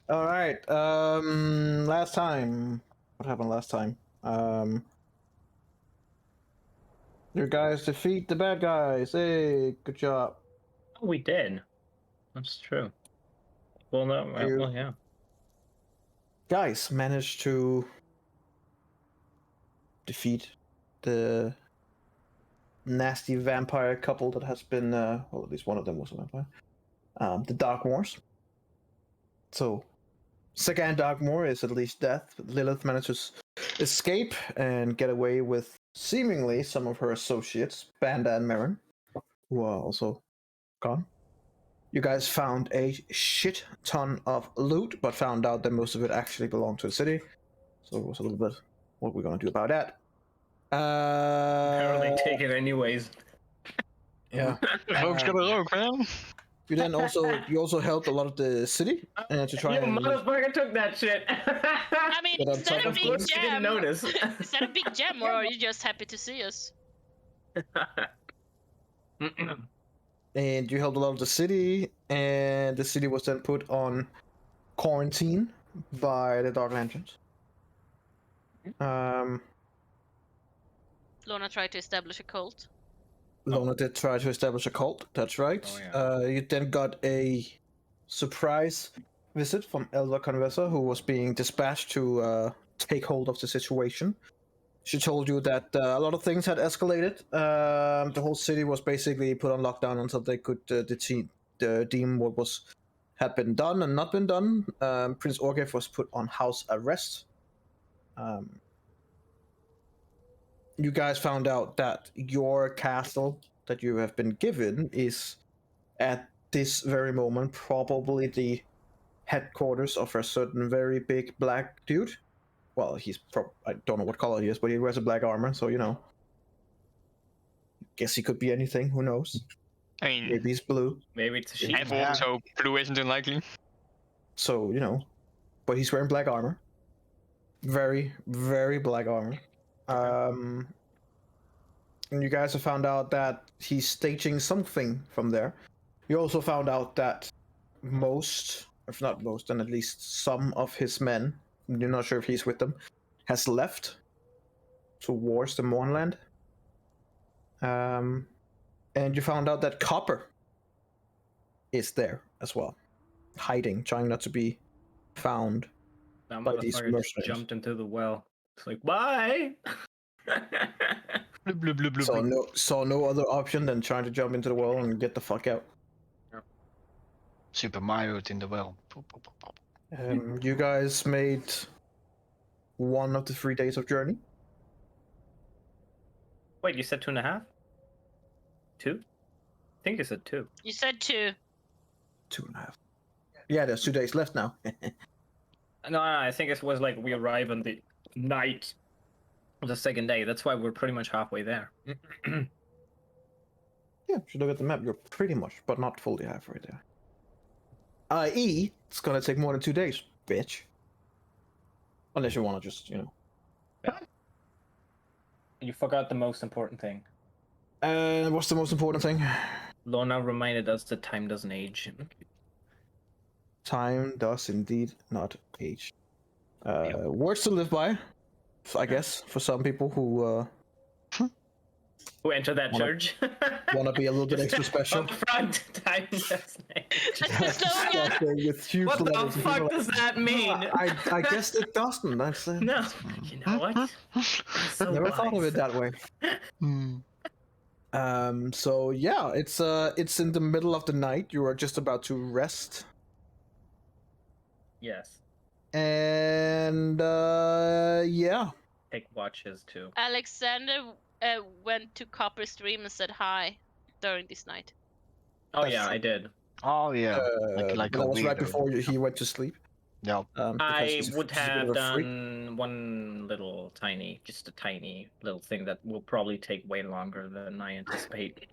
All right. Last time. What happened last time? Your guys defeat the bad guys. Hey, good job. Oh, we did. That's true. Well, no. Well, yeah. Guys managed to defeat the nasty vampire couple that has been, well, at least one of them was a vampire. The Dark Wars. So, second Dark War is at least death. Lilith managed to escape and get away with seemingly some of her associates, Banda and Marin, who are also gone. You guys found a shit ton of loot, but found out that most of it actually belonged to the city. So it was a little bit what we're gonna do about that. Apparently take it anyways. Yeah. Rogue's got a rogue, man. You also helped a lot of the city to try You and motherfucker took that shit. I mean, But on is that top a of big course you didn't gem? notice. Is that a big gem, or are you just happy to see us? and you helped a lot of the city, and the city was then put on quarantine by the Dark Lanterns. Lorna tried to establish a cult. Lorna did try to establish a cult. That's right. Oh, yeah. You then got a surprise visit from Elder Conversa, who was being dispatched to take hold of the situation. She told you that a lot of things had escalated. The whole city was basically put on lockdown until they could deem what had been done and not been done. Prince Orgev was put on house arrest. You guys found out that your castle that you have been given is, at this very moment, probably the headquarters of a certain very big black dude. Well, I don't know what color he is, but he wears a black armor, so you know. Guess he could be anything, who knows? I mean, Maybe he's blue. Maybe it's a sheep. I've also blue isn't unlikely. So, you know. But he's wearing black armor. Very, very black armor. And you guys have found out that he's staging something from there. You also found out that most, if not most, then at least some of his men, you're not sure if he's with them, has left towards the Mournland. And you found out that Copper is there as well, hiding, trying not to be found. That by these motherfucker just mercenaries. jumped into the well. It's like, bye! Blub, blub, blub, blub, So blub. saw no other option than trying to jump into the well and get the fuck out. Super Mario in the well. You guys made one of the 3 days of journey. Wait, you said 2.5? 2? I think you said 2. You said 2. 2.5. Yeah, there's 2 days left now. No, I think it was like we arrive on the night of the second day. That's why we're pretty much halfway there. Yeah, if you look at the map, you're pretty much, but not fully halfway there. I.e., it's gonna take more than 2 days, bitch. Unless you wanna just, you know. You forgot the most important thing. What's the most important thing? Lorna reminded us that time doesn't age. Time does indeed not age. Words to live by, I guess, for some people who Who entered that church? want to be a little bit extra special. Up front, time doesn't age. That's the slogan. With huge What the letters and fuck people does that mean? I guess it doesn't. That's No, you know what? So never thought of wise. it that way. So yeah, it's in the middle of the night. You are just about to rest, Yes. and yeah. Take watches too. Alexander went to Copper Stream and said hi during this night. Oh That's yeah, true. I did. Oh yeah. Like But a that was right weirdo. before he went to sleep. Yeah. Because I he's would a bit have of a freak. done one little tiny, just a tiny little thing that will probably take way longer than I anticipate.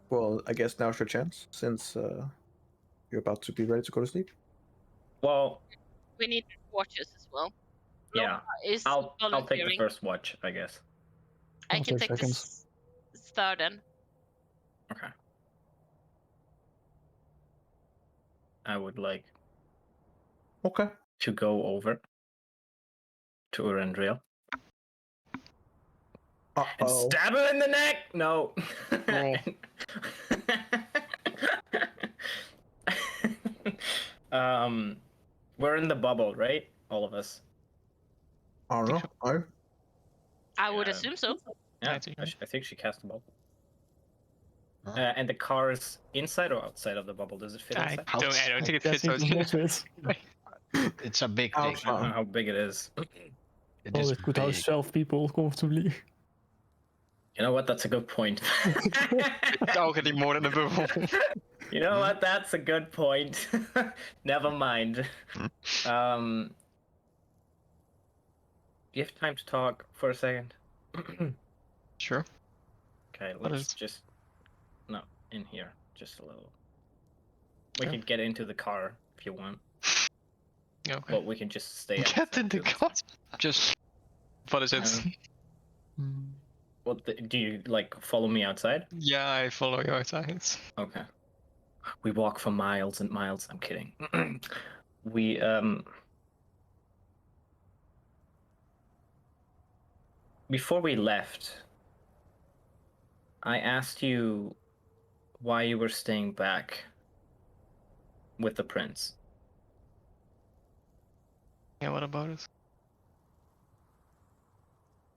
Well, I guess now's your chance, since you're about to be ready to go to sleep. Well, We need watches as well. yeah, Is I'll take the volunteering. first watch, I guess. I I'll can take take seconds. this third then. Okay. I would like Okay. to go over to Urendriel and Uh-oh. stab her in the neck. No. We're in the bubble, right? All of us. I don't know. I would Yeah. assume so. Yeah, I think- I think she cast the bubble. Huh? And the car is inside or outside of the bubble? Does it fit I inside? don't think it fits Guessing out. it does fit. It's a big Oh, thing. I don't know how big it is. It Oh, is it could house big. 12 people comfortably. You know what? That's a good point. It's already more than a bubble. You know what? That's a good point. Never mind. Do you have time to talk for a second? Sure. Okay, What let's is- just no in here, just a little. We Okay. can get into the car if you want, Okay. but we can just stay. Get outside in the till it's- car. Just. What is it? What do you like? Follow me outside? Yeah, I follow you outside. Okay. We walk for miles and miles. I'm kidding. We before we left, I asked you why you were staying back with the prince. Yeah, what about it?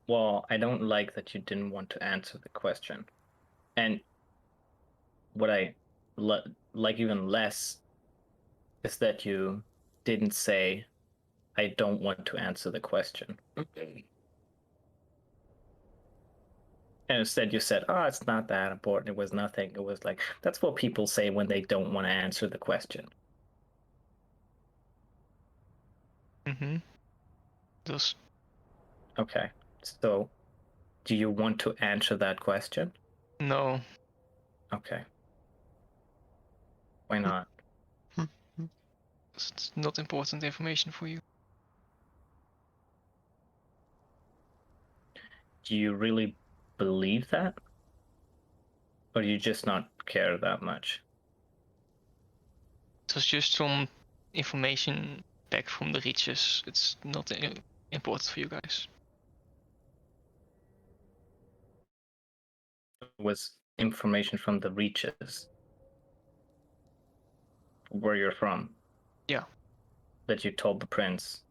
Well, I don't like that you didn't want to answer the question. And what I like even less is that you didn't say, I don't want to answer the question. And instead you said, oh, it's not that important. It was nothing. It was like, that's what people say when they don't want to answer the question. Mm-hmm. Just. Okay. So, do you want to answer that question? No. Okay. Why not? It's not important information for you. Do you really believe that? Or do you just not care that much? It was just some information back from the reaches. It's not important for you guys. Was information from the reaches where you're from? Yeah. That you told the prince?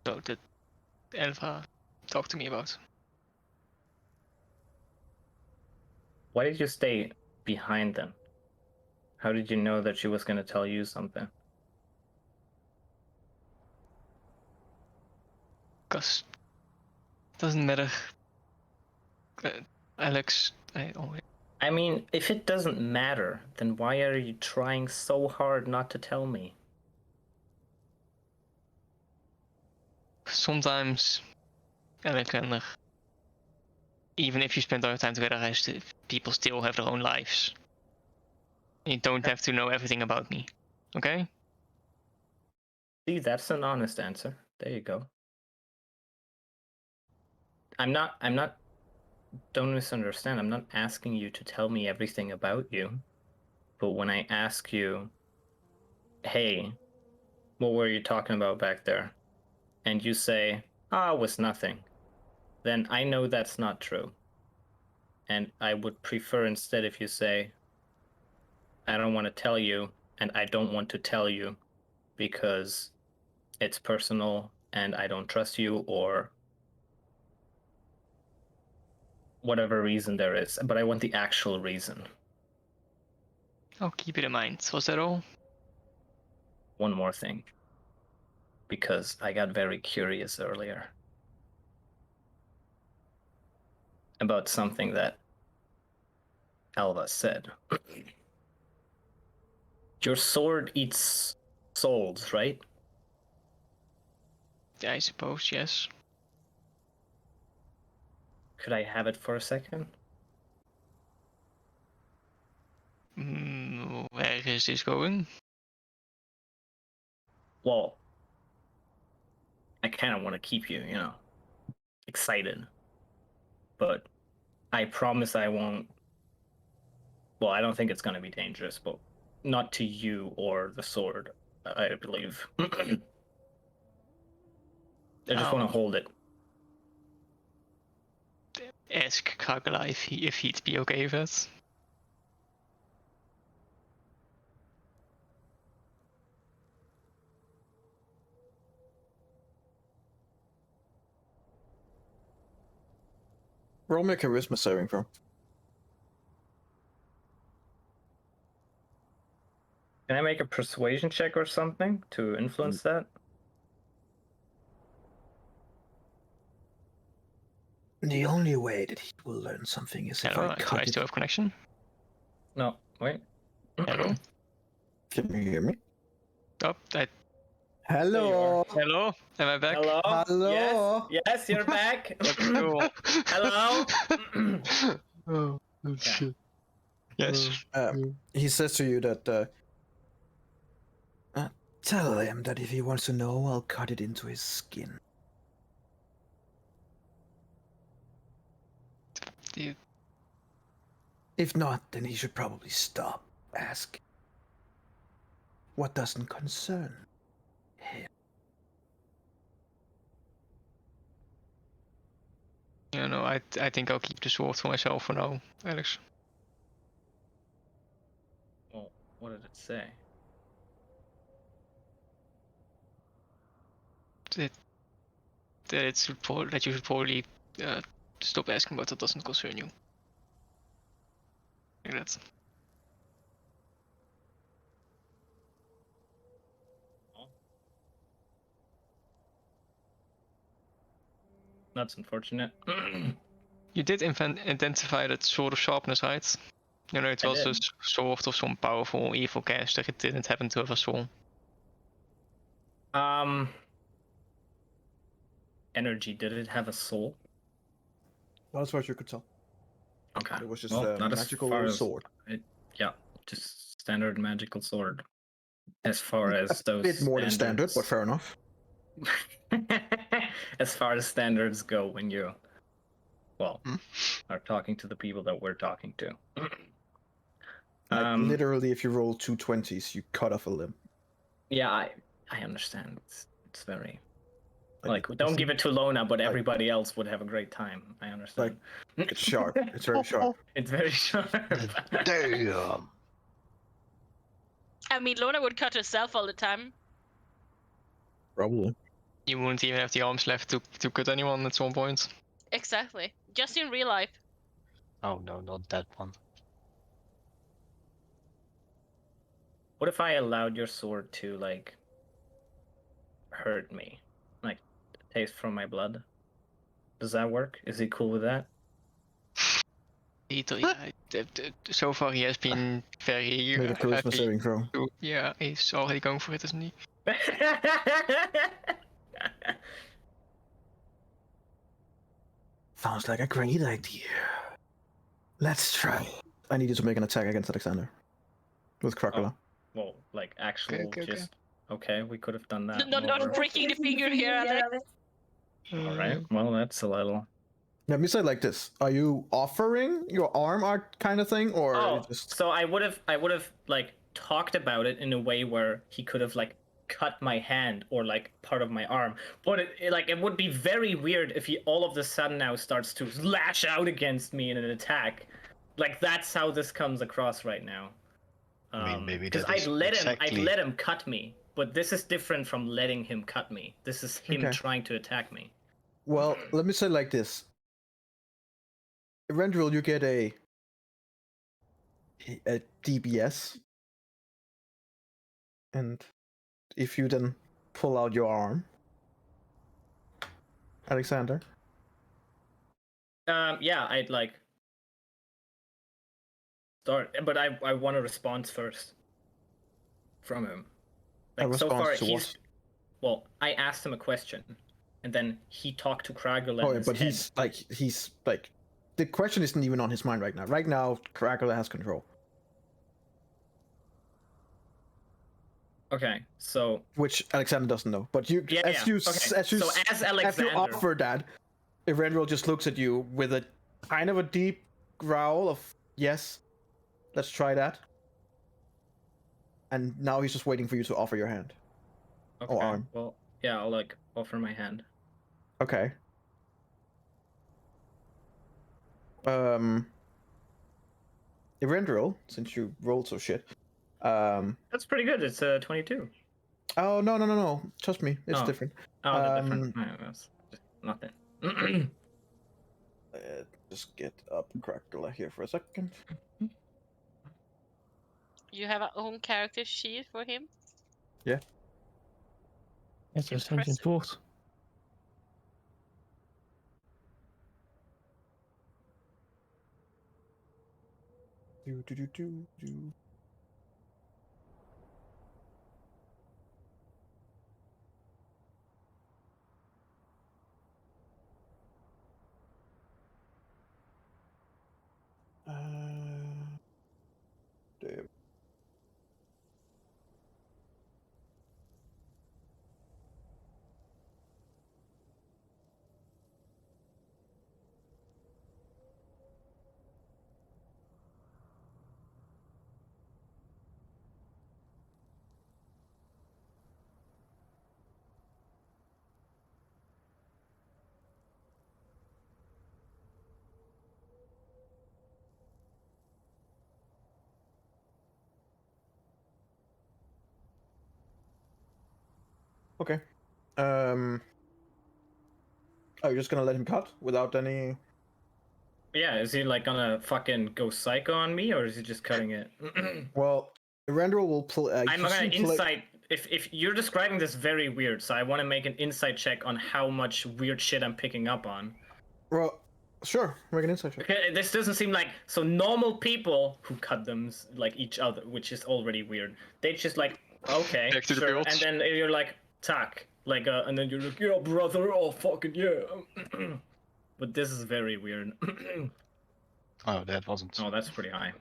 So that Elva talked to me about. Why did you stay behind then? How did you know that she was going to tell you something? Because it doesn't matter. Alex, I mean, if it doesn't matter, then why are you trying so hard not to tell me? sometimes Alex and even if you spend all your time together, people still have their own lives. You don't have to know everything about me. Okay? See, that's an honest answer. There you go. I'm not, don't misunderstand. I'm not asking you to tell me everything about you. But when I ask you, hey, what were you talking about back there? And you say, it was nothing. Then I know that's not true. And I would prefer instead if you say, I don't want to tell you, and I don't want to tell you because it's personal and I don't trust you, or whatever reason there is. But I want the actual reason. I'll keep it in mind. Was that all? One more thing. Because I got very curious earlier about something that Alva said. Your sword eats souls, right? I suppose, yes. Could I have it for a second? Where is this going? Well, I kind of want to keep you, excited. But I promise I won't. Well, I don't think it's going to be dangerous, but not to you or the sword, I believe. I just want to hold it. Ask Kagala if he'd be okay with it. Roll me a charisma saving throw. Can I make a persuasion check or something to influence that? The only way that he will learn something is if Hello, I do cut I it. still have connection? No, wait. Hello? Can you hear me? Oh, Hello. hello? Am I back? Hello? Hello. Yes, you're back. That's cool. Hello? Oh, Okay. shit. Yes. He says to you that tell him that if he wants to know, I'll cut it into his skin. Dude, If not, then he should probably stop asking. What doesn't concern him? you know, I think I'll keep the sword for myself for now, Alex. Well, what did it say? That you should probably stop asking what that doesn't concern you. Like that. That's unfortunate. You did identify that sword of sharpness, right? You know, it I was a did. sword of some powerful evil caster. It didn't happen to have a soul. Energy, did it have a soul? Well, that's what you could tell. Okay. It was just Well, a not as magical far as- sword. Yeah, just standard magical sword. As far as those Bit more than standard, but standards- fair enough. as far as standards go when you are talking to the people that we're talking to. Like literally, if you roll 2 20s, you cut off a limb. Yeah, I understand. It's very Like, don't give it to Lona, but everybody else would have a great time. I understand. It's sharp. It's very sharp. It's very sharp. Damn. I mean, Lona would cut herself all the time. Probably. You wouldn't even have the arms left to cut anyone at some point. Exactly. Just in real life. Oh no, not that one. What if I allowed your sword to like hurt me, like taste from my blood? Does that work? Is he cool with that? So far he has been very Made a charisma happy. saving throw. Yeah, he's already going for it, isn't he? Sounds like a great idea. Let's try. I need you to make an attack against Alexander. With Krakula. Well, like actual Okay. just okay. We could have done that. Not breaking the finger here, Alex. All right. Well, that's a little. Let me say it like this: are you offering your arm art kind of thing, or you just? So I would have like talked about it in a way where he could have like cut my hand or like part of my arm, but it would be very weird if he all of a sudden now starts to lash out against me in an attack. Like that's how this comes across right now. I mean, maybe because that is I'd let him cut me, but this is different from letting him cut me. This is him Okay. trying to attack me. Well, let me say it like this: Rendril, you get a DBS, and if you then pull out your arm, Alexander. Yeah, I'd like start, but I want a response first from him. Like so far, response to what? well, I asked him a question, and then he talked to Kragula. Oh, yeah, but he's like, the question isn't even on his mind right now. Right now, Krakula has control, okay. So which Alexander doesn't know. But you, yeah, as yeah. you, Okay. as you, so as Alexander, offer that, Rendril just looks at you with a kind of a deep growl of yes, let's try that. and now he's just waiting for you to offer your hand. Okay. arm. Well, yeah, I'll like offer my hand. Okay. Erendril, since you rolled so shit. That's pretty good. It's 22. Oh no. Trust me, it's Oh. different. Oh, they're different. That's just nothing. Just get up Crackula here for a second. You have our own character sheet for him. Yes, it's Impressive. force. Do. Damn. Okay. Oh, you're just gonna let him cut without any. Yeah, is he like gonna fucking go psycho on me, or is he just cutting it? Well, Erendril will play. I'm gonna insight. If you're describing this very weird, so I want to make an insight check on how much weird shit I'm picking up on. Well, sure. Make an insight check. Okay, this doesn't seem like so normal people who cut them like each other, which is already weird. They just like okay, Back to the sure, build. and then you're like tack, like and then you're like yeah, brother, oh fucking yeah. But this is very weird. Oh, that wasn't. Oh, that's pretty high.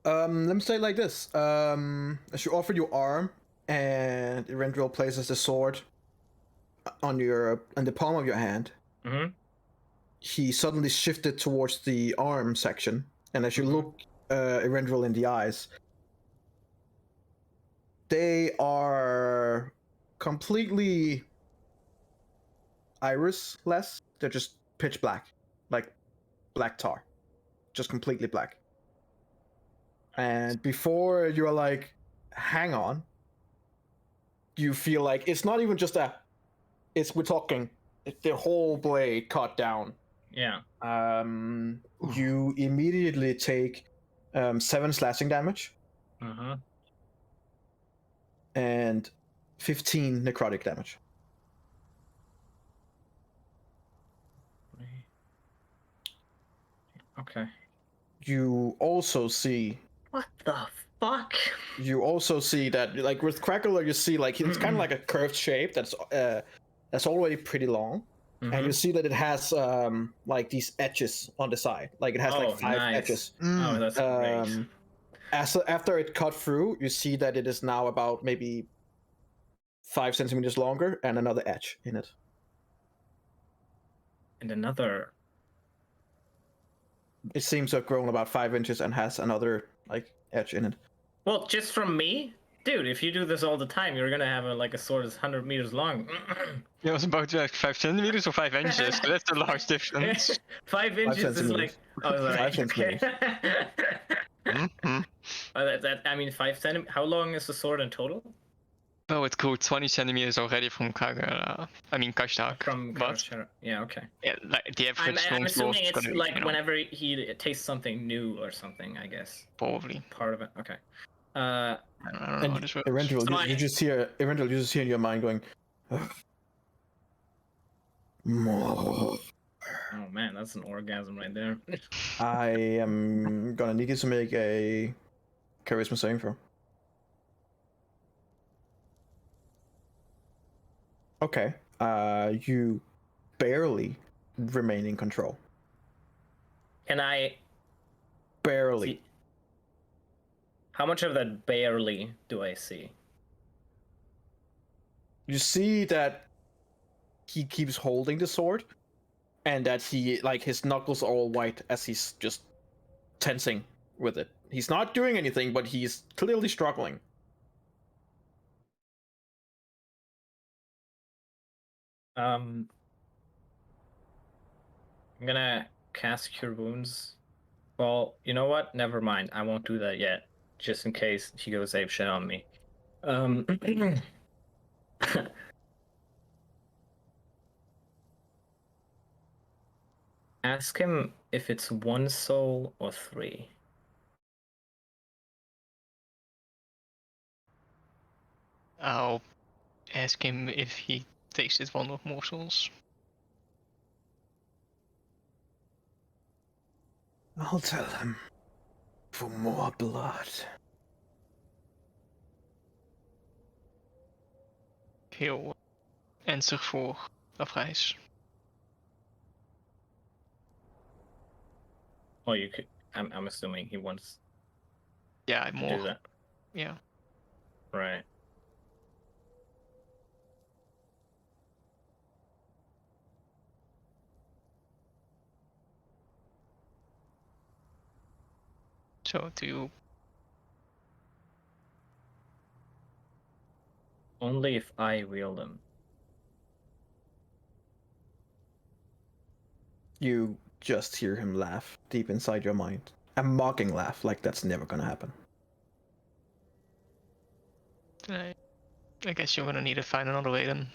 Let me say it like this. As you offer your arm, and Erendril places the sword on the palm of your hand, Mm-hmm. he suddenly shifted towards the arm section, and as you look Erendril in the eyes, they are completely iris-less. They're just pitch black, like black tar, just completely black. And before you're like, hang on, you feel like it's not even just we're talking the whole blade cut down. Yeah. You immediately take 7 slashing damage Uh-huh. and 15 necrotic damage. Okay. You also see What the fuck? that, like with Crackler, you see like it's kind of like a curved shape that's already pretty long, and you see that it has like these edges on the side, like it has like 5 nice. edges. Oh, that's great. After it cut through, you see that it is now about maybe 5 centimeters longer and another edge in it. And another. It seems to have grown about 5 inches and has another like edge in it. Well, just from me, dude. If you do this all the time, you're gonna have a sword that's 100 meters long. Yeah, I was about to ask 5 centimeters or 5 inches. So that's a large difference. 5 inches is like. I was like, 5 centimeters. Mm-hmm. I mean, 5 centimeters. How long is the sword in total? Oh, it grew 20 centimeters already from Kashtag. From but Kashara. Yeah, okay. yeah, like the average I'm long sword assuming is it's gonna, like you know, whenever he tastes something new or something. I guess probably. part of it. Okay. I don't know And how this works. Erendril, So you just hear in your mind going, more. Oh man, that's an orgasm right there. I am gonna need you to make a charisma saving throw. Okay. You barely remain in control. Can I? Barely. See, how much of that barely do I see? You see that he keeps holding the sword, and that he, like, his knuckles are all white as he's just tensing with it. He's not doing anything, but he's clearly struggling. I'm gonna cast Cure Wounds. Well, you know what? Never mind. I won't do that yet, just in case he goes ape shit on me. Ask him if it's 1 soul or 3. I'll ask him if he tasted one of morsels. I'll tell him. For more blood. Heel ernstig voor afreis. Oh, you could. I'm assuming he wants Ja, to do more. that. Ja. Right. So, do you... Only if I wield him. You just hear him laugh deep inside your mind. A mocking laugh, like that's never gonna happen. I guess you're gonna need to find another way then.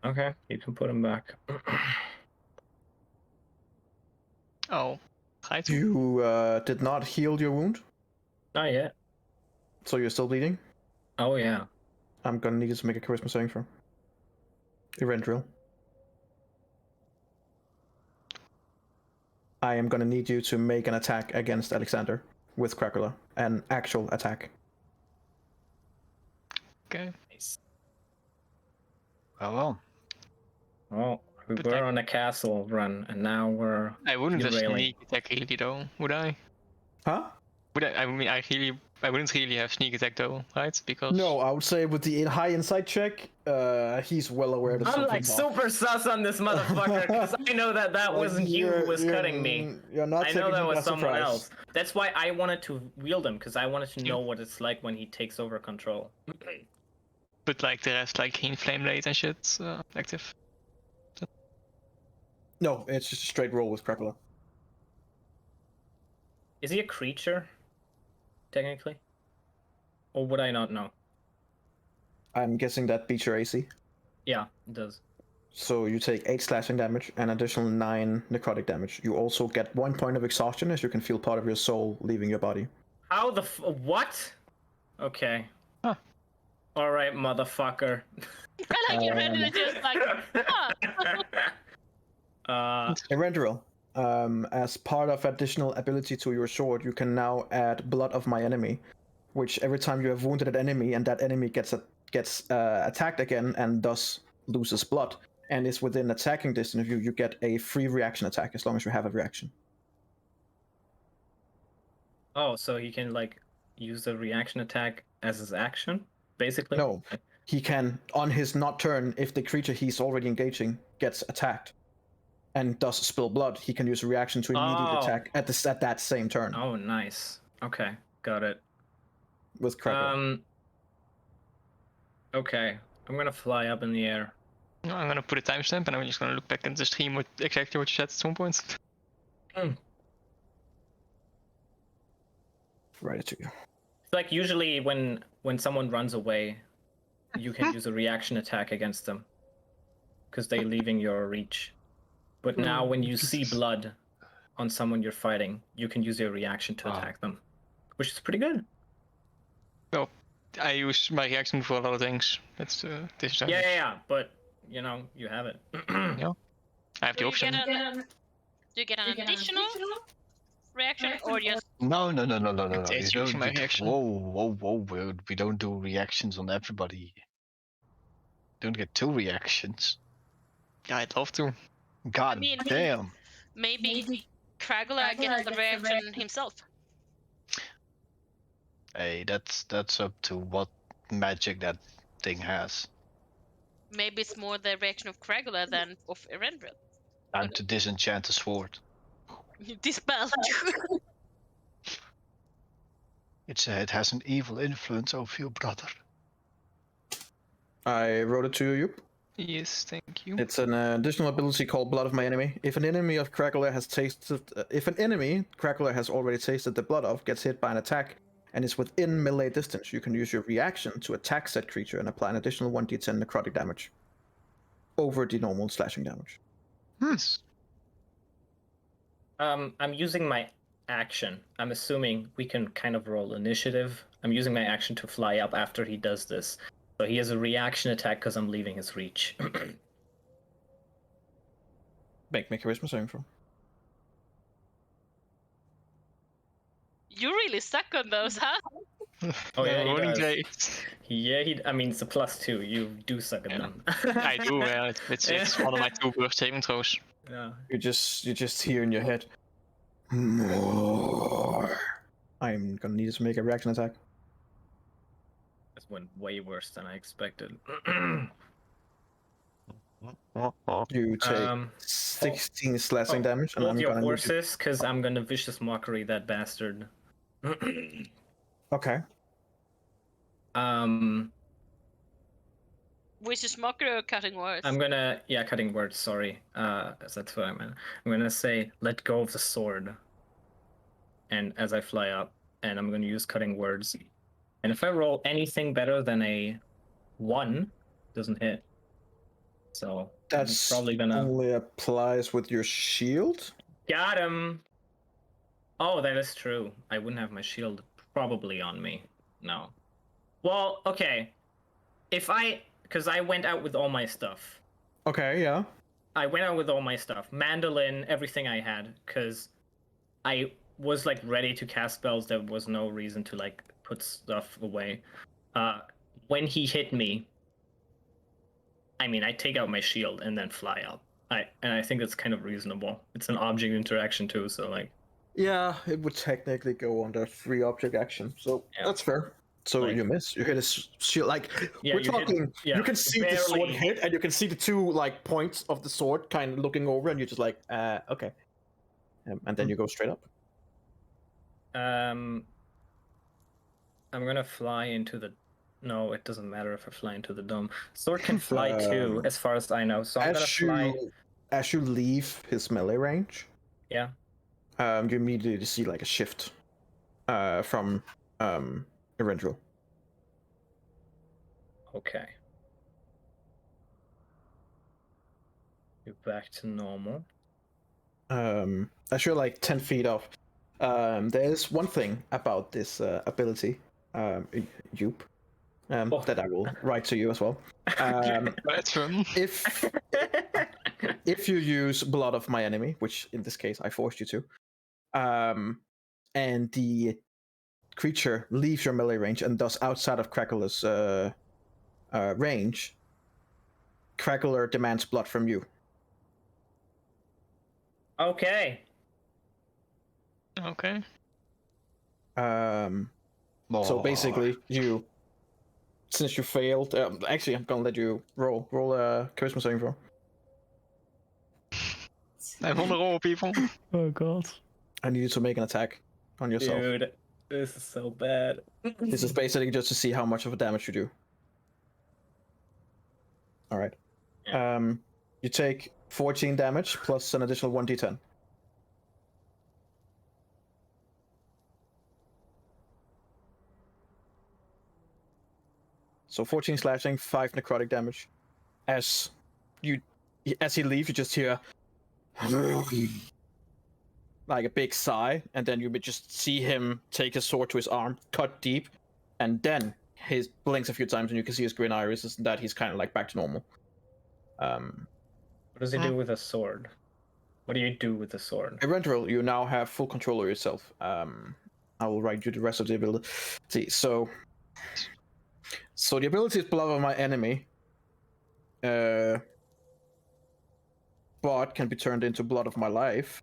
Okay, you can put him back. Oh, ga je toe? You did not heal your wound, Not yet. so you're still bleeding. Oh yeah. I'm gonna need you to make a charisma saving throw. Erendril. I am gonna need you to make an attack against Alexander with Crackula. An actual attack. Okay. Nice. Well. Well, we But were that- on a castle run, and now we're. I wouldn't have derailing. sneak attack really though, would I? Huh? Would I mean, I wouldn't really have sneak attack though, right? Because... No, I would say with the high insight check, he's well aware that I'm like something's off. super sus on this motherfucker because I know that Like, wasn't you who was cutting me. You're not I taking know that him by was someone surprise. else. That's why I wanted to wield him because I wanted to Yeah. know what it's like when he takes over control. But like the rest, like Keen Flame Blade and shit, active. No, it's just a straight roll with Crackula. Is he a creature? Technically? Or would I not know? I'm guessing that beats your AC. Yeah, it does. So you take 8 slashing damage and additional 9 necrotic damage. You also get 1 point of exhaustion as you can feel part of your soul leaving your body. How the what? Okay. Huh. Alright, motherfucker. I like you ready to just like, huh. Erendril, as part of additional ability to your sword, you can now add Blood of My Enemy, which every time you have wounded an enemy and that enemy gets attacked again and thus loses blood and is within attacking distance of you, you get a free reaction attack as long as you have a reaction. Oh, so he can like use the reaction attack as his action, basically? No, he can, on his not turn, if the creature he's already engaging gets attacked and does spill blood, he can use a reaction to immediate attack at that same turn Oh, nice. Okay, got it. with Crackle. Okay, I'm gonna fly up in the air. No, I'm gonna put a timestamp and I'm just gonna look back at the stream with exactly what you said at some point. Right it to you. It's like usually when someone runs away, you can use a reaction attack against them because they're leaving your reach. But now when you see blood on someone you're fighting, you can use your reaction to attack them, which is pretty good. Well, I use my reaction for a lot of things. That's this is Yeah, but you know, you have it. Yeah. I have the Do you option. do you get an additional reaction or just No. It's You usually my don't, reaction. whoa. We don't do reactions on everybody. Don't get 2 reactions. Yeah, I'd love to. God mean, damn. Maybe Kragula gets the reaction himself. Hey, that's up to what magic that thing has. Maybe it's more the reaction of Kragula than of Eberron. Time to disenchant the sword. Dispel. It has an evil influence over you, brother. I wrote it to you. Yes, thank you. It's an additional ability called Blood of My Enemy. If an enemy of Crackler has already tasted the blood of, gets hit by an attack, and is within melee distance, you can use your reaction to attack said creature and apply an additional 1d10 necrotic damage over the normal slashing damage. Yes. I'm using my action. I'm assuming we can kind of roll initiative. I'm using my action to fly up after he does this. So he has a reaction attack because I'm leaving his reach. Make me a charisma saving throw. You really suck on those, huh? Oh yeah, he rolling does. great. Yeah, I mean, it's a +2. You do suck at Yeah. them. I do, yeah. It's one of my 2 burst saving throws. Yeah. You just hear in your head, more. I'm gonna need to make a reaction attack. This went way worse than I expected. You take 16 slashing damage, and Hold I'm your gonna need horses, because I'm gonna vicious mockery that bastard. to... Okay. Which is mockery or cutting words? I'm gonna, cutting words, sorry. That's what I meant. I'm gonna say, let go of the sword. And as I fly up, and I'm gonna use cutting words. And if I roll anything better than a 1, doesn't hit. So That's I'm probably gonna... only applies with your shield? Got him! Oh, that is true. I wouldn't have my shield probably on me. No. Well, okay. Because I went out with all my stuff. Okay, yeah. I went out with all my stuff. Mandolin, everything I had. Because I was, like, ready to cast spells. There was no reason to, like, put stuff away. When he hit me, I mean, I take out my shield and then fly up. I think that's kind of reasonable. It's an object interaction, too, so, like... Yeah, it would technically go under 3 object action, so Yeah. that's fair. So Like- you miss. You hit his shield. Like, Yeah, we're you hit- talking, yeah, you can see the sword barely- hit, and you can see the 2, like, points of the sword kind of looking over, and you're just like, okay. And then you go straight up. I'm gonna fly into the... No, it doesn't matter if I fly into the dome. Sword can fly too, as far as I know. So I'm gonna fly... As you leave his melee range, Yeah. you immediately see like a shift from Erendril. Okay. You're back to normal. As you're like 10 feet off, there's one thing about this ability, Yoop, that I will write to you as well. That's fun. If you use Blood of My Enemy, which in this case I forced you to, and the creature leaves your melee range and thus outside of Crackler's range, Crackler demands blood from you. Okay. Okay. So basically, since you failed, actually I'm gonna let you roll a charisma saving throw. I'm on the roll, people. Oh god. I need you to make an attack on yourself. Dude, this is so bad. This is basically just to see how much of a damage you do. All right. You take 14 damage plus an additional 1d10. So 14 slashing, 5 necrotic damage. As he leaves, you just hear like a big sigh, and then you would just see him take his sword to his arm, cut deep, and then he blinks a few times, and you can see his green iris, and that he's kind of like back to normal. What does he do with a sword? What do you do with the sword? Erendril, you now have full control of yourself. I will write you the rest of the ability. See, so the ability is Blood of My Enemy but can be turned into blood of my life.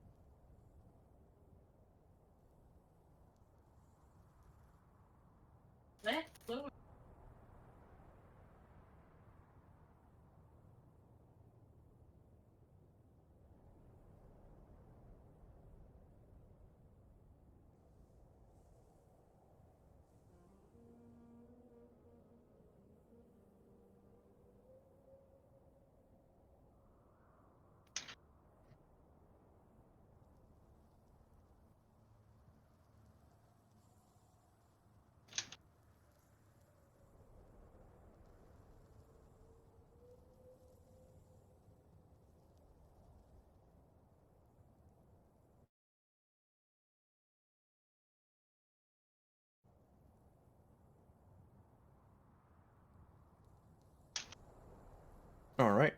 All right.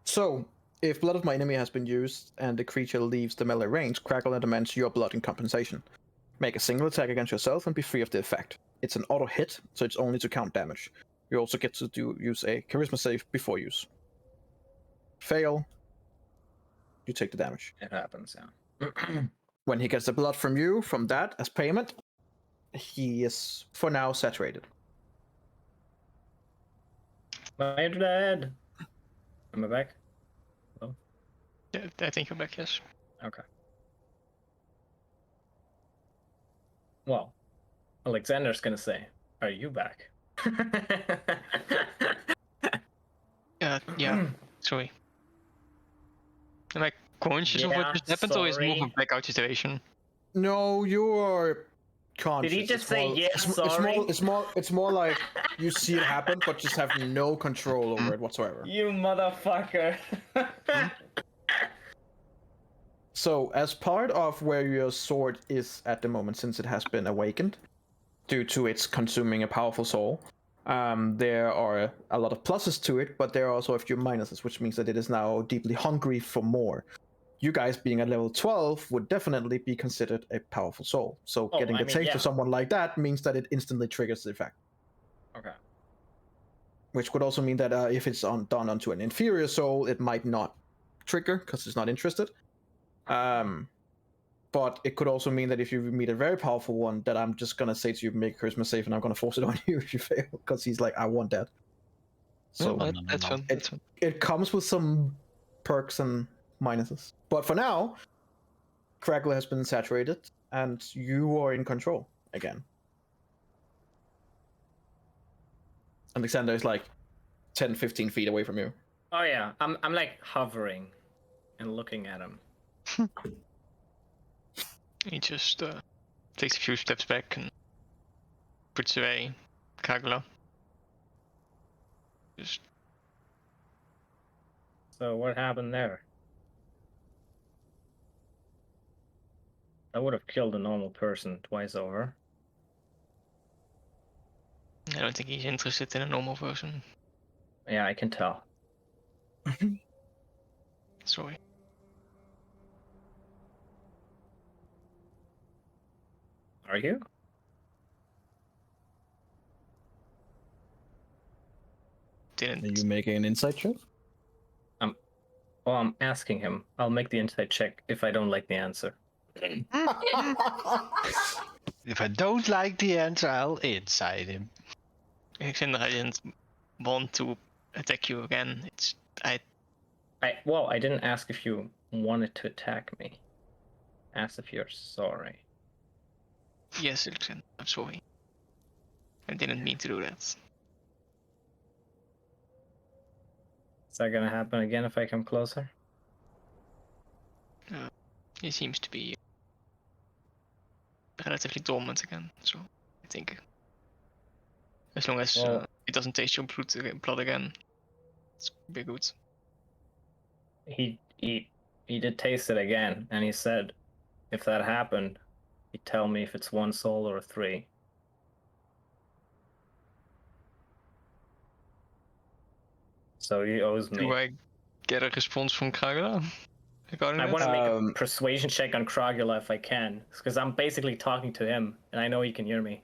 So, if blood of my enemy has been used and the creature leaves the melee range, Crackle demands your blood in compensation. Make a single attack against yourself and be free of the effect. It's an auto hit, so it's only to count damage. You also get to use a charisma save before use. Fail, you take the damage. It happens, yeah. When he gets the blood from you, from that as payment, he is for now saturated. My dead. Am I back? Yeah, I think you're back, yes. Okay. Well, Alexander's gonna say, "Are you back?" Yeah, sorry. Am I conscious of what Yeah, just happened, or is it more of a sorry. blackout situation? No, you are conscious. Did he just It's say more- yes, it's, sorry? It's more like you see it happen, but just have no control over it whatsoever. You motherfucker. So, as part of where your sword is at the moment, since it has been awakened, due to its consuming a powerful soul, there are a lot of pluses to it, but there are also a few minuses, which means that it is now deeply hungry for more. You guys being at level 12 would definitely be considered a powerful soul. So getting the taste of someone like that means that it instantly triggers the effect. Okay. Which could also mean that if it's done onto an inferior soul, it might not trigger because it's not interested. But it could also mean that if you meet a very powerful one, that I'm just gonna say to you, make a charisma save, and I'm gonna force it on you if you fail, because he's like, I want that. So No, that's fun. That's fun. it comes with some perks and minuses. But for now, Crackle has been saturated, and you are in control again. Alexander is like 10, 15 feet away from you. Oh yeah, I'm like hovering and looking at him. He just takes a few steps back and puts away Kagula. Just So what happened there? I would have killed a normal person twice over. I don't think he's interested in a normal person. Yeah, I can tell. Sorry. Are you? Didn't. Are you making an insight check? Well, I'm asking him. I'll make the insight check if I don't like the answer. If I don't like the answer, I'll inside him. Alexander, I didn't want to attack you again. It's I didn't ask if you wanted to attack me. I asked if you're sorry. Yes, Alexander, I'm sorry. I didn't mean to do that. Is that gonna happen again if I come closer? He seems to be relatively dormant again, so I think as long as Well- it doesn't taste your blood again, it's be good. He did taste it again, and he said if that happened, he'd tell me if it's one soul or three. So he owes me. Do I get a response from Kagura regarding I that? want to make a persuasion check on Kragula if I can, because I'm basically talking to him, and I know he can hear me.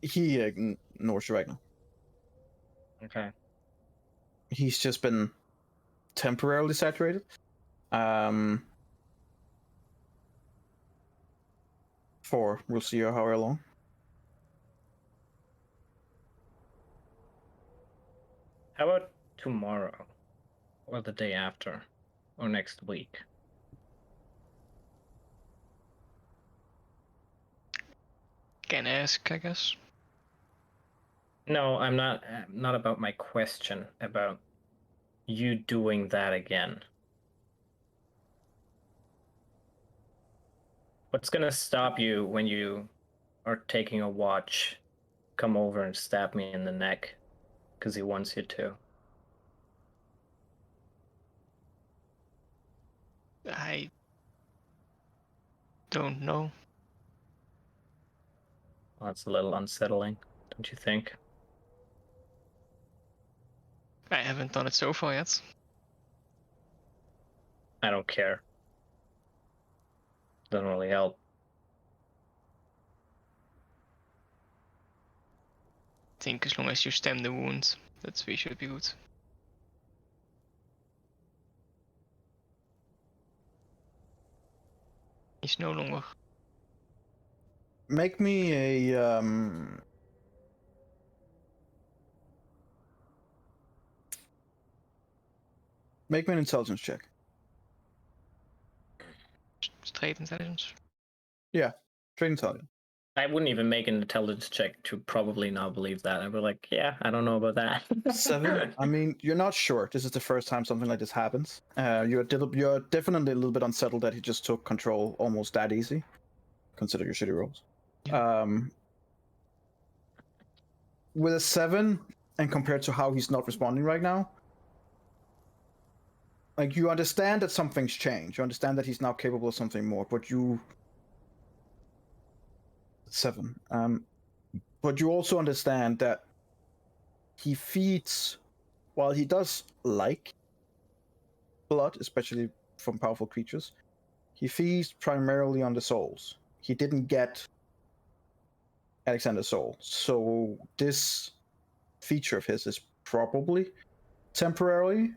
He ignores you right now. Okay. he's just been temporarily saturated. For we'll see however long. How about tomorrow? Or the day after? Or next week? Can ask, I guess. No, I'm not about my question, about you doing that again. What's gonna stop you when you are taking a watch, come over and stab me in the neck because he wants you to? I don't know. Well, that's a little unsettling, don't you think? I haven't done it so far yet. I don't care. Doesn't really help. I think as long as you stem the wound, we should be good. He's no longer. Make me a make me an intelligence check. Straight intelligence. Yeah, straight intelligence. I wouldn't even make an intelligence check to probably not believe that. I'd be like, yeah, I don't know about that. 7. I mean, you're not sure. This is the first time something like this happens. You're definitely a little bit unsettled that he just took control almost that easy. Consider your shitty rolls. Yeah. With a 7, and compared to how he's not responding right now, like, you understand that something's changed. You understand that he's now capable of something more, but you 7. But you also understand that he feeds, while he does like blood, especially from powerful creatures, he feeds primarily on the souls. He didn't get Alexander's soul, so this feature of his is probably temporary,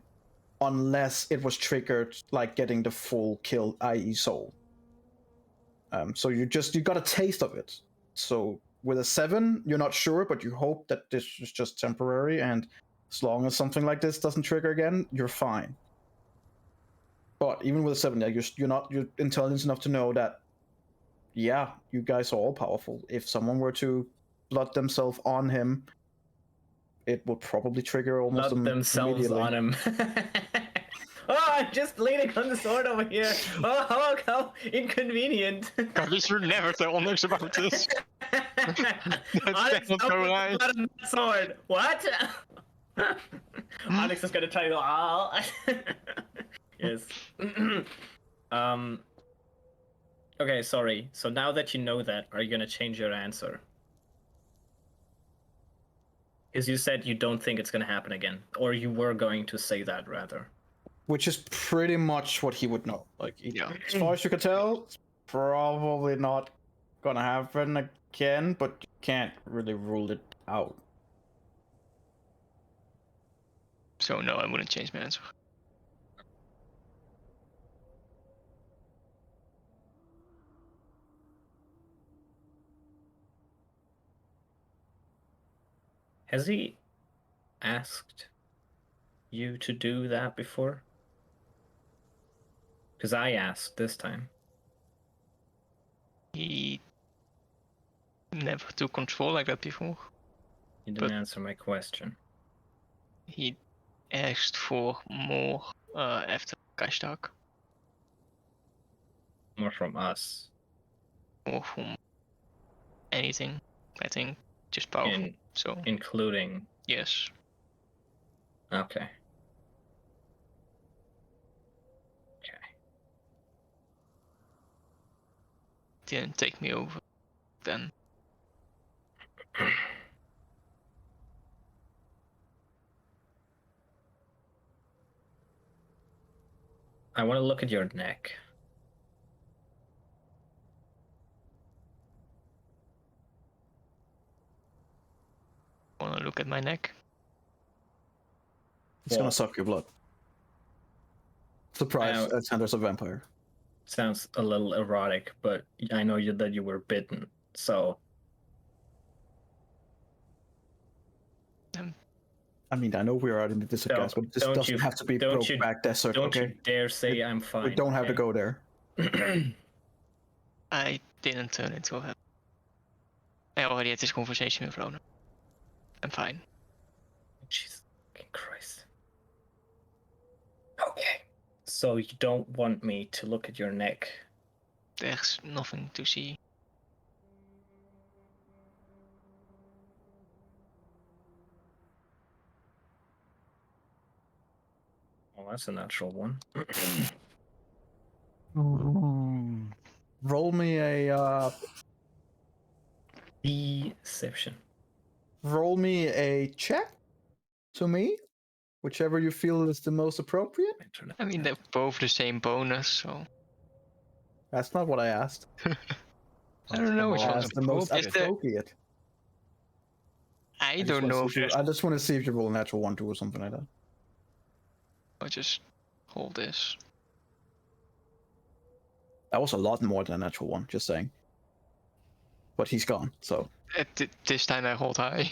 unless it was triggered like getting the full kill, i.e. soul. So you got a taste of it. So with a 7, you're not sure, but you hope that this is just temporary, and as long as something like this doesn't trigger again, you're fine. But even with a 7, you're intelligent enough to know that, yeah, you guys are all powerful. If someone were to blood themselves on him, it would probably trigger almost Blood themselves immediately. on him. Oh, I'm just leaning on the sword over here. Oh, how inconvenient. God, we should never tell Onyx about this. Onyx, cannot don't go put the right. blood on that sword. What? Onyx is gonna try to go. Oh. Yes. Okay, sorry. So now that you know that, are you gonna change your answer? Because you said you don't think it's gonna happen again, or you were going to say that rather. Which is pretty much what he would know. Like, Yeah. as far as you can tell, it's probably not gonna happen again, but you can't really rule it out. So no, I wouldn't change my answer. Has he asked you to do that before? Because I asked this time. He never took control like that before. You didn't But- answer my question. He asked for more after Kashtag. More from us. More from anything, I think. Just powerful. So Including. yes. Okay. Okay. Didn't take me over then. I want to look at your neck. Wanna look at my neck? It's gonna Well, suck your blood. Surprise, Alexander's a vampire. sounds a little erotic, but I know that you were bitten, so I mean, I know we're out in the desert, guys, but this don't doesn't you- have to be don't you- Brokeback Desert, don't okay? you dare say I'm fine. We don't have to go there. I didn't turn into a vampire. I already had this conversation with Rona. I'm fine. Jesus fucking Christ. Okay. So you don't want me to look at your neck? There's nothing to see. Well, that's a natural one. Roll me a Deception. roll me a check to me, whichever you feel is the most appropriate. I mean, they're both the same bonus, so That's not what I asked. I don't know which I one's asked the most appropriate. appropriate. I don't know if there's. I just want to see if you roll a natural 1, 2, or something like that. I'll just hold this. That was a lot more than a natural 1, just saying. But he's gone, so This time I hold high.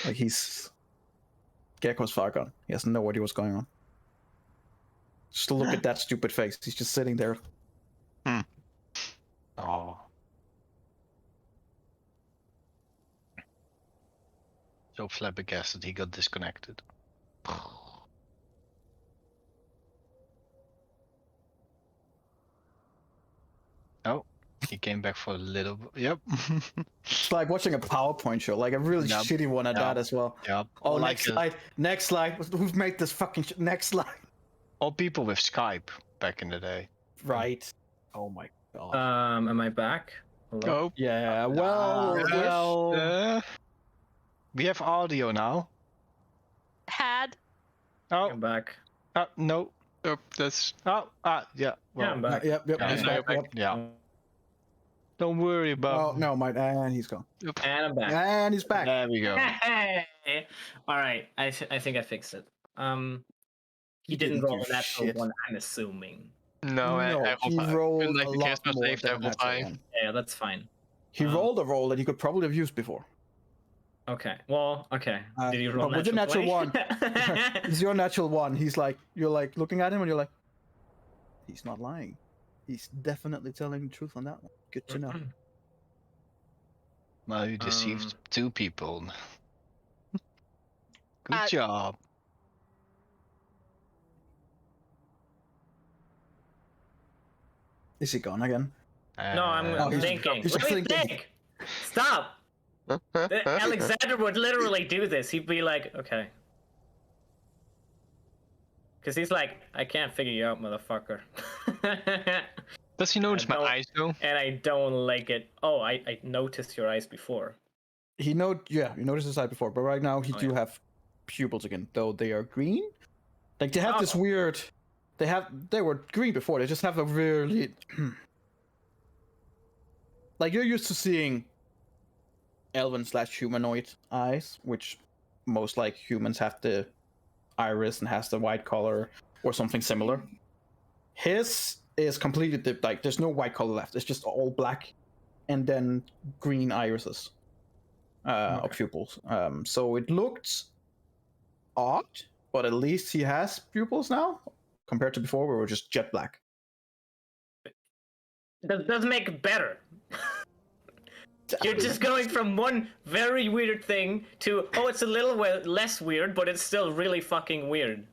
like he's Gecko's far gone. He has no idea what's going on. Just look at that stupid face. He's just sitting there. Oh. So flabbergasted he got disconnected. Oh, he came back for a little. Yep. It's like watching a PowerPoint show, like a really Yep. shitty one at Yep. that as well. Yep. Oh, Or next slide. Next slide. Who's made this fucking next slide? all people with Skype back in the day. Right. Oh my god. Am I back? Hello? Oh, Yeah. Well. We have audio now. Had. Oh, I'm back. no. oh, that's. Oh, yeah. Yeah, Well, I'm back. Yep. Yeah, He's now back, yep. yeah. Don't worry Oh about. no, and he's gone. And I'm back. And he's back. There we go. All right, I think I fixed it. He You didn't didn't roll do a natural shit. one, I'm assuming. No, I he hold high. rolled Like a the lot Christmas more saved than a every natural time. one. Yeah, that's fine. He Um, rolled a roll that he could probably have used before. Okay. Well, okay. Did you roll but with the natural 20? one, it's your natural one. You're like looking at him and you're like, he's not lying. He's definitely telling the truth on that one. Good to know. Well, you deceived 2 people. Good Uh, job. Is he gone again? No, I'm Oh, he's- thinking. he's Let me thinking. think. Stop. Alexander would literally do this. He'd be like, okay. Because he's like, I can't figure you out, motherfucker. Does he notice my don't- eyes though? And I don't like it. Oh, I noticed your eyes before. You noticed his eye before, but right now he Oh, do yeah. have pupils again, though they are green. Like they have this Oh. weird. They were green before. They just have a really. Like you're used to seeing elven/humanoid eyes, which most like humans have the iris and has the white color or something similar. His is completely like there's no white color left. It's just all black, and then green irises of pupils. So it looked odd, but at least he has pupils now compared to before, where we were just jet black. That does make it better. You're just going from one very weird thing to, oh, it's a little less weird, but it's still really fucking weird.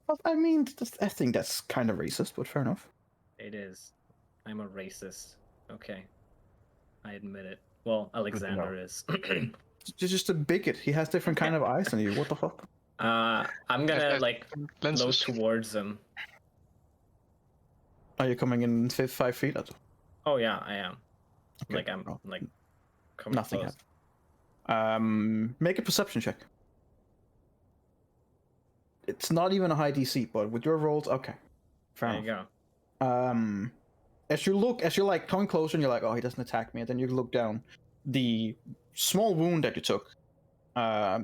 Well, I mean, I think that's kind of racist, but fair enough. It is. I'm a racist. Okay. I admit it. Well, Alexander is. He's just a bigot. He has different kind of eyes than you. What the fuck? I'm gonna, like, look Lenses. towards him. Are you coming in 5 feet? Oh, yeah, I am. Okay. Like, I'm, Oh, like, coming nothing close. happened. Make a perception check. It's not even a high DC, but with your rolls, okay. Fair There you enough. go. As you're like coming closer and you're like, oh, he doesn't attack me, and then you look down, the small wound that you took,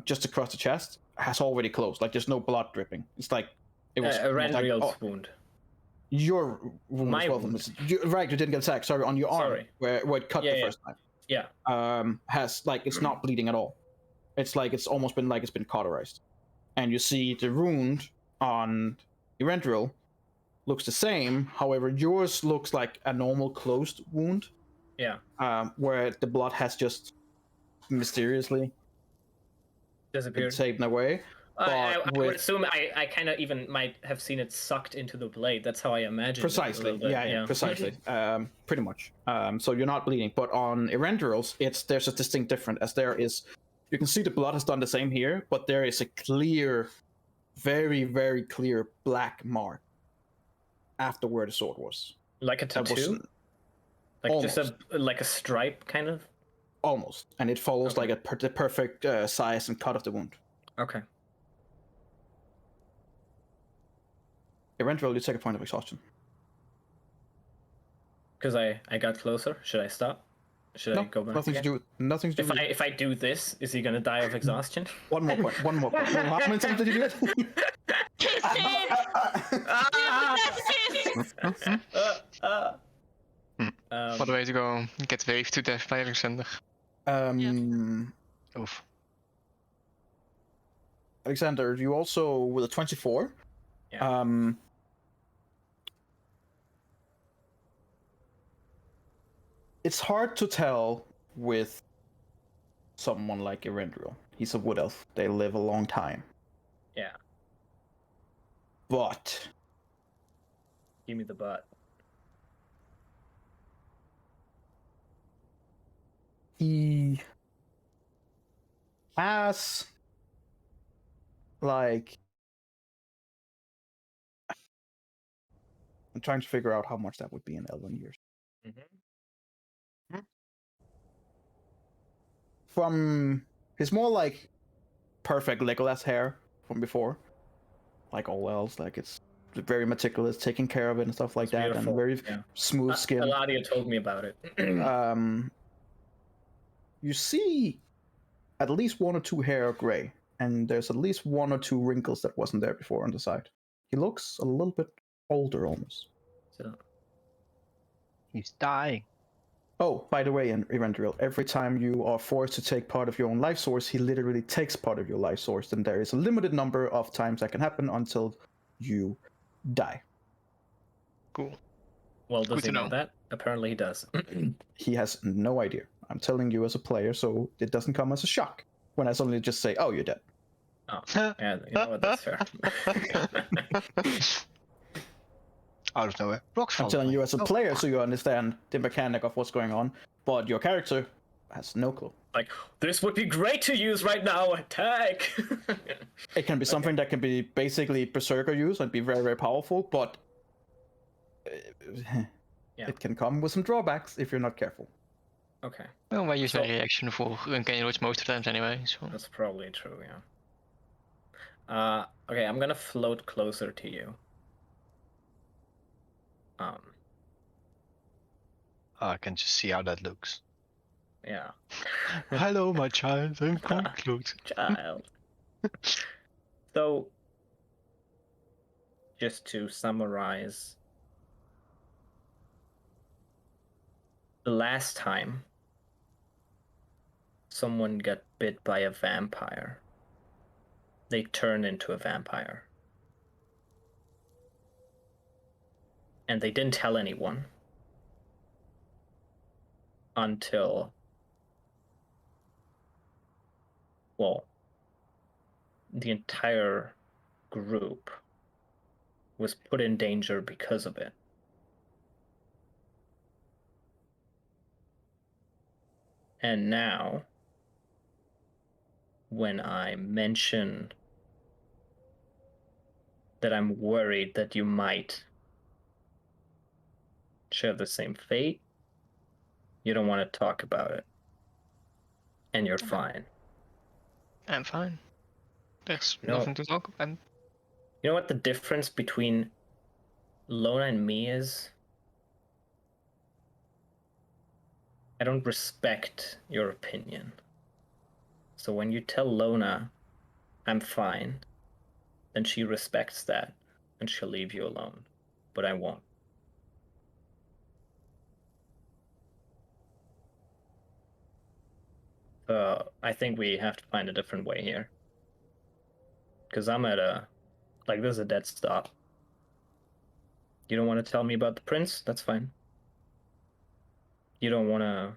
just across the chest, has already closed. Like there's no blood dripping. It's like it was Randriel's wound. Your wound My as well. wound. Right, you didn't get attacked. Sorry, on your arm Sorry. where it cut the first time. Yeah. Has like it's not bleeding at all. It's like it's almost been like it's been cauterized, and you see the wound on Erendril looks the same. However, yours looks like a normal closed wound. Yeah. Where the blood has just mysteriously been Disappeared. taken away. I But would with assume I kind of even might have seen it sucked into the blade. That's how I imagine. precisely, yeah, precisely, pretty much. So you're not bleeding, but on Erendril's, there's a distinct difference as there is. You can see the blood has done the same here, but there is a clear, very, very clear black mark after where the sword was. Like a tattoo? Like almost. just like a stripe, kind of? Almost. And it follows Okay. like the perfect size and cut of the wound. Okay. Erendril, you take a point of exhaustion. Because I got closer. Should I stop? Should I go back? Nothing again? to do. Nothing to do. If I do this, is he gonna die of exhaustion? One more point. One more point. How many times did you do it? What a way to go. Get waved to death by Alexander. Oof. Alexander, you also with a 24. Yeah. It's hard to tell with someone like Erendril. He's a wood elf. They live a long time. Yeah. But Give me the butt. he has like I'm trying to figure out how much that would be in Elven years. Mm-hmm. From his more like perfect Legolas hair from before, like all elves, like it's very meticulous, taking care of it and stuff like It's that, beautiful, and very yeah. smooth skin. Eladia told me about it. You see at least one or two hair are gray, and there's at least one or two wrinkles that wasn't there before on the side. He looks a little bit older almost. So, He's dying. Oh, by the way, in Erendril, every time you are forced to take part of your own life source, he literally takes part of your life source, and there is a limited number of times that can happen until you die. Cool. well, does Good he to know know. that? Apparently he does. He has no idea. I'm telling you as a player, so it doesn't come as a shock when I suddenly just say, "Oh, you're dead." Oh, yeah, you know what? That's fair. Out of nowhere. Rocks I'm fall telling away. you as a Oh, player, so you understand the mechanic of what's going on, but your character has no clue. Like, this would be great to use right now. Attack! It can be something that can be basically berserker use and be very, very powerful, but Yeah. it can come with some drawbacks if you're not careful. Okay, Well, I use So- my reaction for uncanny roads most of the times anyway, so. that's probably true. Yeah. Okay, I'm gonna float closer to you. I can just see how that looks. Yeah. Hello, my child. I'm quite close. Child. So, just to summarize, the last time someone got bit by a vampire, they turned into a vampire. And they didn't tell anyone until, well, the entire group was put in danger because of it. And now, when I mention that I'm worried that you might share the same fate, you don't want to talk about it. And you're fine. I'm fine. There's No. nothing to talk about. You know what the difference between Lona and me is? I don't respect your opinion. So when you tell Lona I'm fine, then she respects that and she'll leave you alone. But I won't. I think we have to find a different way here. Because I'm at a... Like, this is a dead stop. You don't want to tell me about the prince? That's fine. You don't want to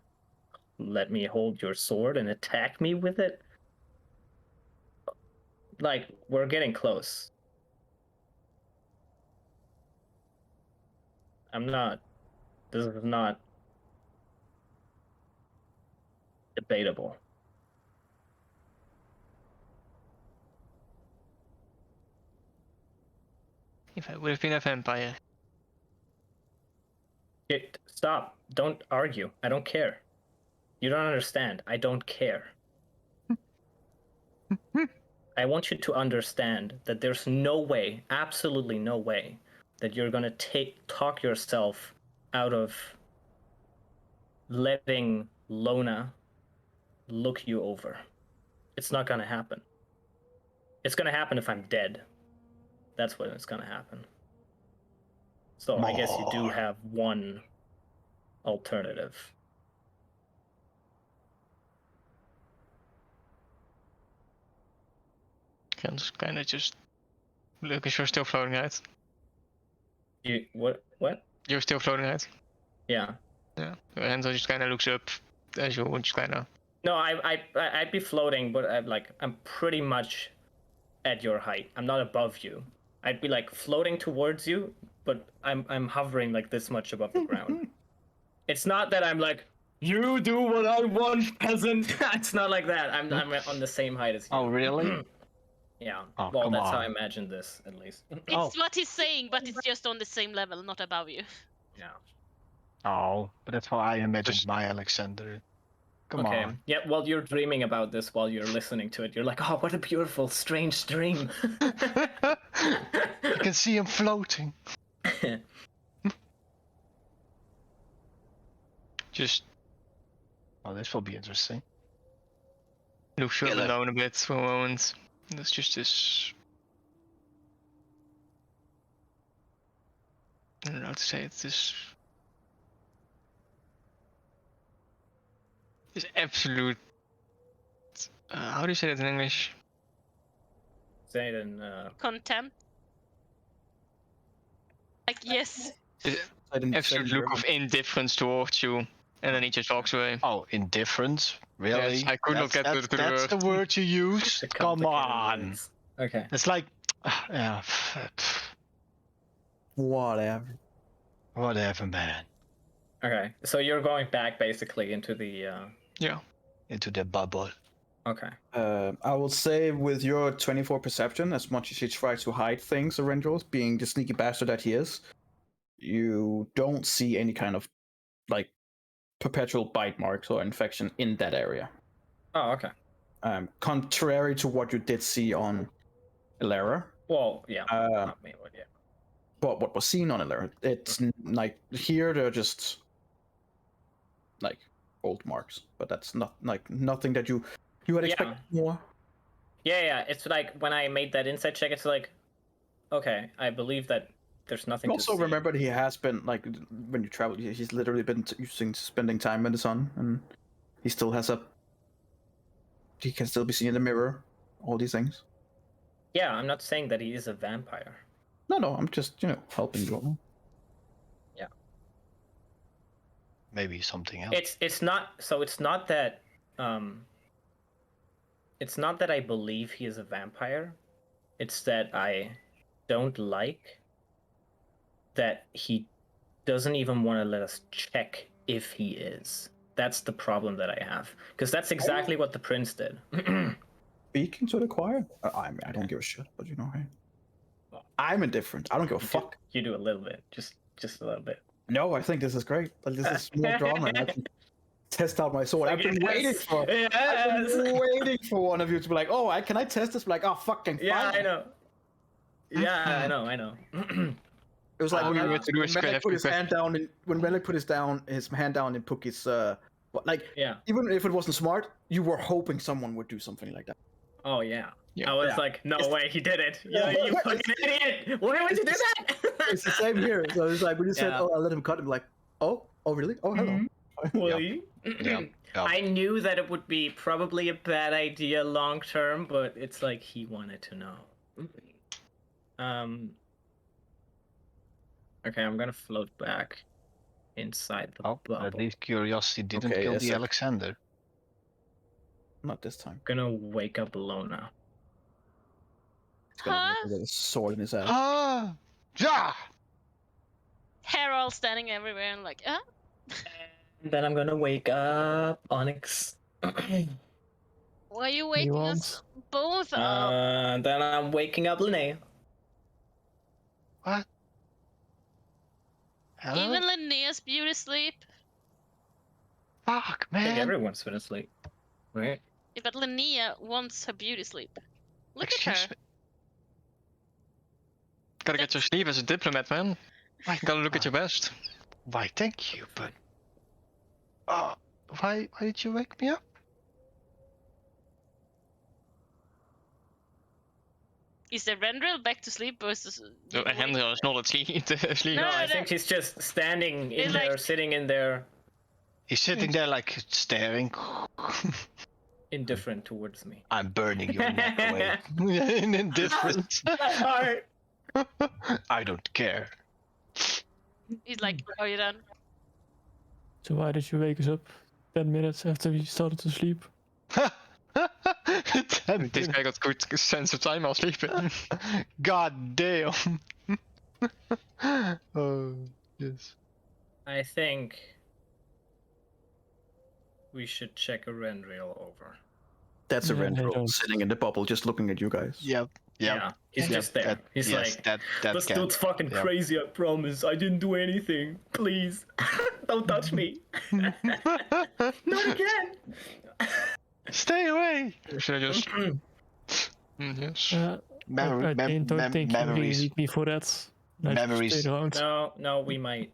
let me hold your sword and attack me with it? Like, we're getting close. This is not debatable. If I would have been a vampire. Stop. Don't argue. I don't care. You don't understand. I don't care. I want you to understand that there's no way, absolutely no way, that you're gonna talk yourself out of letting Lona look you over. It's not gonna happen. It's gonna happen if I'm dead. That's when it's gonna happen. So I guess you do have one alternative. Ken's kind of just... Lucas, you're still floating out. You what? What? You're still floating out. Yeah. Yeah. Renzo just kind of looks up as you just kind of... No, I'd be floating, but I'm pretty much at your height. I'm not above you. I'd be like floating towards you, but I'm hovering like this much above the ground. It's not that I'm like, you do what I want, peasant. It's not like that. I'm on the same height as you. Oh, really? Yeah. Oh, well, come that's how I on. imagined this, at least. It's what he's saying, but it's just on the same level, not above you. Yeah. Oh, but that's how I imagined my Alexander. Come Okay. on. Yeah, well, you're dreaming about this while you're listening to it. You're like, oh, what a beautiful, strange dream. You can see him floating. Just Oh, this will be interesting. looks up and down a bit for a moment. That's just this... I don't know how to say it. This absolute... how do you say that in English? Say it in... Contempt. Like, yes. I didn't Absolute say look of indifference towards you, and then he just walks away. Oh, indifference? Really? Yes, I could not get to the That's word. the word you use? the Come complicated on. words. Okay. It's like... Yeah, Whatever. whatever, man. Okay. So you're going back basically into the... Yeah. Into the bubble. Okay. I will say with your 24 perception, as much as you try to hide things, Arendros, being the sneaky bastard that he is, you don't see any kind of like perpetual bite marks or infection in that area. Oh, okay. Contrary to what you did see on Ilera. Well, yeah. Not me, but yeah. But what was seen on Ilera, it's like here they're just like old marks, but that's not like nothing that you had expected more. Yeah. It's like when I made that insight check, it's like, okay, I believe that there's nothing. You also to see. remember that he has been like when you travel, he's literally been spending time in the sun, and he still has a. He can still be seen in the mirror. All these things. Yeah, I'm not saying that he is a vampire. No, I'm just helping you. Yeah. Maybe something else. It's not so. It's not that. It's not that I believe he is a vampire. It's that I don't like that he doesn't even want to let us check if he is. That's the problem that I have. Because that's exactly what the prince did. Speaking to the choir, I don't give a shit, but hey, I'm indifferent. I don't give a fuck. You do a little bit, just a little bit. No, I think this is great. Like, this is more drama, and I can test out my sword. I've been waiting for. Yes. I've been waiting for one of you to be like, "Oh, can I test this?" Like, "Oh, fucking yeah, fine." I know. Yeah, I know. It was like All when you have to do is Relic put his question. hand down when Relic put his hand down in Pookie's like Yeah. even if it wasn't smart, you were hoping someone would do something like that. Oh yeah. Yeah. I was Yeah. like, no It's- way, he did it. Yeah, You what- fucking idiot. Why would you do that? It's the same here. So it's like when you said, Yeah. "Oh, I let him cut," I'm like, "Oh, really? Oh, hello." Well, Yeah. I knew that it would be probably a bad idea long term, but it's like he wanted to know. Okay, I'm gonna float back inside the Oh, bubble. at least curiosity didn't Okay, kill a the sec. Alexander. Not this time. Gonna wake up Lona. He's gonna Huh? with a sword in his ass. Ah! Yeah! Hair all standing everywhere and like, And then I'm gonna wake up Onyx. why are you waking us both up? Then I'm waking up Linnea. What? Hello? Even Linnea's beauty sleep. Fuck, I think man. everyone's been asleep. Right? Yeah, but Linnea wants her beauty sleep. Look Excuse at her. me. Gotta get your sleep as a diplomat, man. Gotta look at your best. Why, thank you, but... why did you wake me up? Is the Rendril back to sleep versus? So you Hendra is not asleep. No, No, I no. think he's just standing in It's there, like- sitting in there, He's sitting there like staring. indifferent towards me. I'm burning your neck away. In indifference. Alright. I don't care. He's like, are you done? So why did you wake us up 10 minutes after we started to sleep? This guy got good sense of time while sleeping. God damn. Oh, yes. I think we should check a Rendril over. That's a Yeah, I Rendril don't- sitting in the bubble, just looking at you guys. Yep. Yeah, he's Yep, just there. that- He's yes, like, that this can. dude's fucking Yep. crazy, I promise. I didn't do anything. Please. Don't touch me. Not again. Stay away. Should I just? Yes. Memory, I don't think you really memories. need me for that. I just Memories. stay around No, we might,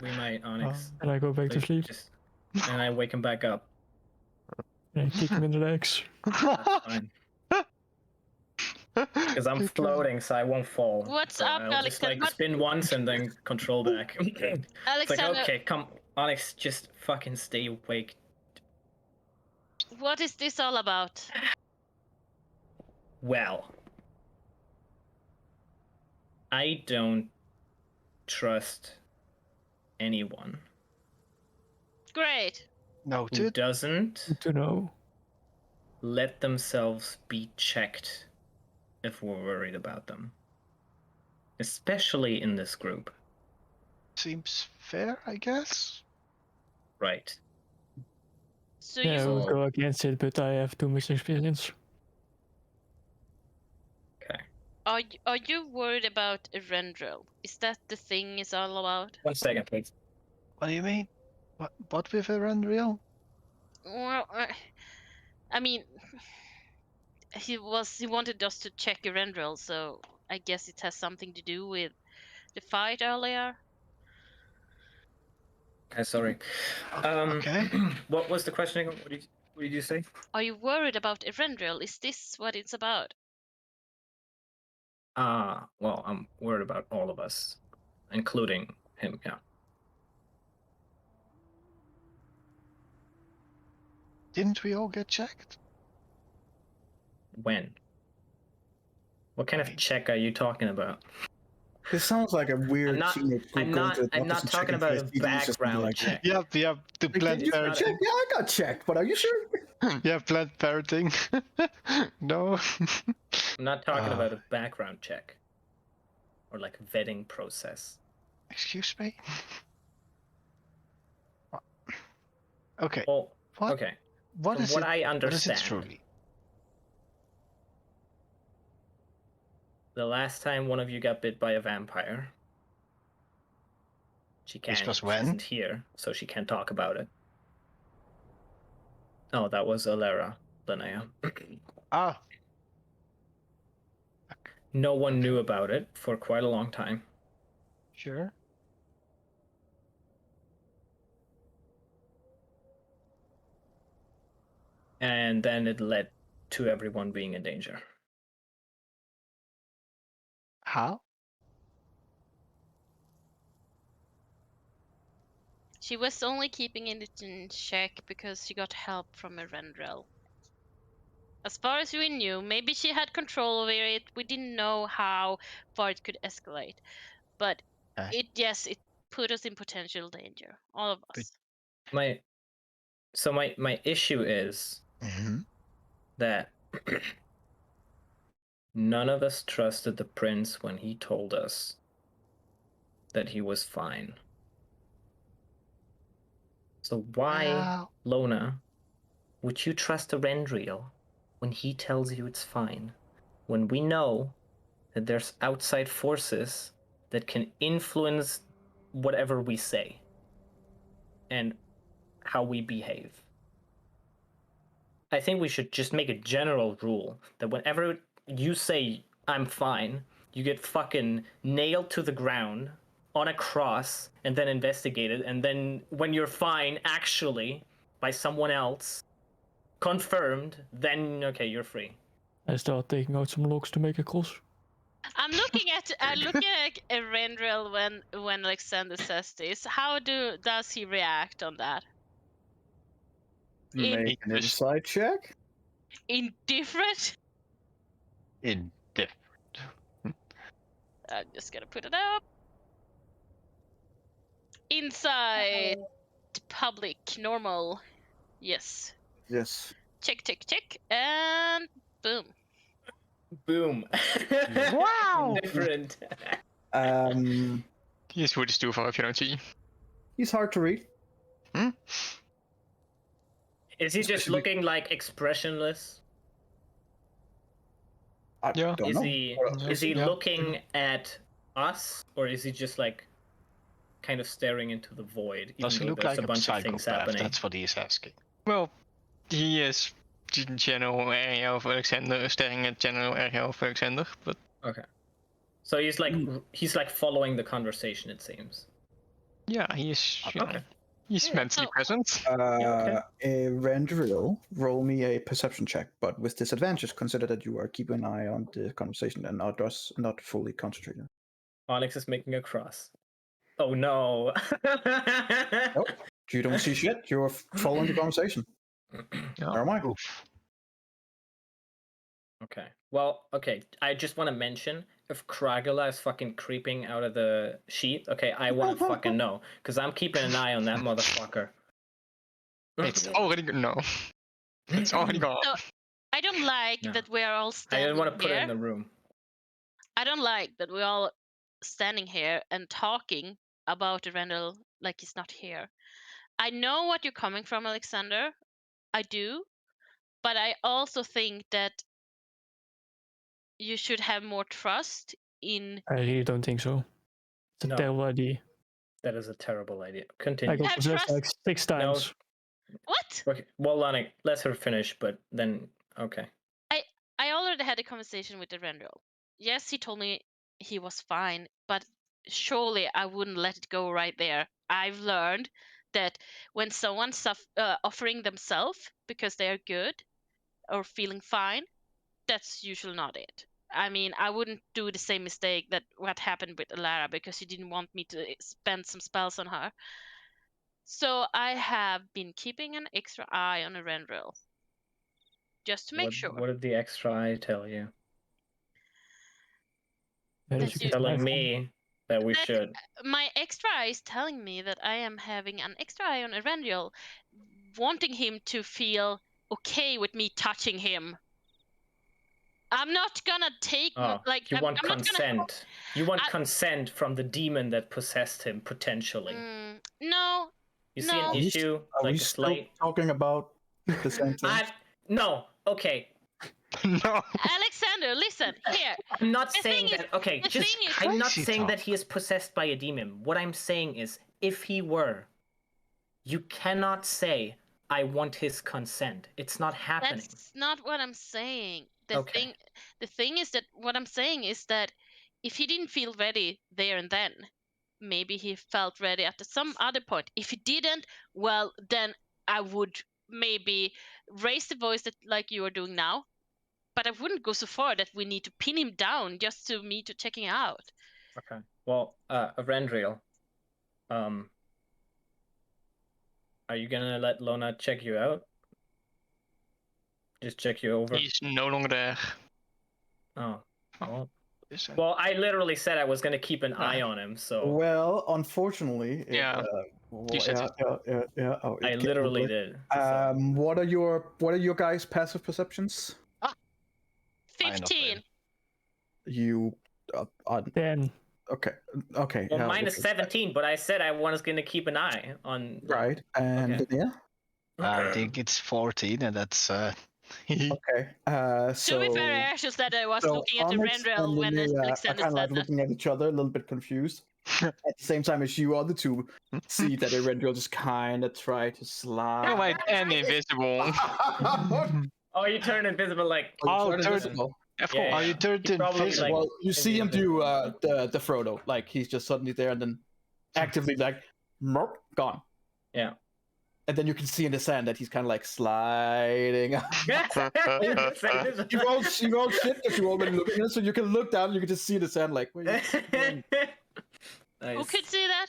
Onyx. and I go back to Like, sleep just- and I wake him back up. and I kick him in the legs. Fine. Because I'm floating, so I won't fall. What's So up, I'll just Alexander? like spin once and then control back. It's like, Alexander, okay, come, Onyx, just fucking stay awake. what is this all about? Well, I don't trust anyone Great. who Noted. doesn't Good to know. let themselves be checked if we're worried about them. Especially in this group. Seems fair, I guess. Right. So Yeah, I you, would go against it, but I have too much experience. Okay. are you worried about a Rendril? Is that the thing it's all about? 1 second, please. What do you mean? What with a Unreal? Well, I mean, he wanted us to check a Rendril, so I guess it has something to do with the fight earlier. Okay, sorry. Okay. What was the question again? What did you say? Are you worried about a Rendril? Is this what it's about? Well, I'm worried about all of us, including him, yeah. Didn't we all get checked? When? What kind of check are you talking about? This sounds like a weird I'm not- teenage group I'm going not- to the I'm not doctors and talking checking about for a STDs, just being background like, check. Yep, the Like, plant did you parroting. check? Yeah, I got checked, but are you sure? Yeah, plant parroting. No. I'm not talking Ah. about a background check. Or like vetting process. Excuse me? Okay. Well, What? okay. What From is what it? I What is understand, it truly? the last time one of you got bit by a vampire, she can't. was She when? isn't here, so she can't talk about it. Oh, that was Alera, Linnea. Ah, No one knew about it for quite a long time. sure. And then it led to everyone being in danger. How? She was only keeping it in check because she got help from Erendrel. As far as we knew, maybe she had control over it. We didn't know how far it could escalate, but Okay. it put us in potential danger, all of us. My issue is Mm-hmm. that none of us trusted the prince when he told us that he was fine. So why, Well, Lona, would you trust Erendrel when he tells you it's fine, when we know that there's outside forces that can influence whatever we say and how we behave? I think we should just make a general rule that whenever you say I'm fine, you get fucking nailed to the ground on a cross and then investigated, and then when you're fine actually by someone else, confirmed, then okay, you're free. I start taking out some logs to make a cross. I'm looking at Erendrel when Alexander says this. How does he react on that? Make an insight check. Indifferent? indifferent. I'm just gonna put it up. Inside public normal. Yes. Yes. Check, and boom. Boom. Wow. Different. Here's what it's do for if you don't see. He's hard to read. Is he just Especially- looking like expressionless? I Yeah. don't Is know. he What- is he Yeah. looking at us, or is he just like kind of staring into the void? Does he even though look there's like a bunch of things psychopath? happening? That's what he's asking. Well, he is general area of Alexander, staring at general area of Alexander, but Okay. So he's like following the conversation, it seems. yeah, he is, you know, Okay. he's Yeah. mentally So- present. Erendril, roll me a perception check, but with disadvantage. Consider that you are keeping an eye on the conversation and not fully concentrated. Onyx is making a cross. Oh no. Nope. You don't see shit. You're following the conversation. Yeah. Never mind. Oof. Okay. Well, okay. I just want to mention if Kragula is fucking creeping out of the sheet, okay, I want to fucking know. Because I'm keeping an eye on that motherfucker. It's already no. It's already gone. So, I don't like No. that we are all I standing didn't want to put it here. in the room. I don't like that we're all standing here and talking about Erendrel like he's not here. I know what you're coming from, Alexander. I do. But I also think that you should have more trust in. I really don't think so. It's a No. terrible idea. That is a terrible idea. I Continue. got Have possessed trust- like 6 times. What? Okay. Well, Lana, let her finish, but then okay. I already had a conversation with Erendrel. Yes, he told me he was fine, but surely I wouldn't let it go right there. I've learned that when someone's offering themselves because they are good or feeling fine, that's usually not it. I mean, I wouldn't do the same mistake that what happened with Alara because he didn't want me to spend some spells on her. So I have been keeping an extra eye on Erendrel. Just to make sure. What did the extra eye tell you? Yeah, That that you you- get Telling life. me that we That- should. My extra eye is telling me that I am having an extra eye on Erendrel, wanting him to feel okay with me touching him. I'm not gonna take Oh, like you I'm want not gonna. consent. You want I- consent from the demon that possessed him potentially. No, You see an no. issue, Are we like a still slight. talking about the same thing? No. Okay. No. Alexander, listen here. I'm not The saying thing is- that. Okay, the just. thing is- I'm not Crazy saying that talk. he is possessed by a demon. What I'm saying is, if he were, you cannot say, "I want his consent." It's not happening. That's not what I'm saying. Okay. The thing is that what I'm saying is that if he didn't feel ready there and then, maybe he felt ready at some other point. If he didn't, well, then I would maybe raise the voice that like you are doing now, but I wouldn't go so far that we need to pin him down just to me to checking out. Okay. Well, Rendriel, are you gonna let Lona check you out? Just check you over. He's no longer there. Oh. Well, Is that- well, I literally said I was gonna keep an eye on him, so Well, unfortunately, it, Yeah. You said it. yeah. Oh, I it can't literally look did. like- What are your guys' passive perceptions? I know 15. You, Then okay. Well, yeah, mine is okay. 17, but I said I was gonna keep an eye on. Right, and Okay. yeah. I think it's 14, and that's Okay. So. To be fair, I actually said I was So looking at the Onyx Rendrell and when Linnea are Alexander kind of said like that. looking at each other, a little bit confused. At the same time as you other two see that Erendril just kind of try to slide. Oh, I am invisible. Oh, you turn invisible like. Oh, turn turn- invisible. Of Yeah, course. Oh, you turned He probably, invisible. like- Well, you see him do invisible. the Frodo, like he's just suddenly there and then actively like "Merp," gone. Yeah. And then you can see in the sand that he's kind of like sliding. You won't shit because you already looking at it, so you can look down. You can just see the sand like. Wait, Who could see that?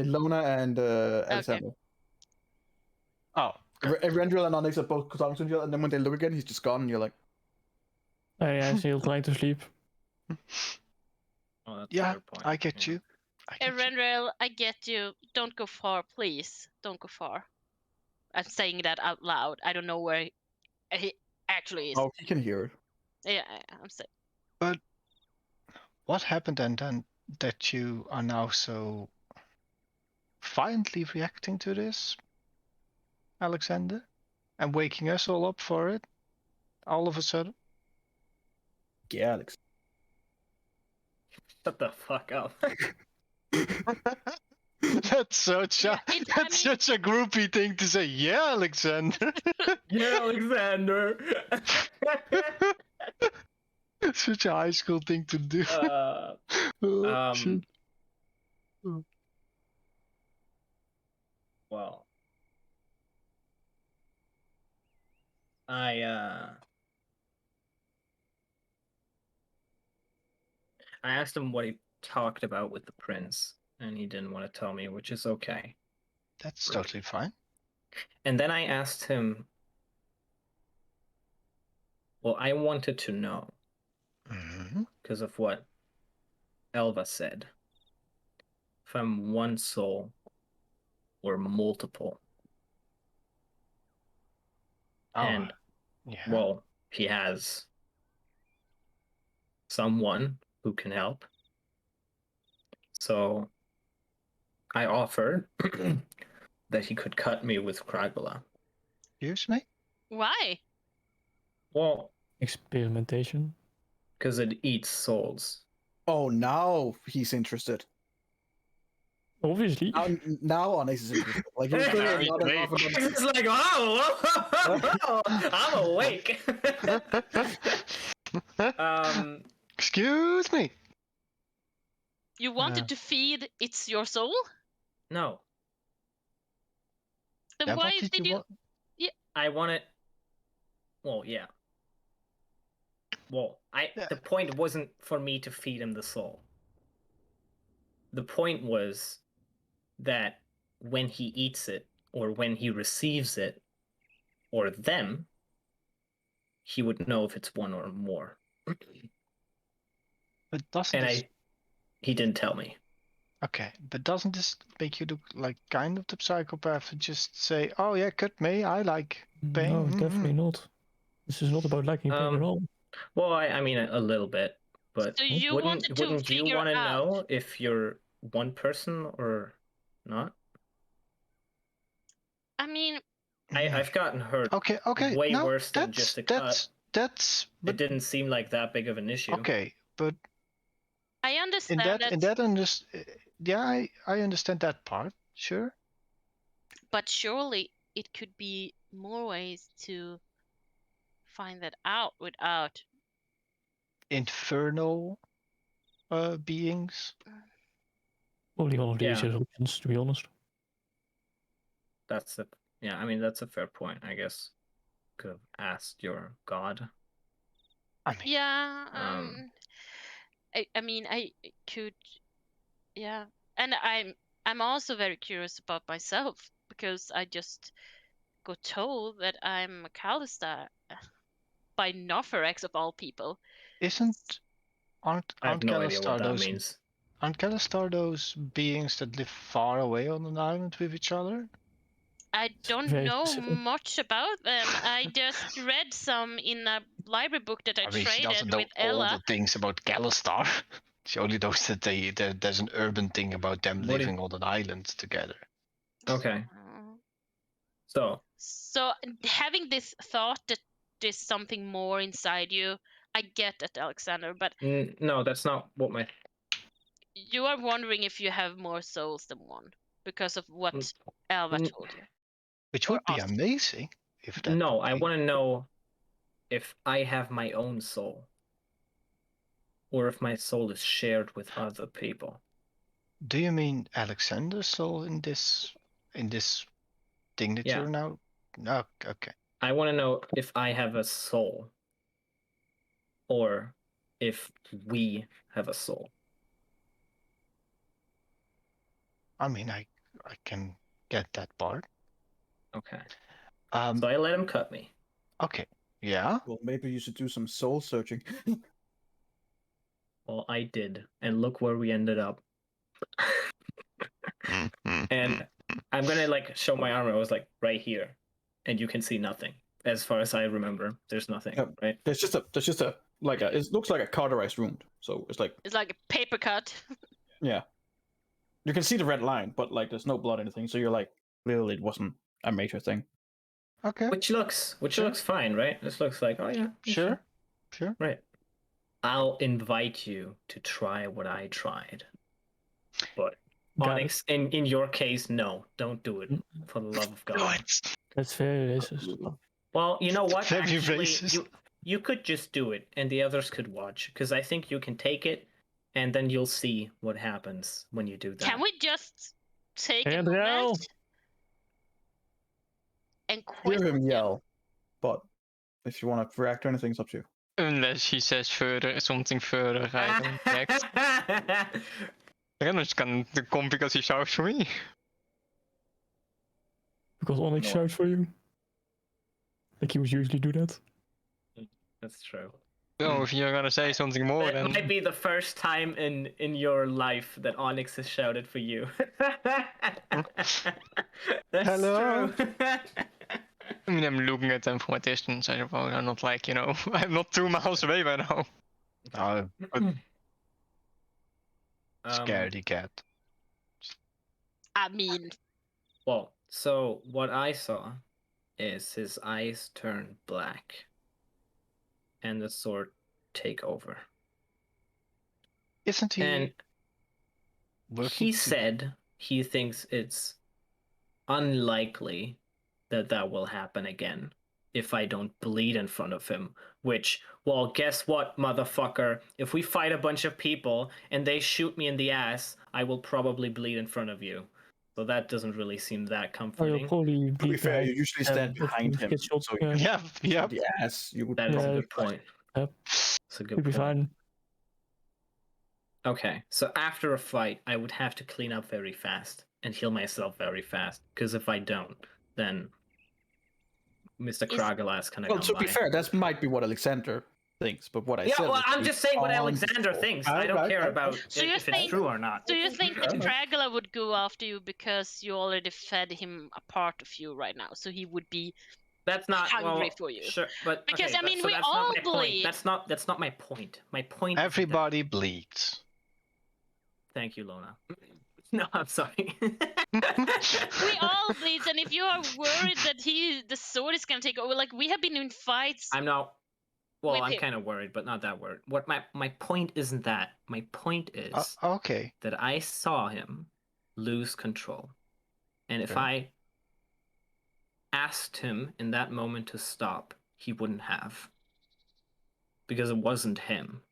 Lona and Alexander. Oh, Erendril and Onyx are both talking to each other, and then when they look again, he's just gone, and you're like, I'm still trying to sleep. Oh, that's a yeah, fair point. I get Yeah. you. I get you. Rendrell, I get you. Don't go far, please. Don't go far. I'm saying that out loud. I don't know where he actually is. oh, he can hear it. Yeah, I'm saying. What happened and then that you are now so violently reacting to this, Alexander, and waking us all up for it all of a sudden? Yeah, Alex. Shut the fuck up. That's such a Yeah, that's such a groupie thing to say. Yeah, Alexander. Yeah, Alexander. Such a high school thing to do. Oh, shit. Well, I asked him what he talked about with the prince, and he didn't want to tell me, which is okay. That's totally fine. And then I asked him, well, I wanted to know because of what Elva said. If I'm one soul or multiple. Oh, And yeah. well, he has someone who can help. So I offered that he could cut me with Kragala. Excuse me? Why? Well, Experimentation. because it eats souls. Oh, now he's interested. Obviously. Now Onyx is interested. Like he's doing Very not great. enough of them. It's like, oh, I'm awake. Excuse me. You wanted to feed it's your soul? No, Then Yeah, why what did you? want? I want it. Well, yeah. Well, Yeah. the point wasn't for me to feed him the soul. The point was that when he eats it, or when he receives it, or them, he would know if it's one or more. But doesn't And this... he didn't tell me. Okay, but doesn't this make you look like kind of the psychopath and just say, "Oh yeah, cut me. I like pain." No, definitely not. This is not about liking pain at all. Well, I mean a little bit, but So you wanted to wouldn't you figure want to out- know if you're one person or not? I mean, I've gotten hurt Okay, way no, worse than just a cut. That's. It But didn't seem like that big of an issue. okay, but I in understand that yeah, I understand that part. Sure. but surely it could be more ways to find that out without. Infernal beings. Probably one of the Yeah. easiest options, to be honest. That's a fair point, I guess. Could have asked your god. I mean, Yeah. Um, I mean, I could. Yeah, and I'm also very curious about myself because I just got told that I'm a Calista by Noferex of all people. aren't I have no idea what that those means. aren't Calistar those beings that live far away on an island with each other? I don't very know specific. much about them. I just read some in a library book that I I mean, she doesn't traded know with all Ella. the things about Calistar. She only knows that there's an urban thing about them What living on an island together. Okay, Uh, so So having this thought that there's something more inside you, I get it, Alexander, but no, that's not what my. you are wondering if you have more souls than one because of what Mm, Alva mm, told you. Which Or would be us. amazing if that No, would I be. want to know if I have my own soul, or if my soul is shared with other people. Do you mean Alexander's soul in this thing that Yeah. you're now? No, okay. I want to know if I have a soul, or if we have a soul. I mean, I can get that part. Okay. Um. So I let him cut me. Okay. Yeah. Well, maybe you should do some soul searching. Well, I did, and look where we ended up. And I'm gonna like show my armor. I was like right here, and you can see nothing. As far as I remember, there's nothing, Yep. right? There's just a like a. It looks like a cauterized wound. So it's like, It's like a paper cut. yeah, you can see the red line, but like there's no blood or anything. So you're like, clearly it wasn't a major thing. Okay. Which looks Sure. fine, right? This looks like, oh yeah, Sure. Sure. right. I'll invite you to try what I tried, but Got Onyx, in your case, no, don't do it, for the love of Do God. it. That's very racist. Well, you know what? Very Actually, racist. you could just do it, and the others could watch, because I think you can take it, and then you'll see what happens when you do that. Can we just take a Andrew! moment and quit? Hear him yell, but if you want to react or anything, it's up to you. Unless he says something further, I don't react. Then I can come because he shouts for me. Because Onyx No. shouts for you. Like he would usually do that. That's true. Oh, if you're gonna say something more, That then might be the first time in your life that Onyx has shouted for you. That's Hello? true. I mean, I'm looking at them from a distance. I suppose I'm not like, you know, I'm not 2 miles away by now. Scaredy cat. I mean, Well, so what I saw is his eyes turn black and the sword take over. Isn't he And working? he said he thinks it's unlikely that that will happen again if I don't bleed in front of him. Which, well, guess what, motherfucker? If we fight a bunch of people and they shoot me in the ass, I will probably bleed in front of you. So that doesn't really seem that Or you'll comforting. probably To be bleed fair, behind you usually them stand if behind you him, get shot. so Yeah, Yeah. Yeah. the ass you would. That is a Yeah, good point. Yep. That's a good you'll be point. fine. Okay, so after a fight, I would have to clean up very fast and heal myself very fast. Because if I don't, then Mr. Is- Kragalas kind of Well, come to by. be fair, that might be what Alexander thinks, but what I Yeah, said. well, was I'm based just saying what on Alexander the- thinks. I don't Right, care right, about right. So you if it's think- true or not. do you think that Fair enough. Kragala would go after you because you already fed him a part of you right now? So he would be That's not hungry well, for you. Sure, but Because, okay, I mean, so we that's not all my point. bleed. That's not my point. My point. isn't that. Everybody bleeds. Thank you, Lona. No, I'm sorry. We all bleed, and if you are worried that the sword is gonna take over, like we have been in fights. I'm not. Well, With I'm him. kind of worried, but not that worried. What my point isn't that. My point is Okay. that I saw him lose control, and if Okay. I asked him in that moment to stop, he wouldn't have, because it wasn't him.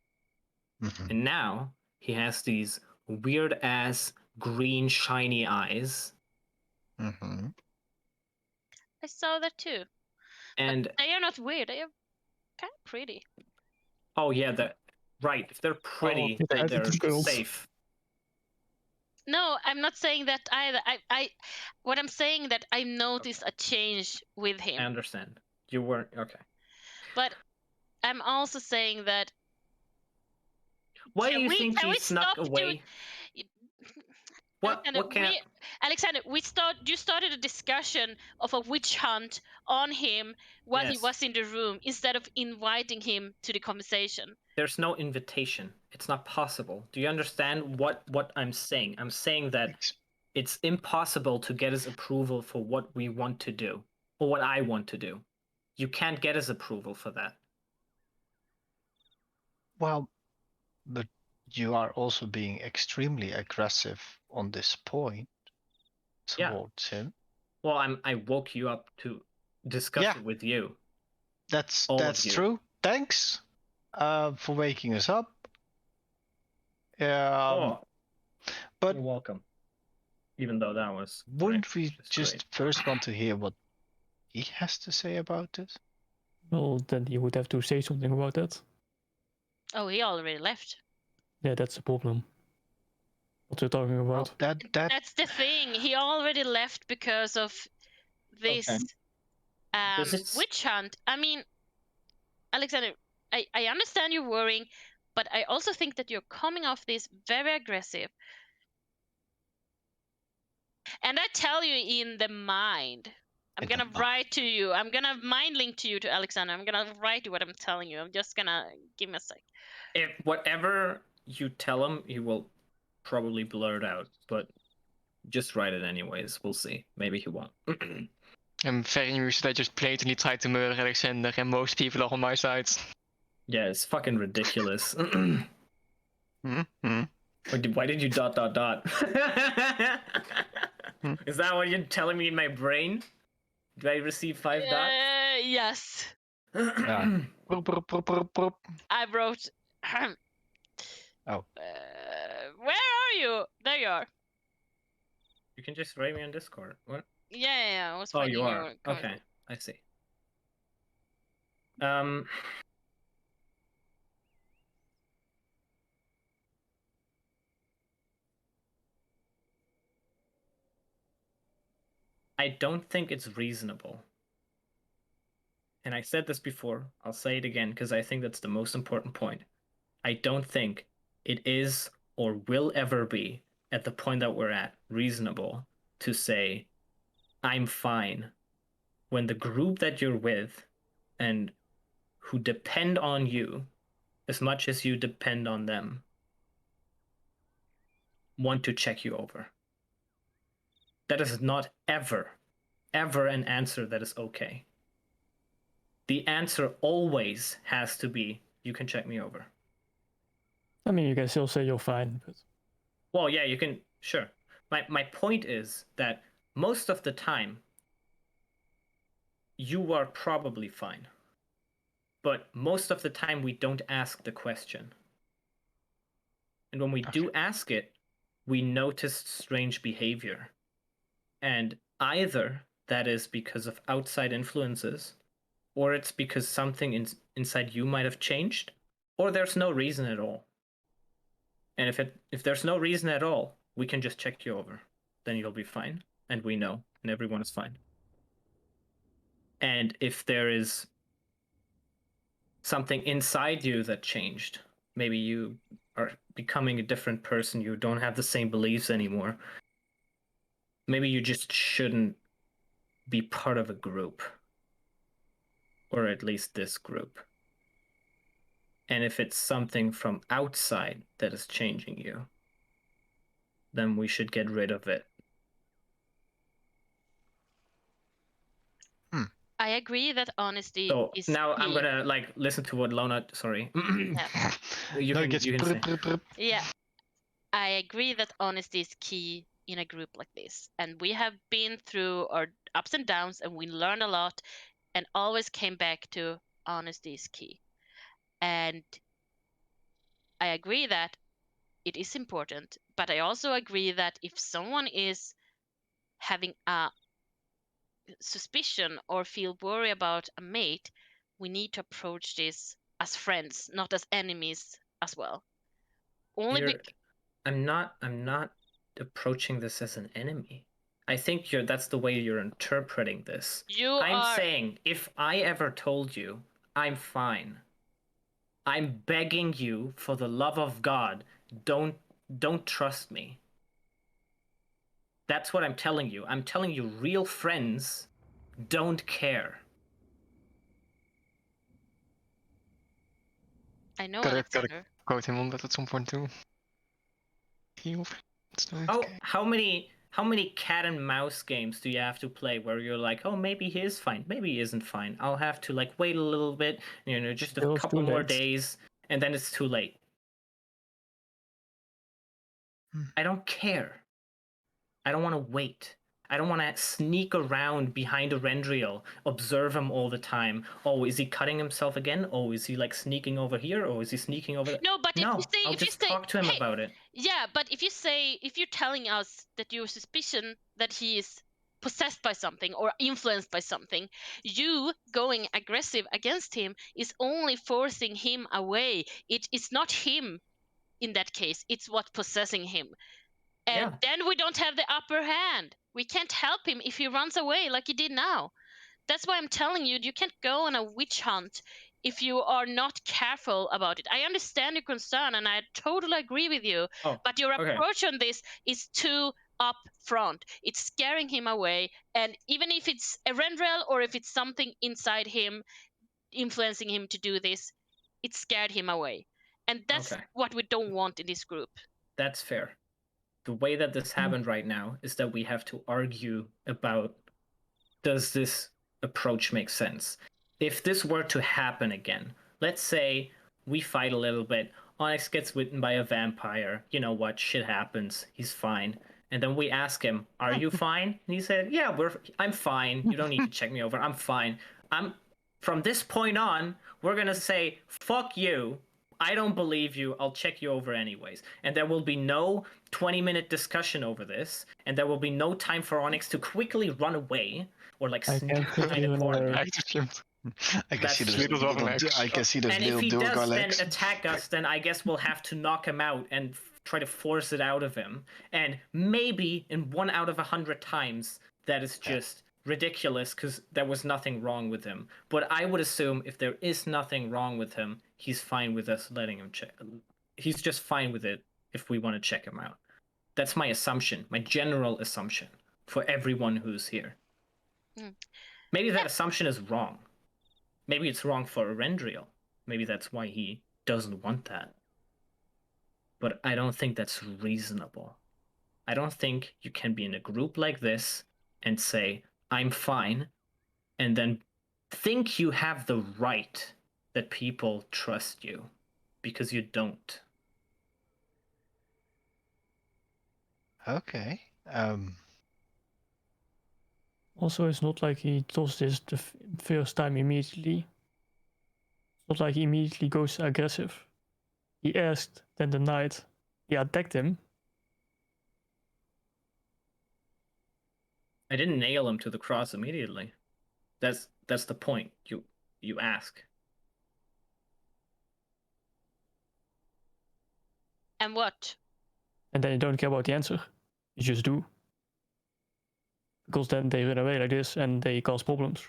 Mhm. And now he has these weird ass green shiny eyes, Mhm. I saw that too. and They are not weird. They are kind of pretty. Oh yeah, right. If they're pretty, Oh, then I they're think the girls. safe. No, I'm not saying that either. What I'm saying that I noticed a change with I him. understand. You weren't okay. But I'm also saying that. Why do you think can he we snuck stop away? doing? What can Alexander, you started a discussion of a witch hunt on him while he Yes. was in the room instead of inviting him to the conversation. There's no invitation. It's not possible. Do you understand what I'm saying? I'm saying that it's impossible to get his approval for what we want to do or what I want to do. You can't get his approval for that. Well, but you are also being extremely aggressive on this point Yeah. towards him. Well, I woke you up to discuss Yeah. it with you. That's All of you. true. Thanks for waking us up. Oh, but you're welcome. Even though that was wouldn't great, we which is just great. first want to hear what he has to say about this? Well, then he would have to say something about that. Oh, he already left. Yeah, that's the problem. What we're talking about. Well, That's the thing. He already left because of this witch hunt. I mean, Alexander, I understand you're worrying, but I also think that you're coming off this very aggressive. And I tell you in the mind. I'm gonna write to you. I'm gonna mind link to you to Alexander. I'm gonna write you what I'm telling you. I'm just gonna give me a sec. If whatever you tell him, he will probably blur it out, but just write it anyways. We'll see. Maybe he won't. I'm very used that I just blatantly tried to murder Alexander, and most people are on my side. Yeah, it's fucking ridiculous. Mm-hmm. Why did you ... Is that what you're telling me in my brain? Did I receive 5 dots? Yes. Yeah. I wrote. Oh. Where are you? There you are. You can just write me on Discord. What? Yeah. I was Oh, finding you are. your comment. Okay, I see. I don't think it's reasonable. And I said this before, I'll say it again because I think that's the most important point. I don't think it is or will ever be, at the point that we're at, reasonable to say, I'm fine, when the group that you're with and who depend on you as much as you depend on them want to check you over. That is not ever an answer that is okay. The answer always has to be, you can check me over. I mean, you can still say you're fine, but... Well, yeah, you can, sure. My point is that most of the time, you are probably fine. But most of the time, we don't ask the question. And when we do ask it, we notice strange behavior. And either that is because of outside influences, or it's because something inside you might have changed, or there's no reason at all. And if there's no reason at all, we can just check you over. Then you'll be fine, and we know, and everyone is fine. And if there is something inside you that changed, maybe you are becoming a different person, you don't have the same beliefs anymore, maybe you just shouldn't be part of a group, or at least this group. And if it's something from outside that is changing you, then we should get rid of it. I agree that honesty So is now key. I'm gonna listen to what Lona. Sorry. You can say. Yeah, I agree that honesty is key in a group like this, and we have been through our ups and downs, and we learned a lot, and always came back to honesty is key. And I agree that it is important, but I also agree that if someone is having a suspicion or feel worry about a mate, we need to approach this as friends, not as enemies as well. Only I'm not approaching this as an enemy. I think that's the way you're interpreting this. I'm saying if I ever told you I'm fine, I'm begging you for the love of God, don't trust me. That's what I'm telling you. I'm telling you real friends don't care. I know, Gotta Alexander. quote him on that at some point too. How many cat and mouse games do you have to play where you're like, oh, maybe he is fine, maybe he isn't fine. I'll have to like wait a little bit, just a couple more days, and then it's too late. I don't care. I don't want to wait. I don't want to sneak around behind a Rendriel, observe him all the time. Oh, is he cutting himself again? Oh, is he like sneaking over here? Or is he sneaking over there? No, but I'll just talk to him about it. Yeah, but if you're telling us that your suspicion that he is possessed by something or influenced by something, you going aggressive against him is only forcing him away. It is not him in that case. It's what possessing him. And then we don't have the upper hand. We can't help him if he runs away like he did now. That's why I'm telling you, you can't go on a witch hunt if you are not careful about it. I understand your concern and I totally agree with you. But your approach on this is too upfront. It's scaring him away. And even if it's a Rendrel or if it's something inside him influencing him to do this, it scared him away. And that's what we don't want in this group. That's fair. The way that this happened right now is that we have to argue about, does this approach make sense? If this were to happen again, let's say we fight a little bit, Onyx gets bitten by a vampire, you know what, shit happens, he's fine. And then we ask him, are you fine? And he said, yeah, I'm fine. You don't need to check me over. I'm fine. From this point on, we're going to say, fuck you. I don't believe you. I'll check you over anyways. And there will be no 20-minute discussion over this. And there will be no time for Onyx to quickly run away or like sneak behind a corner. I can see those and little if he Durgar does legs. then attack us, then I guess we'll have to knock him out and try to force it out of him. And maybe in 1 out of 100 times, that is just ridiculous because there was nothing wrong with him. But I would assume if there is nothing wrong with him, he's fine with us letting him check. He's just fine with it if we want to check him out. That's my assumption, my general assumption for everyone who's here. Maybe that assumption is wrong. Maybe it's wrong for Arendriel. Maybe that's why he doesn't want that. But I don't think that's reasonable. I don't think you can be in a group like this and say, I'm fine, and then think you have the right that people trust you, because you don't. Okay. Also, it's not like he does this the first time immediately. It's not like he immediately goes aggressive. He asked, then denied. He attacked him. I didn't nail him to the cross immediately. That's the point. You ask. And what? And then you don't care about the answer. You just do. Because then they run away like this and they cause problems.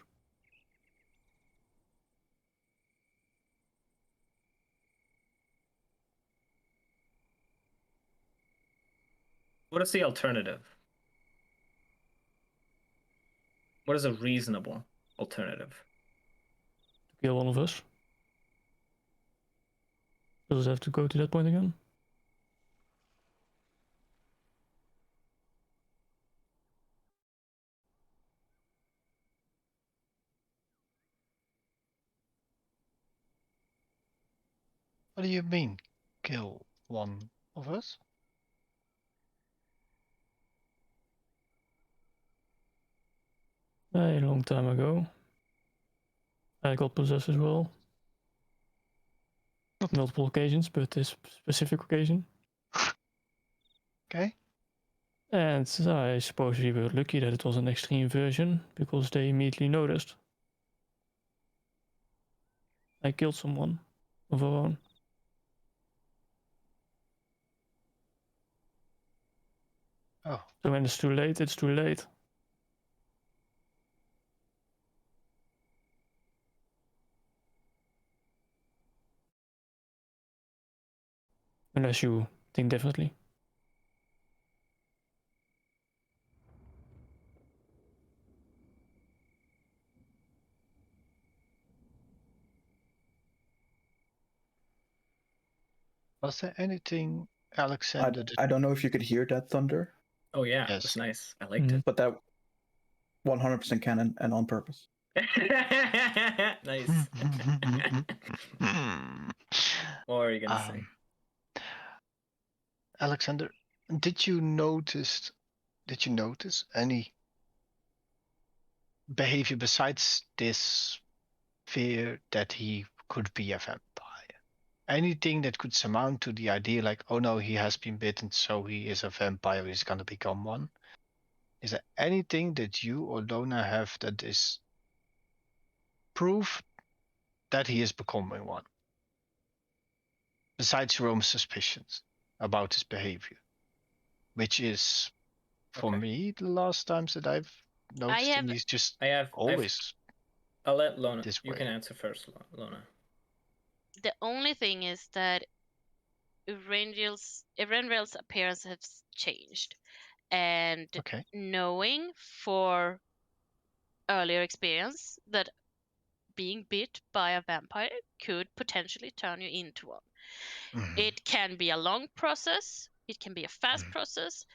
What is the alternative? What is a reasonable alternative? To kill one of us. Does it have to go to that point again? What do you mean, kill one of us? A long time ago. I got possessed as well. Not multiple occasions, but this specific occasion. Okay. And I suppose we were lucky that it was an extreme version, because they immediately noticed. I killed someone. of our own. Oh, So when it's too late, it's too late. Unless you think differently. was there anything, Alexander? I don't know if you could hear that thunder, Oh yeah, it Yes. was nice. I liked but that 100% canon and on purpose. it. Nice. What are you gonna say? Alexander, did you notice any behavior besides this fear that he could be a vampire? Anything that could surmount to the idea like, oh no, he has been bitten, so he is a vampire, he's gonna become one? Is there anything that you or Lona have that is proof that he is becoming one? Besides your own suspicions about his behavior, which is, for Okay. me, the last times that I've noticed him, he's just always. I'll let Lona. this You way. can answer first, Lona. The only thing is that Erenriel's appearance has changed, and Okay. knowing for earlier experience that being bit by a vampire could potentially turn you into one. Mhm. It can be a long process, it can be a fast process.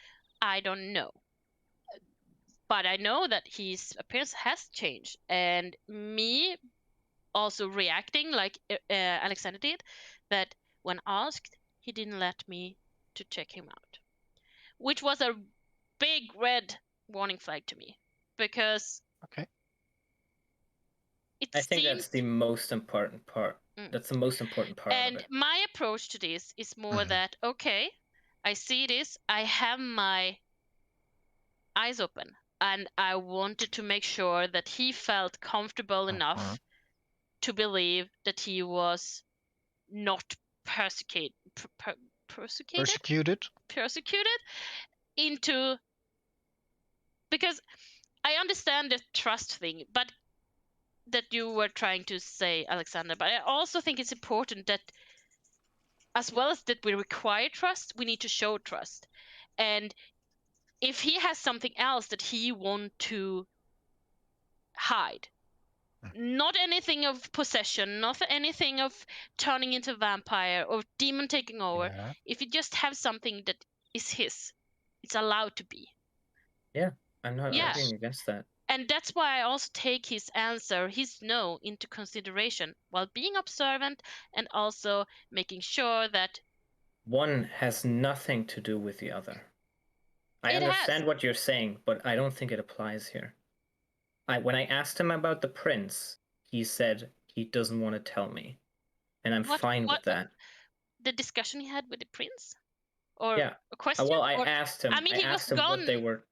I don't know. But I know that his appearance has changed, and me also reacting like Alexander did, that when asked, he didn't let me to check him out, which was a big red warning flag to me, because Okay. it I think seems, that's the most important part. Mm. That's the most important part and of it. my approach to this is more Mhm. that, okay, I see this, I have my eyes open, and I wanted to make sure that he felt comfortable enough to believe that he was not persecuted into, because I understand the trust thing, but that you were trying to say, Alexander, but I also think it's important that as well as that we require trust, we need to show trust. And if he has something else that he want to hide, not anything of possession, not anything of turning into a vampire or demon taking over, Yeah. if you just have something that is his, it's allowed to be. Yeah, I'm not Yeah. arguing against that. And that's why I also take his answer, his no, into consideration while being observant and also making sure that One has nothing to do with the other. I It understand has. what you're saying, but I don't think it applies here. When I asked him about the prince, he said he doesn't want to tell me, and I'm fine with that. The discussion he had with the prince, or Yeah. a question. Well, I or, asked him. I mean, he was asked him what they gone. were.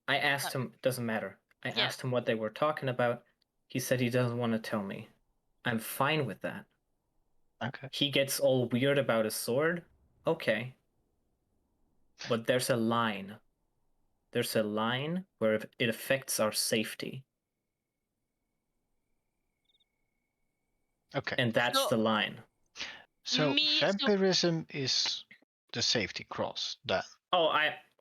I asked him. Doesn't matter. I Yeah. asked him what they were talking about. He said he doesn't want to tell me. I'm fine with that. Okay. He gets all weird about his sword. Okay. But there's a line. There's a line where it affects our safety. Okay. And that's the line. So vampirism is the safety cross then. Oh,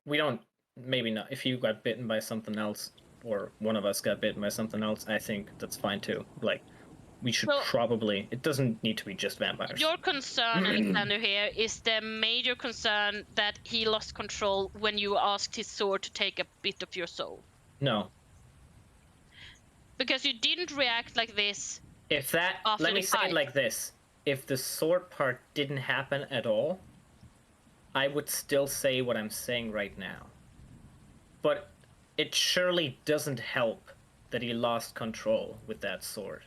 we don't, maybe not. If you got bitten by something else, or one of us got bitten by something else, I think that's fine too. Like, we should probably, it doesn't need to be just vampires. Your concern, Alexander, here is the major concern that he lost control when you asked his sword to take a bit of your soul. No. Because you didn't react like this. If that, let me say it like this. If the sword part didn't happen at all, I would still say what I'm saying right now. But it surely doesn't help that he lost control with that sword.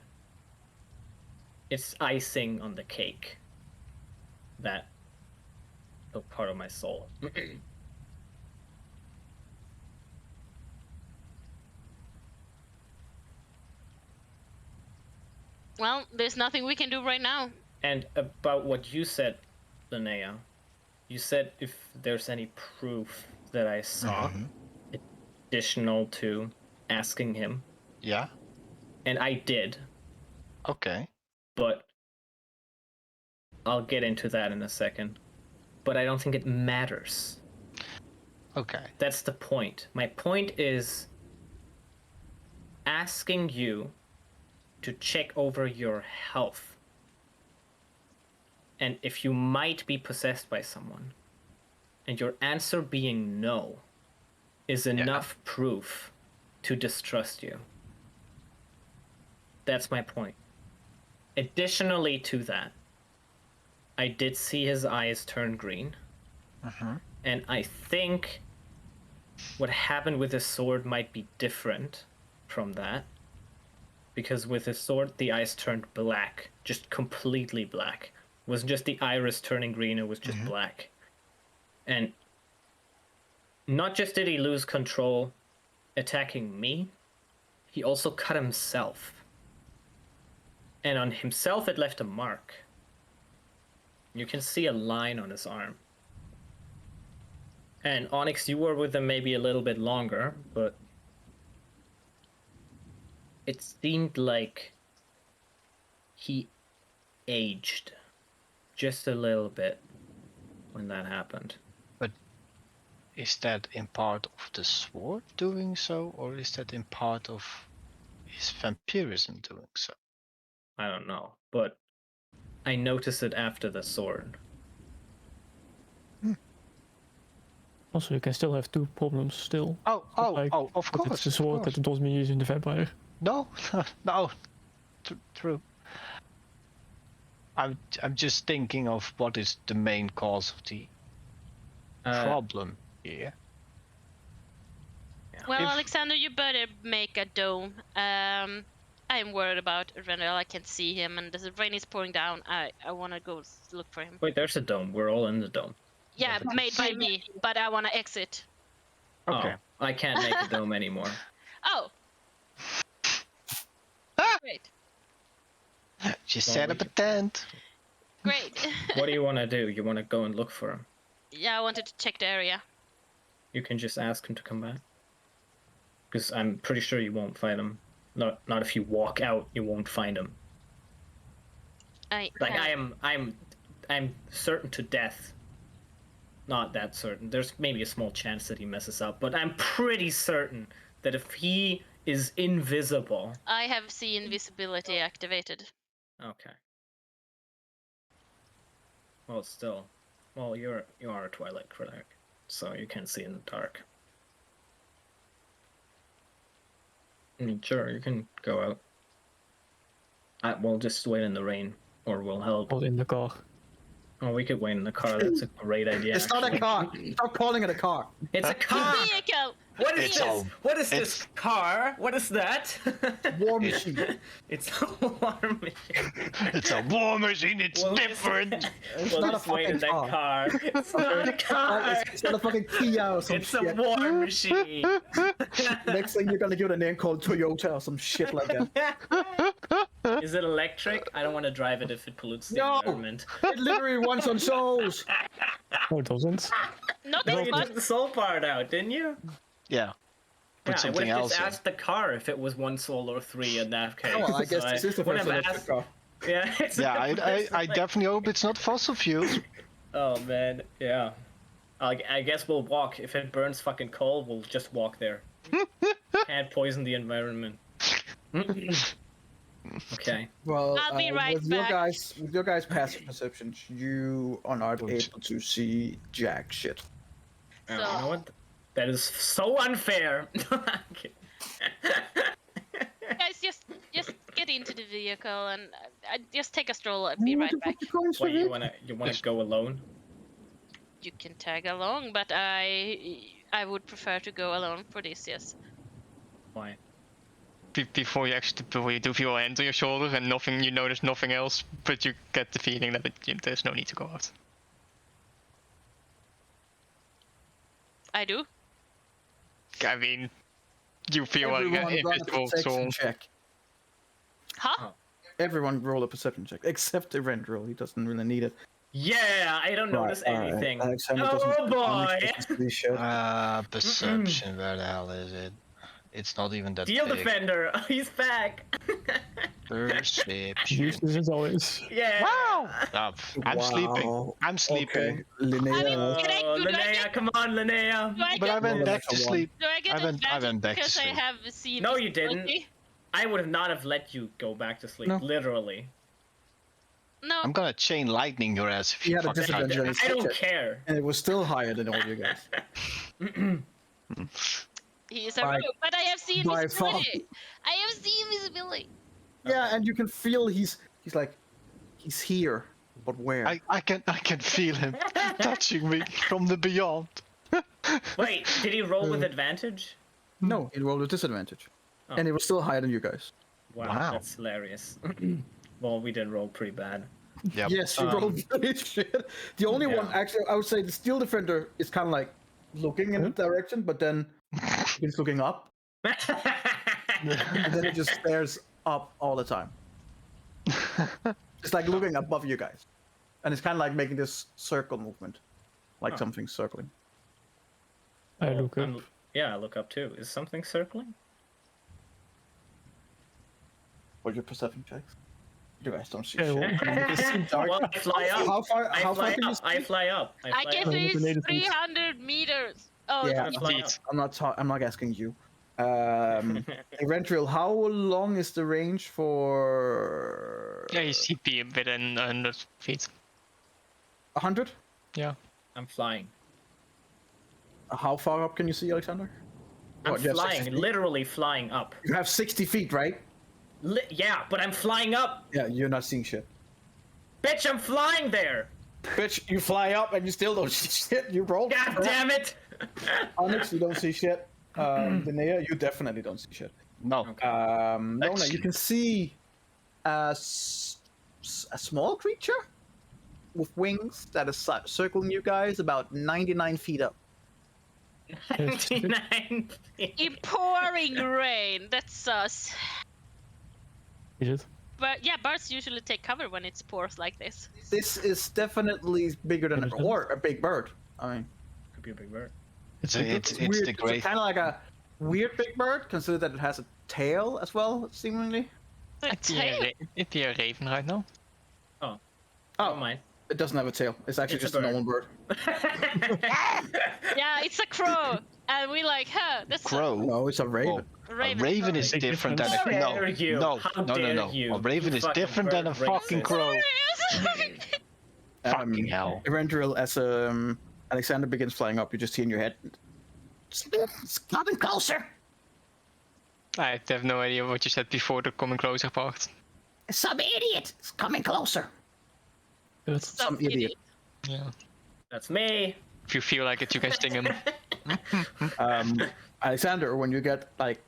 It's icing on the cake. That took part of my soul. Well, there's nothing we can do right now. And about what you said, Linnea, you said if there's any proof that I saw, additional to asking him. Yeah. And I did, Okay. but I'll get into that in a second. But I don't think it matters. Okay. That's the point. My point is asking you to check over your health. And if you might be possessed by someone, and your answer being no, is enough proof to distrust you. That's my point. Additionally to that, I did see his eyes turn green. And I think what happened with his sword might be different from that. Because with his sword, the eyes turned black. Just completely black. It wasn't just the iris turning green, it was just black. And not just did he lose control attacking me, he also cut himself. And on himself, it left a mark. You can see a line on his arm. And Onyx, you were with him maybe a little bit longer, but it seemed like he aged just a little bit when that happened. But is that in part of the sword doing so, or is that in part of his vampirism doing so? I don't know, but I noticed it after the sword. Also, you can still have two problems still. Oh, of But course. it's the sword that it doesn't mean using the vampire. No, no, true. I'm just thinking of what is the main cause of the problem here. Yeah. Well, If- Alexander, you better make a dome. I'm worried about Rendell. I can't see him, and the rain is pouring down. I want to go look for him. Wait, there's a dome. We're all in the dome. Yeah, made by me, but I want to exit. Okay. Oh, I can't make a dome anymore. Oh. Great. Just Well, set we up a could- tent. Great. What do you want to do? You want to go and look for him? Yeah, I wanted to check the area. You can just ask him to come back. Because I'm pretty sure you won't find him. Not if you walk out, you won't find him. Like I'm certain to death. Not that certain. There's maybe a small chance that he messes up, but I'm pretty certain that if he is invisible. I have seen visibility activated. Okay. Well, still. Well, you are a Twilight critic, so you can see in the dark. I mean, sure, you can go out. We'll just wait in the rain, or we'll help. Or in the car. Oh, we could wait in the car. That's a great idea. It's not a actually. car. Stop calling it a car. It's a car. Vehicle! What is It's this? a- What is this it's- car? What is that? War machine. It's a war machine. It's a war machine. It's We'll different. It's We'll not a just wait in fucking that car. car. It's not a car. It's not a fucking Kia or some It's shit. a war machine. Next thing you're gonna give it a name called Toyota or some shit like that. Is it electric? I don't want to drive it if it pollutes the No. environment. It literally runs on souls. No, it doesn't. Not No, this you much. took the soul part out, didn't you? Yeah. Put Yeah, I something would have else just in. asked the car if it was one soul or three in that case. Oh, well, I guess So this is the would first have electric asked- car. Yeah, it's Yeah, I like- definitely hope it's not fossil fuels. Oh man, yeah. I guess we'll walk. If it burns fucking coal, we'll just walk there. Can't poison the environment. Okay. Well, I'll be right with back. your guys' passive perceptions, you are not Don't. able to see jack shit. You know what? That is so unfair. Guys, just get into the vehicle and just take a stroll. I'll be right back. Wait, you wanna go alone? You can tag along, but I would prefer to go alone for this. Yes. Why? Before you do feel a hand on your shoulder and you notice nothing else, but you get the feeling that there's no need to go out. I do. I mean, you feel like Everyone an run a invisible protection soul. check. Huh? everyone roll a perception check except Erendril. He doesn't really need it. Yeah, I don't notice Right, anything. Alexander Oh doesn't, boy! Onyx doesn't see shit. Perception. Where the hell is it? It's not even that Steel big. Defender, he's back. Perception. Useless as always. Yeah. Wow! I'm Wow. sleeping. I'm sleeping. Okay, Linnea. Can I- do I Linnea, get- come on, Linnea. Do I But I get, went Roll back another to one. sleep. do I get I went advantage back to because I sleep. have seen No, you didn't. visibility? I would not have let you go back to sleep, No. literally. No. I'm gonna chain lightning your ass if He you had a fucking disadvantage on his I don't check, care. and it was still higher than all you guys. He's a By- rogue, but I have seen by far. visibility. I have seen visibility. Yeah, and you can feel he's here, but where? I can feel him touching me from the beyond. Wait, did he roll with advantage? No, he rolled with disadvantage, Oh. and it was still higher than you guys. Wow. That's hilarious. Well, we did roll pretty bad. Yep. Yes, you rolled very shit. The only one, Yeah. actually, I would say the Steel Defender is kind of like looking in the direction, but then he's looking up, and then it just stares up all the time. It's like looking above you guys, and it's kind of like making this circle movement, like Huh. something circling. I look up. Yeah, I look up too. Is something circling? What are your perception checks? You guys don't see Okay, shit. well, It's in dark. Well, I fly up. How far? I How fly far can you up. see? I fly up. I fly can up. see- see Grenade 300 meters. Oh, Yeah. I fly Indeed. up. I'm not asking you. Eventual, how long is the range for? Yeah, you CP within 100 feet. 100? Yeah. I'm flying. How far up can you see, Alexander? I'm What, you have 60 flying, feet? literally flying up. You have 60 feet, right? Yeah, but I'm flying up. Yeah, you're not seeing shit. Bitch, I'm flying there. Bitch, you fly up and you still don't see shit. You roll. God damn it. Onyx, you don't see shit. Linnea, you definitely don't see shit. No. Nona, you Excellent. can see a small creature with wings that is circling you guys about 99 feet up. 99 feet. in pouring rain. That's sus. Is it? But yeah, birds usually take cover when it pours like this. This is definitely bigger than Understand. or a big bird. I mean, Could be a big bird. It's weird. the great. kind of like a weird big bird, consider that it has a tail as well, seemingly. The It'd be a, tail. it'd be a raven right now. Oh, Oh, mind. it doesn't have a tail. It's actually It's a just a normal bird. Yeah, it's a crow, and we like, huh? That's Crow. No, it's a raven. A raven. raven is Big different than difference. a How dare you? no. How No, dare no, no. you, A raven you is fucking different than a bird fucking racist. crow. Um, Fucking hell. Erendril, as Alexander begins flying up, you just hear in your head, it's coming closer. I have no idea what you said before the coming closer part. Some idiot is coming closer. Good. Some idiot. Yeah. That's me. If you feel like it, you can sting him. Alexander, when you get like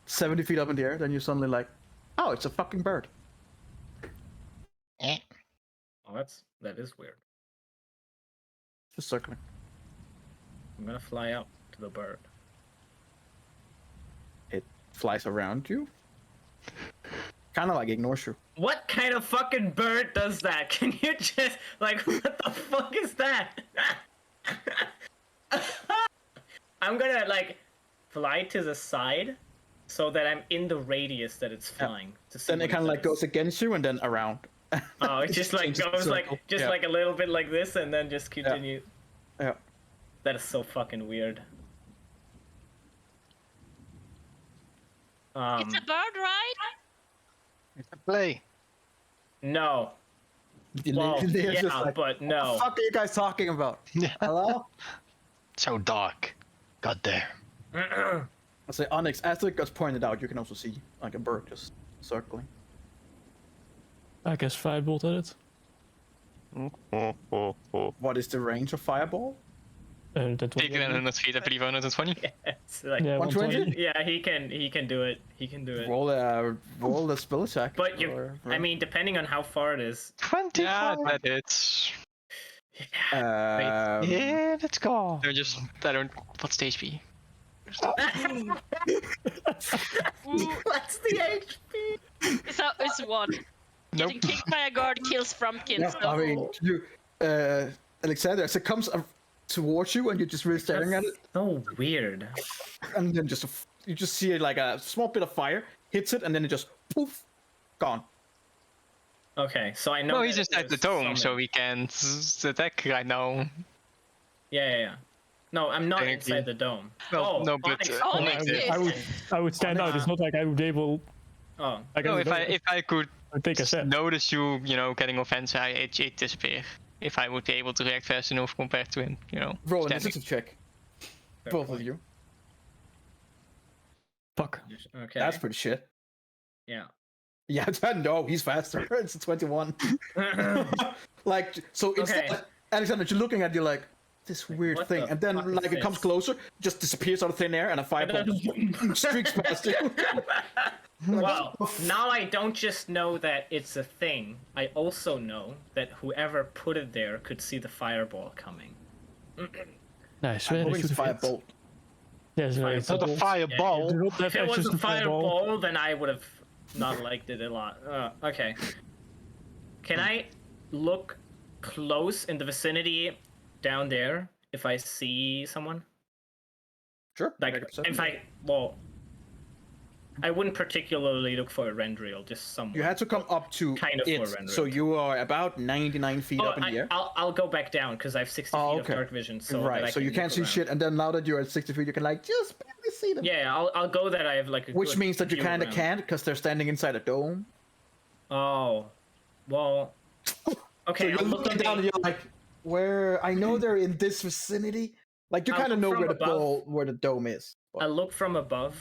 70 feet up in the air, then you're suddenly like, oh, it's a fucking bird. Oh, that is weird. Just circling. I'm gonna fly up to the bird. It flies around you. Kind of like ignores you. What kind of fucking bird does that? Can you just like what the fuck is that? I'm gonna like fly to the side so that I'm in the radius that it's flying. To see Then it what kind of like does. goes against you and then around. Oh, it just like changes the goes like circle. just Yeah. like a little bit like this and then just continue. Yeah. That is so fucking weird. It's a bird, right? Play. No. Well, They're yeah, just like, but what the no. fuck are you guys talking about? Hello? So dark. God damn. I say, Onyx, as it gets pointed out, you can also see like a bird just circling. I guess firebolt at it. What is the range of fireball? That Bigger than 100 feet, I believe 120. It's like, Yeah, 120? 120. yeah, he can do it. He can do it. Roll the spell attack. But you, or- I mean, depending on how far it is. 25. Yeah, that it's. Yeah, let's go. I don't. What's the HP? What's the HP? So it's one. Nope. Getting kicked by a guard kills Frumpkin. Yeah, So I mean, you, Alexander, as it comes towards you, and you're just really staring at it, So weird. and then you just see like a small bit of fire hits it, and then it just poof, gone. Okay, so I know. No, that he's it inside the was dome, so summoned. we can't attack right now. Yeah. No, I'm not Technically. inside the dome. Well, no, but, Onyx, uh, Onyx Onyx is. I would stand out. It's not like I would be able. Oh, Like No, would if I could take a set. notice you, getting offensive, it disappear. If I would be able to react fast enough compared to him, Roll an standing. initiative check, fair both point. of you. Fuck. Okay. That's pretty shit. Yeah. Yeah, no, he's faster. It's a 21. Like, so instead, Okay. Alexander, you're looking at you like this weird what thing, the and then fuck is like it comes this? closer, just disappears out of thin air, and a fireball streaks past you. Well, now I don't just know that it's a thing. I also know that whoever put it there could see the fireball coming. Nice. I'm Very hoping it's good hit. firebolt. Yes, very Fireball. Not a good. fireball. Do not have If it was access a to fireball. fireball, then I would have not liked it a lot. Okay. Can I look close in the vicinity down there if I see someone? Sure. Like, make a perception if check. I wouldn't particularly look for a Rendriel, just someone. You had to come up to Kind of it, for render so it. you are about 99 feet up in the air. I'll go back down because I have 60 feet Oh, of okay. dark vision, so Right, that I so you can can't look see around. shit, and then now that you're at 60 feet, you can like just barely see them. Yeah, I'll go that I have like a Which good means that you view kind of around. can't because they're standing inside a dome. Oh, well. So Okay, you're I'm looking down and you're like, where? I know they're in this vicinity. Like you I'll kind of look know from where the above. where the dome is. I look from above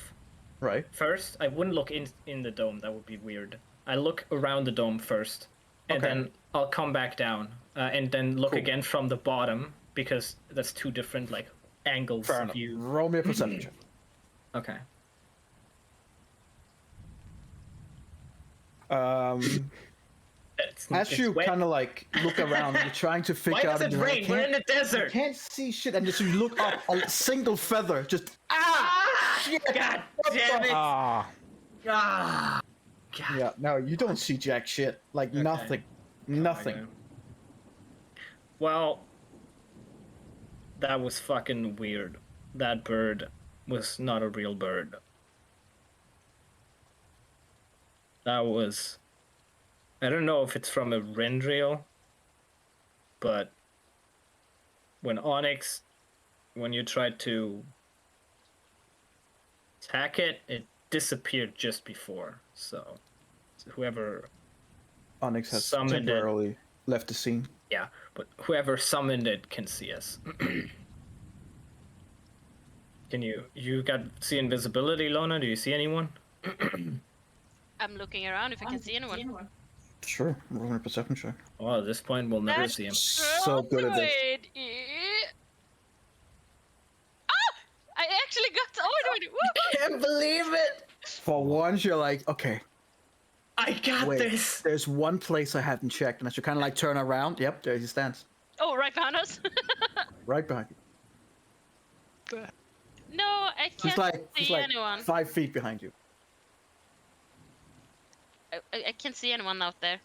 Right. first. I wouldn't look in the dome. That would be weird. I look around the dome first, and Okay. then I'll come back down, and then look Cool. again from the bottom because that's two different like angles Fair of enough. view. Roll me a perception check. Okay. As It's you wet. kind of like look around, you're trying to Why figure does out. it rain? We're in the You desert. can't see shit, and just you look up, a single feather just Ah! God damn it! ah. Ah! God. Yeah, no, you don't see jack shit. Like Okay. nothing, nothing. Okay. Well, that was fucking weird. That bird was not a real bird. That was... I don't know if it's from a Rendriel, but when Onyx, when you tried to attack it, it disappeared just before. So whoever... Onyx has Summoned it. temporarily left the scene. Yeah, but whoever summoned it can see us. Can you got see invisibility, Lona? Do you see anyone? I'm looking around if I can see anyone. Sure, roll me a perception check. Well, at this point, we'll never That's see him. So good at this. Ah! I actually got ordered. Woo! Can't believe it! For once, you're like, okay, I got wait. this. There's one place I haven't checked, and as you kind of like turn around, yep, there he stands, Oh, right behind us. right behind you. No, I He's can't like, see anyone. 5 feet behind you. I can't see anyone out there.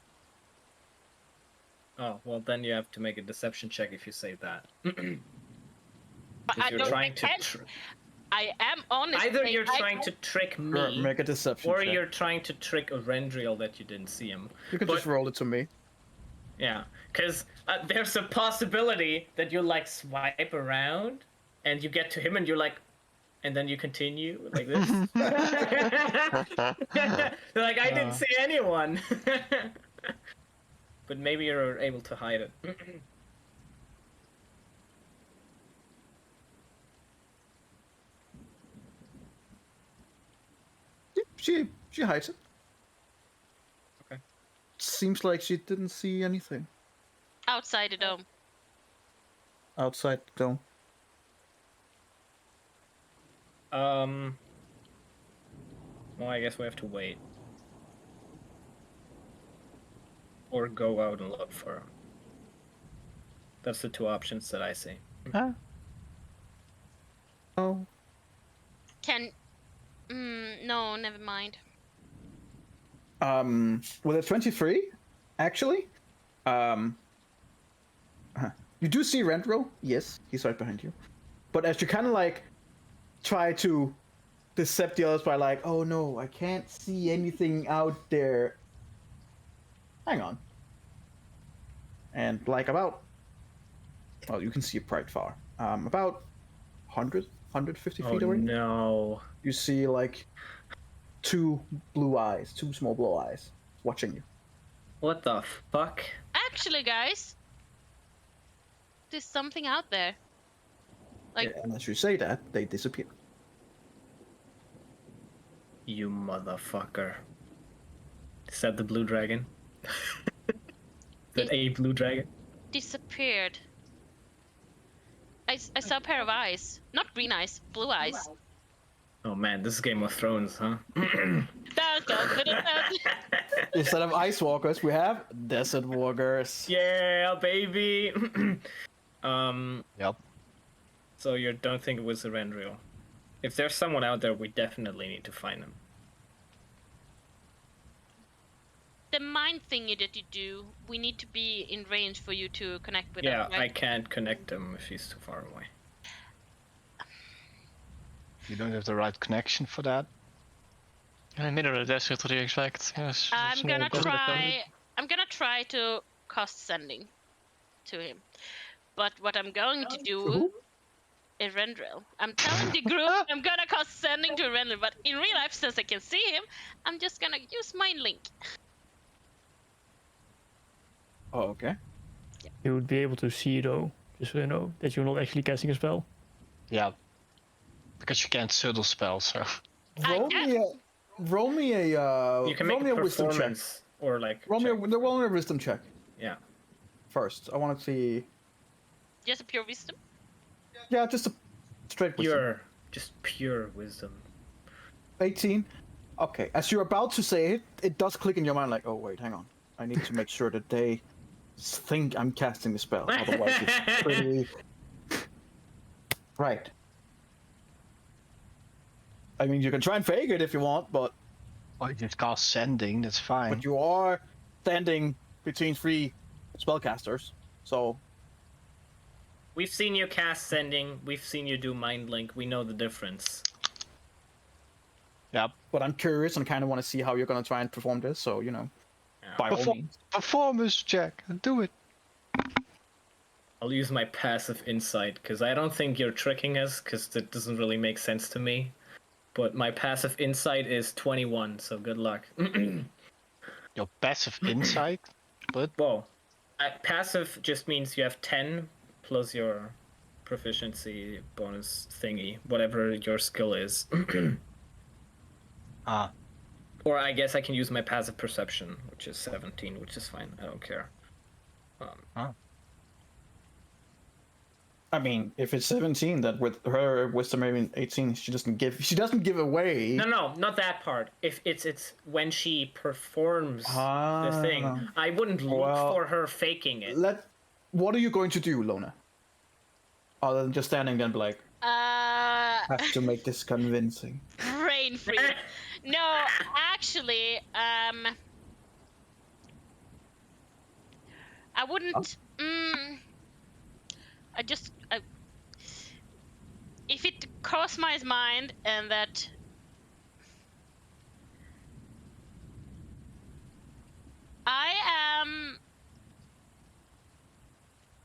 Oh well, then you have to make a deception check if you say that. But If I you're don't. I trying to, can't. I am honest. either you're trying to trick Sure, me, make a deception or check. you're trying to trick a Rendriel that you didn't see him. You can but- just roll it to me. Yeah, because there's a possibility that you like swipe around, and you get to him, and you're like, and then you continue like this. Like I didn't see anyone. But maybe you're able to hide it. Yeah, she hides it. Okay. Seems like she didn't see anything outside the dome. outside the dome. Well, I guess we have to wait. Or go out and look for him. That's the two options that I see. Oh, Can. No, never mind. With a 23, actually, you do see Rendro. Yes, he's right behind you. But as you kind of like try to decept the others by like, oh no, I can't see anything out there. Hang on. And like about, well, you can see it quite far. About 100, 150 Oh feet away. no. You see like two small blue eyes watching you. What the fuck? Actually, guys, there's something out there. Like, And as you say that, they disappear. You motherfucker. Is that the blue dragon? Is that a blue dragon? disappeared. I saw a pair of eyes. Not green eyes, blue eyes. Oh man, this is Game of Thrones, huh? Dun, dun, dun, dun, dun. Instead of ice walkers, we have desert walkers. Yeah, baby! Yep. So you don't think it was a Rendril? If there's someone out there, we definitely need to find them. The mind thingy that you do, we need to be in range for you to connect with Yeah, them, I right? can't connect them if he's too far away. You don't have the right connection for that. In the middle of the desert, what do you expect? Yes. I'm small gonna desert. try to cast sending to him. But what I'm going to do Who? is Rendril. I'm telling the group I'm gonna cast sending to Rendril, but in real life, since I can see him, I'm just gonna use mind link. Oh, okay. You would be able to see though, just so you know, that you're not actually casting a spell. Yeah. Because you can't subtle spell, so. Roll me a You can make roll me a a wisdom check. performance or like. Roll me check. a wisdom check Yeah. first. I want to see. Just a pure wisdom. Yeah, just a straight wisdom. Just pure wisdom. 18. Okay, as you're about to say it, it does click in your mind like, oh wait, hang on. I need to make sure that they think I'm casting the spell. Otherwise, it's pretty. Right. I mean, you can try and fake it if you want, but Or you just cast sending, that's fine. you are standing between three spellcasters, so We've seen you cast sending. We've seen you do mind link. We know the difference. Yep. but I'm curious and kind of want to see how you're gonna try and perform this. So you know, Yeah. by all Perform- means. Performance check, do it. I'll use my passive insight because I don't think you're tricking us because that doesn't really make sense to me. But my passive insight is 21, so good luck. Your passive insight, but Whoa. Passive just means you have 10 plus your proficiency bonus thingy, whatever your skill is. Or I guess I can use my passive perception, which is 17, which is fine. I don't care. I mean, if it's 17, that with her wisdom maybe 18, she doesn't give away. No, not that part. If it's when she performs the thing, I wouldn't look for her faking it. What are you going to do, Lona? Other than just standing there and be like, have to make this convincing. Brain freeze. No, actually, I wouldn't. If it crossed my mind and that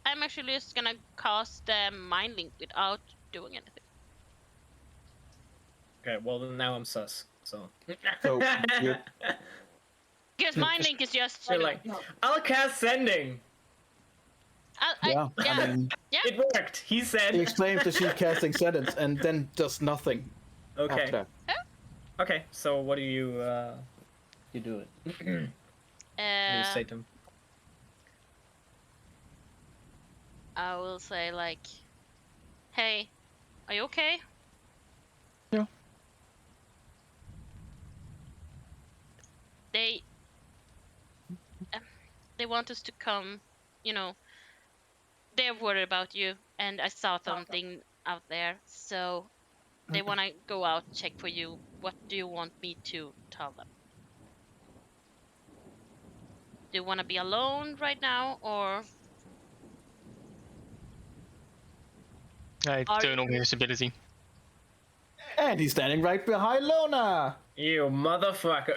I'm actually just gonna cast the mind link without doing anything. Okay, well then now I'm sus. So. So you Because mind link is just You're like, I'll cast sending. I mean, It worked. He said. he explains that she's casting sentence and then does nothing. Okay. After that. Okay. So what do you do it? What do you say to him? I will say like, hey, are you okay? Yeah. They want us to come, you know, they're worried about you, and I saw something out there, so they want to go out, check for you. What do you want me to tell them? Do you want to be alone right now, or I Are turn on you- invisibility. And he's standing right behind Lona. You motherfucker.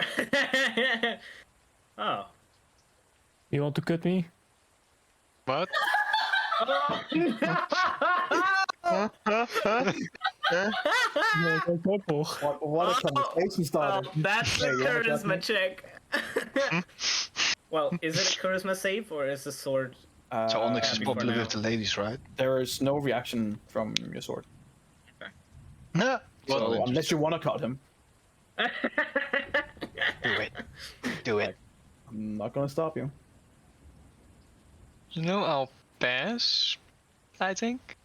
Oh. You want to cut me? What? Oh, No, don't go for. What a conversation starter. well, that's the Hey, you wanna cut charisma me? check. Well, is it a charisma save or is the sword? So Onyx is happy for popular now. with the ladies, right? There is no reaction from your sword. Yeah. So unless you want to cut him, Do it. Do it. I'm not gonna stop you. You know, I'll pass. I think.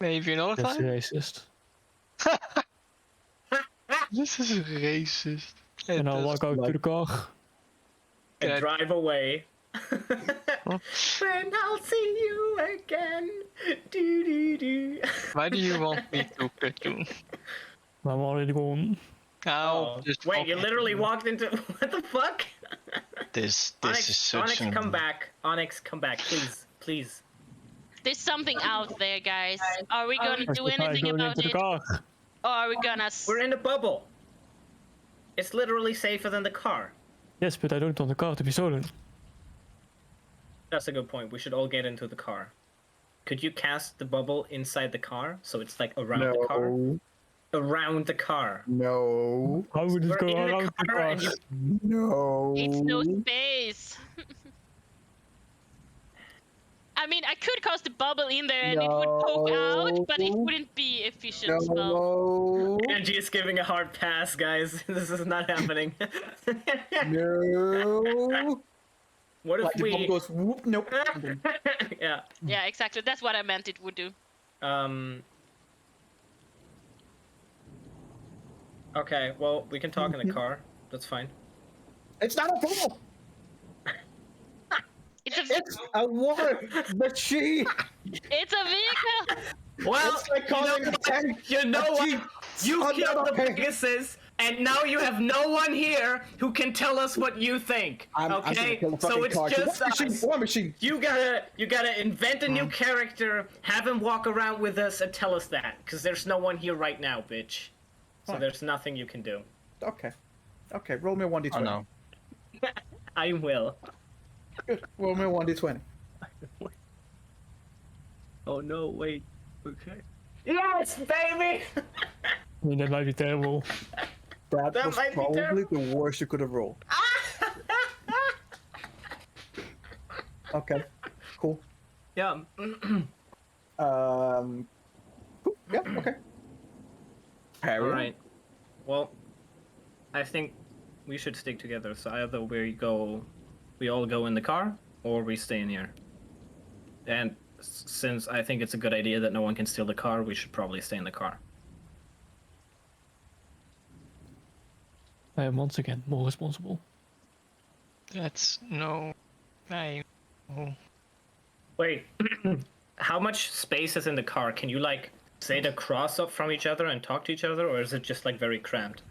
Maybe another That's time. racist. This is racist. And I'll walk out to the car. And Yeah. drive away. Then I'll see you again. Do, do, do. Why do you want me to cut you? I'm already gone. I'll Oh, just wait, walk you in. literally walked into. What the fuck? This Onyx, is such Onyx, an... come back. Onyx, come back, please, please. there's something out there, guys? Are we gonna Where's do the guy anything going about into the it, car? or are we gonna? We're in a bubble. It's literally safer than the car. Yes, but I don't want the car to be stolen. That's a good point. We should all get into the car. Could you cast the bubble inside the car so it's like around the car? No, Around the car. no, How would it We're go in the around the car car? and you- no. It's no space. I mean, I could cast the bubble in there and it would poke out, but it No. wouldn't be efficient spell. No, Angie is giving a hard pass, guys. This is not happening. no. What if Like the bubble we? goes whoop. Nope. Yeah. Yeah, exactly. That's what I meant it would do. Okay. Well, we can talk in the car. That's fine. It's not a bubble. It's a It's a war machine. it's a vehicle. Well, It's like calling a tank. you know a what? jeep. You Oh, killed the okay. Pegasus, and now you have no one here who can tell us what you think. I'm gonna Okay, kill the so fucking it's car. just War machine. us. War machine. You gotta invent a new character, have him walk around with us, and tell us that, because there's no one here right now, bitch. So Fine. there's nothing you can do. Okay. Okay. Roll me a 1d20. Oh no. I will. Good. Roll me a 1d20. Oh no! Wait. Okay. Yes, baby. I mean, that might be terrible. That That was might be probably terrible. the worst you could have rolled. Okay. Cool. Yeah. Cool. Yeah. Okay. Harry. All right. Well, I think we should stick together. So either we all go in the car, or we stay in here. And since I think it's a good idea that no one can steal the car, we should probably stay in the car. I am once again more responsible. That's no. I. Oh. Wait. How much space is in the car? Can you like sit across up from each other and talk to each other, or is it just like very cramped?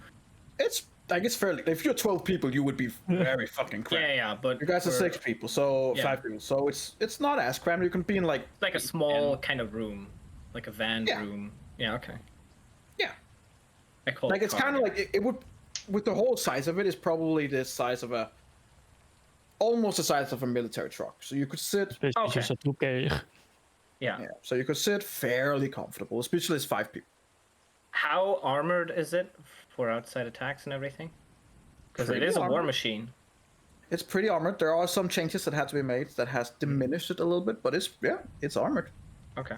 It's. I guess fairly. If you're 12 people, you would be very fucking cramped. Yeah, but You guys are we're- 6 people, so Yeah. 5 people. So it's not as cramped. You can be in like. It's like a small kind of room, like a van Yeah. room. Yeah. Okay. Yeah. I call Like it it's car. kind of like it would. With the whole size of it, is probably the size of a. Almost the size of a military truck. So you could sit. It's basically Okay. just a 2K. Yeah. Yeah. So you could sit fairly comfortable, especially as 5 people. How armored is it for outside attacks and everything? Because it Pretty is a war armored. machine. It's pretty armored. There are some changes that had to be made that has diminished it a little bit, but it's armored. Okay.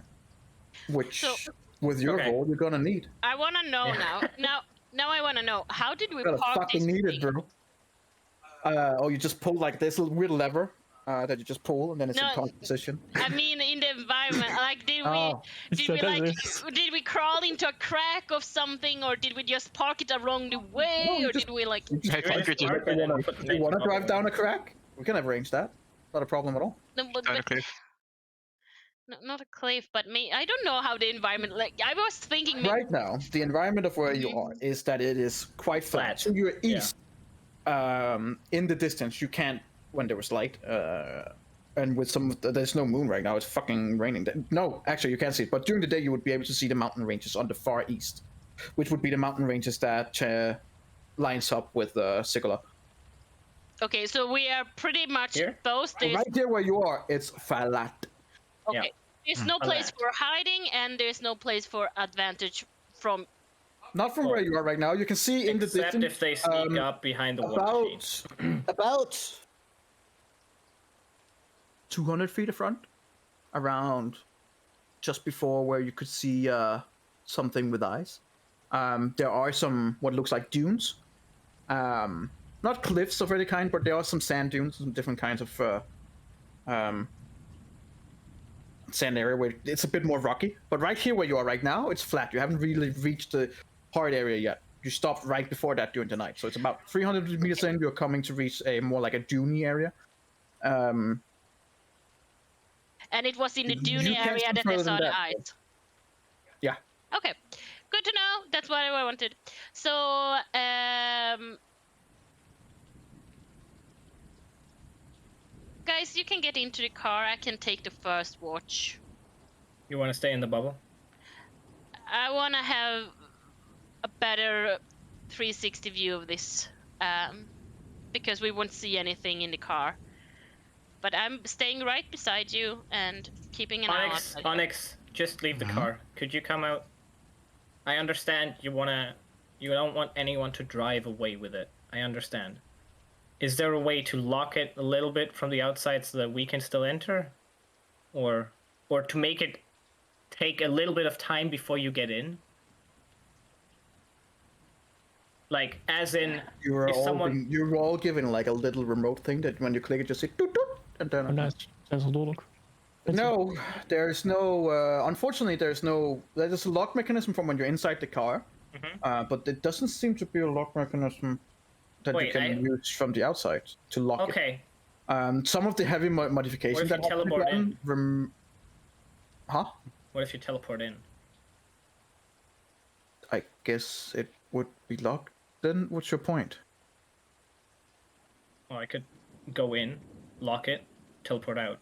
Which, So- with your Okay. role, you're gonna need. I want to know Yeah. Now I want to know, how did we You're gonna park fucking this need it, thing? bro. You just pull like this little weird lever that you just pull, and then it's in No. target position. I mean, in the environment, like, did we Oh, did we like Yes. did we crawl into a crack of something, or did we just park it along the way, No, you or just- did we like? you just I think we just Park it and put the you thing wanna on. drive down a crack? We can arrange that. Not a problem at all. No, but, Down a cliff. not a cliff, but I don't know how the environment. Like, I was thinking. maybe- Right now, the environment of where you Mhm. are is that it is quite flat. Flat. So you're Yeah. east. In the distance, you can't when there was light. And with some, there's no moon right now. It's fucking raining. No, actually, you can't see it. But during the day, you would be able to see the mountain ranges on the far east, which would be the mountain ranges that lines up with Sigala. Okay, so we are pretty much Here? both. There's, Right there where you are, it's flat. okay. Yeah. There's no place Flat. for hiding, and there's no place for advantage from. Not from where you are right now. You can see in the Except distance. if they sneak up behind the war machine. About 200 feet in front, around just before where you could see something with eyes. There are some what looks like dunes, not cliffs of any kind, but there are some sand dunes, some different kinds of sand area where it's a bit more rocky. But right here where you are right now, it's flat. You haven't really reached the hard area yet. You stopped right before that during the night, so it's about 300 meters in. You're coming to reach a more like a duney area. And it was in the dune You can't area see that I further saw than the that. eyes. Yeah. Okay, good to know. That's what I wanted. So, guys, you can get into the car. I can take the first watch. You want to stay in the bubble? I want to have a better 360 view of this, because we won't see anything in the car. But I'm staying right beside you and keeping an eye Onyx, out. Onyx, just leave the car. Could you come out? I understand you don't want anyone to drive away with it. I understand. Is there a way to lock it a little bit from the outside so that we can still enter? Or to make it take a little bit of time before you get in? Like, as in, You're if someone... you're all given like a little remote thing that when you click it, just say doot doot, and then. Oh, nice. $600. No, there's no. Unfortunately, there's no. There's a lock mechanism from when you're inside the car, but it doesn't seem to be a lock mechanism that you can use from the outside to lock it. Okay. Some of the heavy modifications What if you that have been teleport done, huh? What if you teleport in? I guess it would be locked. Then what's your point? Well, I could go in, lock it, teleport out.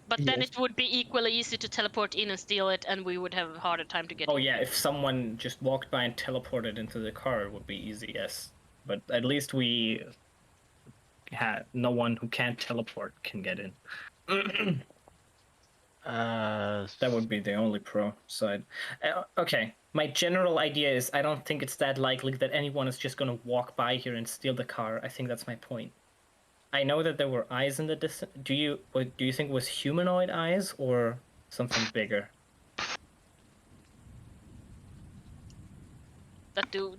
But then Yes. it would be equally easy to teleport in and steal it, and we would have a harder time to get Oh in. yeah, if someone just walked by and teleported into the car, it would be easy, yes. But at least we had no one who can't teleport can get in. That would be the only pro side. Okay, my general idea is I don't think it's that likely that anyone is just gonna walk by here and steal the car. I think that's my point. I know that there were eyes in the distance. Do you think it was humanoid eyes or something bigger? That dude.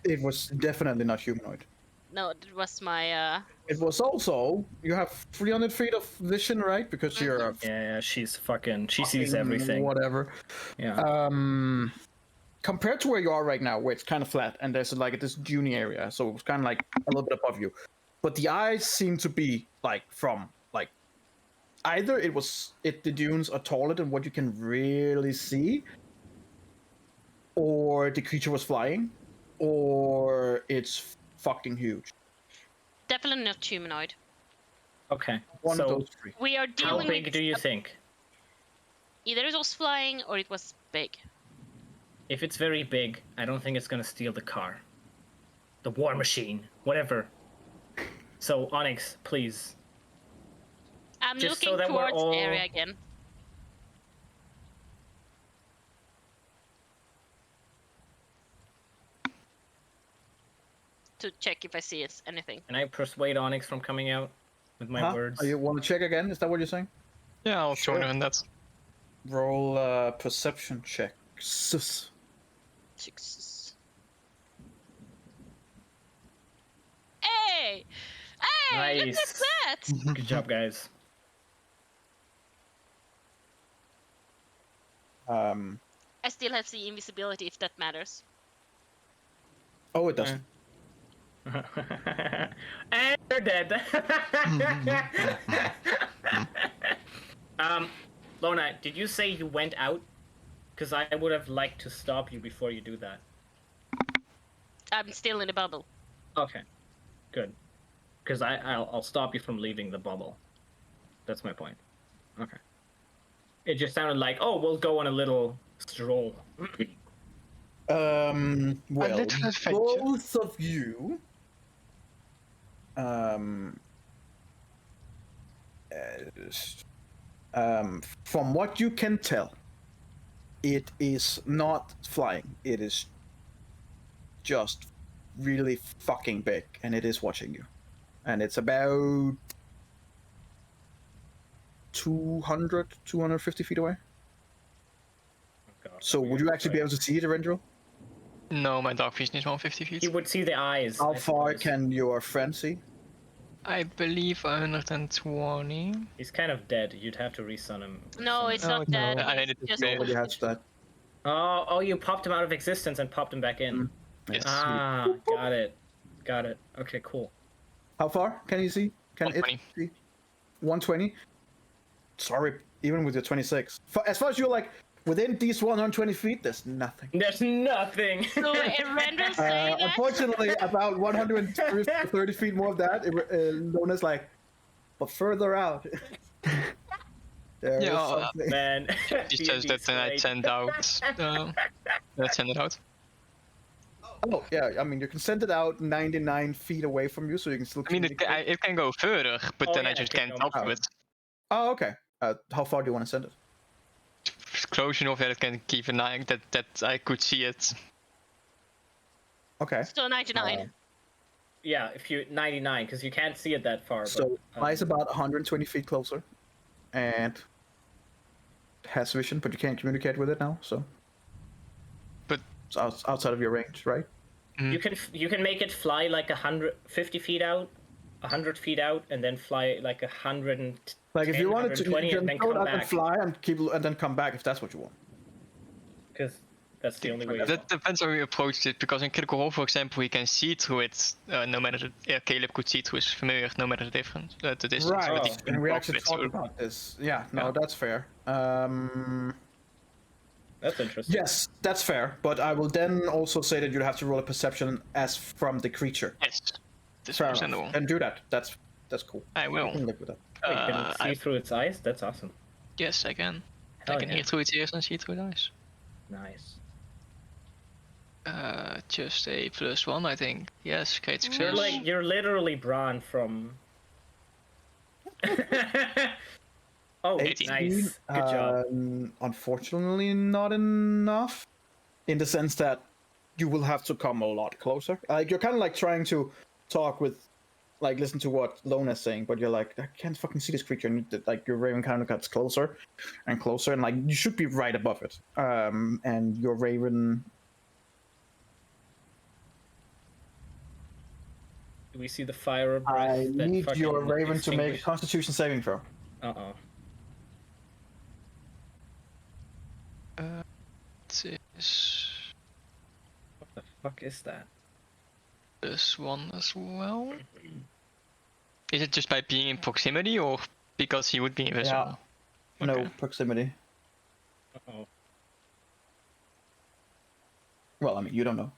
It was definitely not humanoid. No, that was my. It was also you have 300 feet of vision, right? Because you're a Yeah, she's fucking. She sees everything. Whatever. Yeah. Compared to where you are right now, where it's kind of flat and there's like this duney area, so it's kind of like a little bit above you. But the eyes seem to be like from like either the dunes are taller than what you can really see, or the creature was flying, or it's fucking huge. Definitely not humanoid. Okay. One of So those three. We are how dealing big with. do you think? Either it was flying or it was big. If it's very big, I don't think it's gonna steal the car. The war machine, whatever. So Onyx, please. I'm Just so looking that we're towards all- the area again. To check if I see anything. Can I persuade Onyx from coming out with my words? You want to check again? Is that what you're saying? Yeah, I'll Sure. join her in that. Roll perception check. Sus. Success. Hey! Hey! Look Nice. at that! Good job, guys. I still have the invisibility if that matters. Oh, it doesn't. And you're dead. Lona, did you say you went out? Because I would have liked to stop you before you do that. I'm still in the bubble. Okay. Good. Because I'll stop you from leaving the bubble. That's my point. Okay. It just sounded like, oh, we'll go on a little stroll. Well, little adventure. both of you. From what you can tell, it is not flying. It is just really fucking big, and it is watching you. And it's about 250 feet away. God, So would you actually be able to see it, Erendril? No, my dark vision is 150 feet. You would see the eyes. How I far suppose. can your friend see? I believe 120. He's kind of dead. You'd have to resun him. No, it's No, not no, dead. I He's need to just say it. Nobody has that. Oh, you popped him out of existence and popped him back in. Yes. Ah, got it. Okay, cool. How far can you see? Can 120. it see? 120? Sorry, even with your 26. As far as you're like within these 120 feet, there's nothing. There's nothing. So Randall saying that? Unfortunately, about 130 feet more of that, Lona's like, but further out. There is something. Man. He says that then I send out. Let's send it out. Oh, yeah, I mean, you can send it out 99 feet away from you, so you can still I mean, communicate. it can go further, but Oh, then yeah, I just it can can't go talk to it. Oh, okay. How far do you want to send it? Close enough that it can keep an eye that I could see it. Okay. Still 99. Yeah, if you 99, because you can't see it that far. So but, flies about 120 feet closer, and has vision, but you can't communicate with it now. So, But it's outside of your range, right? you can make it fly like 150 feet out, 100 feet out, and then fly like 100. Like if you wanted to, you 120 can and then throw it come out and back. fly and keep and then come back if that's what you want. Because that's the only way. that depends how we approach it, because in Critical Role, for example, we can see through it, no matter Caleb could see through his familiar, no matter the difference, the distance. Right. but he Oh. couldn't And we walk actually it, talked so- about this. Yeah. No, Yeah. that's fair. That's interesting. Yes, that's fair. But I will then also say that you have to roll a perception as from the creature. Yes, this Fair is enough. understandable. And do that. That's cool. I I will. can live with that. Wait, can you see I- through its eyes? That's awesome. Yes, I can. Hell I can yeah. hear through its ears and see through its eyes. Nice. Just a +1, I think. Yes, great You're success. you're literally Braun from. Oh, 18. nice. Good job. Unfortunately, not enough. In the sense that you will have to come a lot closer. Like you're kind of like trying to talk with, like listen to what Lona's saying, but you're like, I can't fucking see this creature. And like your raven kind of gets closer and closer, and like you should be right above it. And your raven. Do we see the fire breath? I that need fucking your raven to make a extinguished- Constitution saving throw. Uh-oh. It is What the fuck is that? +1 as well. Is it just by being in proximity, or because he would be invisible? No Okay. proximity. Uh-oh. Well, I mean, you don't know.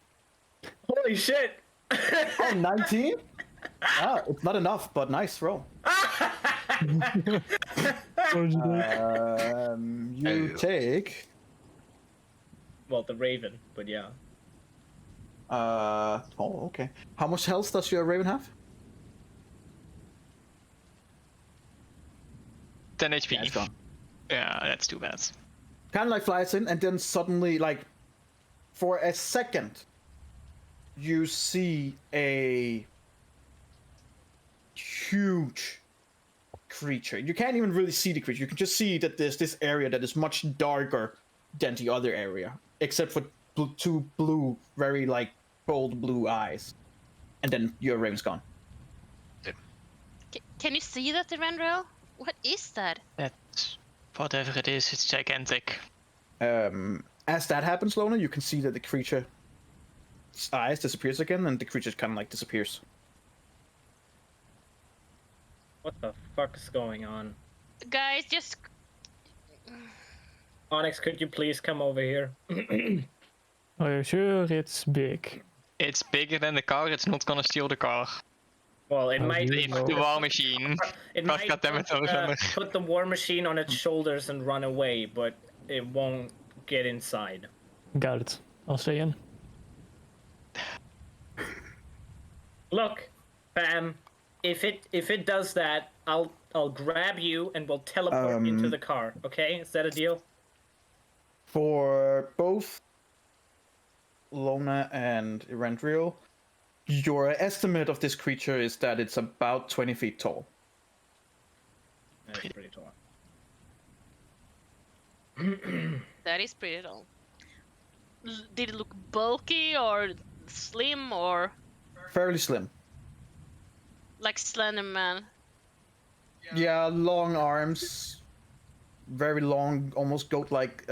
Holy shit! Oh, 19? Ah, it's not enough, but nice roll. You take. Well, the raven, but yeah. Oh, okay. How much health does your raven have? 10 HP. Yeah, it's gone. Yeah, that's too bad. Kind of like flies in, and then suddenly, like, for a second, you see a huge creature. You can't even really see the creature. You can just see that there's this area that is much darker than the other area, except for two blue, very like bold blue eyes, and then your raven's gone. Can you see that, Randall? What is that? That's whatever it is. It's gigantic. As that happens, Lona, you can see that the creature's eyes disappears again, and the creature kind of like disappears. What the fuck is going on? Guys, just Onyx, could you please come over here? Are you sure it's big? It's bigger than the car. It's not gonna steal the car. Well, it How might. do you It's know? the war machine. It God might damn it, put, Alexander. put the war machine on its shoulders and run away, but it won't get inside. Got it. I'll stay in. Look, Pam, if it does that, I'll grab you and we'll teleport into the car. Okay, is that a deal? For both Lona and Erendriel, your estimate of this creature is that it's about 20 feet tall. That's pretty tall. That is pretty tall. Did it look bulky or slim or Fairly slim. like Slender Man? Yeah, long arms, very long, almost goat-like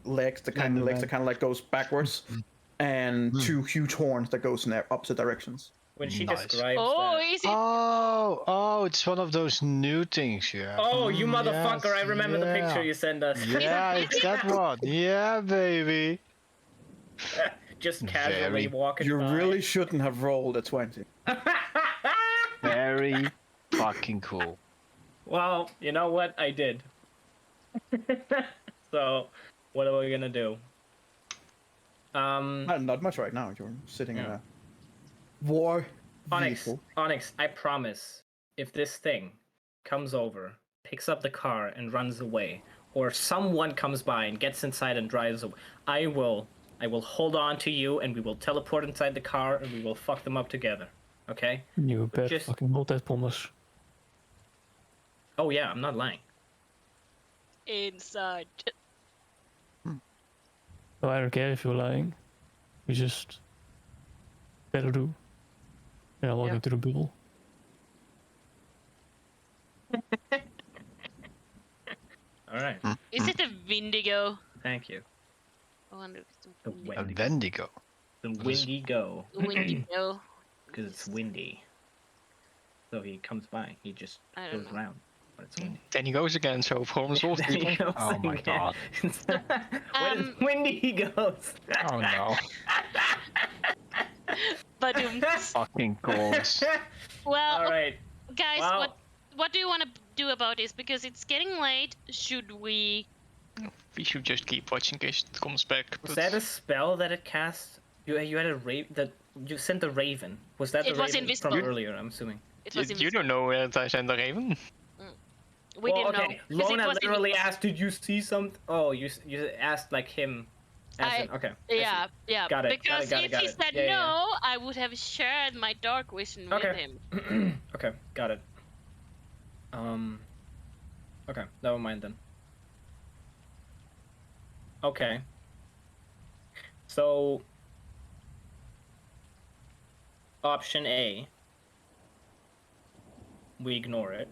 legs. The kind of legs that kind of like goes backwards, and two huge horns that goes in opposite directions. When she Nice. describes Oh, that. is it? Oh, it's one of those new things you have. Oh, you motherfucker! Yes, I remember the picture yeah. you sent us. Yeah, it's that one. Yeah, baby. Just casually Very- walking You by. really shouldn't have rolled a 20. Very fucking cool. Well, you know what? I did. So, what are we gonna do? Not much right now. You're sitting in Yeah. a war Onyx, vehicle. Onyx, I promise, if this thing comes over, picks up the car and runs away, or someone comes by and gets inside and drives away, I will hold on to you and we will teleport inside the car and we will fuck them up together. Okay? You better Just- fucking hold that promise. Oh yeah, I'm not lying. Inside. So I don't care if you're lying. You just better do. Yeah, welcome Yeah. to the bubble. All right. Is it a Vindigo? Thank you. I wonder if it's The a A Wendigo. Vendigo. The Windigo. Windigo. Because it's windy. So he comes by. He just I don't goes know. around. But it's windy. Then he goes again, so problem solved. There he people. goes Oh my again. God. When it's windy, he goes. Oh no. But Fucking goals. well, All right. guys, Wow. what do you want to do about this? Because it's getting late. Should we? We should just keep watching in case it comes back. Was But that a spell that it cast? You had a that you sent a raven. Was that It the was raven invisible. from earlier? I'm assuming. It was you don't know where I sent the raven. We Well, didn't know. okay. 'Cause it Lona was literally invisible. asked, "Did you see something?" Oh, you asked like him. As in, okay. I see. Yeah, yeah. Got it, got it, Because got it, if got he it. said Yeah, yeah, no, I would have shared my dark vision with Okay. him. Okay, got it. Okay, never mind then. Okay. So, option A, we ignore it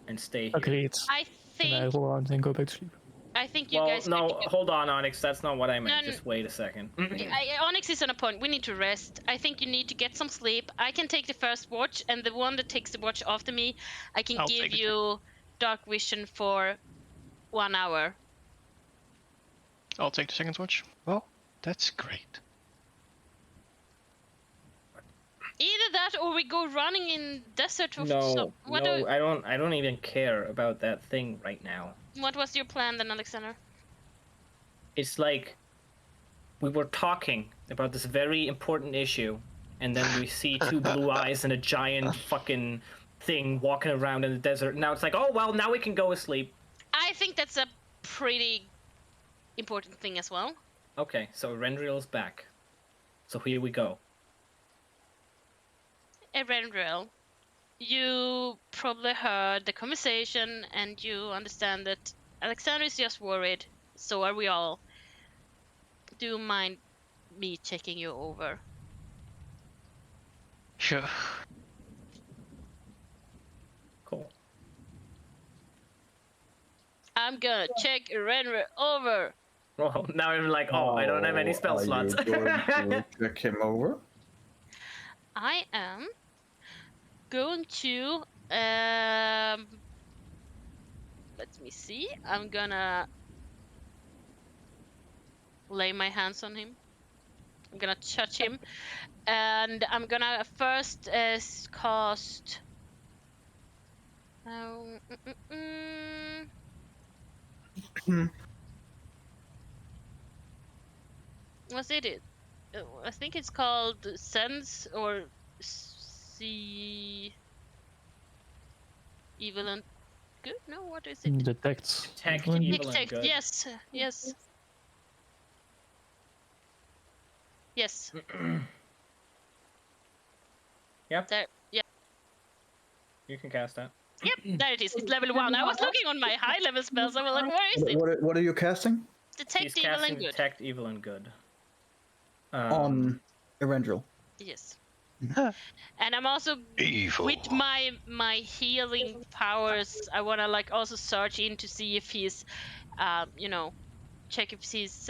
and stay here. Agreed. I And I think roll around and go back to sleep. I think you Well, guys. no, could- hold on, Onyx. That's not what I meant. No, Just wait a second. Onyx is on a point. We need to rest. I think you need to get some sleep. I can take the first watch, and the one that takes the watch after me, I can I'll give take it. you dark vision for 1 hour. I'll take the second watch. Well, that's great. Either that, or we go running in desert. Of No, what, no, I don't even care about that thing right now. what was your plan then, Alexander? It's like we were talking about this very important issue, and then we see two blue eyes and a giant fucking thing walking around in the desert. And now it's like, oh well, now we can go to sleep. I think that's a pretty important thing as well. Okay, so Rendriel's back. So here we go. Erendril, you probably heard the conversation and you understand that Alexander is just worried. So are we all. Do you mind me checking you over? Sure. Cool. I'm gonna check Erendril over. Well, now I'm like, oh, I don't have any spell are slots. you going to check him over? I am going to let me see. I'm gonna lay my hands on him. I'm gonna touch him, and I'm gonna first cast. Was it? I think it's called Sense or See Evil and Good. No, what is it? Detect. Detect evil and- evil and Detect. good. Yes. Yes. Yes. Yep. There. Yeah. You can cast that. Yep. There it is. It's level 1. I was looking on my high level spells. I was like, where is it? What are you casting? Detect He's evil casting and good. detect evil and good. On Erendril. Yes. And I'm also Evil. with my healing powers. I wanna like also search in to see if he's, check if he's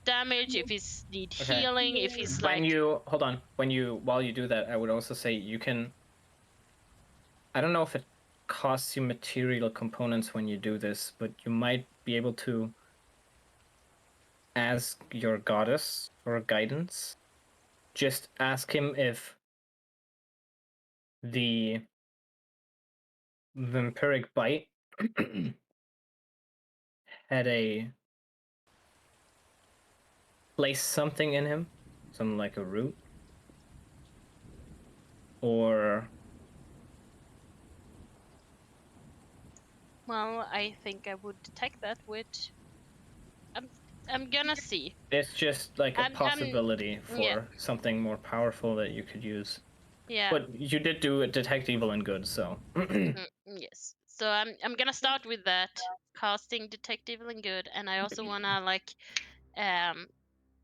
damaged, if he's need Okay. healing, if he's When like. you hold on, while you do that, I would also say you can. I don't know if it costs you material components when you do this, but you might be able to ask your goddess for guidance. Just ask him if the vampiric bite had placed something in him, something like a root, or Well, I think I would detect that with. I'm gonna see. it's just like a I'm- possibility for yeah. something more powerful that you could use. Yeah. But you did do detect evil and good, so Yes. So I'm gonna start with that, casting detect evil and good, and I also wanna like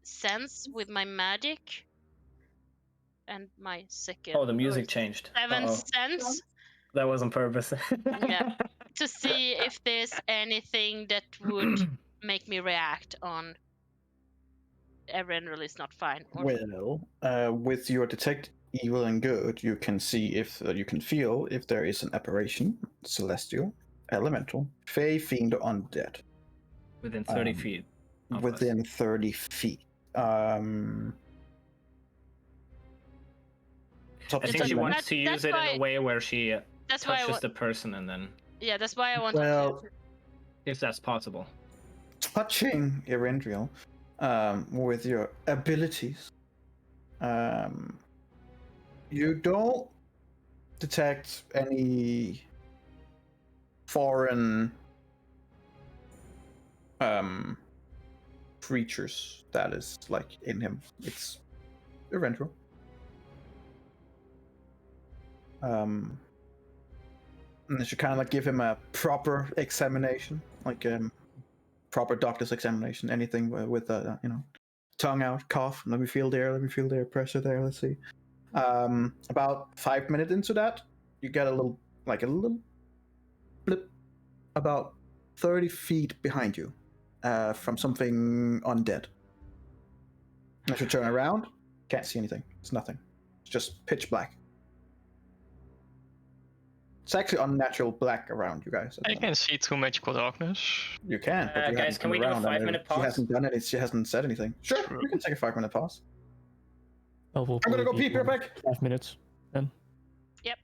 sense with my magic and my second. oh, the music changed. Seventh Uh-oh. sense That was on purpose. Yeah. to see if there's anything that would make me react on Erenril is not fine. Or Well, with your detect evil and good, you can see if you can feel if there is an apparition, celestial, elemental, fey, fiend, or undead Within 30 Um, feet. Of within 30 feet. Top I of think she 10 wants to use That's it in why- a way where she that's why I touches the person and then, yeah, that's why I wanted Well, to. if that's possible. touching Erendril with your abilities, you don't detect any foreign creatures that is like in him. It's Erendril. And they should kind of like give him a proper examination, like proper doctor's examination. Anything with tongue out, cough. Let me feel there. Let me feel there. Pressure there. Let's see. About 5 minutes into that, you get a little blip about 30 feet behind you from something undead. And as you turn around, can't see anything. It's nothing. It's just pitch black. It's actually unnatural black around you guys. I can see through magical darkness. You can, but you Guys, haven't can we turned do a around and 5-minute She pause? hasn't done it. She hasn't said anything. Sure, True. you can take a 5-minute pause. That will I'm gonna go probably pee. Be right be back. 5 minutes. Then. Yep.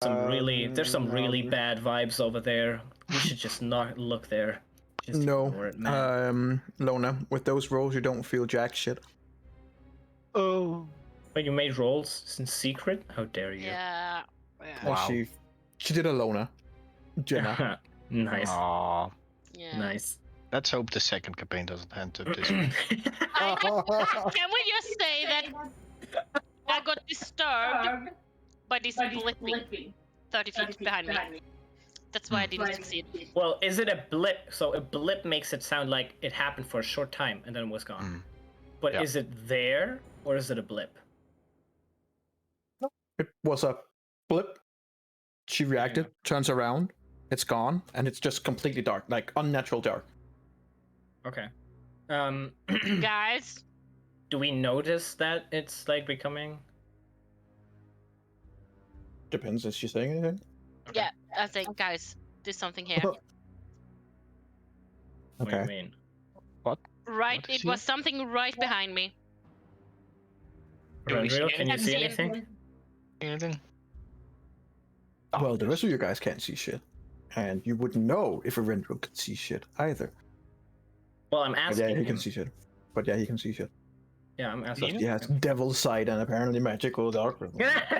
There's some really bad vibes over there. We should just not look there. Just ignore it, man. Lona, with those rolls, you don't feel jack shit. Oh. But you made rolls in secret? How dare you? Yeah. And Wow. she did a Lona. Jenna. Nice. Aw. Yeah. Nice. Let's hope the second campaign doesn't end up this way. Can we just say that I got disturbed by this blipping 30 feet behind me? That's why I didn't succeed. Well, is it a blip? So a blip makes it sound like it happened for a short time and then was gone. But Yeah. is it there or is it a blip? It was a blip. She reacted, turns around, it's gone, and it's just completely dark, like unnatural dark. Okay. Guys, Do we notice that it's like becoming? Depends, is she saying anything? Okay. yeah, I think, guys, there's something here. What do you Okay. mean? Right, What is it was something right behind me. Do we see Randriel, can you anything? see anything? Anything? Well, the rest of you guys can't see shit. And you wouldn't know if a Rendril could see shit either. Well, I'm But asking yeah, he him. can see shit. But yeah, he can see shit. Yeah, I'm So asking. he has devil's sight and apparently magical dark. You can't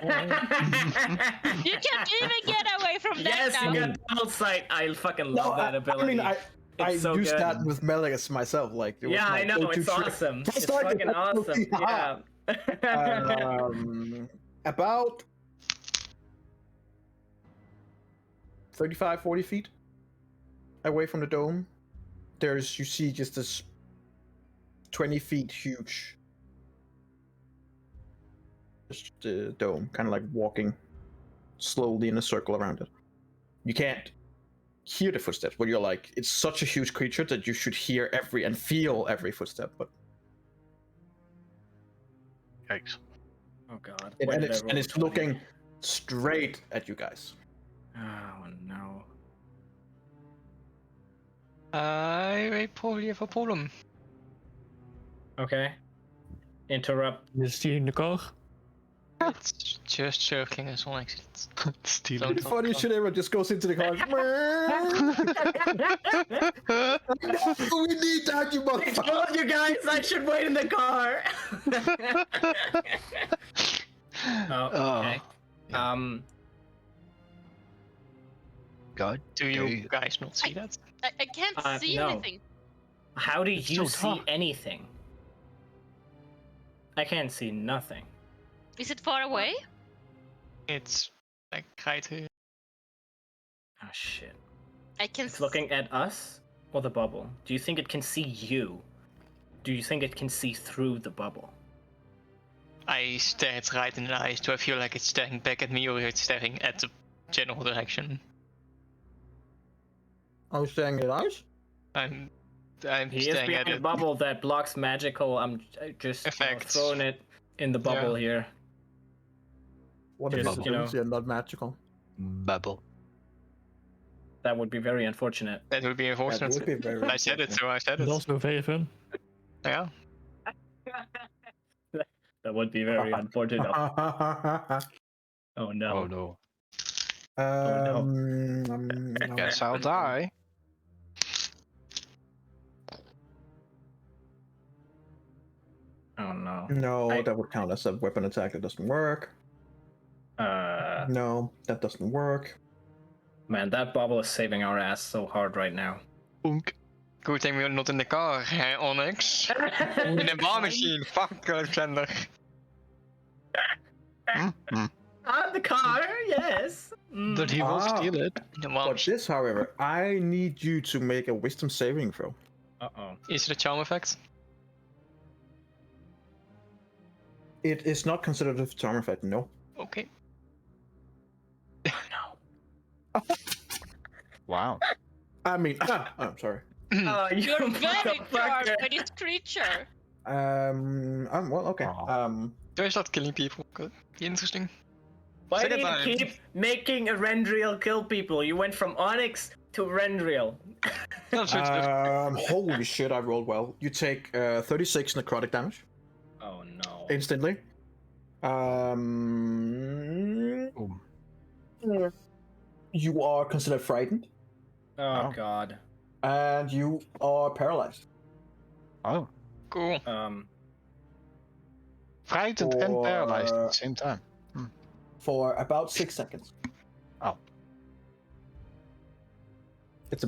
even get away from that Yes, now. you got double sight. I fucking love that ability. I It's so used good. that with Melius myself. Like, it was Yeah, my I know. go-to It's trick. awesome. That's It's like- fucking that's awesome. totally Yeah. About 35, 40 feet away from the dome, you see just this 20 feet huge dome, kind of like walking slowly in a circle around it. You can't hear the footsteps, but you're like, it's such a huge creature that you should hear every and feel every footstep. But Yikes. Oh god. and, Why and did I it's roll and a it's 20? looking straight at you guys. Oh no. Ik probeer even problem. Okay. Interrupt. Is he in the car? It's just circling us on exit. Steal Don't it. The funniest shit ever just goes into the car. We need that, you I motherfucker. told you guys I should wait in the car. Oh, okay. God. Do you Okay. guys not see that? I can't see no. anything. How do It's you so see dark. anything? I can't see nothing. Is it far away? It's like right here. Oh shit. I can It's looking at us or the bubble? Do you think it can see you? Do you think it can see through the bubble? I stare it right in the eyes. Do I feel like it's staring back at me or it's staring at the general direction? I was saying it eyes. I'm He is staring behind at a it. bubble that blocks magical. I'm just Effects. throwing it in the bubble here. What if Just, it's you know. not magical? Bubble. That would be very unfortunate. That would be That unfortunate. would be very I said it, so I said But it. also very fun. Yeah. That would be very unfortunate. Oh no. Oh no. no. Guess I'll die. Oh no. No, that would count as a weapon attack. That doesn't work. No, that doesn't work. Man, that bubble is saving our ass so hard right now. Oonk. Good thing we're not in the car, hè, Onyx? In a bar machine. Fuck, Alexander. On the car, yes. Mm. But he will steal it. In a bar But machine. this, however, I need you to make a wisdom saving throw. Uh-oh. Is it a charm effect? It is not considered a charm effect, no. Okay. No. Wow. I mean, I'm sorry. Oh, You're very motherfucker. charmed by this creature. Well, okay. Aw. Do I start killing people? Could be interesting. Why do Second you time. keep making a Rendriel kill people? You went from Onyx to Rendriel. No, so it's just- Holy shit, I rolled well. You take 36 necrotic damage Oh no. instantly. Boom. You are considered frightened, Oh Oh. God. and you are paralyzed. Oh, Cool. frightened and paralyzed at Or- the same time. For about 6 seconds. Oh. It's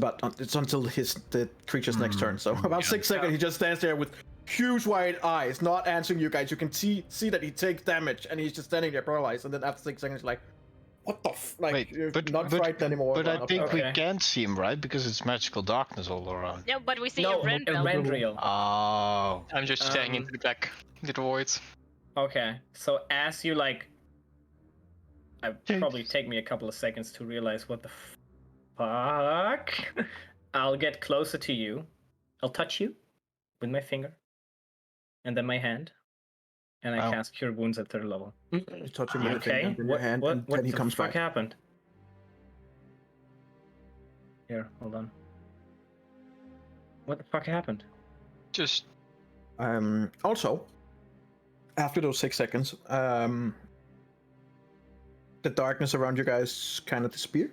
until the creature's next turn. So about 6 seconds, he just stands there with huge wide eyes, not answering you guys. You can see that he takes damage, and he's just standing there paralyzed. And then after 6 seconds, like, what the Wait, you're but- not but- frightened anymore. But I Not think we Okay. can't see him, right? Because it's magical darkness all around. No, but we see No, a Rendell. Erendriel. Oh. I'm just staring into the back, into the void. Okay, so as you like, I Jeez. probably take me a couple of seconds to realize what the fuck. I'll get closer to you. I'll touch you with my finger, and then my hand, and I Ow. cast Cure Wounds at 3rd level. You touch him You with your okay? finger in your hand, and what then he the comes fuck back. happened? Here, hold on. What the fuck happened? Just Also, after those 6 seconds, the darkness around you guys kind of disappear.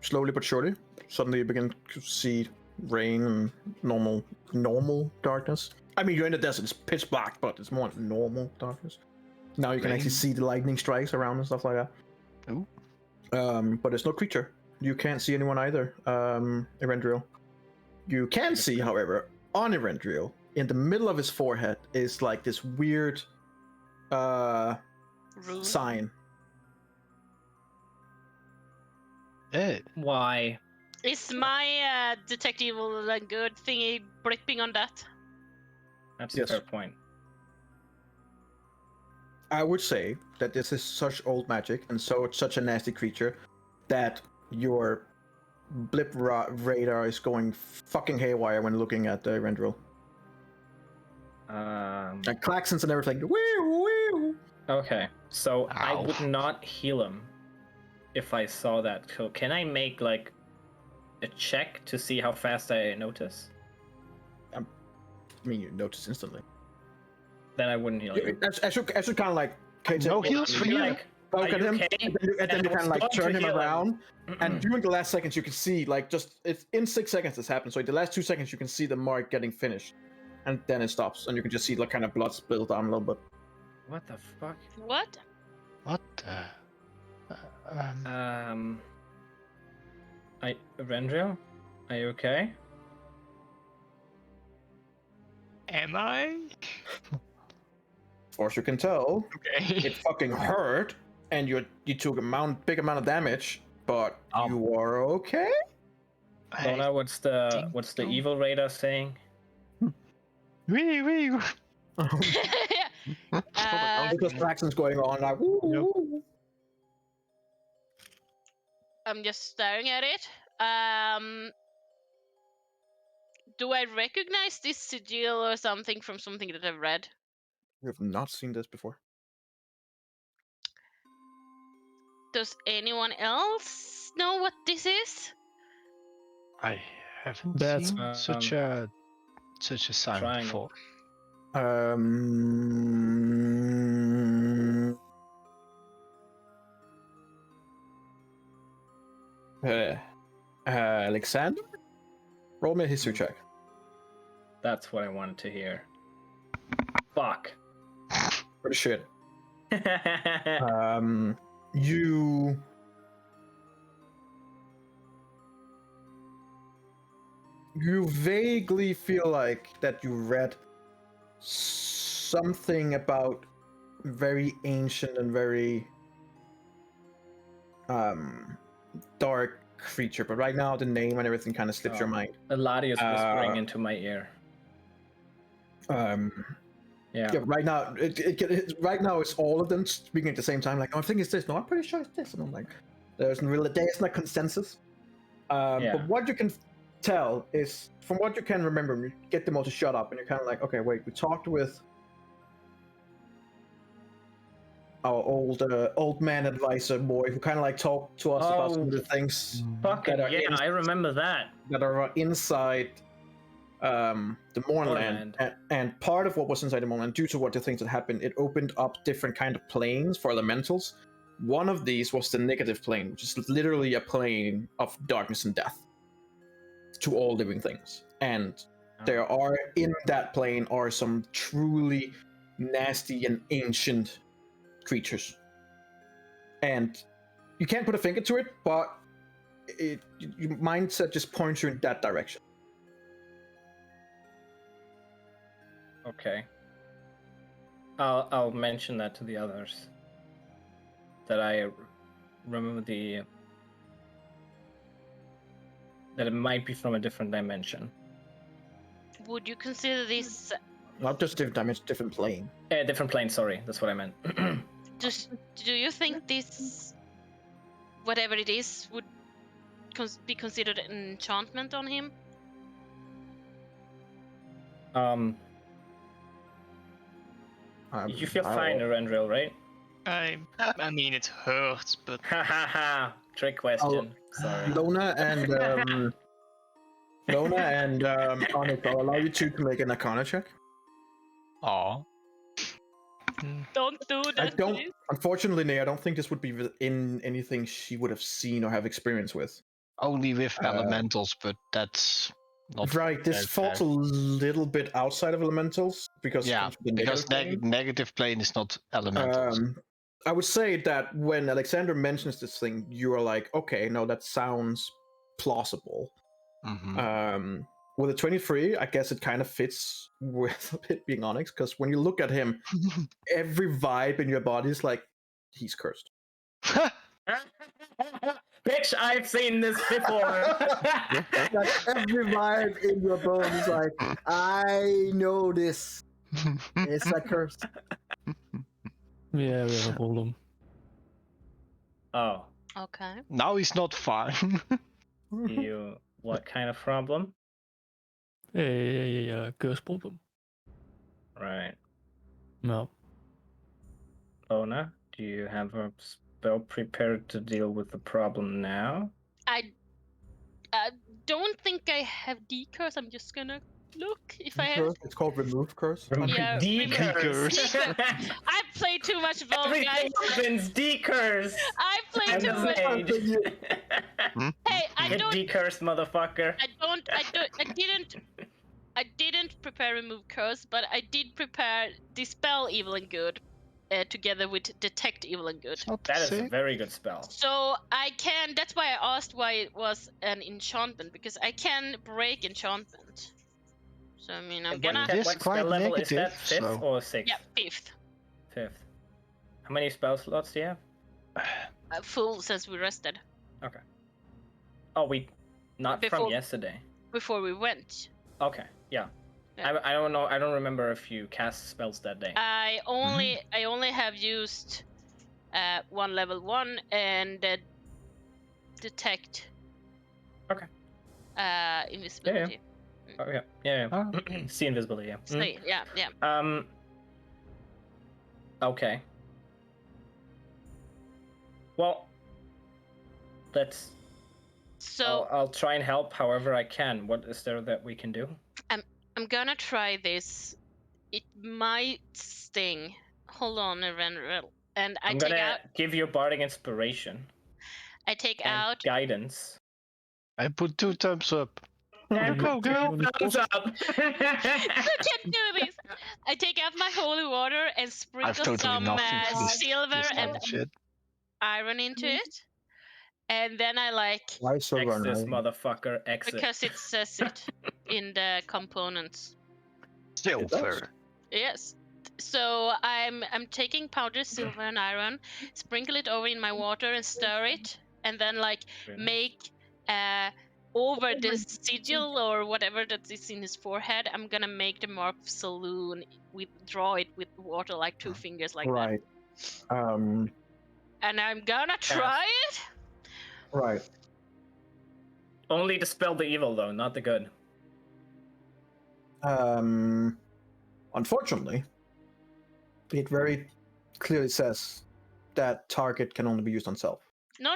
Slowly but surely. Suddenly you begin to see rain and normal darkness. I mean, you're in the desert, it's pitch black, but it's more normal darkness. Now you can actually Rain. see the lightning strikes around and stuff like that. Ooh. But there's no creature. You can't see anyone either, Erendriel. You can see, however, on Erendriel, in the middle of his forehead is like this weird Rune. sign. Yeah. Why? Is my detect evil and good thingy blipping on that? That's Yes. a fair point. I would say that this is such old magic and so it's such a nasty creature that your blip radar is going fucking haywire when looking at the Erendriel. Like klaxons and everything. Woo, woo. Okay, so I Ow. would not heal him if I saw that. So can I make like a check to see how fast I notice? I mean, you notice instantly. Then I wouldn't heal you. As you kind of like, okay, No take- heals for Be you. like, poke are at you him, okay? and then you And kind I of was like going to turn him heal him. around. And during the last seconds, you can see like just it's in 6 seconds this happens. So the last 2 seconds, you can see the mark getting finished, and then it stops, and you can just see like kind of blood spill down a little bit. What the fuck? What? What the? Rendriel, are you okay? am I? As far as you can tell, Okay. it fucking hurt, and you took big amount of damage, but Oh. you are okay. Lona, what's the think so. evil radar saying? Wee. Because Klaxon's going on like. Woo, Yep. woo, woo. I'm just staring at it. Do I recognize this sigil or something from something that I've read? You have not seen this before. Does anyone else know what this is? I haven't That's- seen such a sign Triangle. before. Alexander, roll me a history check. That's what I wanted to hear. Fuck. Pretty shit. You vaguely feel like that you read something about very ancient and very dark creature, but right now the name and everything kind of slips your Oh. mind. Eladia's whispering Uh, into my ear. Yeah, Yeah. right now, right now it's all of them speaking at the same time. Like, oh, I think it's this. No, I'm pretty sure it's this. And I'm like, there's not consensus. Yeah. But what you can tell is, from what you can remember, you get them all to shut up, and you're kind of like, okay, wait, we talked with our old man advisor boy, who kind of like talked to us about some of the things Fucking that are yeah, I remember that. that are inside the Mournland, and part of what was inside the Mournland, due to what the things that happened, it opened up different kind of planes for elementals one of these was the negative plane, which is literally a plane of darkness and death to all living things. And there are, in that plane, are some truly nasty and ancient creatures. And you can't put a finger to it, but your mindset just points you in that direction. Okay. I'll mention that to the others. That I remember that it might be from a different dimension. Would you consider this Not just different dimension, different plane. Different plane, sorry, that's what I meant. do you think this, whatever it is, would be considered an enchantment on him? You feel fine, Arendril, right? I mean, it hurts, but Ha ha ha! Trick question. Sorry. Lona and Onyx, I'll allow you two to make an Arcana check. Aw. Don't do that. Please. Unfortunately, Nate, I don't think this would be in anything she would have seen or have experience with. Only with elementals, but that's not Right, this very falls a fair. little bit outside of elementals because it Yeah, comes from the because negative plane. negative plane is not elementals. I would say that when Alexander mentions this thing, you are like, okay, no, that sounds plausible. Mhm. With a 23, I guess it kind of fits with it being Onyx, because when you look at him, every vibe in your body is like, he's cursed. Bitch, I've seen this before. Like, every vibe in your bones is like, I know this. It's a curse. Yeah, we have a problem. Oh, Okay. Now he's not fine. what kind of problem? Yeah, curse problem. Right. No. Ona, do you have a spell prepared to deal with the problem now? I don't think I have decurse. I'm just gonna look if I have. It's called remove curse. Yeah, Decurse. I play too much Vol, guys. Everything opens decurse. I play End too of much. age. Hey, I Get don't. decursed, motherfucker. I didn't prepare remove curse, but I did prepare dispel evil and good, together with detect evil and good. It's not That is a sick. very good spell. So I can. That's why I asked why it was an enchantment, because I can break enchantment. So I mean, I'm gonna. It is What quite spell level is that? negative, 5th so- or 6th? Yeah, 5th. 5th. How many spell slots do you have? Full since we rested Okay. Oh, not from Before- yesterday. before we went. Okay, yeah. Yeah. I don't know. I don't remember if you cast spells that day. I only have used one level 1 and detect. Okay. Invisibility. Oh, yeah. Oh. See invisibility. Yeah. So, yeah. Okay. Well, let's. So I'll try and help however I can. What is there that we can do? I'm gonna try this. It might sting. Hold on, Erenril. And I I'm take gonna out. give you a bardic inspiration I take and out. guidance. I put 2 thumbs up. Go, girl! Thumbs up! You can do this. I take out my holy water and I've sprinkle totally some nothing for this, silver this type and of shit. iron into it, and then I Why so Exit this run? motherfucker, exit. because it says it in the components. Silver. Yes. So I'm taking powdered silver and iron, sprinkle it over in my water and stir it, and then like Very nice. make over the sigil or whatever that is in his forehead. I'm gonna make the mark of saloon draw it with water like 2 fingers like Right. that. And I'm gonna try it. Right. Only dispel the evil though, not the good. Unfortunately, it very clearly says that target can only be used on self. No.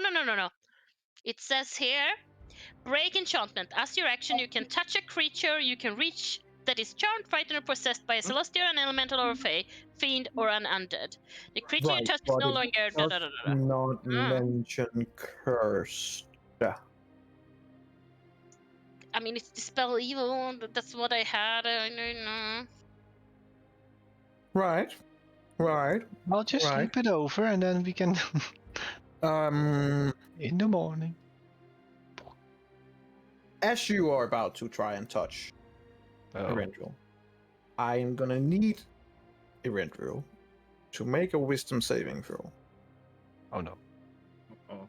It says here, break enchantment. As your action, you can touch a creature, you can reach that is charmed, frightened, or possessed by a celestial, an elemental, or a fae, fiend, or an undead. The creature you touch is but no it longer. does not mention cursed. Yeah. I mean, it's dispel evil. That's what I had. I don't know. Right. I'll just Right. sleep it over and then we can in the morning. As you are about to try and touch Erendril, I am gonna need Erendril to make a wisdom saving throw. Oh no. Oh.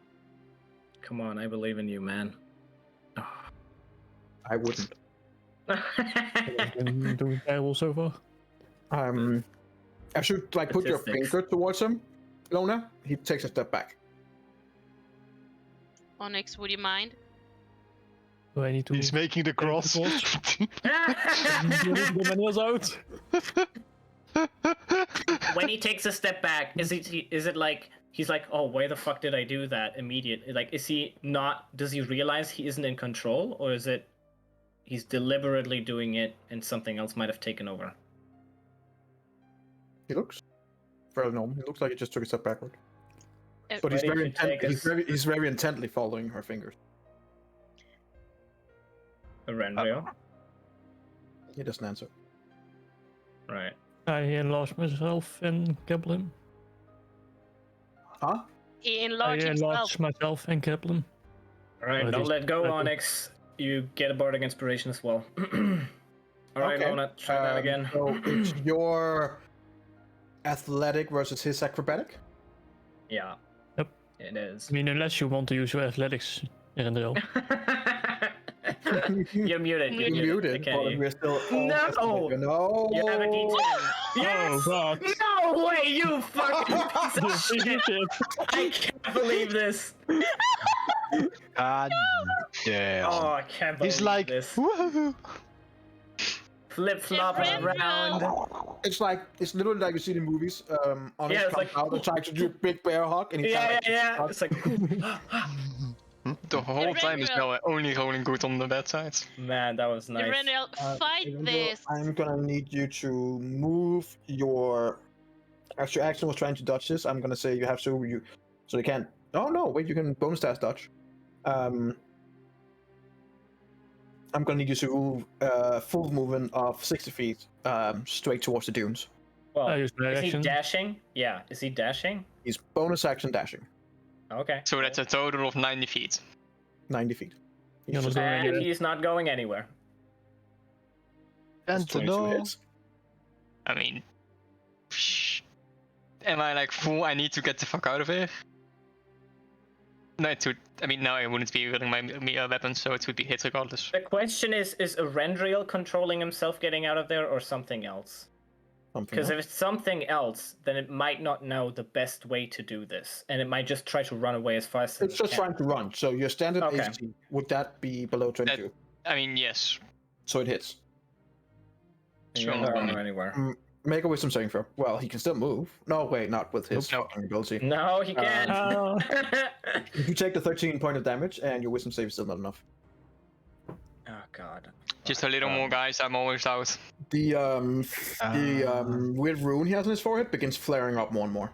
Come on, I believe in you, man. I wouldn't. Been doing terrible so far. As you like put your Statistics. finger towards him, Lona, he takes a step back. Onyx, would you mind? Do I need to? He's making the cross. Do I need to get my nails out? When he takes a step back, is it like he's like, oh, why the fuck did I do that immediately? Like, is he not? Does he realize he isn't in control, or is it he's deliberately doing it and something else might have taken over? He looks fairly normal. He looks like he just took a step backward. But he's Ready very, to take he's very intently following her fingers. Erendril? He doesn't answer. Right. I enlarge myself and gabble him. Huh? He I enlarged himself. enlarge myself and gabble him. Alright, Or don't just- let go, okay. Onyx. You get a bardic inspiration as well. Alright, Okay. Lona, try that again. So it's your athletic versus his acrobatic. Yeah. Yep. It is. I mean, unless you want to use your athletics, Erendril. You're muted. You're muted, Okay. but we're still. No! No! You have a D10. Yes! God. No way, you fucking piece of shit! I can't believe this. God damn. Oh, I can't believe He's like, this. woohoo! Flip flopping Erendril. around. It's literally like you see in the movies. Onyx Yeah, it's comes like- out and tries to do a big bear hug, and he Yeah, kinda, yeah. It's like, The whole time is now only rolling good on the bad side. man, that was nice. Erendril, fight Erendril, this. I'm gonna need you to move your. As your action was trying to dodge this, I'm gonna say you have to. So you can't. Oh no! Wait, you can bonus dash dodge. I'm gonna need you to move full movement of 60 feet straight towards the dunes. Well, I use my is he action. dashing? Yeah, is he dashing? He's bonus action dashing Okay. So that's a total of 90 feet. 90 feet. He's You're not just going And anywhere. he's not going anywhere. that's 22 Sentinel. hits. I mean, am I like fool? I need to get the fuck out of here. No, I mean, now I wouldn't be wielding my weapon, so it would be hit regardless. The question is Erendril controlling himself getting out of there or something else? Something Because else. if it's something else, then it might not know the best way to do this, and it might just try to run away as fast as It's just trying to run. So your standard Okay. AC, would that be below 22? I mean, yes. So it hits. You're not going anywhere. Make a wisdom saving throw. Well, he can still move. No, wait, not with his Nope. fucking ability. No, he can't. If you take the 13 point of damage and your wisdom save is still not enough. Oh god. Just a little more, guys. I'm almost out. The weird rune he has on his forehead begins flaring up more and more.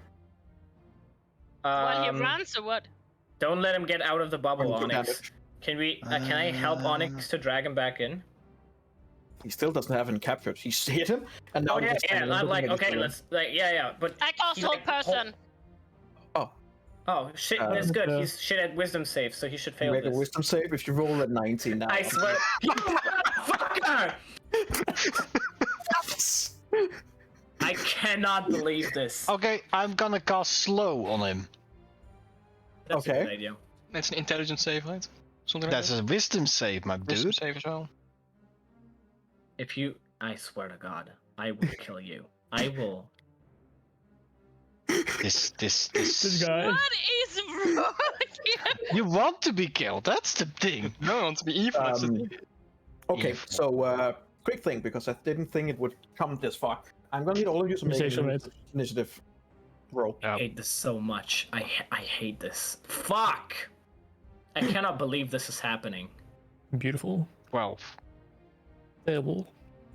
While he runs or what? Don't let him get out of the bubble, Or Onyx. damage. Can I help Onyx to drag him back in? He still doesn't have him captured. He hit him, and now Oh he yeah, can stand yeah. up I'm like, and okay, get let's yeah. But I cast he's hold like, person. oh shit, that's good. Yeah. He's shit at wisdom save, so he should fail make this. a wisdom save if you roll at 19 now. I swear. Fucker! I cannot believe this. Okay, I'm gonna cast slow on him. That's okay. a good idea. That's an intelligence save, right? Something That's like a wisdom save, my that. Wisdom dude. save as well. If you, I swear to God, I will kill you. I will. This. This guy. What is wrong here? You want to be killed. That's the thing. No, I want to be evil. That's the thing. Okay, Evil. so quick thing, because I didn't think it would come this far. I'm gonna need all of you to make Initiation an rate. initiative roll. I hate this so much. I hate this. Fuck! I cannot believe this is happening. Beautiful. 12. Terrible.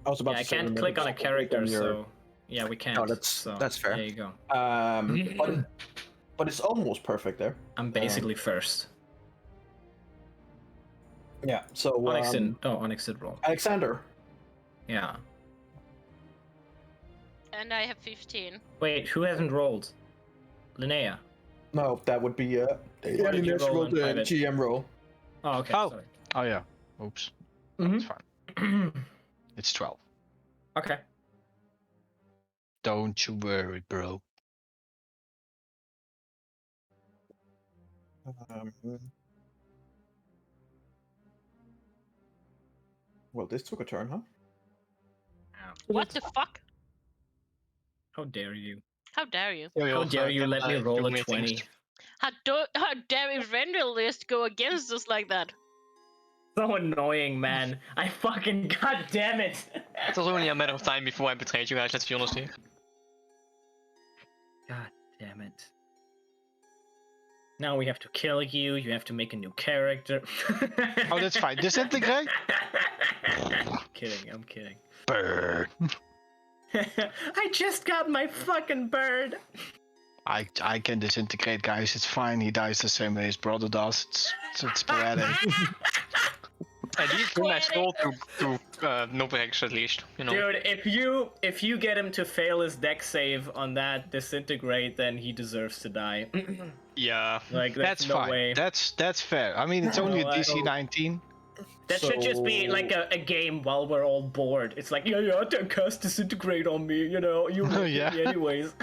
I was about Yeah, I to say, can't remember click to on a double click character, on your- so yeah, we can't. that's fair. There you go. But it's almost perfect there. I'm basically first. Yeah. So Onyx did roll. Alexander. Yeah. And I have 15. Wait, who hasn't rolled? Linnea. No, that would be What did you roll roll in the private? GM roll. Oh, okay. Oh. Sorry. Oh yeah. Oops. Mhm. It's fine. It's 12. Okay. Don't you worry, bro. Well, this took a turn, huh? What the fuck? How dare you? How dare you? How dare you let me roll a 20? How dare Rendell just go against us like that? So annoying, man. I fucking god damn it. It was only a matter of time before I betrayed you guys, let's be honest here. God damn it. Now we have to kill you, you have to make a new character. Oh, that's fine. Disintegrate? I'm kidding. Burn. I just got my fucking bird. I can disintegrate, guys. It's fine. He dies the same way his brother does. It's sporadic. At least do my skull to no breaks at least, you know. Dude, if you get him to fail his deck save on that disintegrate, then he deserves to die. Yeah. Like That's no fine. way. That's fair. I mean, it's only a No, I DC don't- 19. That should just be like a game while we're all bored. It's like, yeah, don't cast disintegrate on me, you know, you will Yeah. me anyways.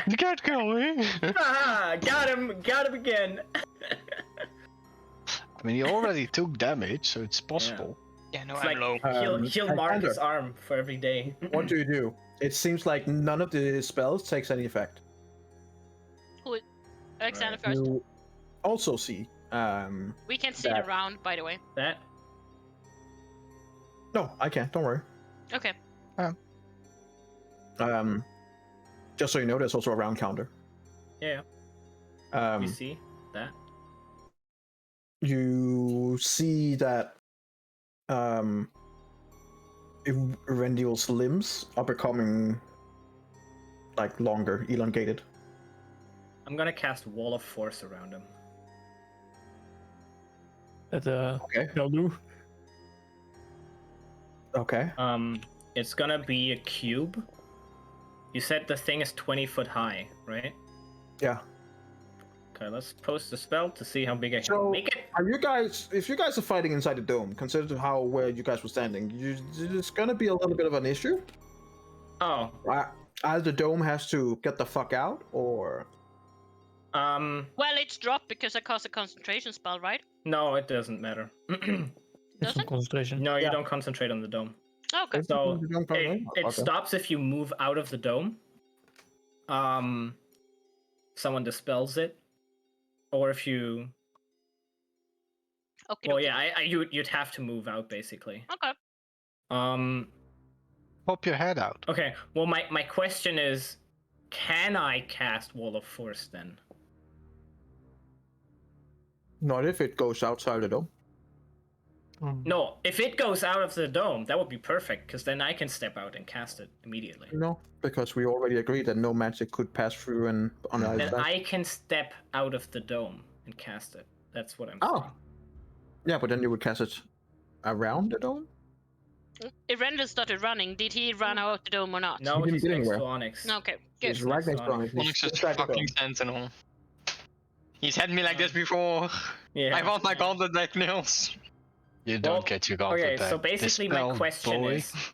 You can't kill me. Ah, got him again. I mean, he already took damage, so it's possible. Yeah, no, It's I'm like low. he'll mark his Alexander. arm for every day. What do you do? It seems like none of the spells takes any effect. Alexander Right. first. You also see. We can see that- the round, by the way. That No, I can't. Don't worry. Okay. Just so you know, there's also a round counter. yeah, we see that. You see that Rendiel's limbs are becoming like longer, elongated. I'm gonna cast Wall of Force around him. That Okay. will do. Okay. It's gonna be a cube. You said the thing is 20 foot high, right? Yeah. Okay, let's post the spell to see how big I can So, make it. are you guys? If you guys are fighting inside the dome, consider where you guys were standing. It's gonna be a little bit of an issue. Oh, Either the dome has to get the fuck out, or Well, it's dropped because I cast a concentration spell, right? no, it doesn't matter. It's some Doesn't? concentration. No, you Yeah. don't concentrate on the dome. Okay. So The dome can't it go? it Okay. stops if you move out of the dome. Someone dispels it, or if you. Okay. Well, yeah, you'd have to move out basically. Okay. Pop your head out. Okay. Well, my question is, can I cast Wall of Force then? not if it goes outside the dome. No, if it goes out of the dome, that would be perfect, because then I can step out and cast it immediately. No, because we already agreed that no magic could pass through and on either Then side. I can step out of the dome and cast it. That's what I'm saying. Oh. Yeah, but then you would cast it around the dome. If Rendell started running, did he run out the dome or not? No, He didn't he's get next anywhere. to Onyx. Okay. Good. He's right next to Onyx. Onyx. He's Onyx is inside the fucking dome. sentinel. He's had me like this before. Yeah. I want my gauntlet back, Nils. You don't Well, get your gauntlet Okay, back. so basically my Dispel, question boy. is it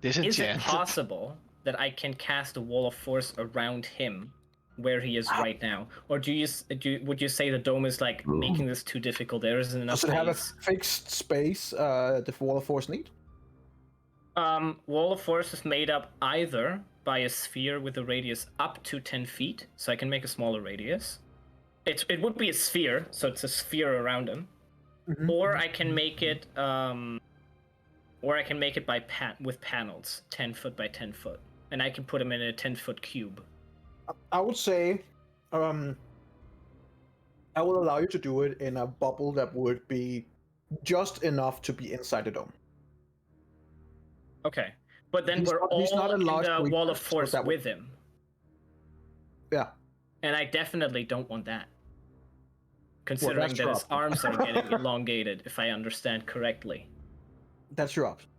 Disenchant. possible that I can cast a Wall of Force around him where he is right now? Or would you say the dome is like making this too difficult? There isn't enough Does it have a space? fixed space the Wall of Force need? Wall of Force is made up either by a sphere with a radius up to 10 feet, so I can make a smaller radius. It would be a sphere, so it's a sphere around him. Mhm. Or I can make it by with panels, 10 foot by 10 foot, and I can put them in a 10-foot cube. I would say, I will allow you to do it in a bubble that would be just enough to be inside the dome. Okay, but then He's we're he's not all in allowed the to wall of reach, so force that would- with him, Yeah. and I definitely don't want that. Considering that's that your his option. arms are getting elongated, if I understand correctly. That's your option.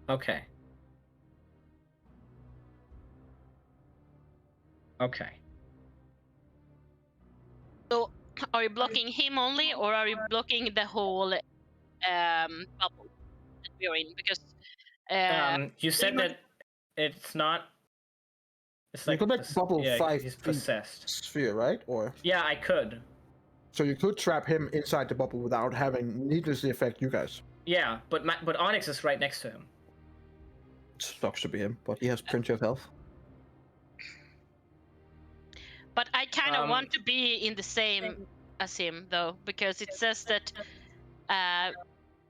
Okay. Okay. So, are you blocking him only, or are you blocking the whole bubble that we're in? Because You said Demon- that it's not. It's You like could make bubble yeah, 5 he's feet possessed. sphere, right? Or Yeah, I could. so you could trap him inside the bubble without having needlessly affect you guys. Yeah, but Onyx is right next to him. Sucks to be him, but he has plenty of health. but I kind of Um, want to be in the same as him, though, because it says that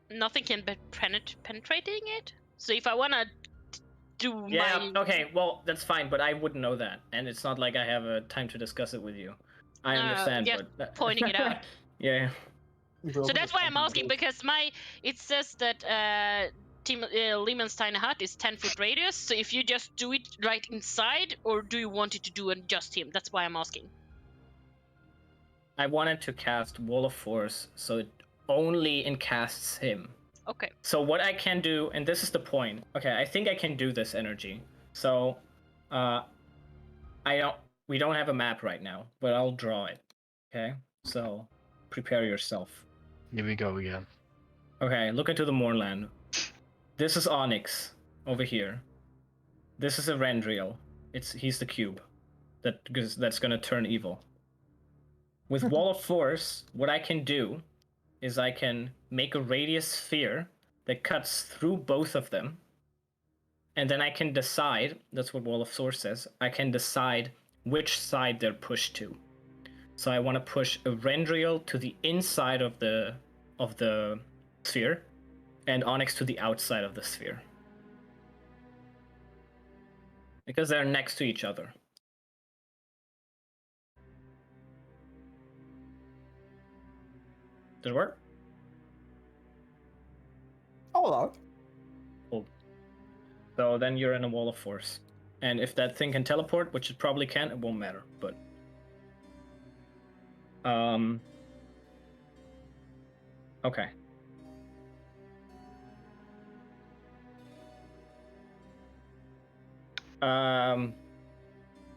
nothing can be penetrating it. So if I want to do Yeah. my Okay. Well, that's fine, but I wouldn't know that, and it's not like I have a time to discuss it with you. I No, understand, just but pointing it out. Yeah. So that's why I'm asking, because it says that Team Lehman's tiny hut is 10-foot radius. So if you just do it right inside, or do you want it to do it just him? That's why I'm asking. I wanted to cast Wall of Force, so it only encasts him. Okay. So what I can do, and this is the point. Okay, I think I can do this energy. So, we don't have a map right now, but I'll draw it. Okay, so prepare yourself. Here we go again. Okay, look into the moorland. This is Onyx over here. This is a Rendriel. He's the cube that's gonna turn evil. With Wall of Force, what I can do is I can make a radius sphere that cuts through both of them. And then I can decide, that's what Wall of Force says, I can decide which side they're pushed to. So I want to push a Rendriel to the inside of the sphere, and Onyx to the outside of the sphere. Because they're next to each other. Does it work? Oh, Cool. So then you're in a Wall of Force. And if that thing can teleport, which it probably can, it won't matter, but... Okay.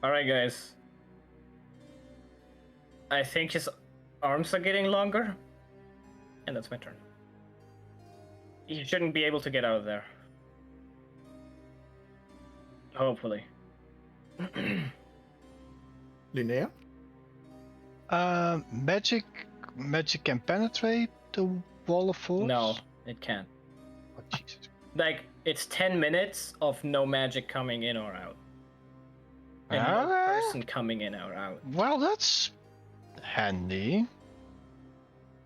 Alright, guys. I think his arms are getting longer. And that's my turn. He shouldn't be able to get out of there. Hopefully. Linnea? Magic can penetrate the wall of force? No, it can't. Oh, Jesus. Like, it's 10 minutes of no magic coming in or out. And no person coming in or out. Well, that's handy.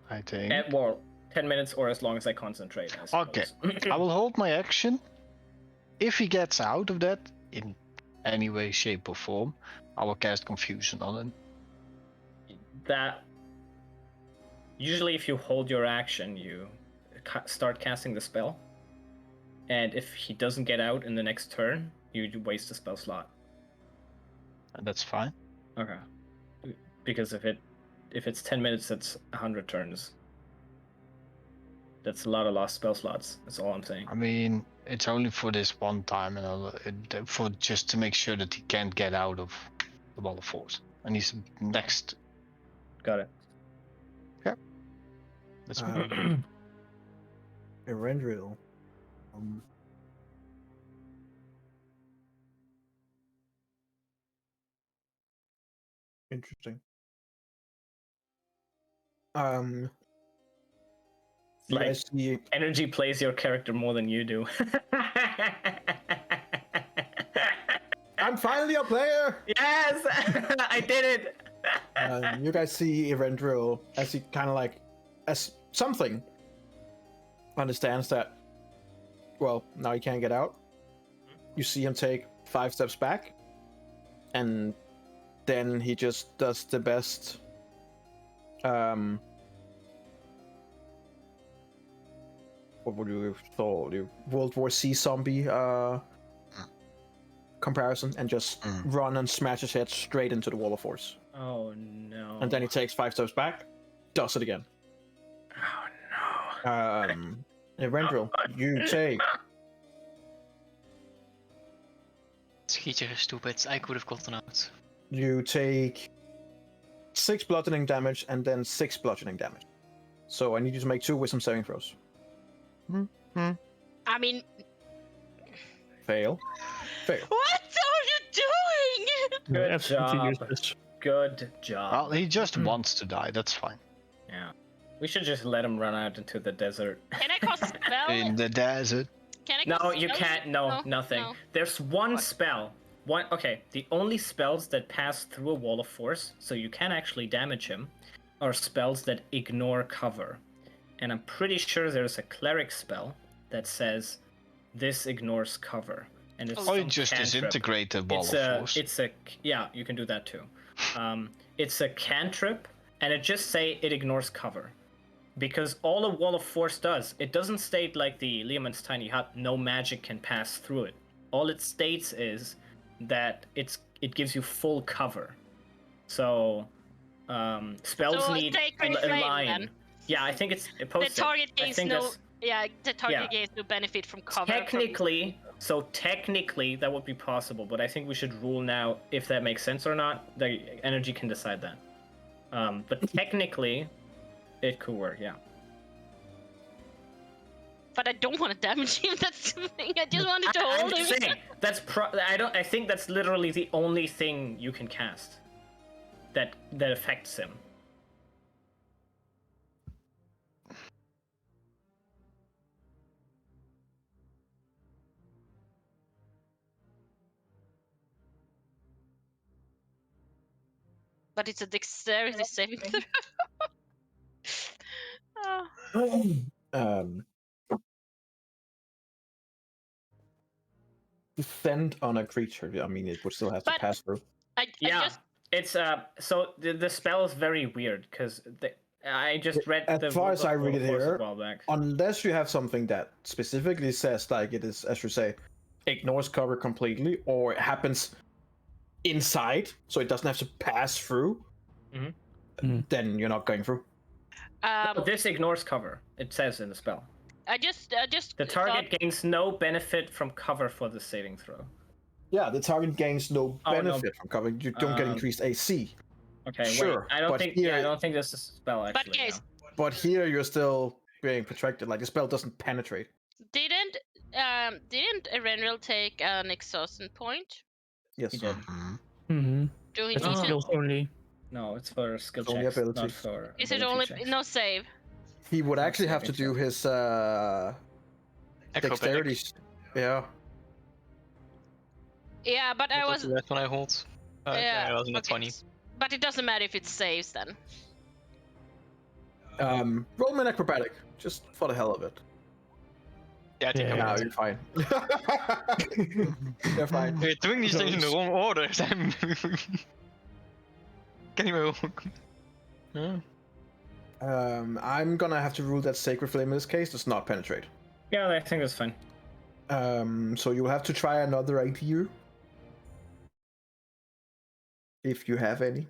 I think. Well, 10 minutes or as long as I concentrate. I Okay. suppose. I will hold my action. If he gets out of that in any way, shape, or form, I will cast Confusion on him. That usually, if you hold your action, you start casting the spell, and if he doesn't get out in the next turn, you waste a spell slot. And that's fine. Okay, because if it's 10 minutes, that's 100 turns. That's a lot of lost spell slots. That's all I'm saying. I mean, it's only for this one time, and for just to make sure that he can't get out of the Wall of Force, and he's next. Got it. That's Erendril. Interesting. You Like, guys see energy plays your character more than you do. I'm finally a player! Yes! I did it! You guys see Erendril as he kind of like, as something understands that, well, now he can't get out. You see him take 5 steps back, and then he just does the best what would you call the World War C zombie comparison, and just run and smash his head straight into the wall of force. Oh no. And then he takes 5 steps back, does it again. Oh no. Eberron, you take Schietje, stupid. I could have gotten out. you take 6 bludgeoning damage and then 6 bludgeoning damage. So I need you to make 2 wisdom saving throws. I mean, Fail. Fail. what are you doing? Good Absolutely job. useless. Good job. Well, he just wants to die. That's fine. Yeah. We should just let him run out into the desert. Can I cast spell? In the desert. Can I No, cast you spell? can't. No, nothing. no. There's one spell. Okay, the only spells that pass through a wall of force, so you can actually damage him, are spells that ignore cover. And I'm pretty sure there's a cleric spell that says this ignores cover. And it's Or you some just cantrip. disintegrate the wall of force. Yeah, you can do that too. It's a cantrip, and it just say it ignores cover. Because all a wall of force does, it doesn't state like the Leomund's tiny hut, no magic can pass through it. All it states is that it gives you full cover. So spells So need Sacred a Flame, line. then? Yeah, I think it's The posted. target I gains think no. that's- Yeah, the target Yeah. gains no benefit from cover. Technically that would be possible, but I think we should rule now if that makes sense or not. The energy can decide that. But technically, it could work. Yeah. But I don't want to damage him. That's the thing. I just wanted to I'm hold him. just saying that's I think that's literally the only thing you can cast that affects him. But it's a dexterity saving throw. Oh. Descend on a creature. I mean, it would still have to But- pass through. I Yeah, just it's so the spell is very weird because I just read As the far rules as I of read it World of Force here, a while back. Unless you have something that specifically says, like it is, as you say, ignores cover completely, or it happens inside, so it doesn't have to pass through, then you're not going through. Oh, this ignores cover. It says in the spell. I just The target thought- gains no benefit from cover for the saving throw. Yeah, the target gains no Oh, no. benefit from cover. You don't get increased AC. Okay, Sure, wait. I don't but think. here- Yeah, I don't think this is a spell actually. But guys, no. But here you're still being protected. Like the spell doesn't penetrate. didn't Erenril take an exhaustion point? Yes. He did. Mm-hmm. Do we It's need Oh. to? skills only. No, it's for skill It's only checks, not abilities. for. Is it ability only checks. no save? He would Not actually have to saving do his dexterity. Acrobatics. Yeah. Yeah, but I was. That's when I hold. Yeah, I was in a okay. 20. But it doesn't matter if it saves then. Roll me an acrobatic, just for the hell of it. Yeah, I think Yeah. I'm No, out. you're fine. You're fine. We're doing these things in the wrong order. I'm... Can you move? I'm gonna have to rule that Sacred Flame in this case does not penetrate. Yeah, I think that's fine. So you'll have to try another ATU. If you have any.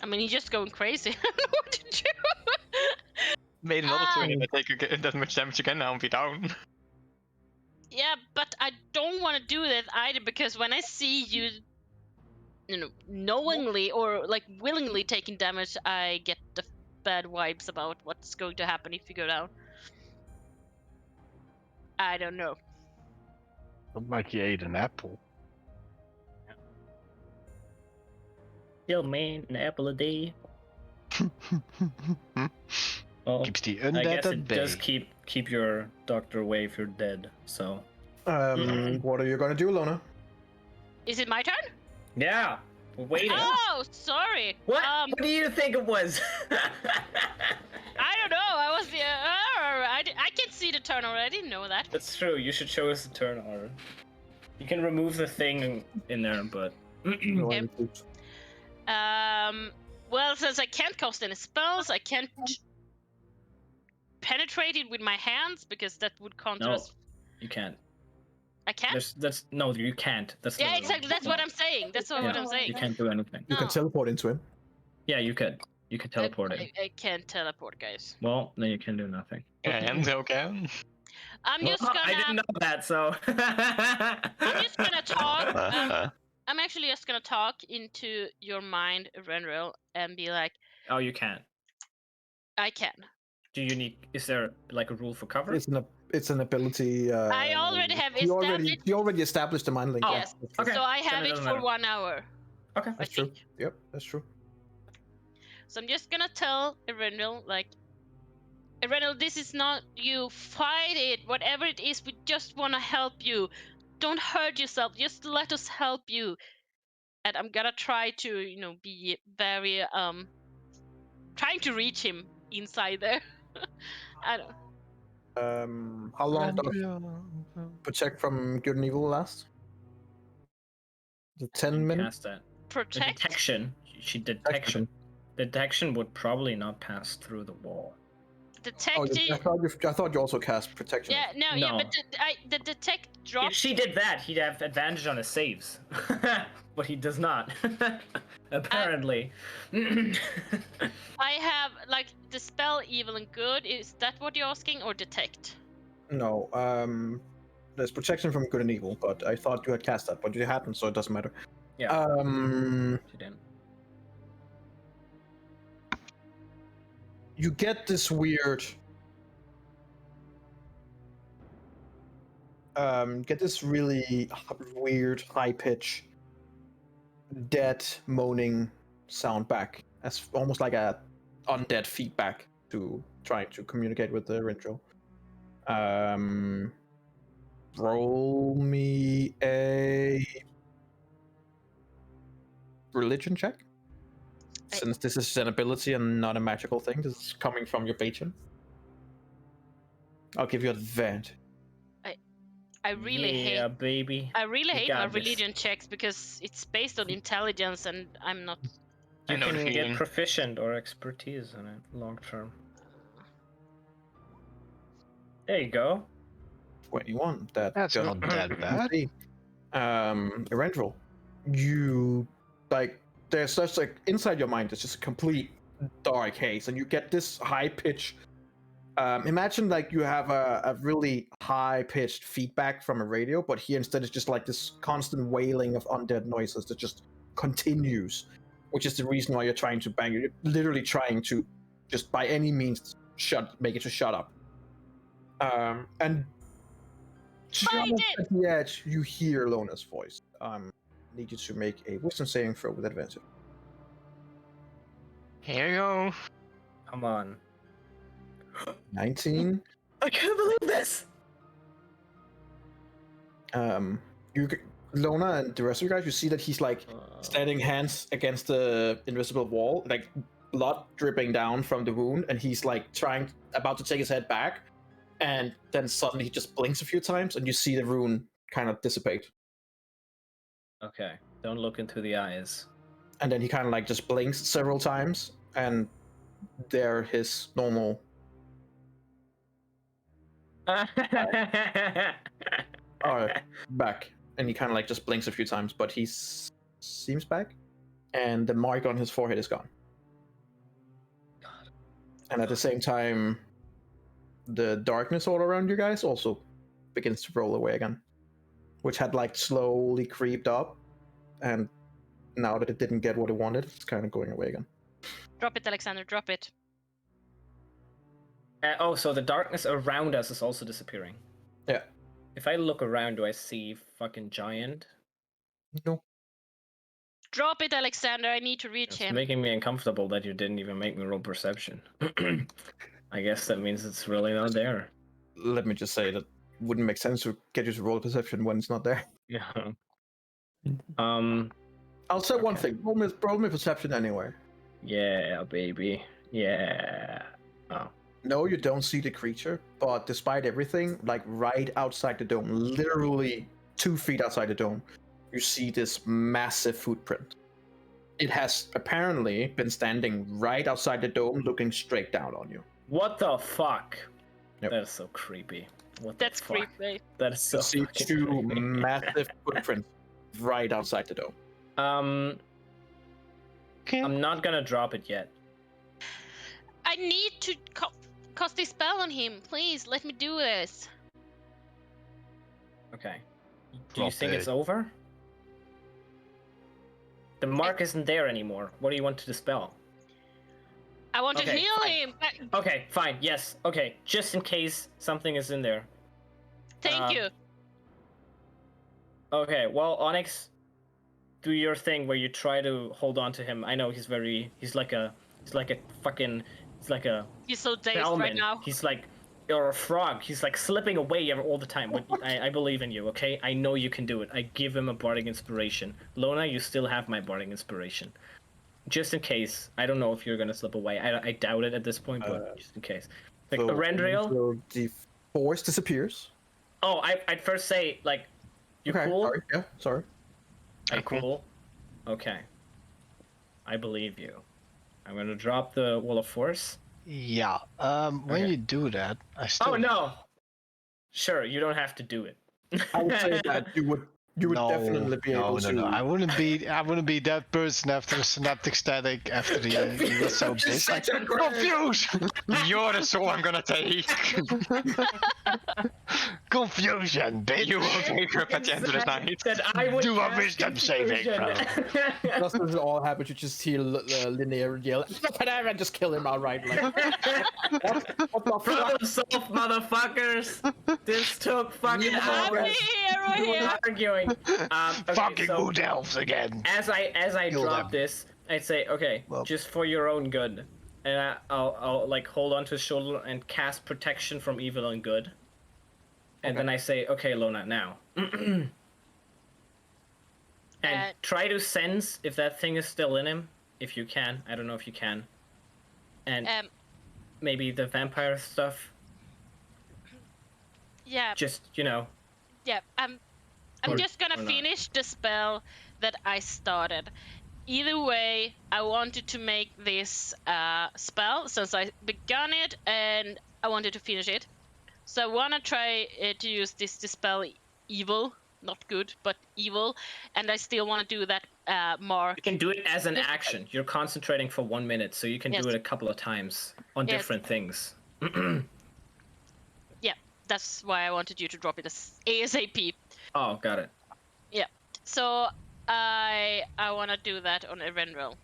I mean, he's just going crazy. I don't know what to do. Made another turn and I take that much damage again now and be down. Yeah, but I don't want to do that either because when I see you, knowingly or like willingly taking damage, I get the bad vibes about what's going to happen if you go down. I don't know. Looked like you ate an apple. Still, man, an apple a day. Well, Keeps the I undead guess at it bay. does keep your doctor away if you're dead. So. What are you gonna do, Lona? Is it my turn? Yeah, we're waiting. Oh, sorry. What? What do you think it was? I don't know. I was I can see the turn already. I didn't know that. That's true. You should show us the turn order. You can remove the thing in there, but. No, Okay. Well, since I can't cast any spells, I can't penetrate it with my hands because that would counter No, as. you can't. I can't. No, you can't. That's Yeah, literally- exactly. That's what I'm saying. That's what I'm You saying. can't do anything. You can No. teleport into him. Yeah, you could. You could teleport in. I can't teleport, guys. Well, then you can do nothing. Yeah, Enzo can. I'm just Well, gonna. I didn't know that, so. I'm just gonna talk. I'm actually just gonna talk into your mind, Renril, and be like, Oh, you can't. I can. Do you need? Is there like a rule for cover? It's an ability. I already have You established. already established the mind link. Oh, Yes. okay. So I Then have it it doesn't for matter. 1 hour. Okay. I That's true. think. Yep, that's true. So I'm just gonna tell Erenil, like, Erenil, this is not you. Fight it. Whatever it is, we just wanna help you. Don't hurt yourself. Just let us help you. And I'm gonna try to, be very trying to reach him inside there. I don't. How long does protect from good and evil last? The 10 minutes. Past that. The Protect. detection. Detection would probably not pass through the wall. Oh, Detecting. I thought you also cast protection. Yeah, yeah, No. but the detect If drops. she did that, he'd have advantage on his saves. But he does not. Apparently. I have like the spell evil and good. Is that what you're asking, or detect? No. There's protection from good and evil, but I thought you had cast that, but you hadn't, so it doesn't matter. Yeah. She didn't. You get this weird. Get this really weird high pitch, dead moaning sound back, as almost like a undead feedback to trying to communicate with the Rintro. Roll me a religion check. Since this is an ability and not a magical thing, this is coming from your patron. I'll give you advantage. I really Yeah, hate. baby. I really You hate my got this. religion checks because it's based on intelligence, and I'm not. I You know the can get feeling. proficient or expertise on it long term. There you go. 21. That's not that bad. Eventual. You like there's such like inside your mind there's just a complete dark haze, and you get this high pitch. Imagine like you have a really high pitched feedback from a radio, but here instead it's just like this constant wailing of undead noises that just continues, which is the reason why you're trying to bang. You're literally trying to just by any means make it to shut up. And just Fight it! at the edge, you hear Lona's voice. Need you to make a wisdom saving throw with advantage. Here you go. Come on. 19. I can't believe this! Lona and the rest of you guys, you see that he's like standing hands against the invisible wall, like blood dripping down from the wound, and he's like about to take his head back, and then suddenly he just blinks a few times, and you see the rune kind of dissipate. Okay, don't look into the eyes. And then he kind of like just blinks several times, and they're his normal. Back, and he kind of like just blinks a few times, but he seems back, and the mark on his forehead is gone. God. And at the same time, the darkness all around you guys also begins to roll away again, which had like slowly creeped up, and now that it didn't get what it wanted, it's kind of going away again. Drop it, Alexander. Drop it. So the darkness around us is also disappearing. Yeah. If I look around, do I see fucking giant? No. Drop it, Alexander. I need to reach It's him. making me uncomfortable that you didn't even make me roll perception. I guess that means it's really not there. Let me just say that wouldn't make sense to get you to roll a perception when it's not there. Yeah. I'll say one Okay. thing. Roll me perception anyway. Yeah, baby. Yeah. Oh. No, you don't see the creature, but despite everything, like right outside the dome, literally 2 feet outside the dome, you see this massive footprint. It has apparently been standing right outside the dome, looking straight down on you. What the fuck? Yep. That is so creepy. What That's the fuck? creepy. That is so You see fucking two creepy. massive footprints right outside the dome. I'm not gonna drop it yet. I need to cast a spell on him. Please let me do this. Okay. Do you Drop think it's it. over? The mark isn't there anymore. What do you want to dispel? I want to Okay, heal fine. him. Okay, fine. Yes. Okay. Just in case something is in there. Thank you. Okay. Well, Onyx, do your thing where you try to hold on to him. I know he's like a He's so dazed bellman. right now. He's like, or a frog. He's like slipping away all the time. But I believe in you. Okay. I know you can do it. I give him a bardic inspiration. Lona, you still have my bardic inspiration. Just in case. I don't know if you're gonna slip away. I doubt it at this point, but just in case. Like So Erendriel. the force disappears. Oh, I'd first say like, you Okay, cool? sorry. Yeah, sorry. Are you cool. cool? Okay. I believe you. I'm gonna drop the wall of force. Yeah. When Okay. you do that, I still. Oh no. Sure, you don't have to do it. I would say that you would definitely be able to. No. I wouldn't be that person after the synaptic static after he was so big. Such a great- Confusion. You're the soul I'm gonna take. Confusion, bitch. You will take her at the end of the night. That I would Do a cast wisdom saving confusion. Just as it all happens, you just hear Linear yell, and just kill him outright. Like, what the fuck? Problem solved, motherfuckers. This took fucking I'm hours. here, right We were here. arguing. Okay, Fucking so wood elves again. as I Kill drop them. this, I'd say, okay, Well- just for your own good, and I'll like hold on to his shoulder and cast protection from evil and good, and then I say, okay, Lona, now, and try to sense if that thing is still in him, if you can. I don't know if you can, and maybe the vampire stuff. Yeah. Just Yeah. I'm Or- just gonna or not. finish the spell that I started. Either way, I wanted to make this spell since I begun it, and I wanted to finish it. So I wanna try to use this dispel evil, not good, but evil, and I still wanna do that mark. You can do it as an Yes. action. You're concentrating for 1 minute, so you can Yes. do it a couple of times on Yes. different things. Yeah, that's why I wanted you to drop it as ASAP. Oh, got it. So I wanna do that on Eberron.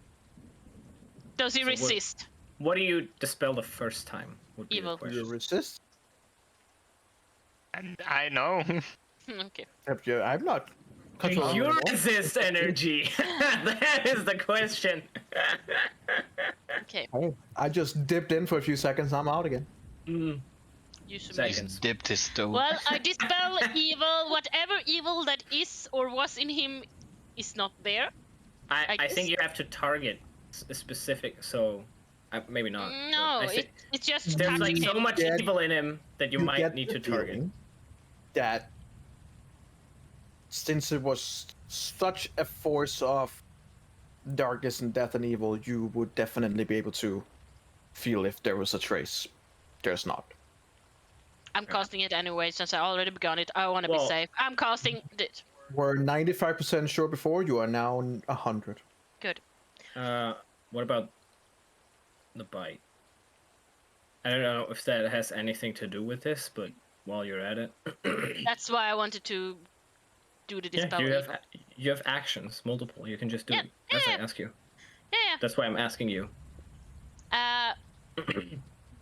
Does he So what- resist? What do you dispel the first time? Would be the Evil. question. You resist? And I know. Okay. I'm not Can controlling you it all. resist energy? That is the question. Okay. I just dipped in for a few seconds. I'm out again. Mm, You should Second. make- He's dipped his toe. Well, I dispel evil. Whatever evil that is or was in him is not there. I guess- think you have to target a specific. So maybe not. but No, I think it's just there's like touching so him. much get- evil in him that you might get need the to target. feeling that since it was such a force of darkness and death and evil, you would definitely be able to feel if there was a trace. There's not. I'm casting it anyway since I already begun it. I want to be Well- safe. I'm casting it. We're 95% sure before. You are now 100. Good. What about the bite? I don't know if that has anything to do with this, but while you're at it, That's why I wanted to do the yeah, dispel you evil. have actions, multiple. You can just do Yeah, it as I yeah. ask you. Yeah. That's why I'm asking you.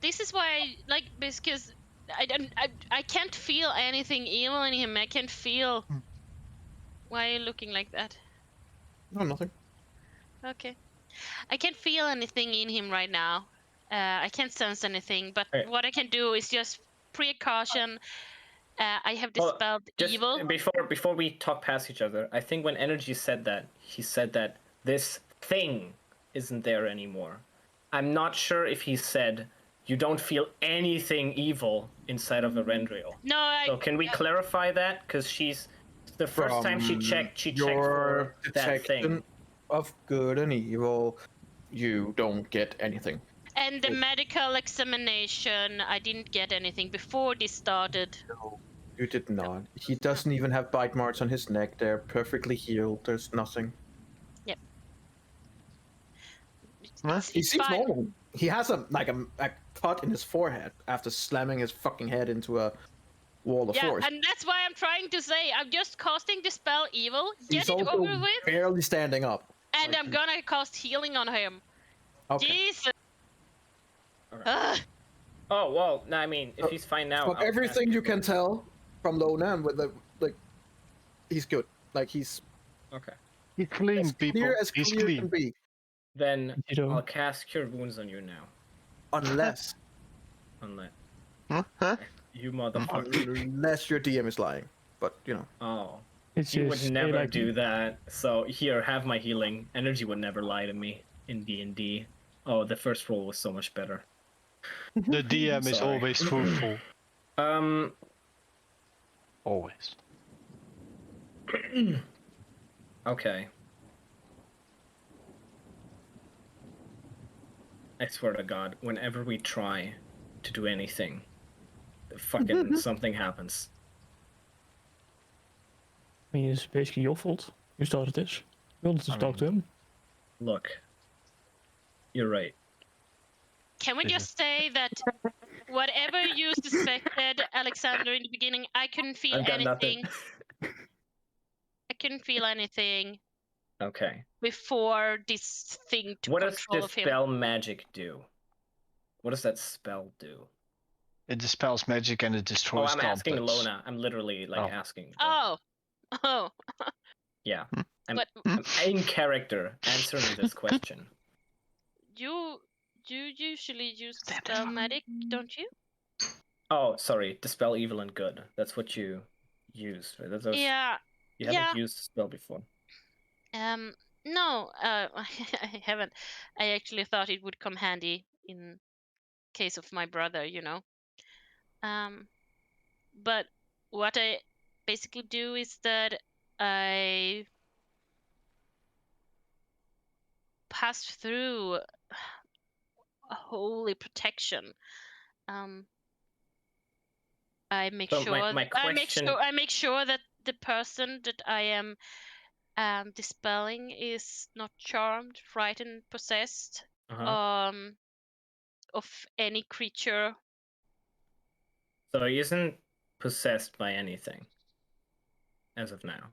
This is why, like, because I can't feel anything evil in him. I can't feel. Why are you looking like that? No, nothing. Okay. I can't feel anything in him right now. I can't sense anything, but Okay. what I can do is just precaution. I have Well, dispelled Just evil. before we talk past each other, I think when Energy said that, he said that this thing isn't there anymore. I'm not sure if he said you don't feel anything evil inside of Erendriel. No, So can we clarify that? Because she's the first time she From checked for your that thing. detection of good and evil, you don't get anything. and And the medical examination, I didn't get anything before this started. No, you did not. He doesn't even have bite marks on his neck. They're perfectly healed. There's nothing. Yep. Huh? It's, He it's seems fine. normal. He has a cut in his forehead after slamming his fucking head into a wall of Yeah, force. and that's why I'm trying to say I'm just casting Dispel Evil, He's get it also over with, barely standing up. and like, I'm gonna cast healing on him. Okay. Jesus. Okay. Ugh. Oh well, no, I mean, if he's fine now. From I'll everything cast you it. can tell from Lona and with the he's good. Like he's Okay. He's clean, as people. clear as He's clear clean. can be. Then You know. I'll cast Cure Wounds on you now. Unless Unless Huh? you motherfucker. unless your DM is lying. But you know. Oh. It's You would just never like do that. So here, have my healing. Energy would never lie to me in D&D. Oh, the first roll was so much better. The DM is Sorry. always truthful. Always. Okay. I swear to God, whenever we try to do anything, fucking something happens. I mean, it's basically your fault. You started this. You wanted to talk to him. Look, you're right. Can we Is just say that whatever you suspected, Alexander, in the beginning, I couldn't feel I've got anything. nothing. I couldn't feel anything Okay. before this thing took What does control this of him. spell magic do? What does that spell do? It dispels magic and it Oh, destroys I'm asking gauntlets. Lona. I'm literally like Oh. asking. Oh, oh. Yeah. I'm But in character answering this question. you usually use Dispel Magic, don't you? Oh, sorry. Dispel evil and good. That's what you use. Right? That's Yeah. You Yeah. haven't used the spell before. No, I haven't. I actually thought it would come handy in case of my brother, you know. But what I basically do is that I pass through a holy protection. I make So sure my question. I make sure that the person that I am dispelling is not charmed, frightened, possessed Uh-huh. of any creature. So he isn't possessed by anything as of now.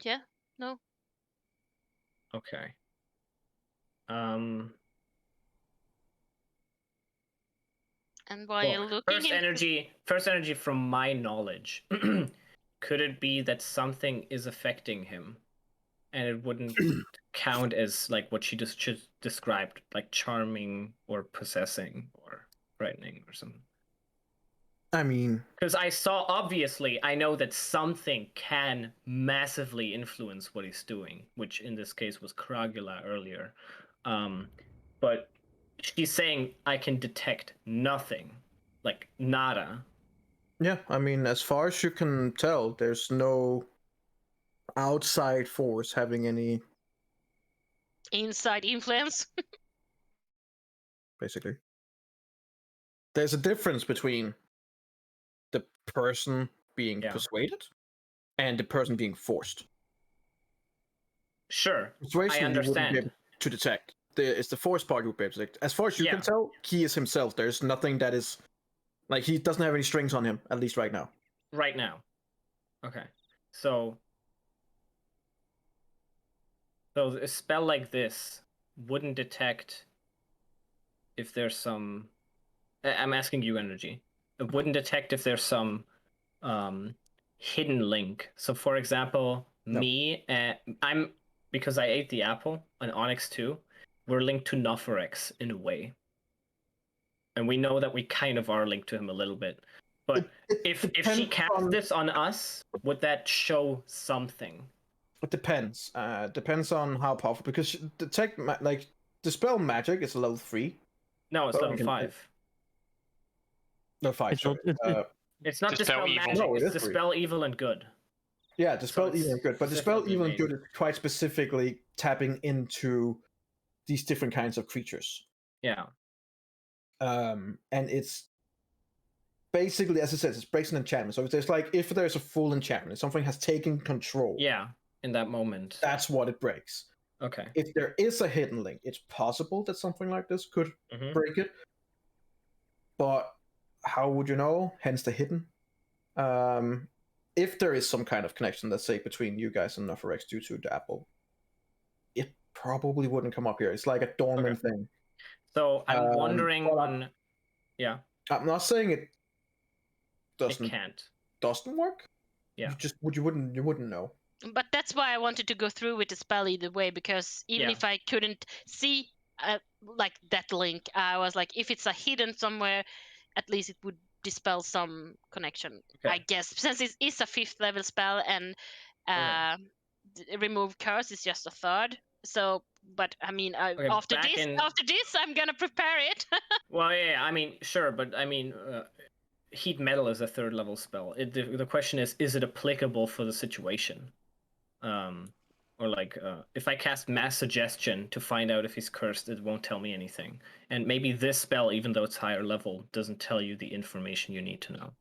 Yeah, no. Okay. And while Well, looking first energy from my knowledge. Could it be that something is affecting him and it wouldn't count as like what she just described, like charming or possessing or frightening or something? I mean, because I know that something can massively influence what he's doing, which in this case was Kragula earlier. But she's saying I can detect nothing, like nada. yeah, I mean, as far as you can tell, there's no outside force having any, inside influence. basically. There's a difference between the person being persuaded and the person being forced. Sure, Persuasion I you wouldn't be understand. able to detect. It's the force part you would be able to detect. As far as you can tell, he is himself. There's nothing that is like he doesn't have any strings on him, at least right now. Right now. Okay. So a spell like this wouldn't detect if there's some. I'm asking you, energy. It wouldn't detect if there's some hidden link. So, for example, No. me, I'm because I ate the apple, an Onyx too. We're linked to Nophorex in a way, and we know that we kind of are linked to him a little bit. But if she casts this on us, would that show something? It depends. Depends on how powerful. Because detect like dispel magic is level 3. No, it's level 5. No, 5. Sorry. It's not dispel evil. magic. No, It's dispel evil and good. Yeah, dispel evil and good. But dispel evil and specifically good is quite specifically tapping into these different kinds of creatures. Yeah. And it's basically, as it says, it breaks an enchantment. So if there's a full enchantment, if something has taken control, Yeah. In that moment. that's what it breaks. Okay. If there is a hidden link, it's possible that something like this could break it. But how would you know? Hence the hidden. If there is some kind of connection, let's say between you guys and Neferex due to the apple, it probably wouldn't come up here. It's like a dormant thing. So I'm wondering on. Yeah. I'm not saying it doesn't work. Yeah. You wouldn't know. But that's why I wanted to go through with the spell either way, because even if I couldn't see like that link, I was like, if it's a hidden somewhere, at least it would dispel some connection. I guess, since it is a 5th level spell and remove curse is just a 3rd. So, but I mean, after this, I'm gonna prepare it. Well, yeah, I mean, sure, but I mean, heat metal is a 3rd level spell. The question is it applicable for the situation? Or like, if I cast mass suggestion to find out if he's cursed, it won't tell me anything. And maybe this spell, even though it's higher level, doesn't tell you the information you need to know.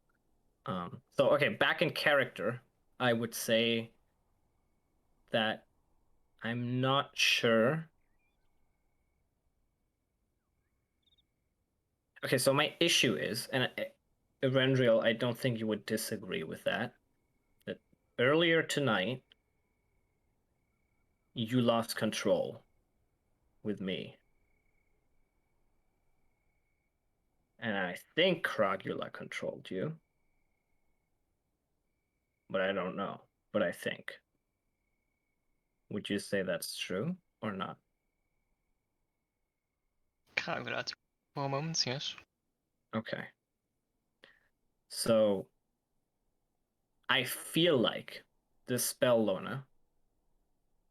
So, okay, back in character, I would say that I'm not sure. Okay, so my issue is, and Erendriel, I don't think you would disagree with that earlier tonight, you lost control with me. And I think Kragula controlled you. But I don't know. But I think. Would you say that's true or not? Kragula for moments, yes. Okay. So I feel like the spell Lona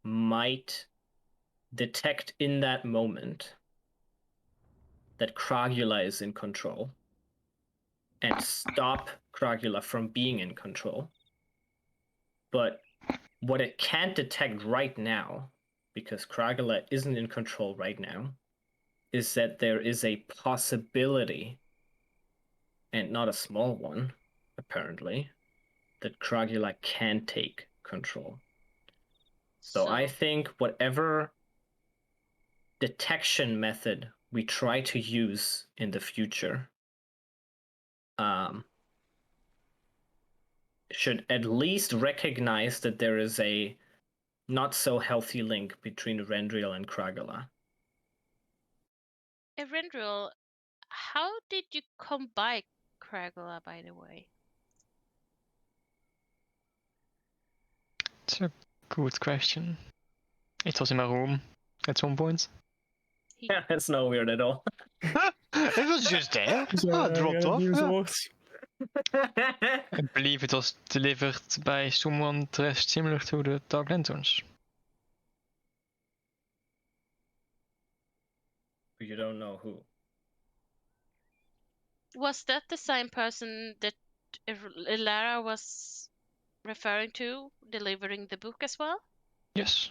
might detect in that moment that Kragula is in control and stop Kragula from being in control. But what it can't detect right now, because Kragula isn't in control right now, is that there is a possibility, and not a small one, apparently, that Kragula can take control. So I think whatever detection method we try to use in the future should at least recognize that there is a not so healthy link between Erendriel and Kragula. Erendriel, how did you come by Kragula, by the way? It's a good question. It was in my room at some point. Yeah, it's not weird at all. It was just there. Dropped off. I believe it was delivered by someone dressed similar to the Dark Lanterns. You don't know who. Was that the same person that Lara was referring to, delivering the book as well? Yes.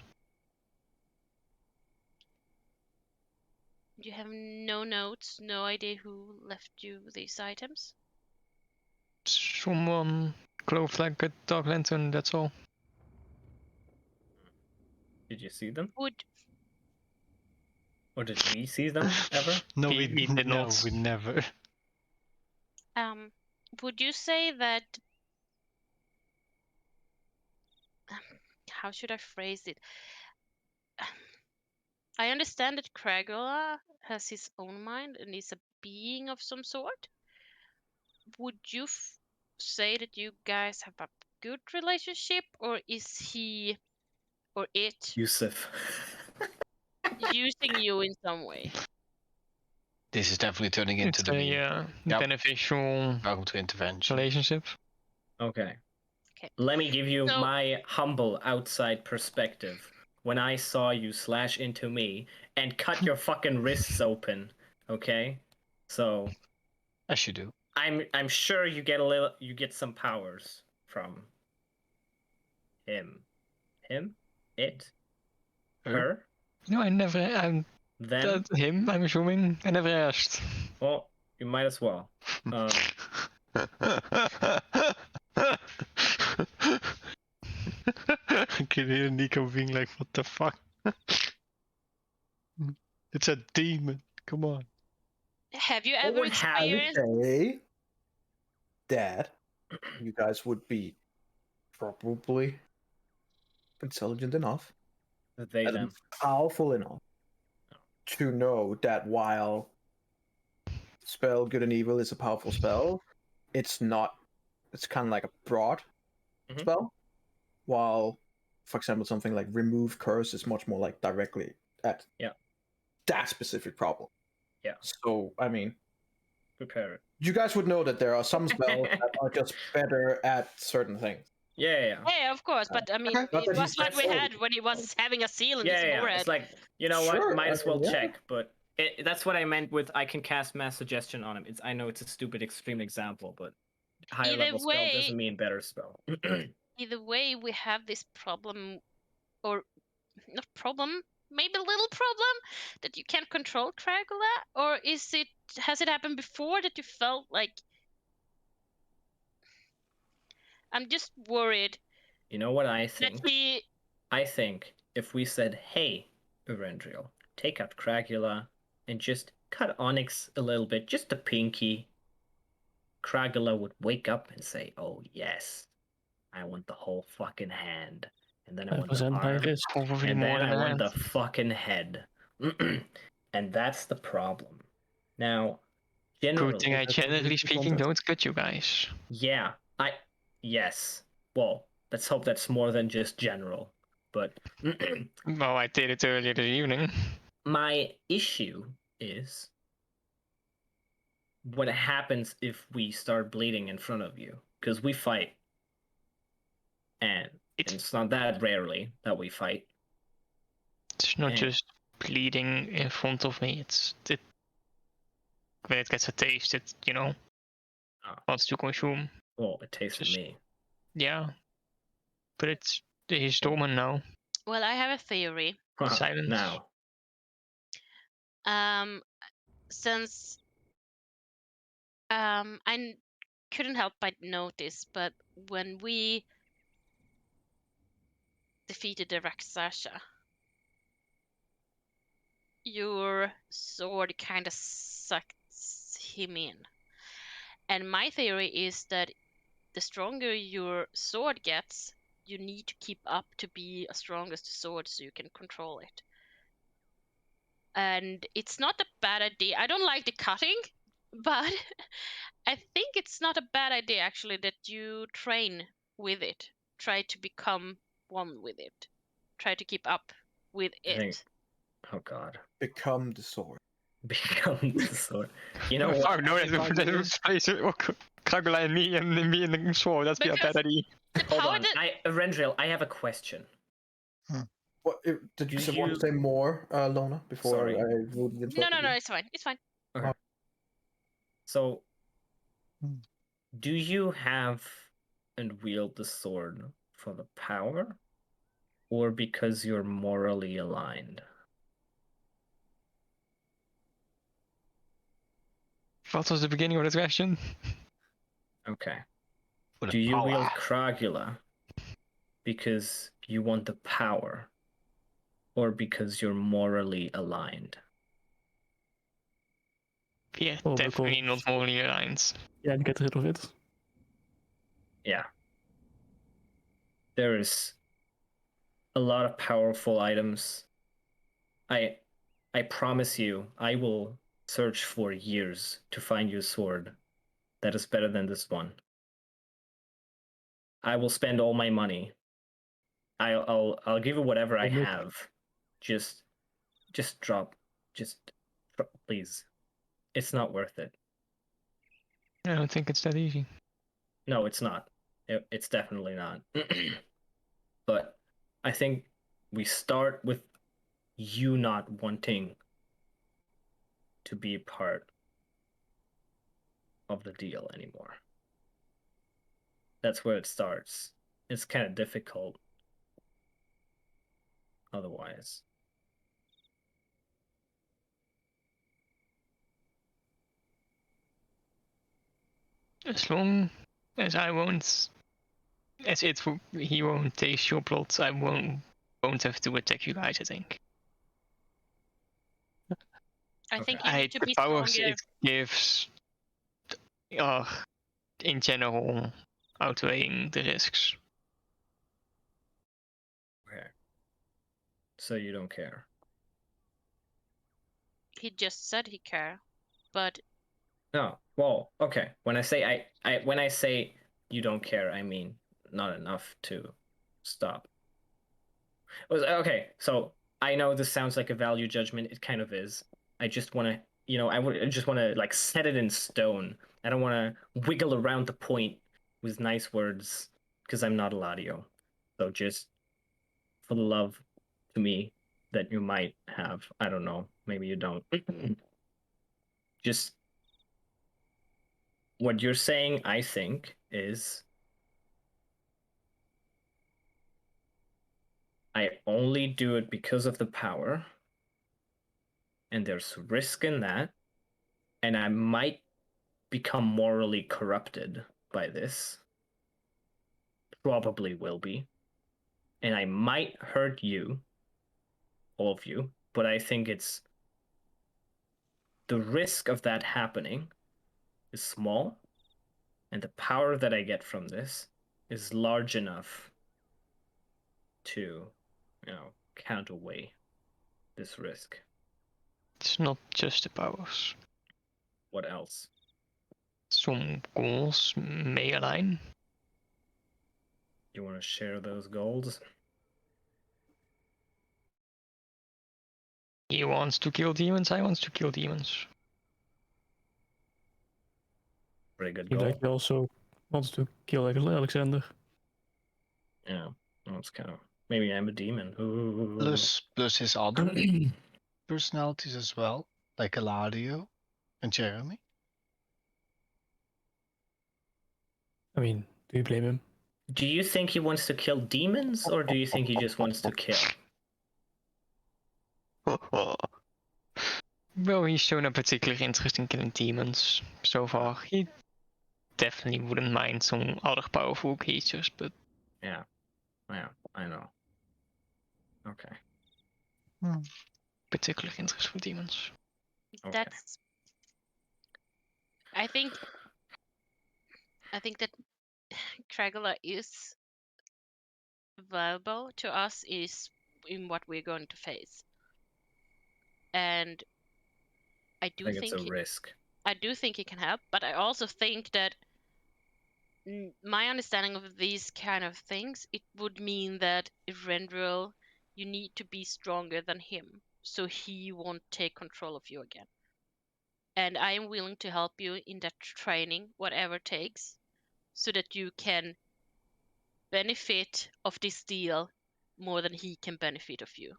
You have no notes, no idea who left you these items? Someone clothed like a Dark Lantern, that's all. Did you see them? Would Or did we see them ever? No, we did not. We never. would you say that? How should I phrase it? I understand that Kragula has his own mind and is a being of some sort. Would you say that you guys have a good relationship, or is he or it Yusuf. using you in some way? This is definitely turning into It's the a beneficial welcome to intervention. relationship. Okay. Okay. Let me give you So- my humble outside perspective. When I saw you slash into me and cut your fucking wrists open, okay? So As you do. I'm sure you get some powers from him. Him? It? Her? No, I Then, That's him, I'm assuming. I never asked. well, you might as well. I can hear Nico being like, what the fuck? It's a demon. Come on. Have you I ever would have I would experienced? say that you guys would be probably intelligent enough They and them. powerful enough to know that while spell good and evil is a powerful spell, it's not. It's kind of like a broad Mhm. spell, while, for example, something like remove curse is much more like directly at that specific problem. Yeah. So I mean, Prepare it. you guys would know that there are some spells that are just better at certain things. Yeah. Yeah, of course. But I mean, Okay. Not that it was he's what we solely- had when he was having a seal in his Yeah. forehead. It's like, you know what? Sure, Might I as well mean, yeah. check. But that's what I meant with I can cast mass suggestion on him. I know it's a stupid extreme example, but higher Either level spell way- doesn't mean better spell. Either way, we have this problem, or not problem, maybe a little problem, that you can't control Cragula, or has it happened before that you felt like? I'm just worried You know what I that think? he. I think if we said, hey, Erendriel, take out Cragula and just cut Onyx a little bit, just a pinky, Cragula would wake up and say, oh, yes, I want the whole fucking hand. And then I want the 5% by arm. risk. Probably And more then than I want that. the fucking head. And that's the problem. Now, generally, Good thing I, that's generally really speaking, fantastic. don't cut you guys. yeah, yes. Well, let's hope that's more than just general. But Well, I did it earlier this evening. my issue is what happens if we start bleeding in front of you, because we fight, and it's not that rarely that we fight. It's not And- just bleeding in front of me. When it gets a taste, it wants to consume. Well, it tasted Just- me. Yeah, but it's he's dormant now. Well, I have a theory. Silence. Now, Since couldn't help but notice, but when we defeated the Rakshasa, your sword kind of sucks him in. And my theory is that the stronger your sword gets, you need to keep up to be as strong as the sword so you can control it. And it's not a bad idea. I don't like the cutting, but I think it's not a bad idea actually that you train with it. Try to become one with it. Try to keep up with I think- it. oh god, Become the sword. become the sword. You know Oh what? no, that's place Kragula and me and the sword. That's be a Because- bad idea. The Hold power on, that Rendril, I have a question. What did you Do want you- to say more, Lona? Before Sorry. I rudely interrupted no, you? it's fine. It's fine. Okay. So, Hmm. do you have and wield the sword for the power, or because you're morally aligned? What was the beginning of the question? Okay. For the Do you power. wield Kragula because you want the power, or because you're morally aligned? Yeah, Oh, definitely because- not morally aligned. Yeah, and get rid of it. Yeah. There is a lot of powerful items. I promise you, I will search for years to find you a sword that is better than this one. I will spend all my money. I'll give you whatever I Make- have. Just drop. Please. It's not worth it. I don't think it's that easy. No, it's not. It's definitely not. But I think we start with you not wanting to be part of the deal anymore. That's where it starts. It's kind of difficult otherwise. As long as I won't, he won't taste your blood, I won't have to attack you guys, I think. I think you need to The be powers stronger. it gives are, in general, outweighing the risks. Okay. So you don't care. He just said he care, but No. Well, okay. When I say you don't care, I mean not enough to stop. Okay, so I know this sounds like a value judgment. It kind of is. I just want to, I just want to like set it in stone. I don't want to wiggle around the point with nice words because I'm not a Ladio. So just for the love to me that you might have, I don't know, maybe you don't. Just what you're saying, I think, is I only do it because of the power, and there's risk in that, and I might become morally corrupted by this. Probably will be. And I might hurt you, all of you, but I think it's the risk of that happening is small, and the power that I get from this is large enough to, counterweigh this risk. It's not just the powers. What else? Some goals may align. You want to share those goals? He wants to kill demons, I want to kill demons. Pretty good He goal. like also wants to kill Alexander. Yeah, that's kind of maybe I'm a demon. Ooh. Plus his other personalities as well, like Eladio and Jeremy. I mean, do you blame him? Do you think he wants to kill demons, or do you think he just wants to kill? Well, he's shown a particular interest in killing demons so far. He definitely wouldn't mind some other powerful creatures, but Yeah, I know. Okay. particular interest for demons. Okay. that's. I think that Kragala is valuable to us is in what we're going to face, and I I do think it's think a risk. I do think it can help, but I also think that my understanding of these kind of things, it would mean that Rendril, you need to be stronger than him, so he won't take control of you again. And I am willing to help you in that training, whatever it takes, so that you can benefit of this deal more than he can benefit of you.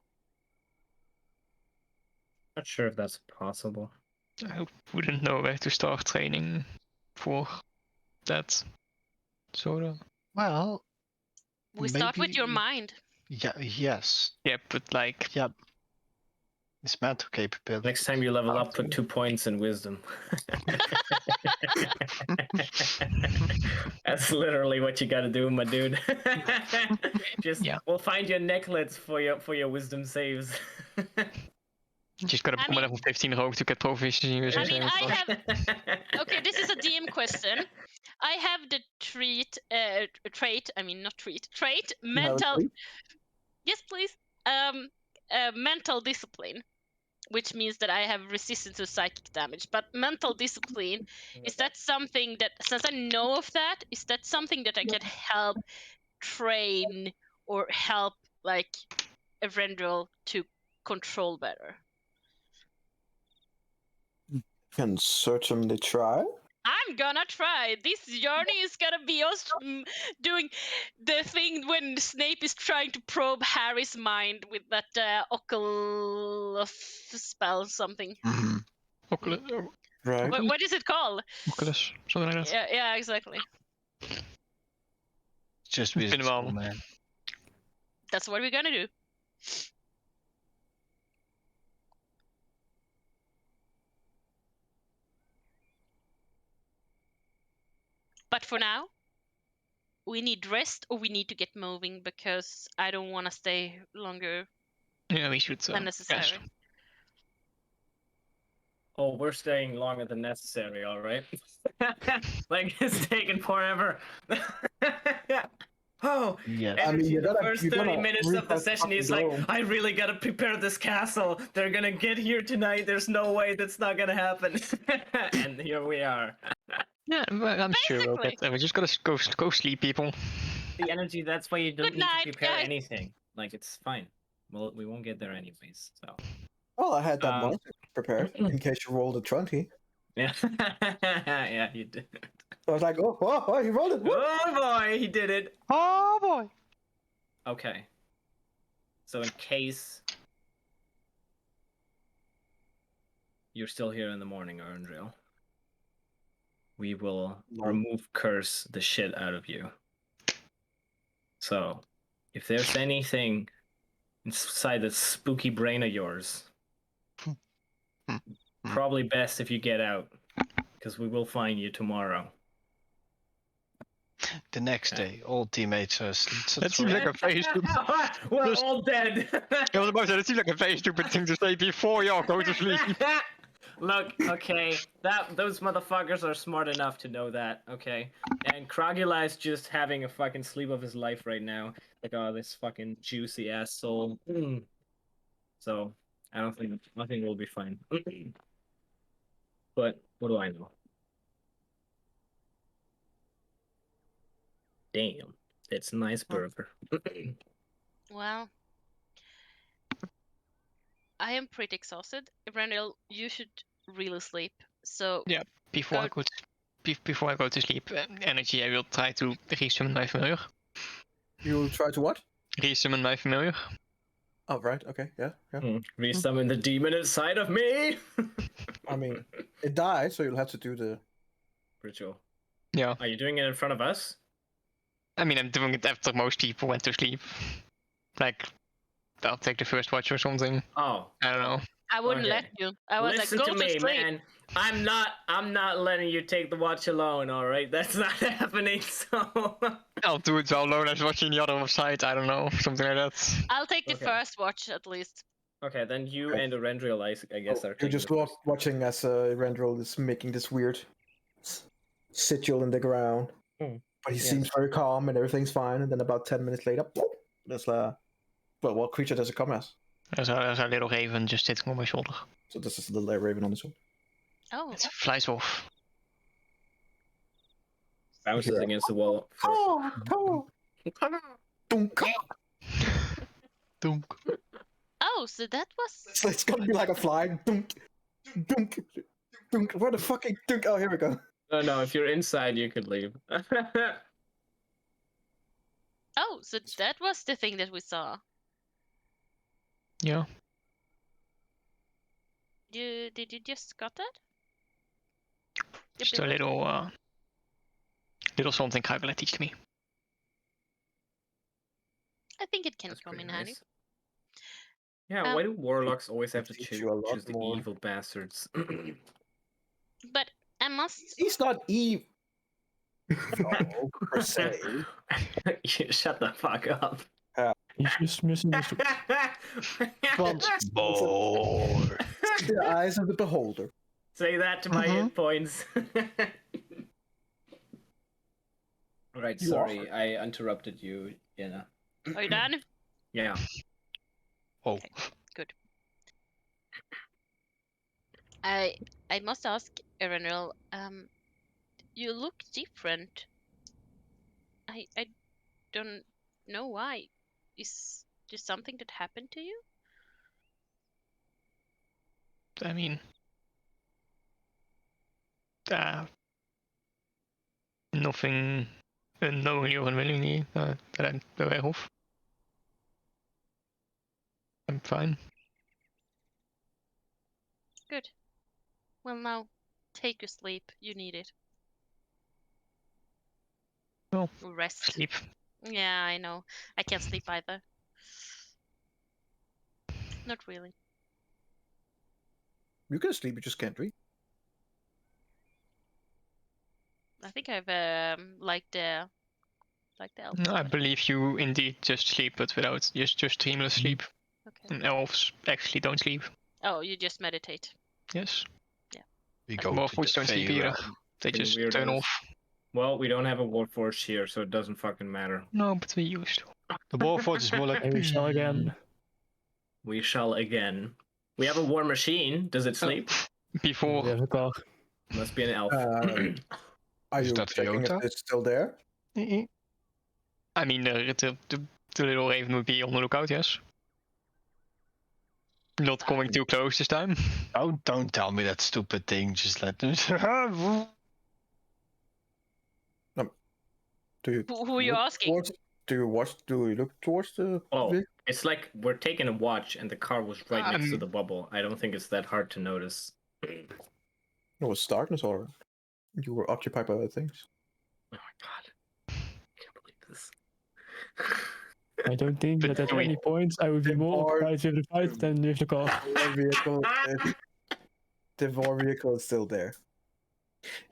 Not sure if that's possible. I wouldn't know where to start training for that sort of. Well, We start with your maybe- mind. Yeah. Yes. Yeah, but like, Yeah. His mental capability. Next time you level up, put 2 points in wisdom. That's literally what you gotta do, my dude. Just Yeah. we'll find your necklace for your wisdom saves. just gotta become a level 15 rogue to get proficiency in wisdom. I mean, saving I throws. have. Okay, this is a DM question. I have the trait. I mean, not trait. Trait. You have a Mental. trait? Yes, please. Mental discipline, which means that I have resistance to psychic damage. But mental discipline, is that something that, since I know of that, is that something that I can help train or help like Evrendril to control better? Can certainly try. I'm gonna try. This journey is gonna be us doing the thing when Snape is trying to probe Harry's mind with that occult spell something. Oculus, Right. What is it called? Oculus, something like that. Yeah, exactly. Just Been a wizard while. school, man. That's what we're gonna do. But for now, we need rest or we need to get moving because I don't want to stay longer Yeah, we should than necessary. rest. Oh, we're staying longer than necessary, all right? Like, it's taking forever. Oh, Yes. I mean, Energy, you're the gonna- first you're 30 gonna minutes reach of the that session, he's fucking like, goal. I really gotta prepare this castle. They're gonna get here tonight. There's no way that's not gonna happen. And here we are. Yeah, well, I'm sure we'll Basically. get there. We just gotta go sleep, people. The energy, that's why you don't Good need night, to prepare guys. anything. Like, it's fine. Well, we won't get there anyways, so. Well, I had that Um, monster prepared in case you rolled a 20. Yeah. Yeah, you did. I was like, oh, he rolled it. Woo! Oh boy, he did it. Oh boy! Okay. So in case you're still here in the morning, Arndriel, we will No. remove curse the shit out of you. So, if there's anything inside that spooky brain of yours, probably best if you get out, because we will find you tomorrow. The next Okay. day, all teammates are That seems like a very stupid. We're Just- all dead. I was about to say, that seems like a very stupid thing to say before y'all go to sleep. Look, okay, those motherfuckers are smart enough to know that, okay? And Krogulai's just having a fucking sleep of his life right now. Like, oh, this fucking juicy ass soul. So, I don't think nothing will be fine. But what do I know? Damn, it's a nice burger. Well, I am pretty exhausted. Randall, you should really sleep. So Yeah. Before I Go- go before I go to sleep, energy, I will try to resummon my familiar. You try to what? Resummon my familiar. Oh, right. Okay. Yeah. Resummon the demon inside of me. I mean, it died, so you'll have to do the. Ritual. Yeah. Are you doing it in front of us? I mean, I'm doing it after most people went to sleep. Like, I'll take the first watch or something. Oh, I don't know. I wouldn't Okay. let you. I was listen like, go to me, sleep. man. I'm not letting you take the watch alone. All right, that's not happening. So. I'll do it so alone as watching the other side. I don't know, something like that. I'll take the Okay. first watch at least. Okay, then you Okay. and Arendriel, I guess, are You're taking just the first. watching as Randall is making this weird sigil in the ground. But he Yes. seems very calm and everything's fine. And then about 10 minutes later, there's well, what creature does it come as? There's a little raven just sitting on my shoulder. So this is the little raven on this one. Oh, It flies off. Bounces Yeah. against the wall. Dunk. Dunk. oh, so that was. So it's gonna be like a fly. Dunk. Dunk. Dunk. Where the fucking dunk? Oh, here we go. No, if you're inside, you could leave. Oh, so that was the thing that we saw. Yeah. Did you just got that? Just a little something Kagula teach me. I think it can That's come pretty in handy. nice. Yeah, why do warlocks always have to teach you a lot choose the more. evil bastards? But I must. He's not evil. No, per se. Shut the fuck up. He's just misunderstood. Once more. The eyes of the beholder. Say that to my Mhm. hit points. Right, You sorry, I interrupted you, Jenna. Are you done? Yeah. Oh. Good. I must ask, Erenril, you look different. I don't know why. Is there something that happened to you? I mean, nothing unknowingly or unwillingly that I'm aware of. I'm fine. Good. Well, now take your sleep. You need it. Well, Rest. Sleep. Yeah, I know. I can't sleep either. Not really. You can sleep, you just can't read. I think I've like the elf. I believe you indeed just sleep, but without just dreamless sleep. Okay. And elves actually don't sleep. Oh, you just meditate. Yes. We go More to foods the don't sleep Fey either. realm. They Fucking just turn weirdos. off. Well, we don't have a warforged here, so it doesn't fucking matter. No, but we used to. The Warforged is more like. And we shall again. We shall again. We have a war machine. Does it sleep? Before. We have a car. Must be an elf. Are Is you that checking if Toyota? it's still there? I mean, the little raven would be on the lookout, yes. Not coming too close this time. Don't tell me that stupid thing. Just let them. Do you Who are you look asking? towards- Do you look towards the Oh, vehicle? it's like we're taking a watch and the car was right next to Um, the bubble. I don't think it's that hard to notice. It was darkness or you were occupied by other things. Oh my god. I can't believe this. I don't think But that at do we- any point I would be more Or- occupied with the fight than with the car. The war vehicle is still there.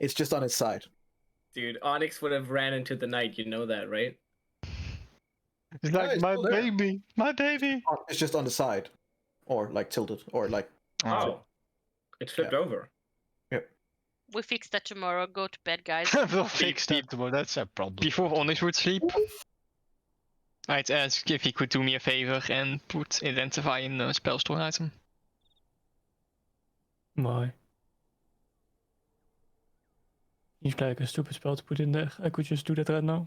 It's just on its side. Dude, Onyx would have ran into the night, you know that, right? It's No, like it's my still there. baby, my baby. It's just on the side, or like tilted, or like. Oh. It flipped over. We fix that tomorrow. Go to bed, guys. We'll fix that tomorrow. That's a problem. Before Onyx would sleep, I'd ask if he could do me a favor and put Identify in the spell store item. Why? Seems like a stupid spell to put in there. I could just do that right now.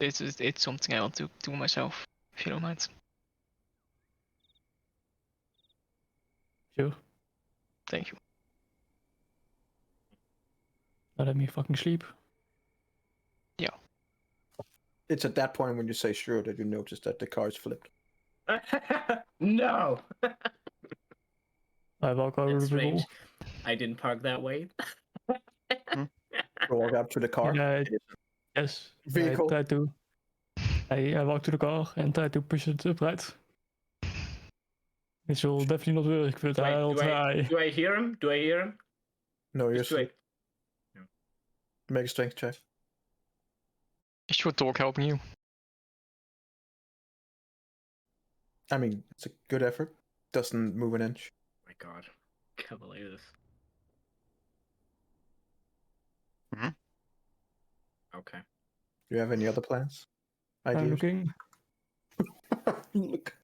It's something I want to do myself, if you don't mind. Sure. Thank you. Now let me fucking sleep. It's at that point when you say sure that you notice that the car is flipped. No! I walk over That's the wall. strange. I didn't park that way. You walk up to the car. Yeah, yes. Vehicle. I try to. I walk to the car and try to push it upright. It will definitely not work, but Wait, I'll try. do I hear him? Do I hear him? No, you're Just do asleep. it. Make a strength check. Is your dog helping you? I mean, it's a good effort. Doesn't move an inch. Oh my god. Can't believe this. Mhm. Okay. Do you have any other plans? I'm Ideas? looking. Look.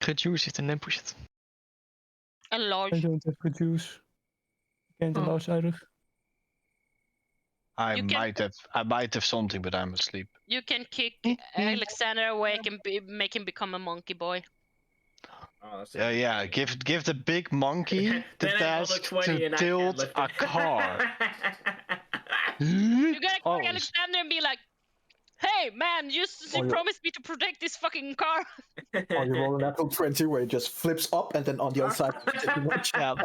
Reduce it and then push it. A I large. don't have good juice. Can't Oh. enlarge either. I You can- might have something, but I'm asleep. You can kick Alexander awake and make him become a monkey boy. Oh, that's Yeah. Give the big monkey the Then I roll a task 20 to and I can't tilt lift a it. car. You gotta Oh, kick Alexander and be like, "Hey, man, you Oh, yeah. promised me to protect this fucking car." Or you roll an apple 20 where it just flips up and then on the other side. Watch out.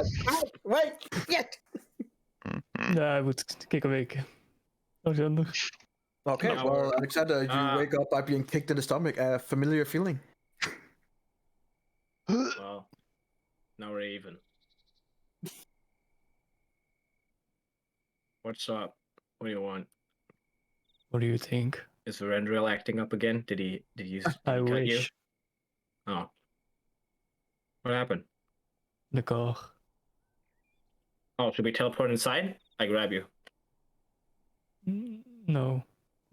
Wait! Yet! Yeah, I would kick awake. Alexander. Okay, No. well, Alexander, you wake up by being kicked in the stomach. A familiar feeling. Well, now we're even. What's up? What do you want? What do you think? Is Verendril acting up again? Did he I cut you? wish. Oh. What happened? The car. Oh, should we teleport inside? I grab you. No.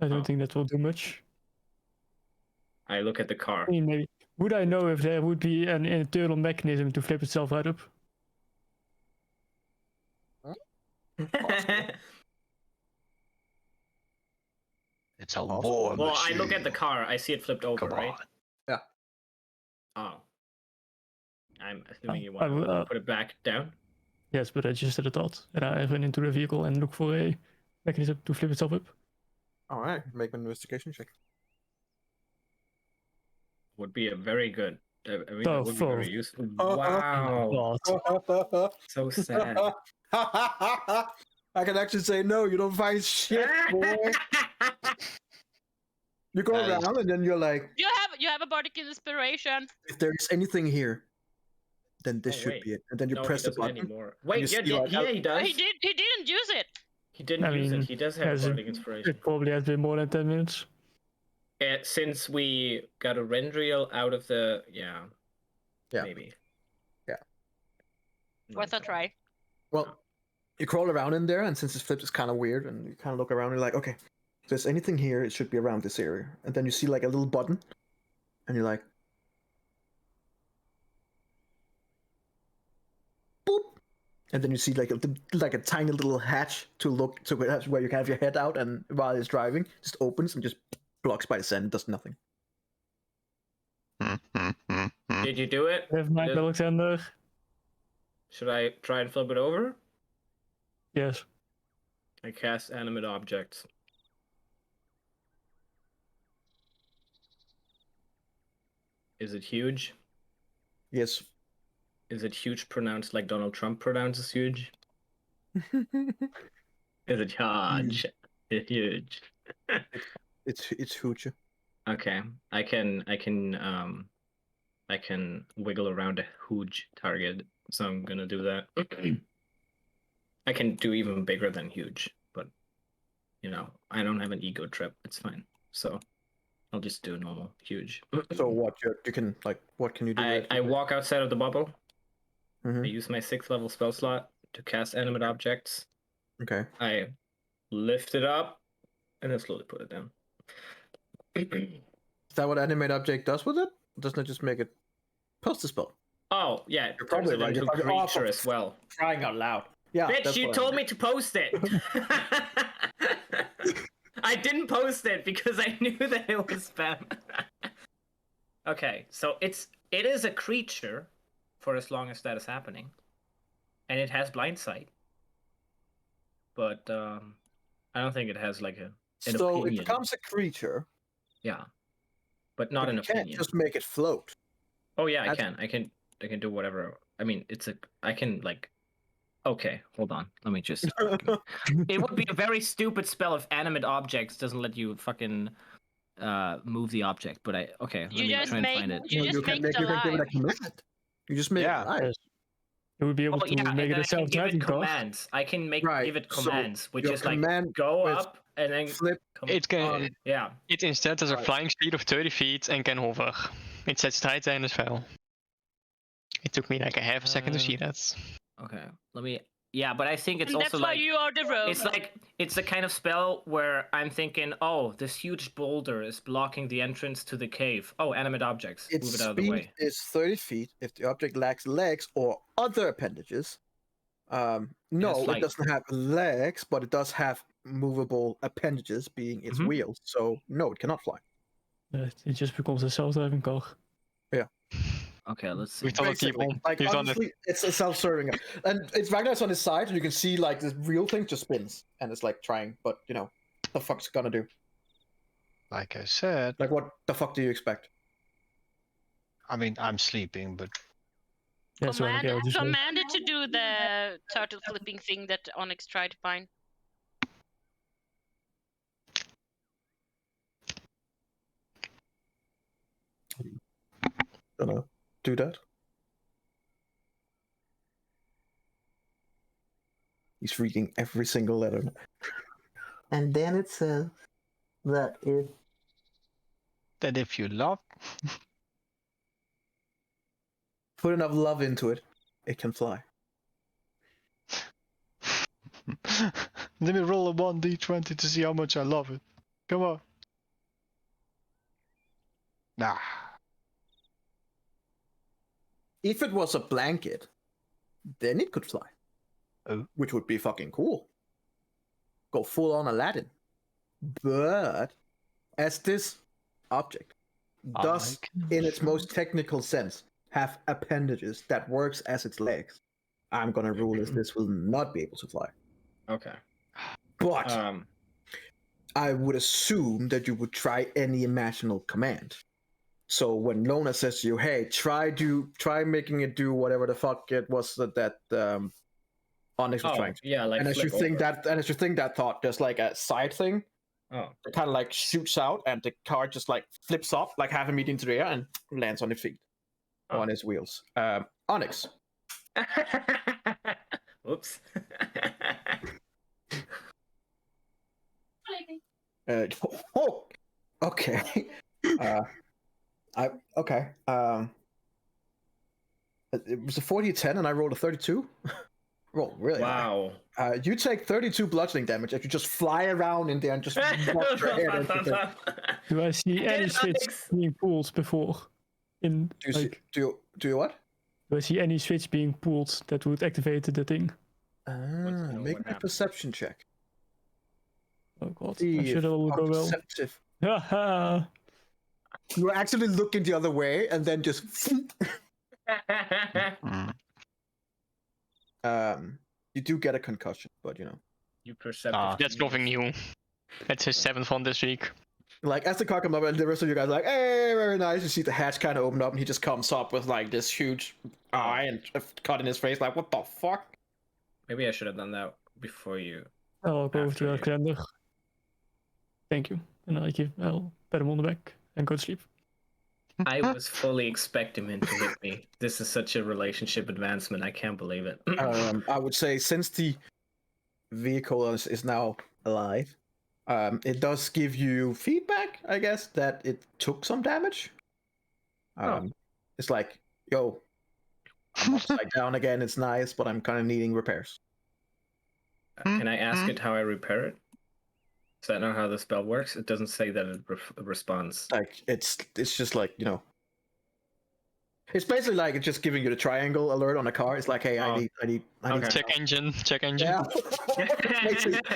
I don't Oh. think that will do much. I look at the car. I mean, maybe. Would I know if there would be an internal mechanism to flip itself right up? It's a Possible. war Well, I machine. look at the car. I see it flipped over, Come right? on. Oh. I'm assuming you I want to will, put it back down. Yes, but I just had a thought. And I run into the vehicle and look for a mechanism to flip itself up. Alright, make an investigation check. Would be a very good. I mean, Oh, that would be very fuck. useful. Wow. What? So sad. I can actually say no, you don't find shit, boy. You go Nice. around and then you're like, You have a bardic inspiration. if there is anything here, then this Oh, should wait. be it. And then you No, press he the doesn't button. anymore. Wait, you yeah, see, like, he does. He didn't use it. He didn't I use mean, it. He does have has bardic inspiration. It probably has been more than 10 minutes. Since we got a Rendriel out of the Yeah. maybe. Yeah. Worth a try. Well, you crawl around in there, and since it's flipped, it's kind of weird, and you kind of look around and you're like, okay, if there's anything here, it should be around this area. And then you see like a little button, and you're like, boop. And then you see like a tiny little hatch to look to where you can have your head out, and while it's driving, just opens and just blocks by the sand, does nothing. Did you do it? Never mind, Alexander. Should I try and flip it over? Yes. I cast animate objects. Is it huge? Yes. Is it huge pronounced like Donald Trump pronounces huge? Is it huge? It's huge. It's huge. Okay. I can wiggle around a huge target, so I'm gonna do that. I can do even bigger than huge, but I don't have an ego trip. It's fine. So I'll just do normal huge. So what you can like what can you do? I walk outside of the bubble. Mhm. I use my 6th level spell slot to cast animate objects. Okay. I lift it up and then slowly put it down. Is that what animate object does with it? Doesn't it just make it post a spell? Oh yeah, it You're turns probably it right. into You're a probably creature as well. Crying out loud. Yeah. Bitch, you told me to post it. I didn't post it because I knew that it was spam. Okay, so it is a creature for as long as that is happening, and it has blind sight. But I don't think it has like an So opinion. it becomes a creature. Yeah, but not but an you can't opinion. just make it float. Oh yeah, I can. I can do whatever. I mean, I can like. Okay, hold on. Let me just. It would be a very stupid spell if animate objects doesn't let you fucking move the object. But okay. Let me try and find it. You just make it you can give it a alive. command. You just make Yeah. it alive. Yes. You would be able Oh to yeah, make and it then a I can give it self-driving car. commands. I can Right, give it so commands, which your is like command go with up and then Flip. It can. yeah. It instead has a Right. flying speed of 30 feet and can hover. It zet strijd in het vuil. It took me like a half a second to see that. Okay, let me. Yeah, but I think it's And also that's why like you are the rogue. it's the kind of spell where I'm thinking, oh, this huge boulder is blocking the entrance to the cave. Oh, animate objects, Its move it out of the speed way. is 30 feet if the object lacks legs or other appendages. No, It's like- it doesn't have legs, but it does have movable appendages, being its Mhm. wheels. So no, it cannot fly. It just becomes a self-driving car. Okay, let's see. We thought Basically, people. like He's on it. honestly, it's a self-serving, and it's Ragnar's on his side, and you can see like this real thing just spins, and it's like trying, but the fuck's it gonna do? Like I said, Like, what the fuck do you expect? I mean, I'm sleeping, but Yeah, so Command, just command it to do the turtle flipping thing that Onyx tried to find. Gonna do that. He's reading every single letter. And then it says that that if you love, put enough love into it, it can fly. let me roll a 1d20 to see how much I love it. Come on. Nah. If it was a blanket, then it could fly. Oh. Which would be fucking cool. Go full on Aladdin. But as this object does, in its most technical sense, have appendages that works as its legs, I'm gonna rule as this will not be able to fly. Okay. But Um. I would assume that you would try any imaginable command. So when Lona says to you, "Hey, try making it do whatever the fuck it was that Onyx was trying to," yeah, like. and as you flip think over. that thought, there's like a side thing Oh. that kind of like shoots out, and the car just like flips off like half a meter into the air and lands on its feet. Oh. on his wheels. Onyx. Whoops. Oh, okay. Okay. It was a 40-10, and I rolled a 32. Roll really Wow. high. You take 32 bludgeoning damage if you just fly around in there and just knock your head into things. Do I see any Yes, switch Alex. being pulled before? Do you what? Do I see any switch being pulled that would activate the thing? know Make what a happened. perception check. Oh god, See I'm sure if that will how go well. perceptive. Haha. You actually looking the other way and then just. You do get a concussion, but you know. You perceptive. Ah. That's nothing new. That's his 7th one this week. Like as the car comes up, and the rest of you guys are like, "Hey, very nice." You see the hatch kind of open up, and he just comes up with like this huge eye and a cut in his face. Like, what the fuck? Maybe I should have done that before you. I'll go over to After you. Alexander. Thank you. And I'll pat him on the back and go to sleep. I was fully expecting him to hit me. This is such a relationship advancement. I can't believe it. I would say since the vehicle is now alive, it does give you feedback, I guess, that it took some damage. It's like, yo, I'm upside down again. It's nice, but I'm kind of needing repairs. Can I ask it how I repair it? Is that not how the spell works? It doesn't say that it responds. Like it's just like, you know, it's basically like it's just giving you the triangle alert on a car. It's like, hey, I need Okay. Check engine. Yeah.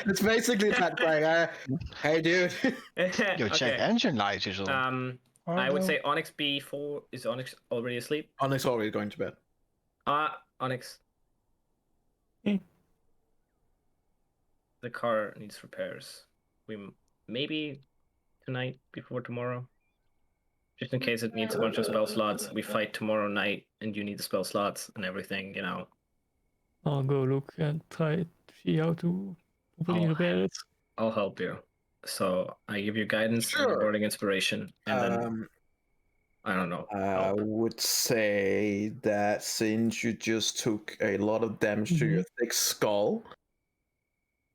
it's basically that, like, hey, dude. Yo, check engine light is on. I would say Onyx B4. Is Onyx already asleep? Onyx already going to bed. Onyx. Hmm. The car needs repairs. Maybe tonight before tomorrow. Just in case it needs a bunch of spell slots. We fight tomorrow night and you need the spell slots and everything, you know. I'll go look and try to see how to properly repair it. I'll help you. So I give you guidance and Sure. boarding inspiration, and then I don't know. I would say that since you just took a lot of damage to your thick skull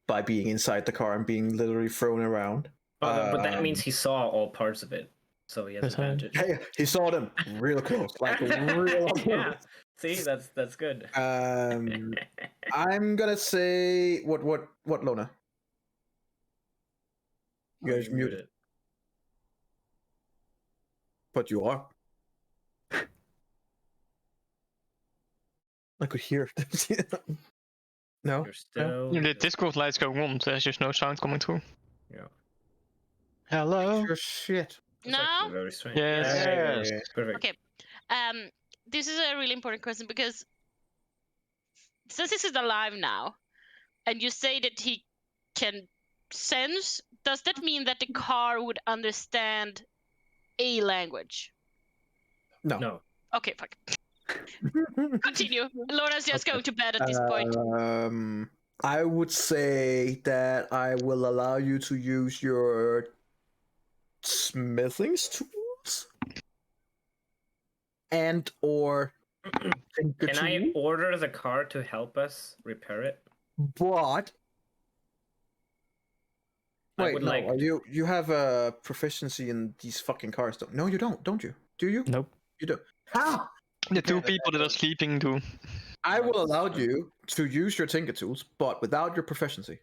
by being inside the car and being literally thrown around. But that means he saw all parts of it, so he has That's right. advantage. Hey, he saw them real close, like real close. Yeah. See, that's good. I'm gonna say what Lona? You guys muted, but you are. I could hear. No. You're still. The Discord light's going on, so there's just no sound coming through. Yeah. Hello. Your shit. It's actually Now, very strange. Yes. Yes. Perfect. Okay. This is a really important question because since this is alive now, and you say that he can sense, does that mean that the car would understand a language? No. Okay, fuck. Continue. Laura's just going to bed at this point. I would say that I will allow you to use your smithing tools and or Can I order the car to help us repair it? But I wait, would no, like- you have a proficiency in these fucking cars, don't? No, you don't you? Do you? Nope. You do. How? The two people that are sleeping do. I will allow you to use your tinker tools, but without your proficiency.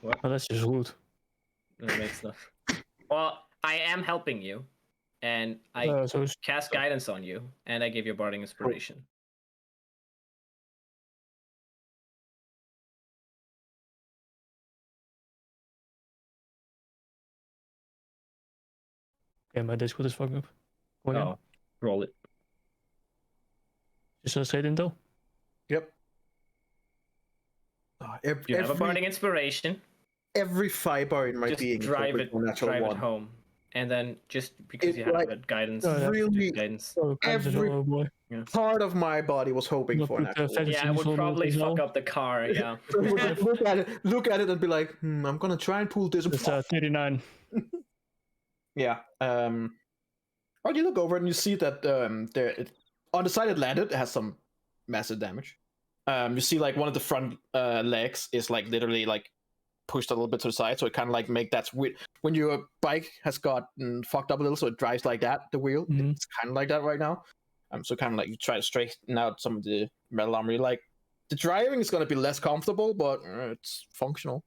What? Oh, that's just rude. That makes no. Well, I am helping you, and I So cast guidance on you, and I give you bardic inspiration. okay, my Discord is fucking up. Go again. Oh, roll it. Just straight intel. Yep. You have a bardic inspiration. Every fiber in my Just being is drive hoping it, for natural drive it one. home, and then just because It's you have like- a guidance, Oh, yeah. Really, guidance. Oh, Every- oh boy. part of my body was hoping Not for put, natural one. feathers Yeah, it in would his probably as well. fuck up the car. Yeah. look at it and be like, I'm gonna try and pull this. It's 39. Yeah. you look over and you see that on the side it landed, it has some massive damage. You see like one of the front legs is like literally like pushed a little bit to the side, so it kind of like make that weird when your bike has gotten fucked up a little, so it drives like that. The wheel, it's kind of like that right now. So kind of like you try to straighten out some of the metal armor. Like the driving is gonna be less comfortable, but it's functional.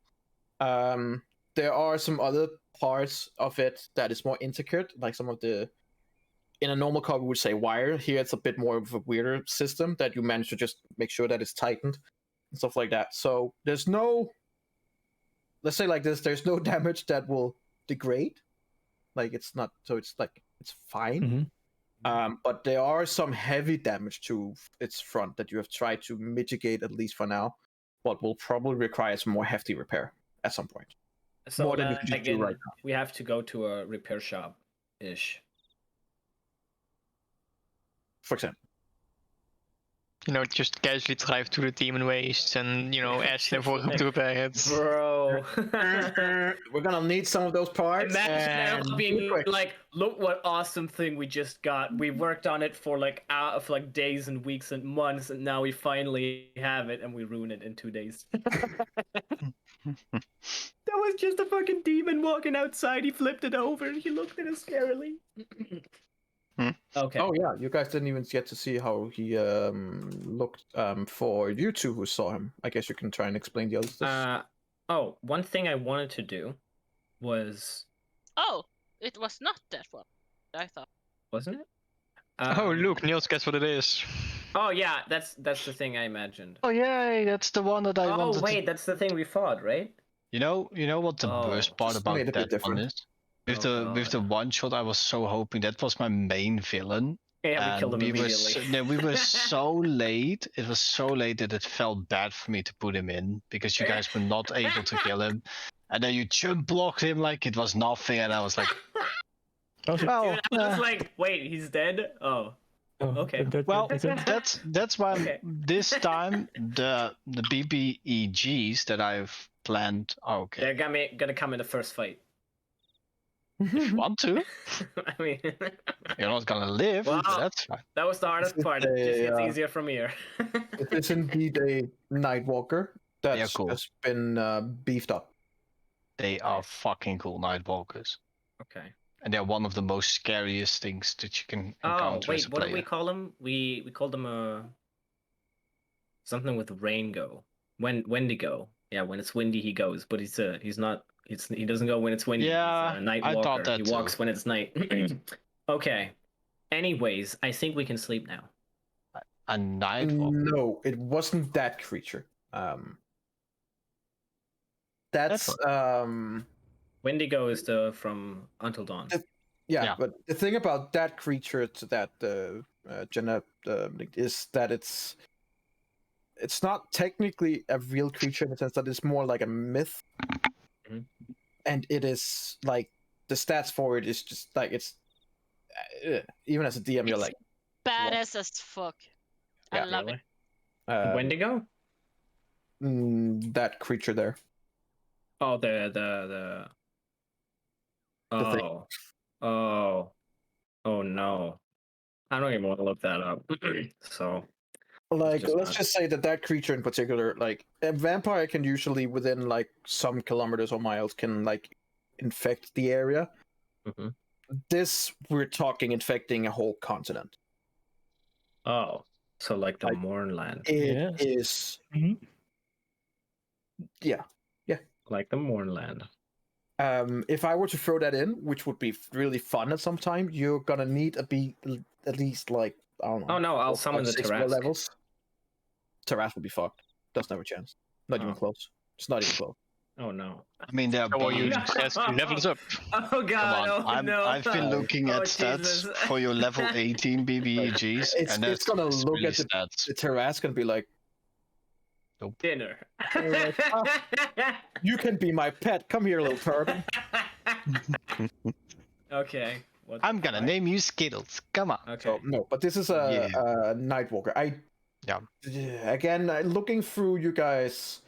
There are some other parts of it that is more intricate, like some of the. In a normal car, we would say wire. Here, it's a bit more of a weirder system that you manage to just make sure that it's tightened and stuff like that. So there's no, let's say like this, there's no damage that will degrade. Like it's not, so it's like, it's fine. But there are some heavy damage to its front that you have tried to mitigate, at least for now, but will probably require some more hefty repair at some point. So More than you can just do again, right now. we have to go to a repair shop-ish. For example. You know, just casually drive to the Demon Waste and, you know, ask them for to repair it. Bro. We're gonna need some of those parts. Imagine and being real quick. like, look what awesome thing we just got. We worked on it for like days and weeks and months, and now we finally have it, and we ruin it in 2 days. That was just a fucking demon walking outside. He flipped it over. He looked at us scarily. Okay. Oh yeah, you guys didn't even get to see how he looked. For you two who saw him, I guess you can try and explain the other stuff. One thing I wanted to do was. Oh, it was not that one. I thought. Wasn't it? Oh, look, Niels, guess what it is. Oh yeah, that's the thing I imagined. Oh yay, that's the one that I wanted. Oh wait, that's the thing we fought, right? You know what the worst part Just about made a bit that one different. is? With the one shot, I was so hoping that was my main villain. Yeah, we killed him we immediately. we were so late. It was so late that it felt bad for me to put him in because you guys were not able to kill him, and then you jump blocked him like it was nothing, and I was like, Dude, I was like, wait, he's dead? Oh. Okay. well, that's that's why Okay. this time the BBEGs that I've planned are okay. They're gonna come in the first fight. If you want to, I mean, you're not gonna live. Wow. But that's fine. that was the hardest This is part. It just gets a, easier from here. It is indeed a Nightwalker that's cool. has been beefed up. They are fucking cool Nightwalkers, Okay. and they're one of the most scariest things that you can Oh encounter as wait, a what player. do we call them? We called them something with rain go. Wendigo. Yeah, when it's windy he goes, but he's not. He doesn't go when it's windy. Yeah, he's a night I walker. thought that he too. walks when it's night. Okay. Anyways, I think we can sleep now. A Nightwalker. No, it wasn't that creature. That's Wendigo is the from Until Dawn. yeah, but the thing about that creature to that Jenna is that it's not technically a real creature in the sense that it's more like a myth, and it is like the stats for it is just like it's even as a DM you're It's like badass as fuck. I Yeah. love it. Wendigo? That creature there. Oh, the The thing. oh no, I don't even want to look that up. So Like, just let's not- just say that creature in particular, like a vampire can usually within like some kilometers or miles can like infect the area. Mhm. This we're talking infecting a whole continent. Oh, so like the Like, Mournland, It Yes. is, yeah. like the Mournland. If I were to throw that in, which would be really fun at some time, you're gonna need at least like I don't know. Oh no, I'll 4, summon 5, the 6 more Tarrasque. levels. Tarrasque will be fucked. Doesn't have a chance. Not even Oh. close. It's not even close. Oh no. I mean, they're How are you? beings. Yes, levels up. Oh Come god, on, oh no. I've been looking at Oh, stats Jesus. for your level 18 BBEGs, and It's gonna that's look really at the stats. Tarrasque and be like, Dinner. "You can be my pet. Come here, little turtle." Okay. What I'm gonna name you Skittles. Come on. Okay. So no, but this is a Nightwalker. Yeah. Again, looking through you guys'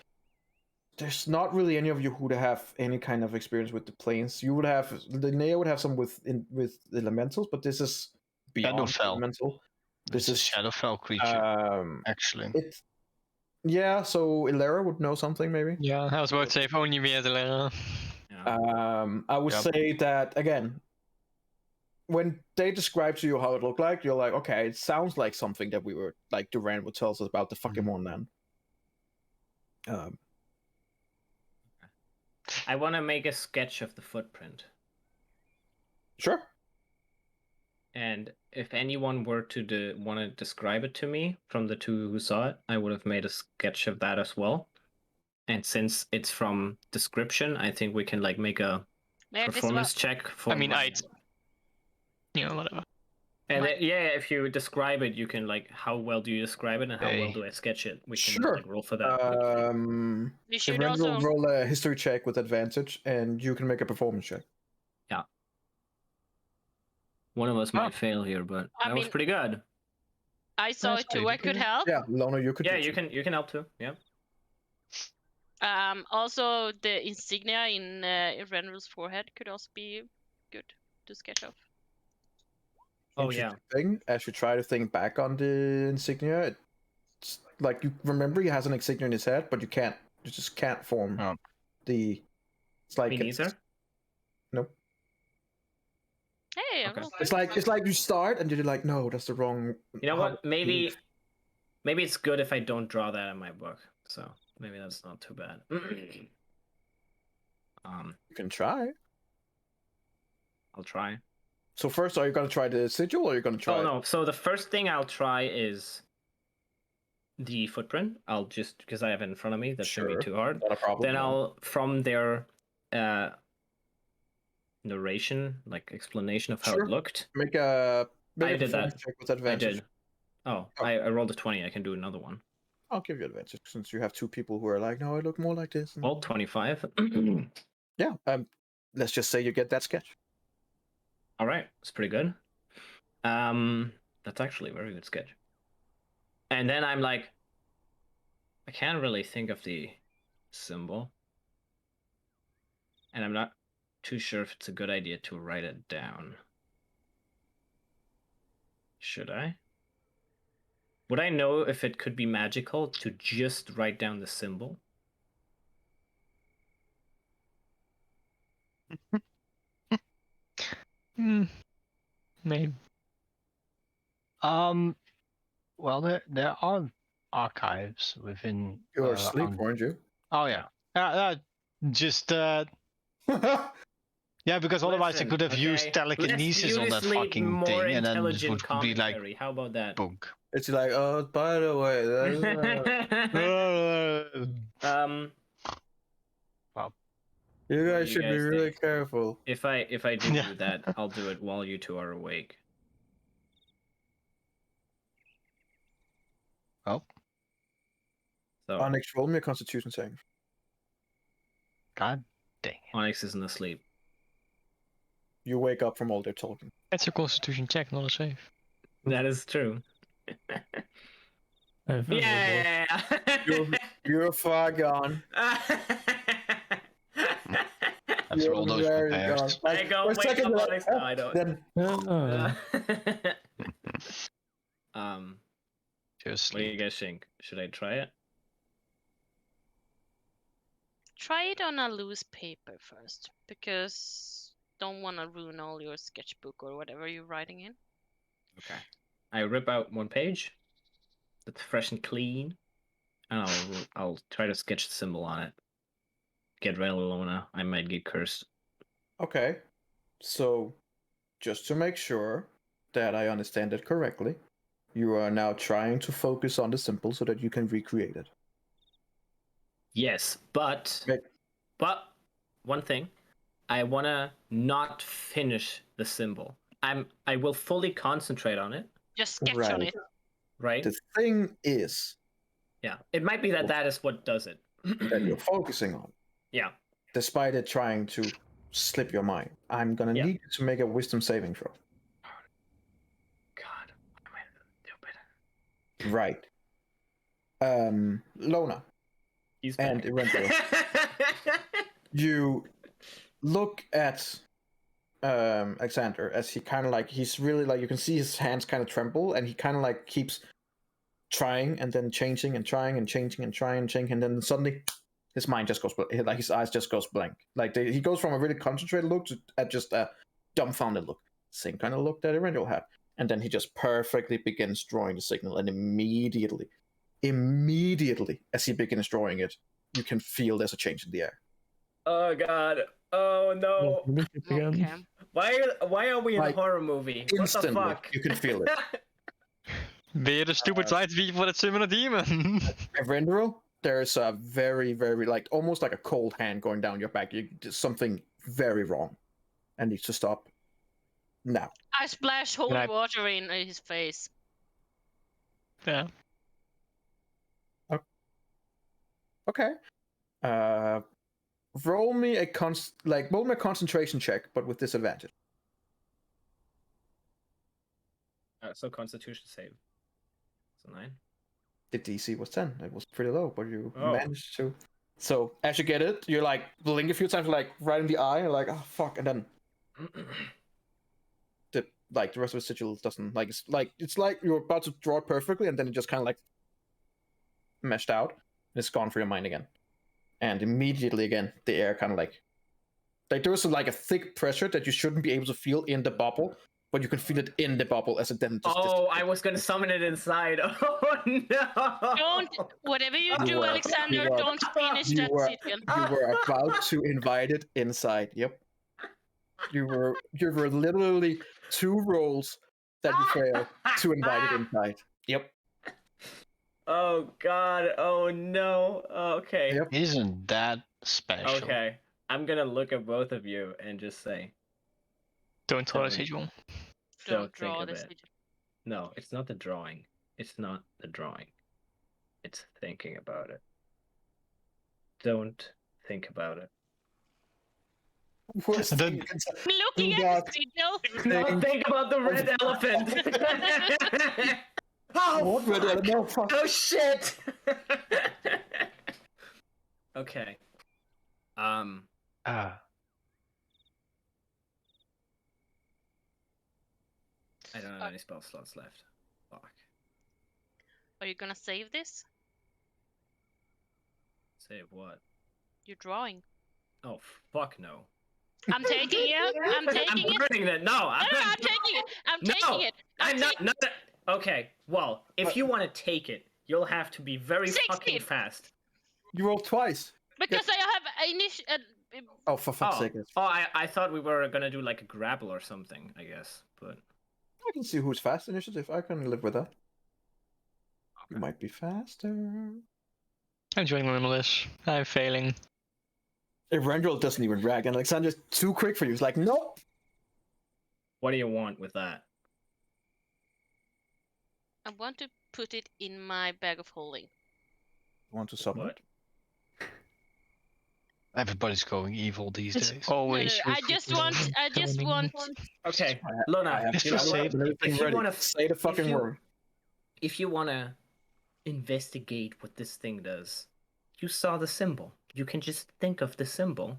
there's not really any of you who have any kind of experience with the planes. You would have Linnea would have some with elementals, but this is beyond Shadowfell. elemental. This is Shadowfell creature, actually. It's yeah. So Ilera would know something maybe. Yeah, I was about to say if only we had a letter. I would Yep. say that again. When they describe to you how it looked like, you're like, okay, it sounds like something that we were like Duran would tell us about the fucking one then. I want to make a sketch of the footprint. Sure. And if anyone were to want to describe it to me from the two who saw it, I would have made a sketch of that as well. And since it's from description, I think we can like make a performance check for. I mean, whatever. And if you describe it, you can like how well do you describe it and how well do I sketch it? We can Sure. like roll for that. You should Ren will also roll a history check with advantage, and you can make a performance check. One of us might fail here, but that was pretty good. I saw it too. I could help. Yeah, Lona, you could. Yeah, do you too. can help too. Yeah. Also, the insignia in Renrul's forehead could also be good to sketch of. Oh yeah. Thing as you try to think back on the insignia, it's like you remember he has an insignia in his head, but you can't. You just can't form the. It's like Me neither. Nope. Hey, Okay. It's like you start and you're like, no, that's the wrong. You know what? Maybe it's good if I don't draw that in my book. So maybe that's not too bad. You can try. I'll try. So first, are you gonna try the sigil, or are you gonna try? Oh no! So the first thing I'll try is the footprint. I'll just because I have it in front of me. That's gonna be too hard. Not a problem. Then I'll from their narration, like explanation of how it looked. Make a I did that. check with advantage. I did. Oh, I rolled a 20. I can do another one. I'll give you advantage since you have two people who are like, no, I look more like this. And... Well, 25. Yeah. Let's just say you get that sketch. All right, it's pretty good. That's actually a very good sketch. And then I'm like, I can't really think of the symbol, and I'm not too sure if it's a good idea to write it down. Should I? Would I know if it could be magical to just write down the symbol? Maybe. Well, there are archives within. You were asleep, weren't you? Oh yeah. Just yeah, because otherwise I could have used telekinesis on that fucking thing, and then it would be like, how about that? bunk. It's like, oh, by the way, you guys should be really careful. If I do that, I'll do it while you two are awake. Oh. So Onyx, roll me a Constitution saving. God dang it. Onyx isn't asleep. You wake up from all their talking. That's a Constitution check, not a save. That is true. Yeah. You're far gone. After all those repairs. I go wake up Onyx. No, I don't. Just what do you guys think? Should I try it? Try it on a loose paper first, because don't want to ruin all your sketchbook or whatever you're writing in. Okay. I rip out one page that's fresh and clean, and I'll try to sketch the symbol on it. Get rid of Lona. I might get cursed. Okay. So, just to make sure that I understand it correctly, you are now trying to focus on the symbol so that you can recreate it. Yes, but one thing, I wanna not finish the symbol. I will fully concentrate on it. Just sketch on it. Right. The thing is, yeah, it might be that is what does it. that you're focusing on. Yeah. Despite it trying to slip your mind, I'm gonna need you to make a wisdom saving throw. God, what am I stupid? Right. Lona, He's and back. Eberron. You look at Alexander as he kind of like, he's really like, you can see his hands kind of tremble, and he kind of like keeps trying and then changing and trying and changing and trying and changing, and then suddenly his mind just goes like, his eyes just goes blank. Like he goes from a really concentrated look to just a dumbfounded look, same kind of look that Eberron had, and then he just perfectly begins drawing the signal, and immediately as he begins drawing it, you can feel there's a change in the air. Oh god. Oh no. Look it again. Okay. Why are we in a Like, horror movie? What the Instantly, fuck? you can feel it. Weer the stupid science people that summon a demon. Eberron, there's a very, very, like, almost like a cold hand going down your back. There's something very wrong and needs to stop now. I splash holy I- water in his face. Yeah. Okay. Roll me a concentration check, but with disadvantage. So Constitution save. So 9. The DC was 10. It was pretty low, but you Oh. managed to. So as you get it, you're like blink a few times, like right in the eye, and like, oh fuck, and then the rest of the sigil doesn't, like, it's like you're about to draw it perfectly, and then it just kind of like meshed out, and it's gone for your mind again. And immediately again, the air kind of like there's like a thick pressure that you shouldn't be able to feel in the bubble, but you can feel it in the bubble as it then just I was gonna summon it inside. Oh no! Don't, whatever you do, were- Alexander, you were- don't finish you that were- sigil. You were about to invite it inside. Yep. You were literally 2 rolls that you failed to invite it inside. Yep. Oh god! Oh no! Okay. Yep. Isn't that special? Okay. I'm gonna look at both of you and just say, Don't throw the Don't. sigil. Don't think draw of the it. sigil. no, it's not the drawing. It's not the drawing. It's thinking about it. Don't think about it. Worst Then- thing you can say. Looking Do at not the sigil. Don't think about the red elephant. Oh, What red fuck. elephant? No, fuck. Oh shit. Okay. I don't have any spell slots left. Fuck. Are you gonna save this? Save what? You're drawing. Oh fuck no. I'm taking it. I'm I'm taking it. burning that. No, No, I'm taking it. I'm No, taking it. I'm not. Okay. Well, if you want to take it, you'll have to be very 60. fucking fast. You rolled twice. Because I have initial. Oh, for fuck's Oh, sake. I thought we were gonna do like a grapple or something. I guess, but I can see who's fast initiative. I can live with that. You might be faster. I'm joining Limitless. I'm failing. Eberron doesn't even react, and Alexander's too quick for you. He's like, nope. what do you want with that? I want to put it in my bag of holding. Want to summon What? it? Everybody's going evil these It's days. No, always. I just want. I just want. Okay, I Luna, have Just you for know what? save everything If you ready. wanna Say the fucking you- word. If you wanna investigate what this thing does, you saw the symbol. You can just think of the symbol,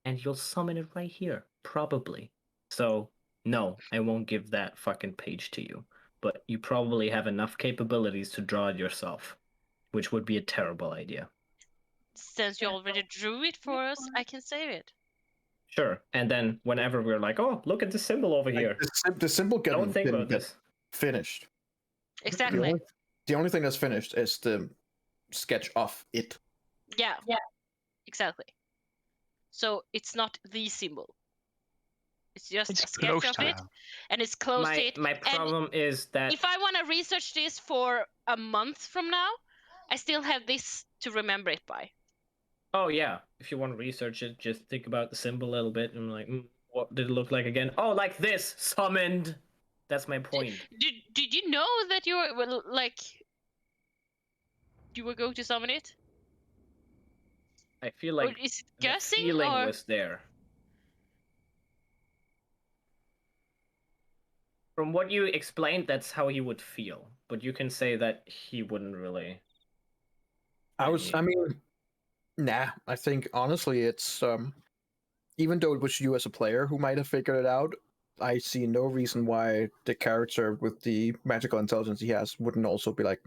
and you'll summon it right here, probably. So no, I won't give that fucking page to you. But you probably have enough capabilities to draw it yourself, which would be a terrible idea. Since you already drew it for us, I can save it. Sure. And then whenever we're like, oh, look at the symbol over here. The symbol Don't think didn't about get this. finished. Exactly. The only thing that's finished is the sketch of it. Yeah. Exactly. So it's not the symbol. It's just It's a sketch close of to it, and it's close to it. My problem is that If I want to research this for a month from now, I still have this to remember it by. oh yeah, if you want to research it, just think about the symbol a little bit and like, what did it look like again? Oh, like this, summoned. That's my point. Did you know that you were like you were going to summon it? I feel Or like is it the guessing feeling or was there. From what you explained, that's how he would feel. But you can say that he wouldn't really. I mean, Nah, I think honestly it's even though it was you as a player who might have figured it out, I see no reason why the character with the magical intelligence he has wouldn't also be like,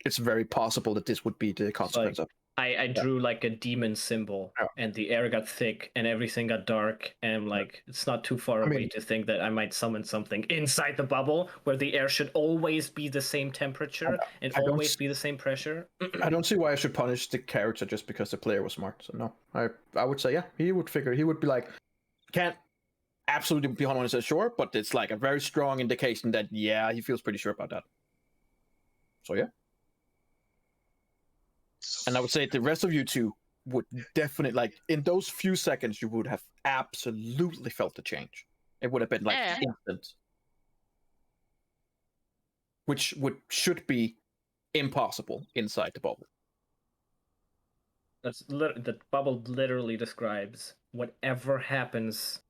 it's very possible that this would be the consequence of. I drew like a demon symbol, Yeah. and the air got thick, and everything got dark, and like it's not too far away mean- to think that I might summon something inside the bubble where the air should always be the same temperature and I don't always s- be the same pressure. I don't see why I should punish the character just because the player was smart. So no, I would say yeah, he would be like, can't absolutely be 100% sure, but it's like a very strong indication that yeah, he feels pretty sure about that. So yeah. And I would say the rest of you two would definitely, like, in those few seconds, you would have absolutely felt the change. It would have been like Yeah. instant, which should be impossible inside the bubble. The bubble literally describes whatever happens.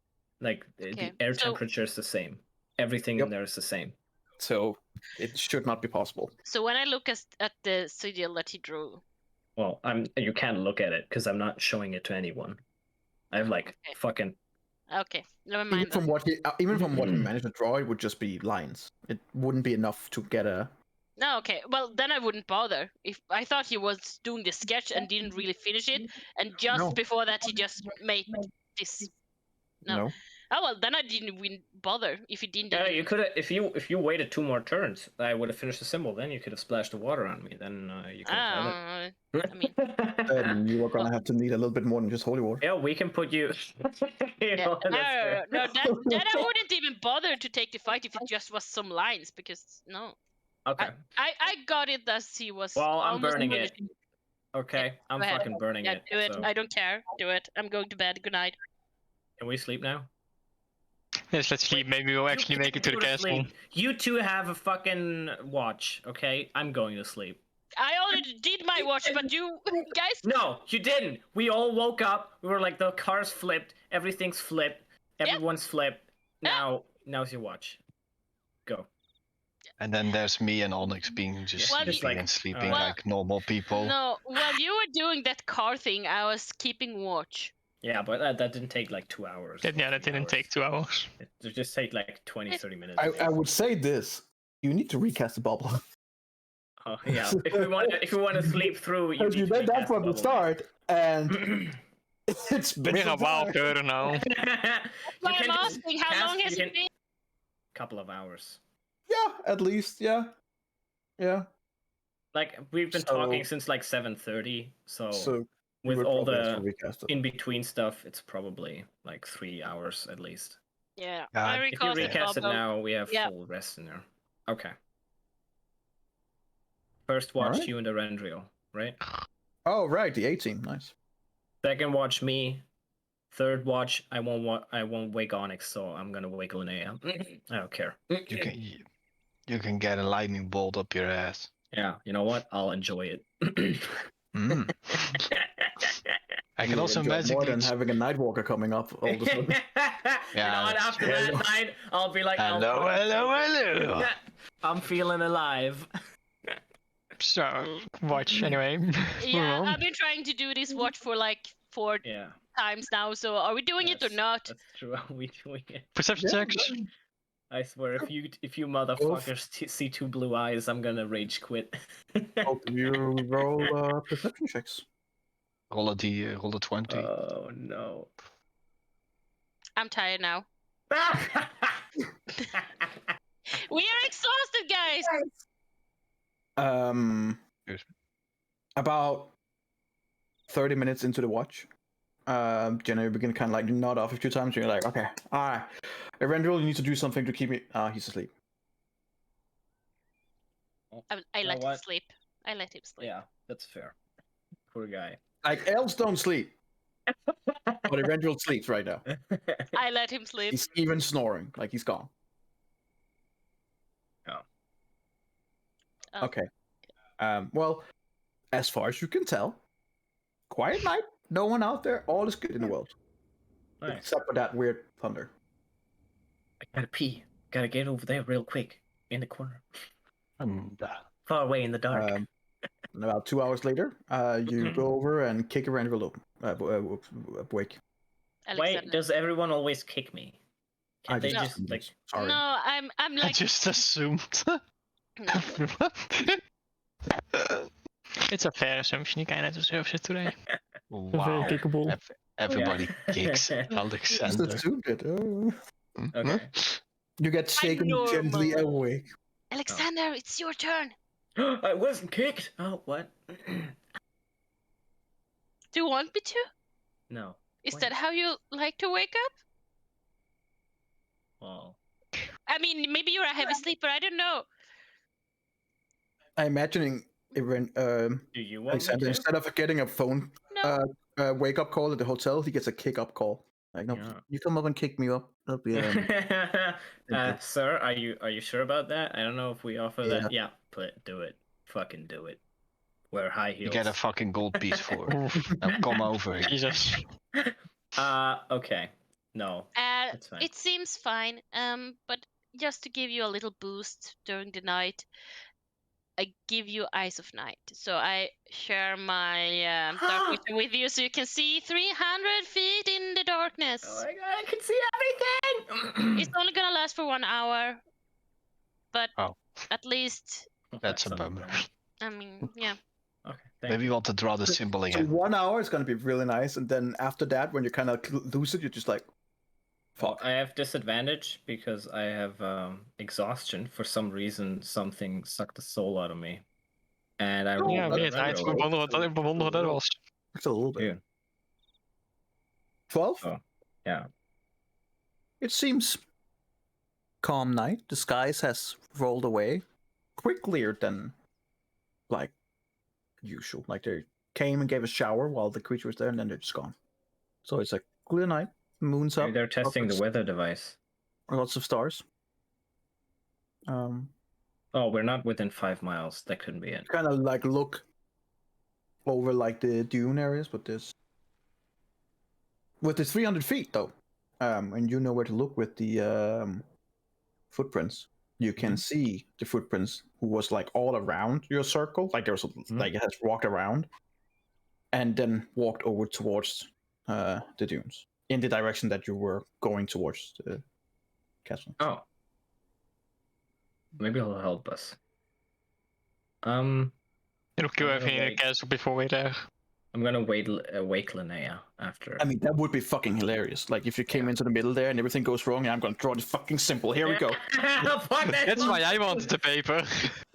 Like Okay, the air so- temperature is the same. Everything Yep. in there is the same. So it should not be possible. So when I look at the sigil that he drew, Well, you can't look at it because I'm not showing it to anyone. I have like Okay. fucking okay, never Even mind. from Then. what he managed to draw, it would just be lines. It wouldn't be enough to get a. No, okay. Well, then I wouldn't bother. If I thought he was doing the sketch and didn't really finish it, and just No. before that he just made this. No. Oh well, then I didn't even bother if he didn't. Yeah, even- you could have if you waited 2 more turns, I would have finished the symbol. Then you could have splashed the water on me. Then you could have done I mean, it. Then you are gonna have to need a little bit more than just holy water. Yeah, we can put you. You yeah. know, that's fair. No, that I wouldn't even bother to take the fight if it just was some lines because no, Okay. I got it as he was. Well, I'm almost burning it. finishing. Okay, I'm go ahead. fucking burning Yeah, it. do it. So, I don't care. Do it. I'm going to bed. Good night. can we sleep now? Yes, let's sleep. Maybe we'll actually You make it to the can't go castle. sleep. You two have a fucking watch, okay? I'm going to sleep. I already did my watch, but you guys. No, you didn't. We all woke up. We were like, the cars flipped. Everything's flipped. Everyone's flipped. Now's your watch. Go. And then there's me and Onyx being just Well, sleeping like- and sleeping Well, like normal people. No, while you were doing that car thing, I was keeping watch. Yeah, but that didn't take like 2 hours. That, or yeah, that 3 didn't hours. take 2 hours. It just take like 20, 30 minutes. I would say this: you need to recast the bubble. Oh, yeah. If we want to sleep through, you Because need you to did that recast from the bubble. start, and it's been We're a some while time. further now. You Why can I'm just asking, how cast- long has you it been? Couple of hours. Yeah, at least, yeah. Like we've been So- talking since like 7:30, so So you with would all probably have to the recast it. in between stuff, it's probably like 3 hours at least. Yeah, Yeah, I if If you recast the recast it bubble. now, we have Yeah. full rest in there. Okay. First watch Alright. you and the Rendriel, right? Oh, right, the 18. Nice. Second watch me. Third watch I won't wake Onyx, so I'm gonna wake Linnea. I don't care. You can get a lightning bolt up your ass. Yeah, you know what? I'll enjoy it. Mm. I can You also enjoy it magically. more than having a Nightwalker coming up all of a sudden. You Yeah, know what? that's After true. that night, I'll be like, Hello, hello. I'm feeling alive. So, watch anyway. Yeah, Move on. I've been trying to do this watch for like 4 Yeah, times now. So are we doing it or That's- not? That's true. Are we doing it? Perception Yeah, checks. I swear, if you motherfuckers see 2 blue eyes, I'm gonna rage quit. Hope you roll perception checks. Roll a 20. Oh no. I'm tired now. We are exhausted, guys. Excuse About 30 minutes into the watch, Jenna, you begin to kind of like nod off a few times, and you're like, okay, alright. Erendril, you need to do something to keep me. He's asleep. I You know let him what? sleep. I let him sleep. Yeah, that's fair. Poor guy. Like, elves don't sleep. But Erendril sleeps right now. I let him sleep. He's even snoring, like he's gone. Oh. Okay. Well, as far as you can tell, quiet night, no one out there, all is good in the world. Nice. Except for that weird thunder. I gotta pee. Gotta get over there real quick. In the corner. And Far away in the dark. And about 2 hours later, you go over and kick a Randall awake. Wait, Alexander. does everyone always kick me? Can't they just like? Sorry. No, I'm I like just assumed everyone. It's a fair assumption. He kind of deserves it today. Very kickable. Everybody kicks Just Alexander. assumed it. Oh. Okay. You get shaken gently normal. awake. Alexander, it's your turn. I wasn't kicked. Oh, what? Do you want me to? No. Is Wait. that how you like to wake up? Well, I mean, maybe you're a heavy sleeper. I don't know. I'm imagining when do you want Alexander, me to? instead of getting a phone No. wake up call at the hotel, he gets a kick up call. Like, no, Yeah. you come up and kick me up. That'll be Sir, are you sure about that? I don't know if we offer Yeah. that. Yeah, do it. Fucking do it. Wear high You heels. get a fucking gold piece for it. Now come over here. Jesus. Okay. No. That's fine. It seems fine. But just to give you a little boost during the night, I give you Eyes of Night. So I share my dark vision with you, so you can see 300 feet in the darkness. Oh my god, I can see everything! It's only gonna last for 1 hour, but Oh. at least, That's a bummer. I mean, yeah. Okay, thank Maybe you. you want to draw the symbol So again. 1 hour is gonna be really nice, and then after that, when you kind of lose it, you're just like, Well, fuck. I have disadvantage because I have exhaustion. For some reason, something sucked the soul out of me. And I rolled Ja, a weet. Hij red heeft roll. bewonderen wat dat was. It's a little bit. Yeah. 12? Oh, yeah. It seems calm night. The skies has rolled away quicker than like usual. Like they came and gave a shower while the creature was there, and then they're just gone. So it's a clear night. Moon's up. Maybe they're testing the lots- weather device. Lots of stars. Oh, we're not within 5 miles. That couldn't be it. Kind of like look over like the dune areas, but with the 300 feet though, and you know where to look with the footprints. You can see the footprints who was like all around your circle, like there was like it has walked around, and then walked over towards the dunes in the direction that you were going towards the castle. Oh. Maybe he'll help us. It'll kill I'm gonna everything in the wait. castle before we're there. I'm gonna wake Linnea after. I mean, that would be fucking hilarious. Like if you came into the middle there and everything goes wrong, I'm gonna draw this fucking symbol. Here we go. Fuck that. That's why I wanted the paper.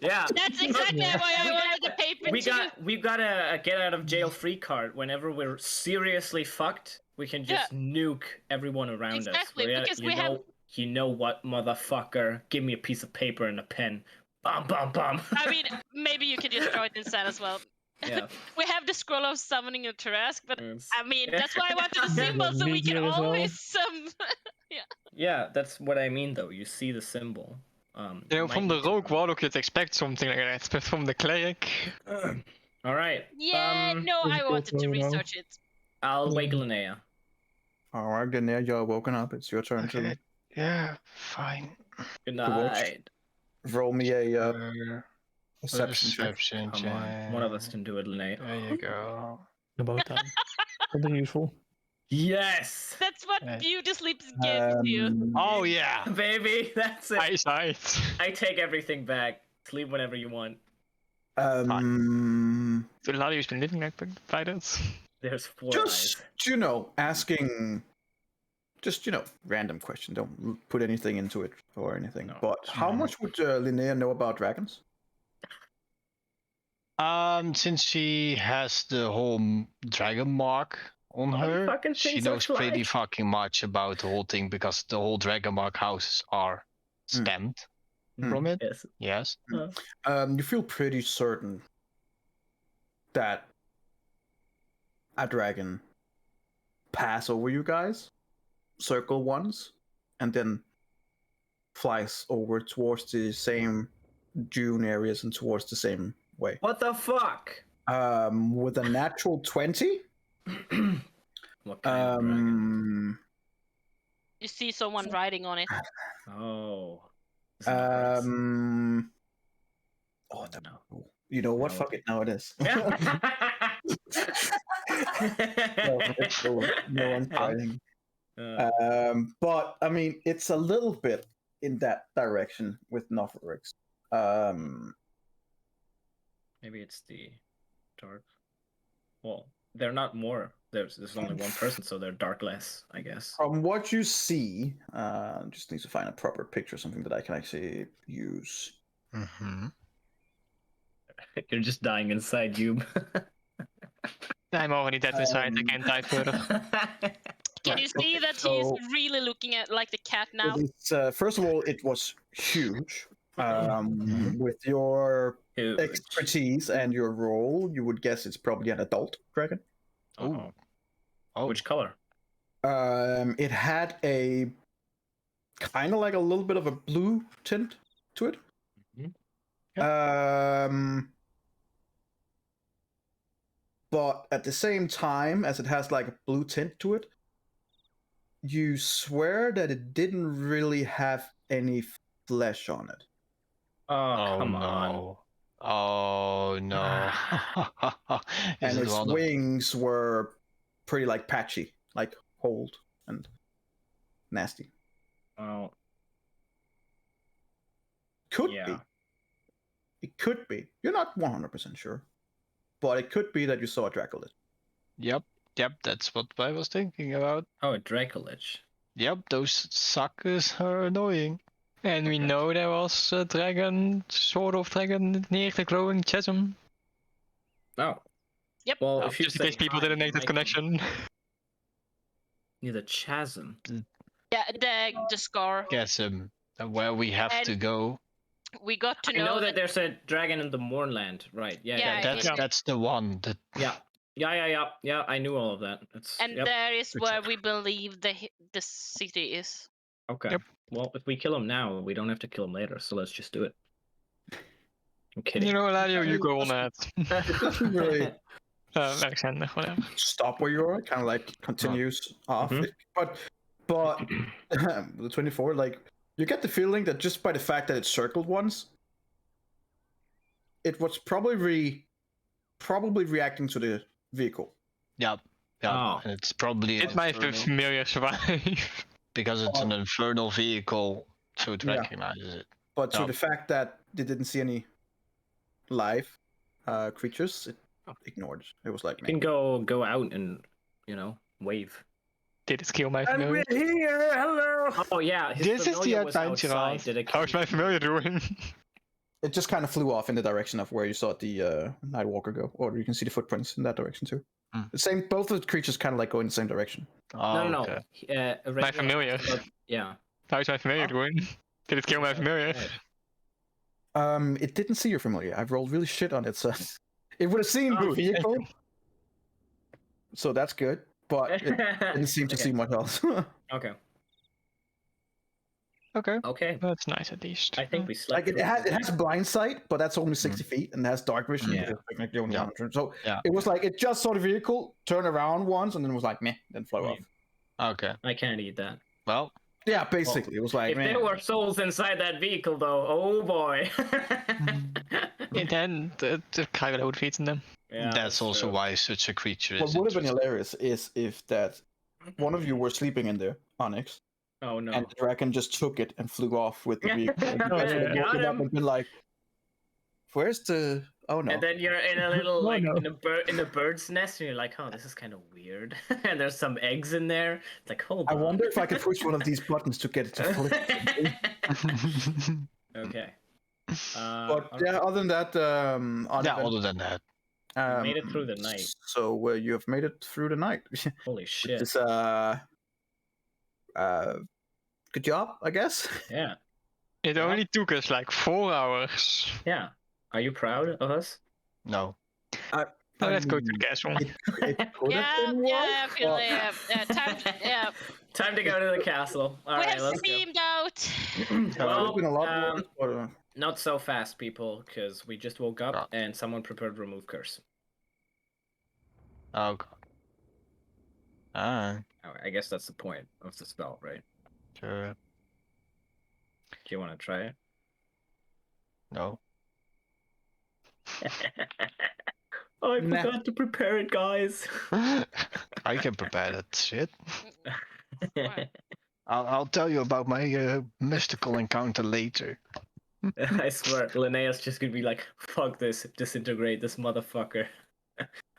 Yeah. That's exactly why I wanted the paper too. We've got a get out of jail free card. Whenever we're seriously fucked, we can just nuke everyone around Exactly, us. because we have- You know what, motherfucker? Give me a piece of paper and a pen. Bum bum bum. I mean, maybe you can just draw it inside as well. Yeah. We have the scroll of summoning a Tarask, but It's- I mean, that's why I wanted the symbol, so we can Meteor as well. always Yeah, that's what I mean though. You see the symbol. You know, might from the need to- rogue warlock you'd expect something like that, but from the cleric... All right. Yeah, no, I difficult wanted to to know. research it. I'll wake Linnea. All right, then there you're woken up. It's your turn Okay. Yeah, fine. Good watch. night. to roll me a Uh, perception check. Perception Come on, check. one of us can do it, Linnea. There you go. About time. Something useful. Yes, That's what Yeah. beauty sleep gives you. Oh yeah. baby, that's it. Eyesight. I take everything back. Sleep whenever you want. So Ladiu's been living like by that. There's 4 just eyes. asking, just random question. Don't put anything into it or anything. No, but it's how normal. much would Linnea know about dragons? Since she has the whole dragon mark on All the her, fucking she things are knows pretty fly. fucking much about the whole thing because the whole dragon mark houses are stamped from it. Yes. Yes. You feel pretty certain that a dragon pass over you guys, circle once, and then flies over towards the same dune areas and towards the same way. What the fuck? With a natural 20, What kind of dragon? You see someone riding on it. Oh. This is not race. oh, that, No. You know what? No. Fuck it. Now it is. no, It's cool. No one's fighting. But I mean, it's a little bit in that direction with Nothrix. Maybe it's the dark. Well, they're not more. There's only one person, so they're dark less, I guess. From what you see, just need to find a proper picture, something that I can actually use. Mm-hmm. You're just dying inside you. I'm already dead inside. I can't die further. Can Right, you see okay, that so- he's really looking at like the cat now? It's, first of all, it was huge. With your Huge. expertise and your role, you would guess it's probably an adult dragon. Uh-oh. Oh. Which color? It had a kind of like a little bit of a blue tint to it. But at the same time, as it has like a blue tint to it, you swear that it didn't really have any flesh on it. Oh, come no. on. Oh no. Is And it its one of- wings were pretty like patchy, like hold and nasty. Oh, Could yeah. be. It could be. You're not 100% sure. But it could be that you saw a Dracolit. Yep, that's what I was thinking about. Oh, a Dracolich. Yep, those suckers are annoying. And we Okay. know there was a dragon, sort of dragon, near the glowing chasm. Oh. Yep. Well, Oh, if you just in say case people hi, didn't you make that might connection. Near the chasm. Yeah, the scar. Guess where we have And- to go. We got to I know that there's a dragon in the Mournland, right? Yeah, Yeah, That's it- that's the one that yeah. Yeah, I knew all of that. It's and yep. there is Good where job. we believe the city is. Okay. Yep. Well, if we kill him now, we don't have to kill him later, so let's just do it. I'm kidding. You know, Eladio, you go on that. It doesn't really Alexander, whatever. stop where you are. It kind of like continues off. Mhm. But the 24, like you get the feeling that just by the fact that it circled once, it was probably reacting to the vehicle. Yep. Oh. And it's probably Did my infernal, familiar survive? because it's an infernal vehicle, so it Yeah. recognizes it. But to Yep. the fact that they didn't see any live creatures, it ignored. It was like, You can go out and wave. Did it kill my familiar? here. Hello. Oh yeah, his This is the familiar was adventure outside. of- Did it How's my familiar doing? It just kind of flew off in the direction of where you saw the Nightwalker go, or you can see the footprints in that direction too. Hmm. The same, both of the creatures kind of like go in the same direction. Oh, No. okay. My familiar. Yeah. How's my familiar doing? Did it kill my familiar? It didn't see your familiar. I've rolled really shit on it, so it would have seen the Oh, vehicle. So that's good, but it didn't seem to Okay. see much else. Okay. Okay. Okay. That's nice at least. I think we slept. Like it through has blind sight, but that's only 60 feet, and it has dark vision. Yeah. because technically only Yeah. 100. So Yeah. it was like it just saw the vehicle, turned around once, and then was like meh, then flew Yeah. off. Okay. I can't eat that. Well, Yeah, basically, it was like If meh. there were souls inside that vehicle, though, oh boy. And then the Kylo would have eaten them. Yeah, that's also true. why such a creature What is would have been interesting. hilarious is if that one of you were sleeping in there, Onyx, Oh no. and the dragon just took it and flew off with the vehicle. And you guys would have Got woken up him. and been like, "Where's the? Oh no!" And then you're in a little Oh, like no. in a bird's nest, and you're like, "Oh, this is kind of weird." And there's some eggs in there. It's like, hold I on. wonder if I could push one of these buttons to get it to flip. Okay. But Okay. yeah, other than that, Yeah, other than that. Made it through the night. So you have made it through the night. Holy shit. It's good job, I guess. Yeah. It Yeah. only took us like 4 hours. Yeah. Are you proud of us? No. Now let's go to the mean, castle. It could have Yeah, been yeah, I worse, feel but- time. Yeah, Time to go to the castle. All we right, have let's go. steamed out. It could have Well, been a lot worse, but, not so fast, people, because we just woke up Ah. and someone prepared remove curse. Oh god. Ah, Oh, I guess that's the point of the spell, right? sure. Do you want to try it? No. Oh, I Nah. forgot to prepare it, guys. I can prepare that shit. Right. I'll tell you about my mystical encounter later. I swear, Linnea's just gonna be like, fuck this, disintegrate this motherfucker.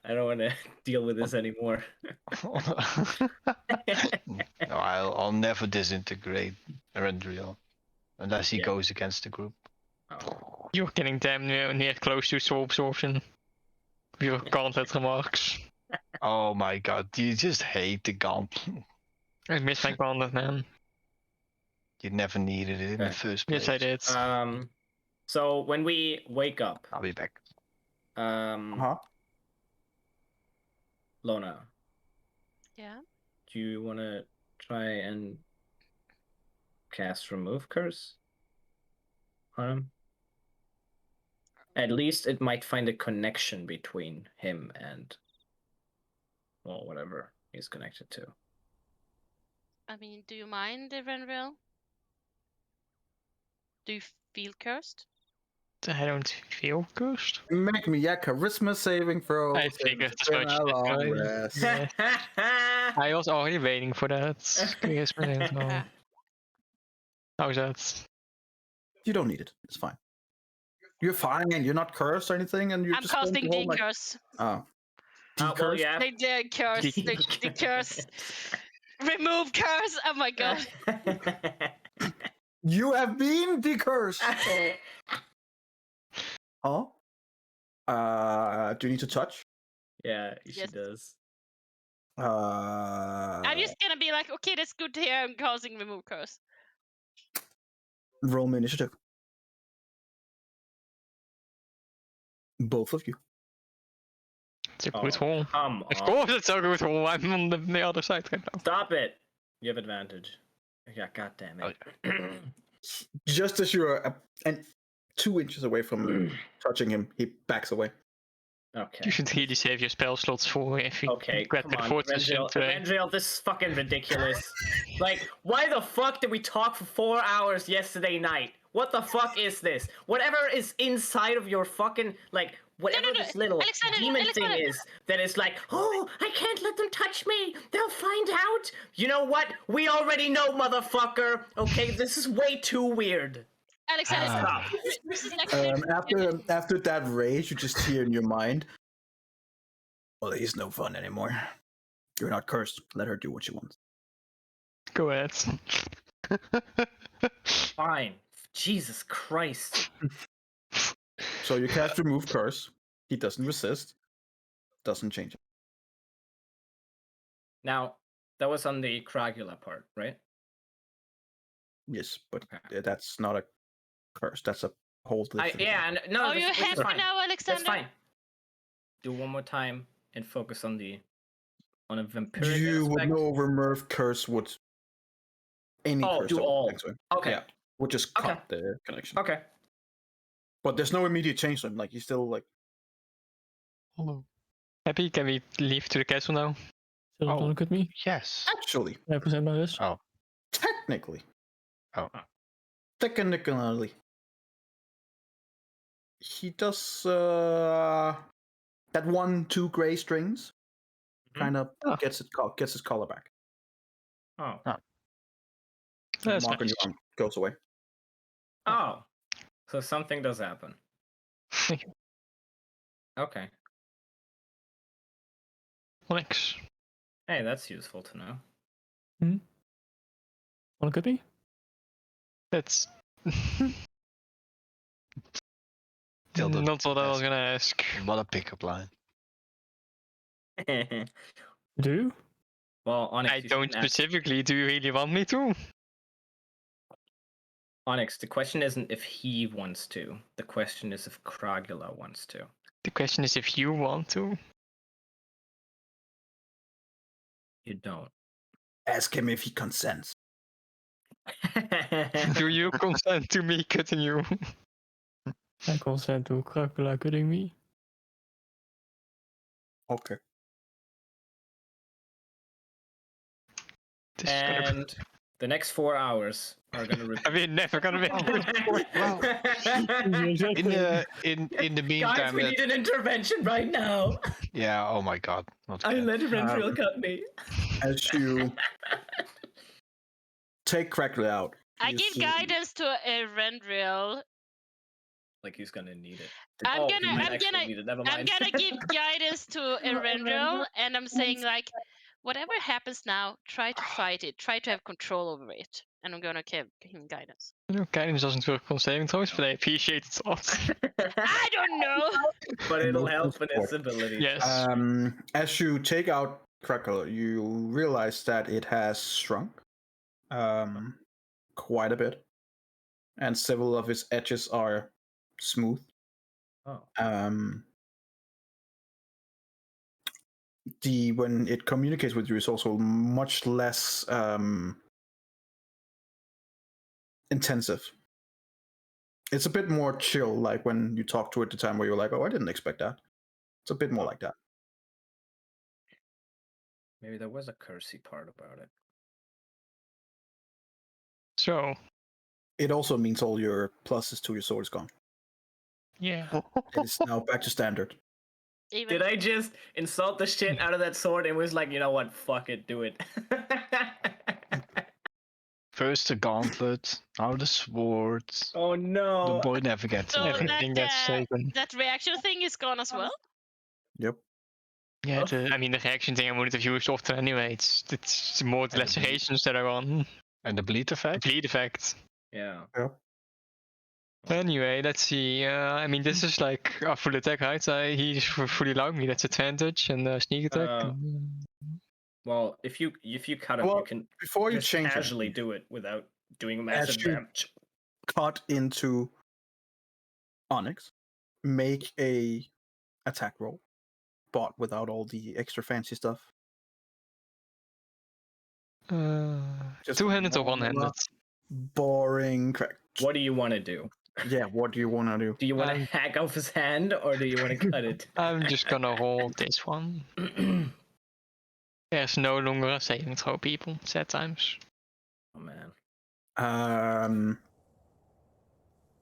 I don't want to deal with this anymore. No, I'll never disintegrate Erendriel unless he Yeah. goes against the group. Oh. You're getting damn near close to soul absorption. With your gauntlet remarks. Oh my god, you just hate the gauntlet. I miss my gauntlet, man. You never needed it in the Okay. first place. Yes, I did. So when we wake up, I'll be back. Huh? Lona, Yeah. do you want to try and cast Remove Curse on him? At least it might find a connection between him and, well, whatever he's connected to. I mean, do you mind, Renril? Do you feel cursed? I don't feel cursed. Make me a charisma saving throw. I since figured it's as been much, a that's long fine. rest. Yeah. I was already waiting for that. Ah. How's that? You don't need it. It's fine. You're fine, and you're not cursed or anything, and you're I'm just going casting to hold my... decurse. Oh. Well, Decurse? yeah. The curse. The curse. Remove curse. Oh my god. You have been decursed. Oh. Do you need to touch? Yeah, she Yes. does. I'm just gonna be like, okay, that's good to hear. I'm causing remove curse. Roll me initiative. Both of you. It's a good haul. Come Of on. course it's a good haul. I'm on the other side right now. Stop it. You have advantage. Yeah, god damn it. Just as you're 2 inches away from touching him, he backs away. Okay. You should really save your spell slots for if you Okay, get come to the on, fortress today. Evangel, this is fucking ridiculous. Like, why the fuck did we talk for 4 hours yesterday night? What the fuck is this? Whatever is inside of your fucking, like, whatever no, this little demon Alexander. thing is that is like, oh, I can't let them touch me. They'll find out. You know what? We already know, motherfucker. Okay, this is way too weird. Alexander, Stop. this is actually After that rage, you just hear in your mind, well, he's no fun anymore. You're not cursed. Let her do what she wants. Go ahead. Fine. Jesus Christ. So you cast remove curse. He doesn't resist. Doesn't change it. Now, that was on the Cragula part, right? Yes, but Okay. that's not a curse. That's a whole different. No. Are you that's happy fine. now, Alexander? That's fine. Do one more time and focus on a vampiric You would aspect. know remove curse would any curse. Do that would all. connect to him. Okay. Yeah, would just Okay. cut the connection. Okay. But there's no immediate change to him. Like he's still like. Hello. Happy? Can we leave to the castle now? Still don't look at me. Yes. Actually, Can I present my wrist? Oh. technically. Oh. Technically. He does that 1-2 gray strings. Mhm. Kind of Oh. gets his color back. Oh. That's Mark on nice. your arm goes away. Oh. So something does happen. Okay. Thanks. Hey, that's useful to know. Wanna look at me? That's Tilda. not what I was gonna ask. What a pickup line. Do you? Well, Onyx, I you don't shouldn't ask- specifically. Do you really want me to? Onyx, the question isn't if he wants to. The question is if Cragula wants to. The question is if you want to. You don't. Ask him if he consents. Do you consent to me cutting you? I consent to Cracula cutting me. Okay. This is gonna be- And The next 4 hours are gonna repeat. We're never gonna make it. Well, in the Guys, meantime, we that- need an intervention right now. yeah. Oh my God, not I again. let Renfrew cut me. As you take Crackle out, I you give see- guidance to Erendril. Like he's gonna need it. I'm Oh, he gonna- might I'm actually gonna- need it. Never I'm mind. gonna give guidance to Erendril, and I'm saying like, whatever happens now, try to fight it. Try to have control over it. And I'm gonna give him guidance. Guidance doesn't work on saving throws, but I appreciate its thoughts. I don't know. But it'll Emotional help in its support. ability. Yes. As you take out Crackle, you realize that it has shrunk quite a bit, and several of its edges are smooth. Oh. When it communicates with you, is also much less intensive. It's a bit more chill, like when you talk to it the time where you're like, oh, I didn't expect that. It's a bit more like that. Maybe there was a cursey part about it. So, It also means all your pluses to your sword is gone. yeah. It is now back to standard. Even Did I just insult the shit out of that sword and was like, you know what, fuck it, do it. First the gauntlet, now the sword. Oh no. The boy never gets So it. Everything gets taken. that reaction thing is gone as well. Yep. Yeah, I mean, the reaction thing I wanted to use often anyway. It's more the And the bleed. lacerations that are on. And the bleed The effect. bleed effect. Yeah. Anyway, let's see. I mean, this is like a full attack, right? He's fully allowed me. That's advantage and sneak attack. Well, if you cut him, Well, you can Before you just change casually anything, do it without doing massive you- damage. cut into Onyx, make a attack roll, but without all the extra fancy stuff. Just Two-handed or normal, one-handed? Boring crack. What do you want to do? Yeah, what do you want to do? Do you want to hack off his hand or do you want to cut it? I'm just gonna hold this one. There's no longer a saving throw, people. Sad times. Oh man.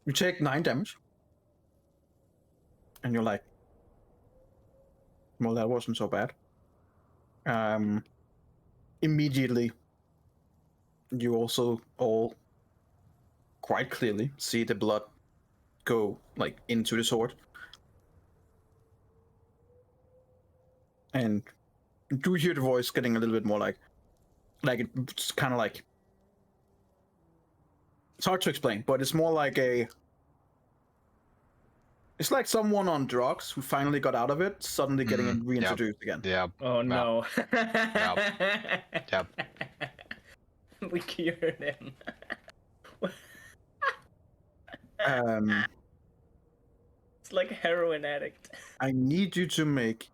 You take 9 damage, and you're like, well, that wasn't so bad. Immediately, you also all quite clearly see the blood go like into the sword, and you do hear the voice getting a little bit more like it's kind of like, it's hard to explain, but it's more like it's like someone on drugs who finally got out of it suddenly getting reintroduced again. Yeah. Oh no. Yep. We cured him. It's like a heroin addict. I need you to make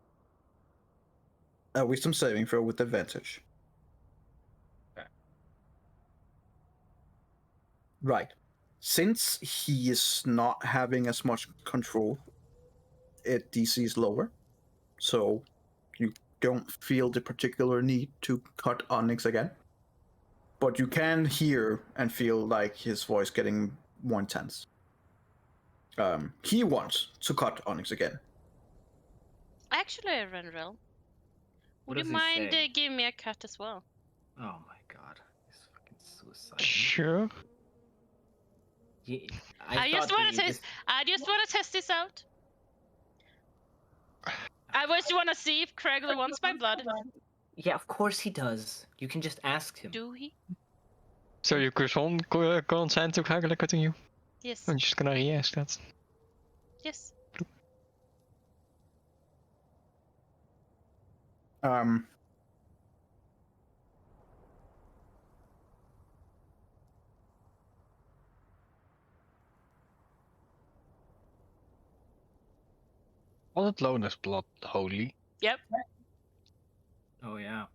a wisdom saving throw with advantage. Okay. Right. Since he is not having as much control, DC is lower, so you don't feel the particular need to cut Onyx again. But you can hear and feel like his voice getting more intense. He wants to cut Onyx again. Actually, Renrel, What would you does he mind say? giving me a cut as well? Oh my god. He's fucking suicide. Sure. I just want to test this out. I just want to see if Craigley wants my blood. Yeah, of course he does. You can just ask him. Do he? So you consent to Hagler cutting you? Yes. I'm just gonna re-ask that. Yes. Was it Lona's blood holy? Yep. Oh yeah.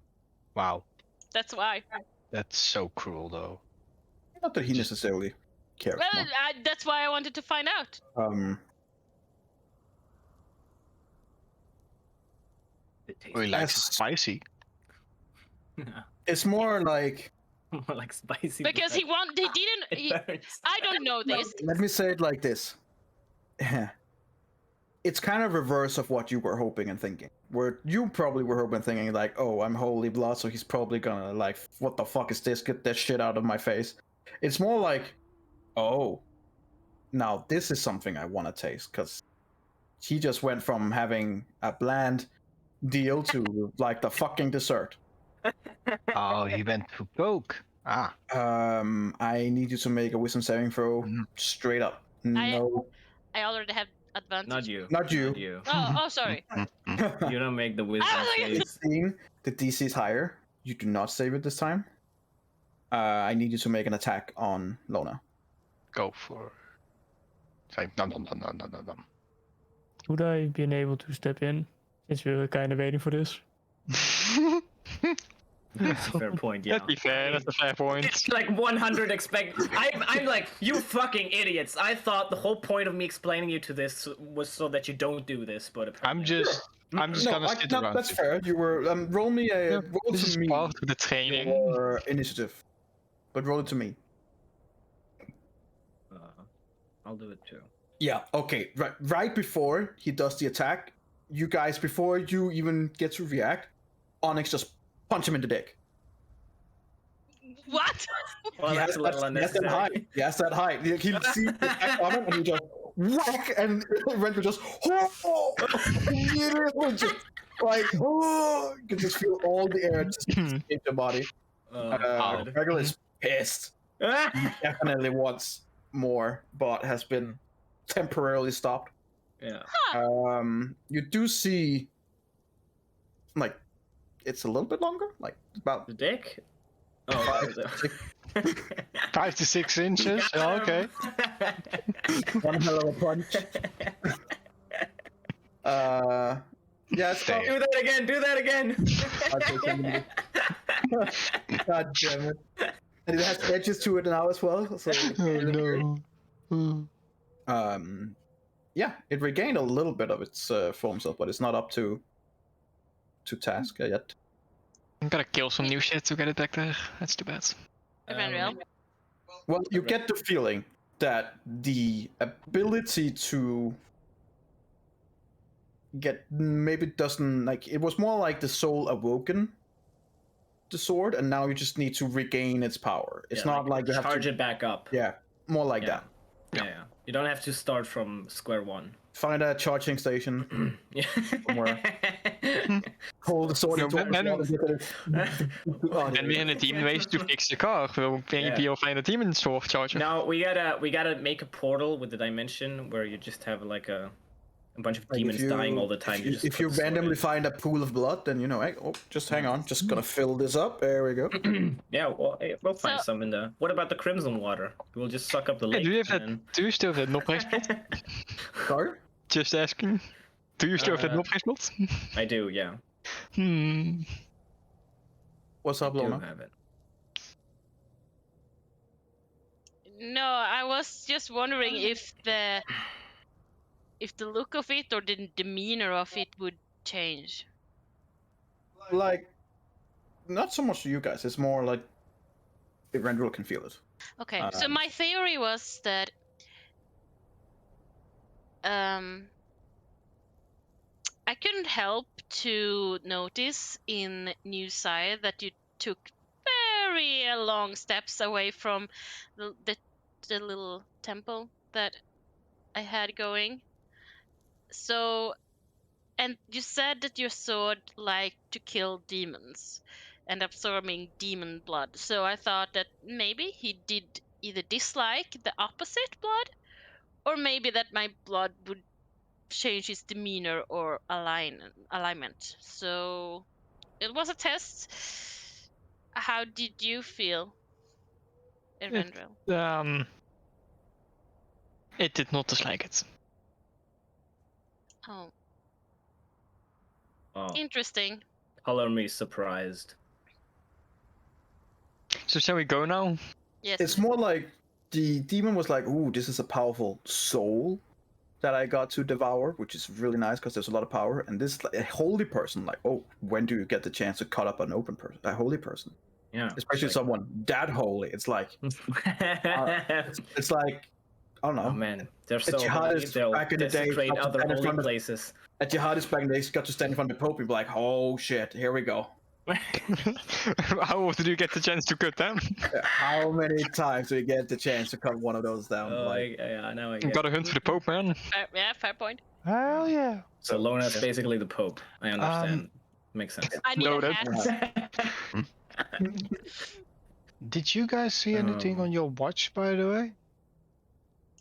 Wow. That's why. That's so cruel, though. Not that he necessarily cares. Well, that's why I wanted to find out. It tastes Or he likes it Yes. spicy. It's more like More like spicy. Because he didn't. It burns. I don't know this. Let me say it like this. It's kind of reverse of what you were hoping and thinking. Where you probably were hoping and thinking like, oh, I'm holy blood, so he's probably gonna like, what the fuck is this? Get that shit out of my face. It's more like, oh, now this is something I want to taste, because he just went from having a bland deal to like the fucking dessert. Oh, he went to Coke. Ah. I need you to make a wisdom saving throw, straight up. No, I already have advantage. Not you. Not you. Not you. Oh, sorry. You don't make the wisdom I was like- saves. seeing the DC is higher, you do not save it this time. I need you to make an attack on Lona. Go for. Say nom nom nom nom nom nom nom. Would I been able to step in since we were kind of waiting for this? That's a fair point, yeah. That'd be fair. That's a fair point. It's like 100 expect. I'm like, you fucking idiots. I thought the whole point of me explaining you to this was so that you don't do this, but I'm apparently. just gonna sit around. That's fair. You were roll me a Yeah, roll This is to me part of the training. your initiative, but roll it to me. I'll do it too. Yeah. Okay. Right before he does the attack, you guys, before you even get to react, Onyx just punch him in the dick. What? Well, that's a little That's that height. unnecessary. Yes, that height. He sees the attack on him, and he just whack, and Renko just immediately just like you can just feel all the air just in your body. God. Regular is pissed. He definitely wants more, but has been temporarily stopped. Yeah. You do see, like, it's a little bit longer, like about The dick? Oh, 5 to 6 inches. Yeah, okay. one hell of a punch. Yeah, it's about, Do that again. Do that again. God damn it. And it has edges to it now as well. So yeah, it regained a little bit of its form self, but it's not up to task yet. I'm gonna kill some new shit to get it back there. That's too bad. Eberron. Well, you get the feeling that the ability to get maybe doesn't like it was more like the soul awoken the sword, and now you just need to regain its power. It's Yeah, not like you have charge to. it back up. Yeah, more like Yeah. that. Yeah. You don't have to start from square one. Find a charging station. Yeah. Somewhere. Hold the sword No, into but then- Oh, Ben weer in het team geweest to fix the car. Wil maybe of een team in sword charger. Now we gotta make a portal with the dimension where you just have like a bunch of Like, demons dying all the time. just If put you the sword randomly in. find a pool of blood, then you know, hey, oh, just hang on, just gonna fill this up. There we go. Yeah, well, hey, we'll find So- some in the. What about the crimson water? We'll just suck up the Hey, lake. do you have that? and Do you still have that knob spot? Sorry? Just asking. Do you still have that knob spot? I do, yeah. What's I up, do Lona? have it. No, I was just wondering if the look of it or the demeanor of it would change. Like, not so much to you guys. It's more like the Rendril can feel it. Okay, so Um, my theory was that I couldn't help to notice in New Side that you took very long steps away from the little temple that I had going. So, and you said that your sword liked to kill demons and absorbing demon blood. So I thought that maybe he did either dislike the opposite blood, or maybe that my blood would change his demeanor or alignment. So it was a test. How did you feel, Eberron? It did not dislike it. Oh, Oh, interesting. color me surprised. So shall we go now? Yes. It's more like the demon was like, ooh, this is a powerful soul that I got to devour, which is really nice because there's a lot of power. And this like, a holy person, like, oh, when do you get the chance to cut up an open person, a holy person? Yeah. especially someone that holy. It's like it's like I don't know. Oh man, they're At so holy. jihadists They'll back in the day desecrate got to other stand in holy front of places. at jihadists back in the day got to stand in front of the Pope and be like, oh shit, here we go. How often do you get the chance to cut them? How many times do we get the chance to cut one of those down? Oh, like, yeah, now I You get. gotta hunt for the Pope, man. Yeah, fair point. Hell yeah. So Lona's basically the Pope. I understand. Makes sense. I need No, a that's- hat. Did you guys see anything on your watch, by the way?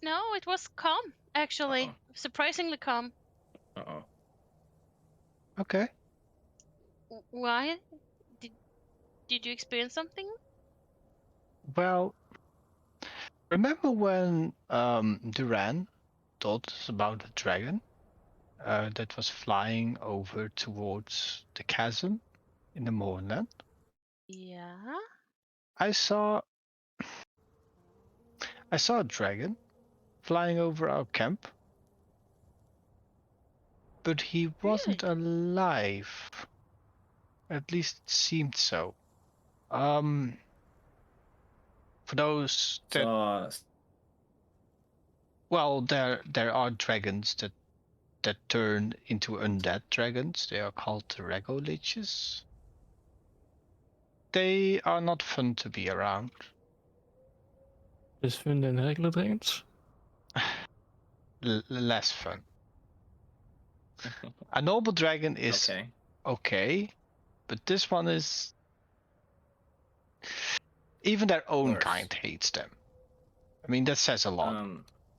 No, it was calm, actually. Uh-oh. Surprisingly calm. Uh-oh. Okay. Why? Did you experience something? Well, remember when Duran told us about the dragon that was flying over towards the chasm in the moorland? Yeah. I saw a dragon flying over our camp, but he wasn't alive. At least it seemed so. For those that So, well, there are dragons that turn into undead dragons. They are called the Regoliches. They are not fun to be around. Less fun than regular dragons. Less fun. A noble dragon is okay. okay, but this one is even their own Worse. kind hates them. I mean, that says a lot.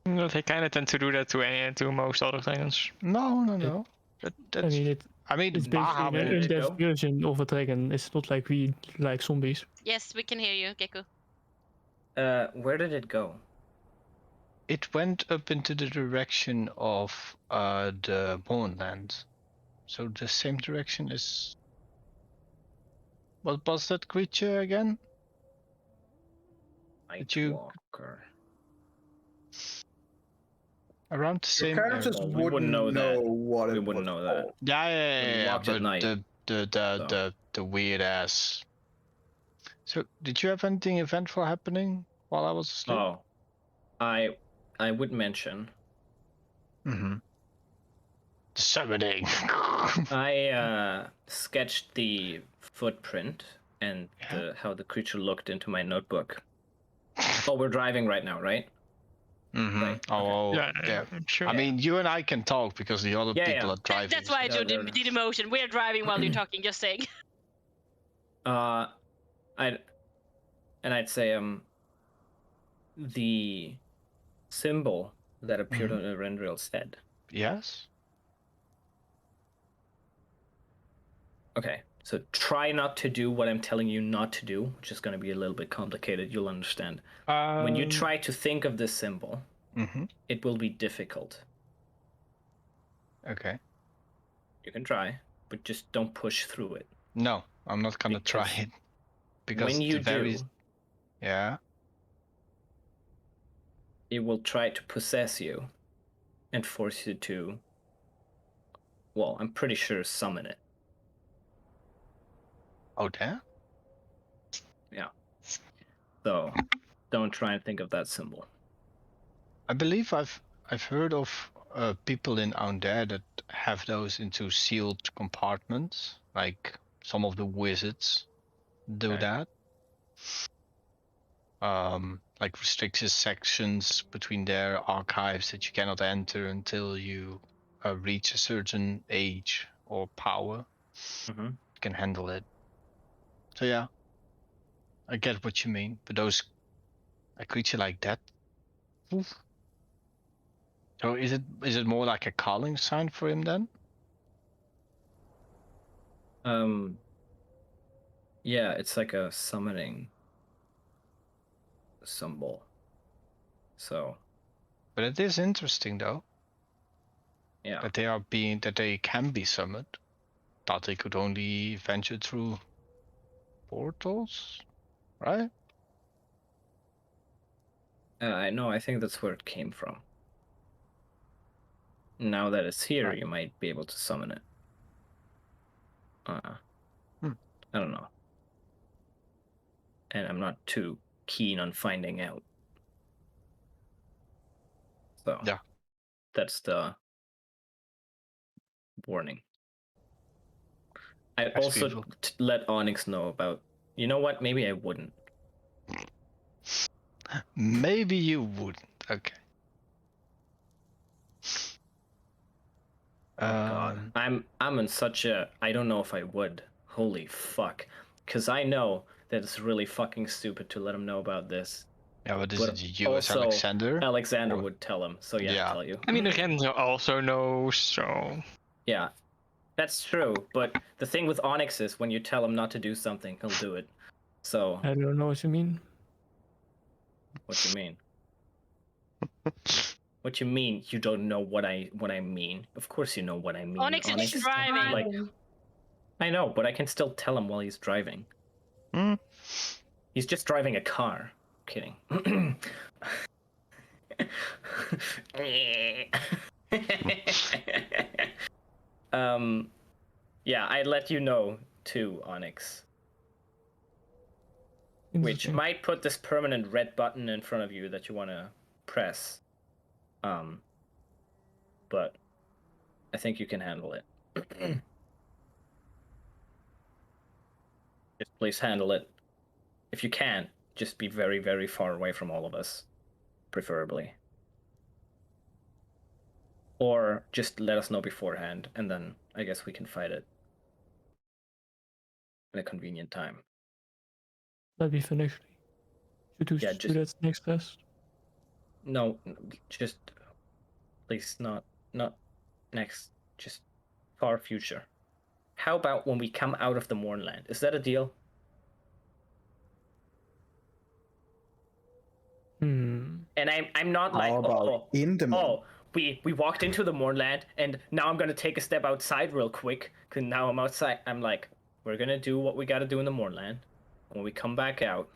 No, they kind of tend to do that to most other dragons. No. I That's, mean, it's basically Bahamut. Where an did it in-depth go? version of a dragon. It's not like we like zombies. Yes, we can hear you, Gecko. Where did it go? It went up into the direction of the Moonland. So the same direction as... What was that creature again? Did you- Nightwalker. Around the your same characters area. Well, we wouldn't know that. what We it wouldn't was know that. called. Yeah, walked at but night, the weird ass. So did you have anything eventful happening while I was asleep? Oh, I would mention Mm-hmm. The summoning. I sketched the footprint and how the creature looked into my notebook. Oh, we're driving right now, right? Mm-hmm. Right, Oh, Yeah, I'm sure. I mean, you and I can talk because the other Yeah, people yeah. are driving. That's why I so do they're- the emotion. We're driving while you're talking, just saying. I'd say the symbol that appeared on the Rendril said. Yes. Okay, so try not to do what I'm telling you not to do, which is going to be a little bit complicated. You'll understand. When you try to think of this symbol, Mm-hmm. it will be difficult. Okay. You can try, but just don't push through it. No, I'm not gonna try Because it. Because when you the very... do, Yeah. it will try to possess you and force you to, well, I'm pretty sure summon it. Oh, there? Yeah. So don't try and think of that symbol. I believe I've heard of people in Aundair that have those into sealed compartments. Like some of the wizards do Okay. that. Like restricted sections between their archives that you cannot enter until you reach a certain age or power. Mm-hmm. You can handle it. So yeah, I get what you mean. But a creature like that. Oof. So is it more like a calling sign for him then? Yeah, it's like a summoning symbol. So But it is interesting though yeah. that they can be summoned. Thought they could only venture through portals, right? I know, I think that's where it came from. Now that it's here, Right. you might be able to summon it. I don't know. and I'm not too keen on finding out. So Yeah. that's the warning. I As also usual. let Onyx know about. You know what? Maybe I wouldn't. Maybe you wouldn't. Okay. Oh God, I'm in such a. I don't know if I would. Holy fuck, because I know that it's really fucking stupid to let him know about this. Yeah, but is But it you as also, Alexander? Alexander Or- would tell him. So yeah, Yeah. tell you. I mean, the Render also knows, so. Yeah, that's true. But the thing with Onyx is when you tell him not to do something, he'll do it. So I don't know what you mean. what you mean? What you mean? You don't know what I mean? Of course you know what I mean. Onyx is driving. Like, I know, but I can still tell him while he's driving. Hmm? He's just driving a car. Kidding. Yeah, I let you know too, Onyx. Which Interesting. might put this permanent red button in front of you that you want to press. But I think you can handle it. Just please handle it. If you can, just be very, very far away from all of us, preferably. Or just let us know beforehand, and then I guess we can fight it at a convenient time. That'd be fun actually. Should we Yeah, do that next test? No, just please not next, just far future. How about when we come out of the Mournland? Is that a deal? Hmm. And I'm not like, How about oh, in the moon? oh, we walked into the Mournland, and now I'm gonna take a step outside real quick, because now I'm outside. I'm like, we're gonna do what we gotta do in the Mournland. When we come back out,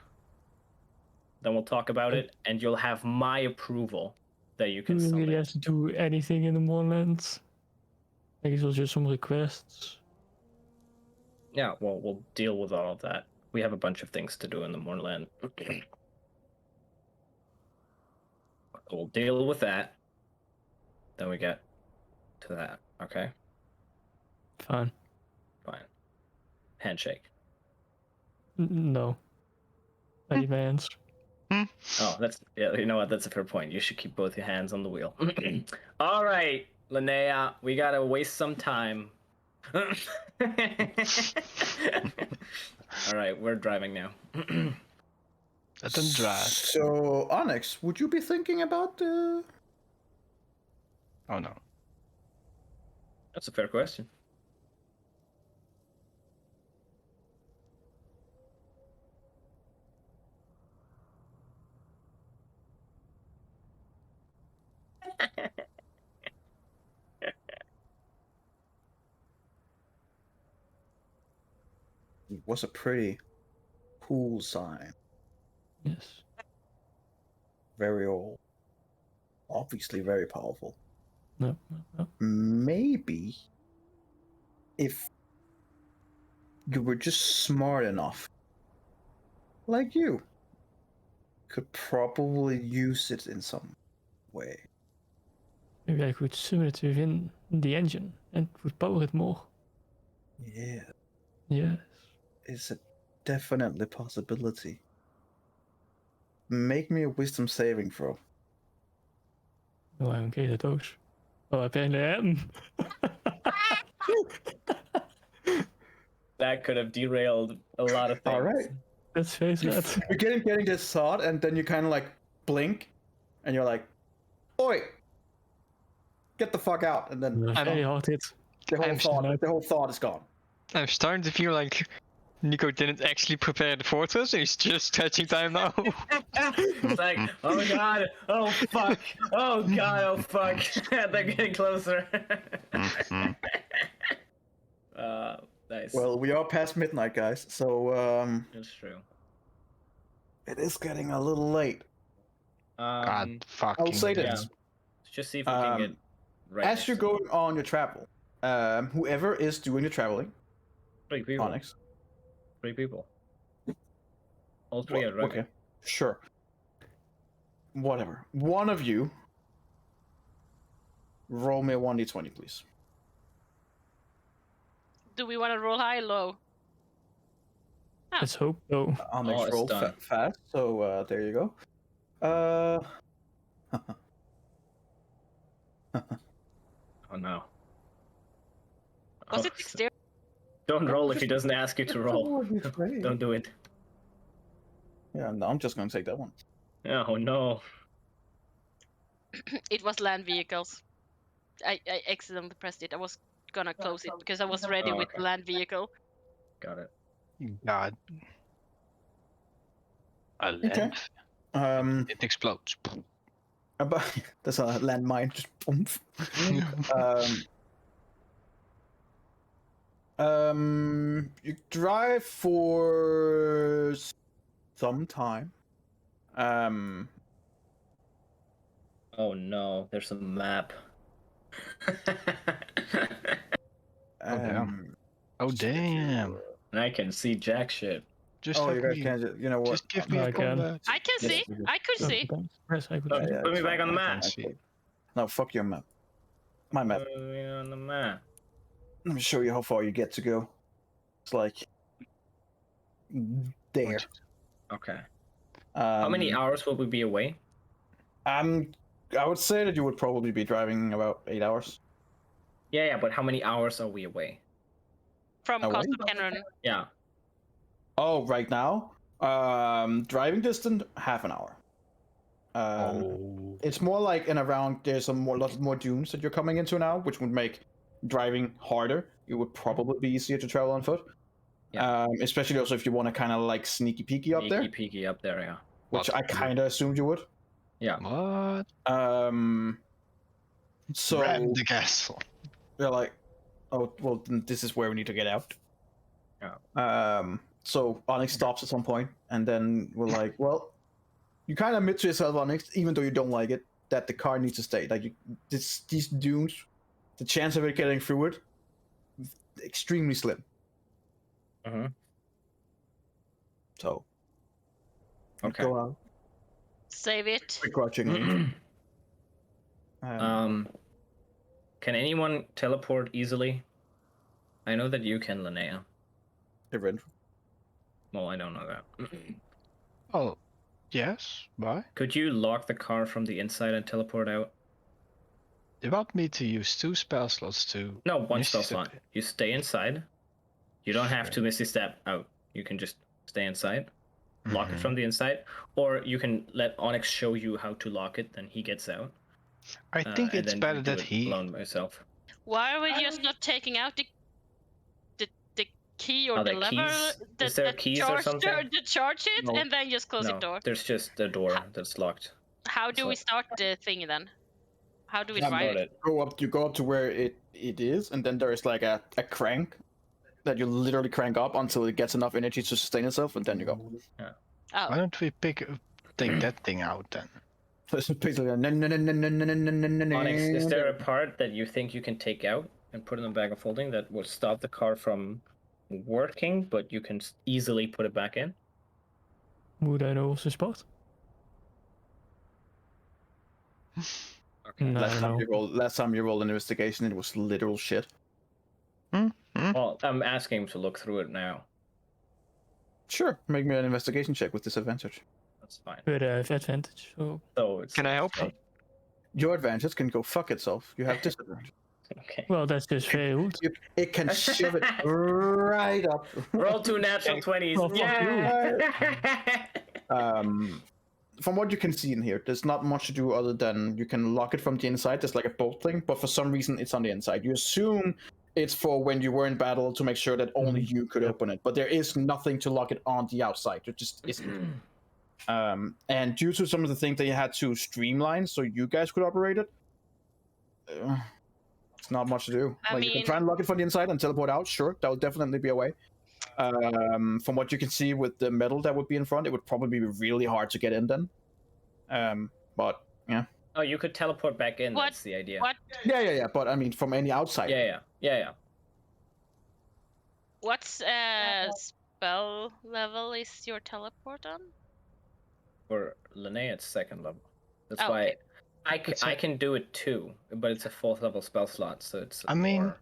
then we'll talk about it, and you'll have my approval that you Do can we summon really it. have to do anything in the Mournlands? Like it was just some requests. Yeah, well, we'll deal with all of that. We have a bunch of things to do in the Mournland. We'll deal with that. Then we get to that. Okay? Fine. Fine. Handshake. No. I need my hands. Oh, yeah, you know what? That's a fair point. You should keep both your hands on the wheel. All right, Linnea, we gotta waste some time. All right, we're driving now. Let them drive. So, Onyx, would you be thinking about Oh no. That's a fair question. It was a pretty cool sign. Yes. Very old. Obviously very powerful. No. Maybe if you were just smart enough, like you, could probably use it in some way. Maybe I could summon it within the engine and would power it more. Yeah, Yes. it's a definitely possibility. Make me a wisdom saving throw. No, I'm okay at those. Oh, apparently I am. That could have derailed a lot of things. All right. Let's face that. You're getting this thought, and then you kind of like blink, and you're like, "Oi, get the fuck out!" And then Very hard hit. the whole thought is gone. I'm starting to feel like Nico didn't actually prepare the fortress, and he's just touching time now. It's like, oh god, oh fuck, oh god, oh fuck. They're getting closer. Nice. Well, we are past midnight, guys, so That's true. it is getting a little late. God fucking. I'll say damn. this: Let's just see if we can get right as next you're to going on your travel, whoever is doing the traveling, 3 people. Onyx, 3 people. All three are rugged. Okay, sure. Whatever. One of you, roll me a 1d20, please. Do we want to roll high or low? Let's hope so. I'll make Oh, it's roll done. fast. So there you go. Oh no. Was Oh, it dexterity? Don't roll if he doesn't ask you to roll. Don't Don't do it. Yeah, no, I'm just gonna take that one. Oh no. It was land vehicles. I accidentally pressed it. I was gonna close it because I was ready Oh, with okay. land vehicle. Got it. God. A Okay. land. It explodes. About there's a landmine. Just oomph. You drive for some time. Oh no, there's a map. Oh, damn. Oh, damn. And I can see jack shit. Just Oh, fuck you guys me. can't. You know what? Just give me I a can. combat. I can Yes, see. you do. I could No, see. Press, I could Look, see. Yeah, put me it's back on the I map. can't see. No, fuck your map. My map. Put me on the map. Let me show you how far you get to go. It's like there. Okay. How many Um, hours will we be away? I would say that you would probably be driving about 8 hours. Yeah, but how many hours are we away? From Away? Coast of Cameron. Yeah. Oh, right now, driving distance half an hour. Oh. It's more like in around. There's lots more dunes that you're coming into now, which would make driving harder. It would probably be easier to travel on foot. Yeah. Especially also if you want to kind of like sneaky peeky up there, Sneaky peeky up there, yeah. which What? I kind of assumed you would. Yeah. What? So Ram the castle. they're like, oh well, then this is where we need to get out. Yeah. So Onyx stops at some point, and then we're like, well, you kind of admit to yourself, Onyx, even though you don't like it, that the car needs to stay. Like these dunes, the chance of it getting through it, extremely slim. Mm-hmm. So, Okay. go out Save it. begrudgingly. Can anyone teleport easily? I know that you can, Linnea. Eberron. Well, I don't know that. Oh, yes. Why? Could you lock the car from the inside and teleport out? You want me to use 2 spell slots to... No, one Misty spell Step slot. it. You stay inside. You don't have to Sure. Misty Step out. You can just stay inside. Lock it Mhm. from the inside. Or you can let Onyx show you how to lock it, then he gets out. I think and it's then better you do that it he... alone by yourself. Why are we just not taking out the key or Are the there lever keys? Is there keys or something? to charge it No. and then just close the No, door? there's just the door that's locked. How do we So- start the thingy then? How do we Yeah, drive Start it? it. You go up to where it is, and then there is like a crank that you literally crank up until it gets enough energy to sustain itself, and then you go. Why Oh, don't we take that thing out then? So it's basically a no. Onyx, is there a part that you think you can take out and put in a bag of holding that will stop the car from working, but you can easily put it back in? Would I know of the spot? Okay. No, I don't know. Last time you rolled an investigation, it was literal shit. Well, I'm asking him to look through it now. Sure, make me an investigation check with disadvantage. That's fine. But I have advantage, so So it's Can I help? Your advantage can go fuck itself. You have disadvantage. okay. well, that's just failed. It can shove it right up. Roll 2 natural 20s. Oh, fuck Yeah. From what you can see in here, there's not much to do other than you can lock it from the inside. There's like a bolt thing, but for some reason it's on the inside. You assume it's for when you were in battle to make sure that only you could open it, but there is nothing to lock it on the outside. There just isn't. And due to some of the things that you had to streamline so you guys could operate it, it's not much to do. I You can mean- try and lock it from the inside and teleport out. Sure, that will definitely be a way. From what you can see with the metal that would be in front, it would probably be really hard to get in then. But yeah. Oh, you could teleport back in. What- That's the idea. what Yeah. But I mean, from any outside. Yeah. what's spell level is your teleport on? For Linnea, it's 2nd level. That's Oh, why okay. I can do it too, but it's a 4th level spell slot, so it's I mean, more...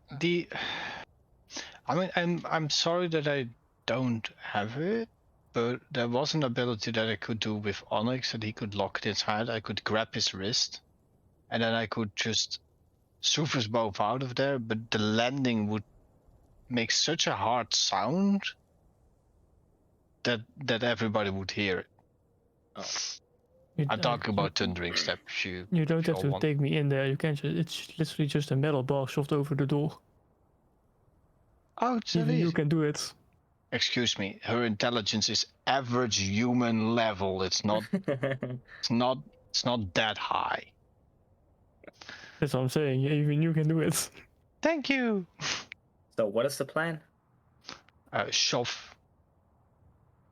I'm sorry that I don't have it, but there was an ability that I could do with Onyx that he could lock it inside. I could grab his wrist, and then I could just shove us both out of there. But the landing would make such a hard sound that everybody would hear it. Oh. I'm talking about thundering steps. You don't have if to want. take me in there. You can just, it's literally just a metal bar shoved over the door. Oh, it's that Even you easy. can do it. Excuse me. Her intelligence is average human level. It's not. It's not that high. That's what I'm saying. Even you can do it. Thank you. So what is the plan? Shove.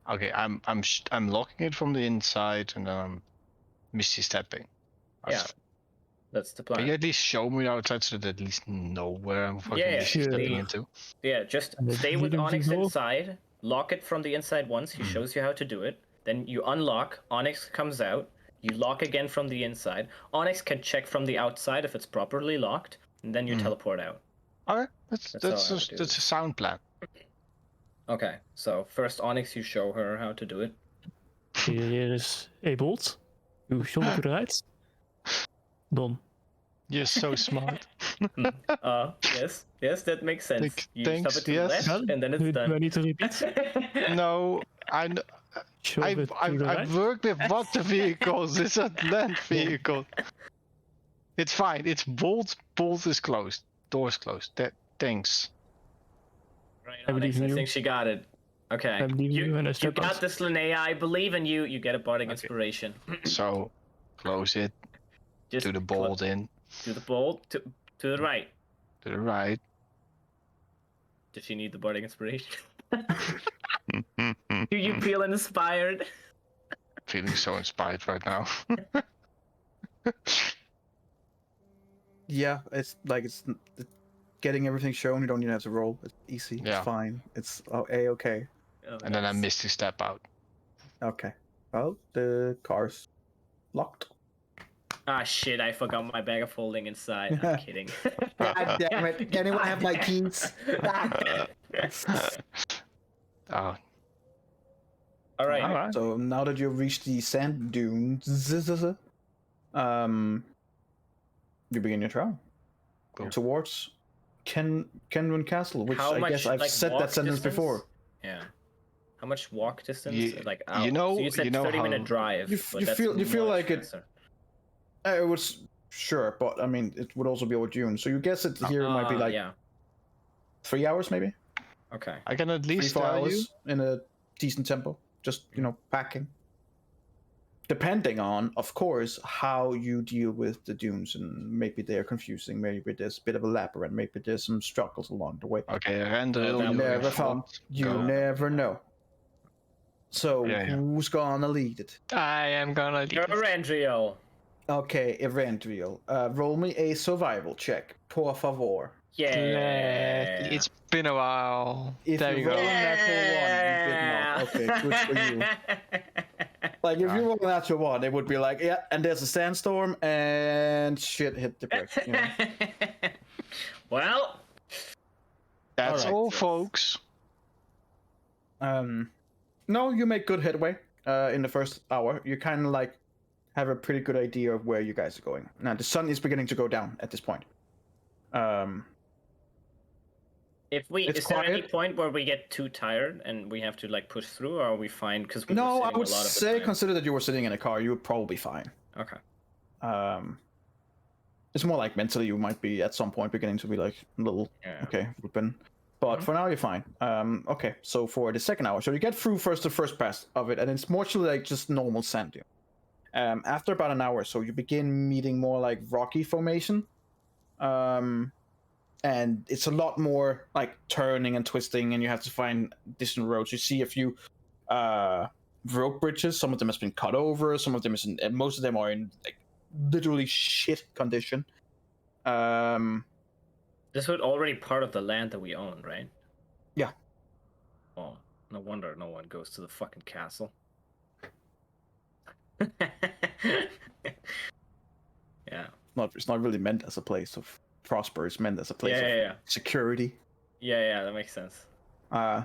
Okay, I'm locking it from the inside, and then I'm misty stepping. Yeah, that's the Can plan. you at least show me outside so that at least know where I'm fucking Yeah, misty stepping yeah. into? Yeah, just And stay then with you do Onyx go. inside, lock it from the inside once, he shows you how to do it, then you unlock, Onyx comes out, you lock again from the inside, Onyx can check from the outside if it's properly locked, and then you teleport out. Alright, That's how that's I would do a it. sound plan. Okay, so first Onyx, you show her how to do it. Hier is a bolt. You shoulder to the right. Done. You're so smart. Yes, that makes sense. You Thanks, stop it to yes. the left, and then it's Do done. I need to repeat? No, Shove it to the right. I've worked with water vehicles. It's a land vehicle. It's fine. It's bolt. Bolt is closed. Door's closed. Thanks. Right, I believe Onyx, in I you. think she got it. Okay. I believe in you and I You step got out. this, Linnea. I believe in you. You get a bardic inspiration. So, close it. Just Do the bolt in. Do the bolt to the right. To the right. Does she need the bardic inspiration? Do you feel inspired? Feeling so inspired right now. Yeah, it's getting everything shown. You don't even have to roll. It's easy. Yeah. It's fine. It's okay. Oh, And then I nice. misty step out. Okay. Well, the car's locked. Ah, shit, I forgot my bag of holding inside. I'm kidding. God damn it! Anyone have my keys? Oh, All right. alright. So now that you've reached the sand dunes, you begin your travel Cool. towards Kenwin Castle, which How I much, guess I've like, said walk that sentence distance? before. Yeah. How much walk distance? You- Like, you out? know- So you said you know 30-minute how- drive. You but that's feel much like it- faster. It was sure, but I mean, it would also be over June. So you guess it here might be like Yeah. 3 hours, maybe Okay. I can at 3-4 least tell you. hours in a decent tempo. Just packing. Depending on, of course, how you deal with the dunes, and maybe they're confusing. Maybe there's a bit of a labyrinth. Maybe there's some struggles along the way. Okay, render. Oh, that You would be never fun. found. You Go. never know. So Yeah, yeah. who's gonna lead it? I am gonna leave it. Erandriel. Okay, Evrandriel. Roll me a survival check, por favor. Yeah. It's been a while. If There you you go. roll a natural one, you did not. Okay, good for you. Like if you roll a natural one, it would be like, yeah, and there's a sandstorm and shit hit the brick. Well, That's Alright. all, folks. No, you make good headway. In the first hour, you kind of like have a pretty good idea of where you guys are going. Now the sun is beginning to go down at this point. is It's there any quiet. point where we get too tired and we have to like push through, or are we fine? Because we were No, I sitting would a lot of the say time. consider that you were sitting in a car. You would probably be fine. Okay. It's more like mentally you might be at some point beginning to be like a little Yeah. okay, flipping. But for now you're fine. Okay, so for the second hour, so you get through the first pass of it, and it's mostly like just normal sand dune. After about an hour or so, you begin meeting more like rocky formation. And it's a lot more like turning and twisting, and you have to find different roads. You see a few rope bridges. Some of them has been cut over. Some of them is in, and most of them are in like literally shit condition. This was already part of the land that we own, right? Yeah. Oh. No wonder no one goes to the fucking castle. Yeah. It's not really meant as a place of prosper. It's meant as a place Yeah. of security. Yeah, that makes sense.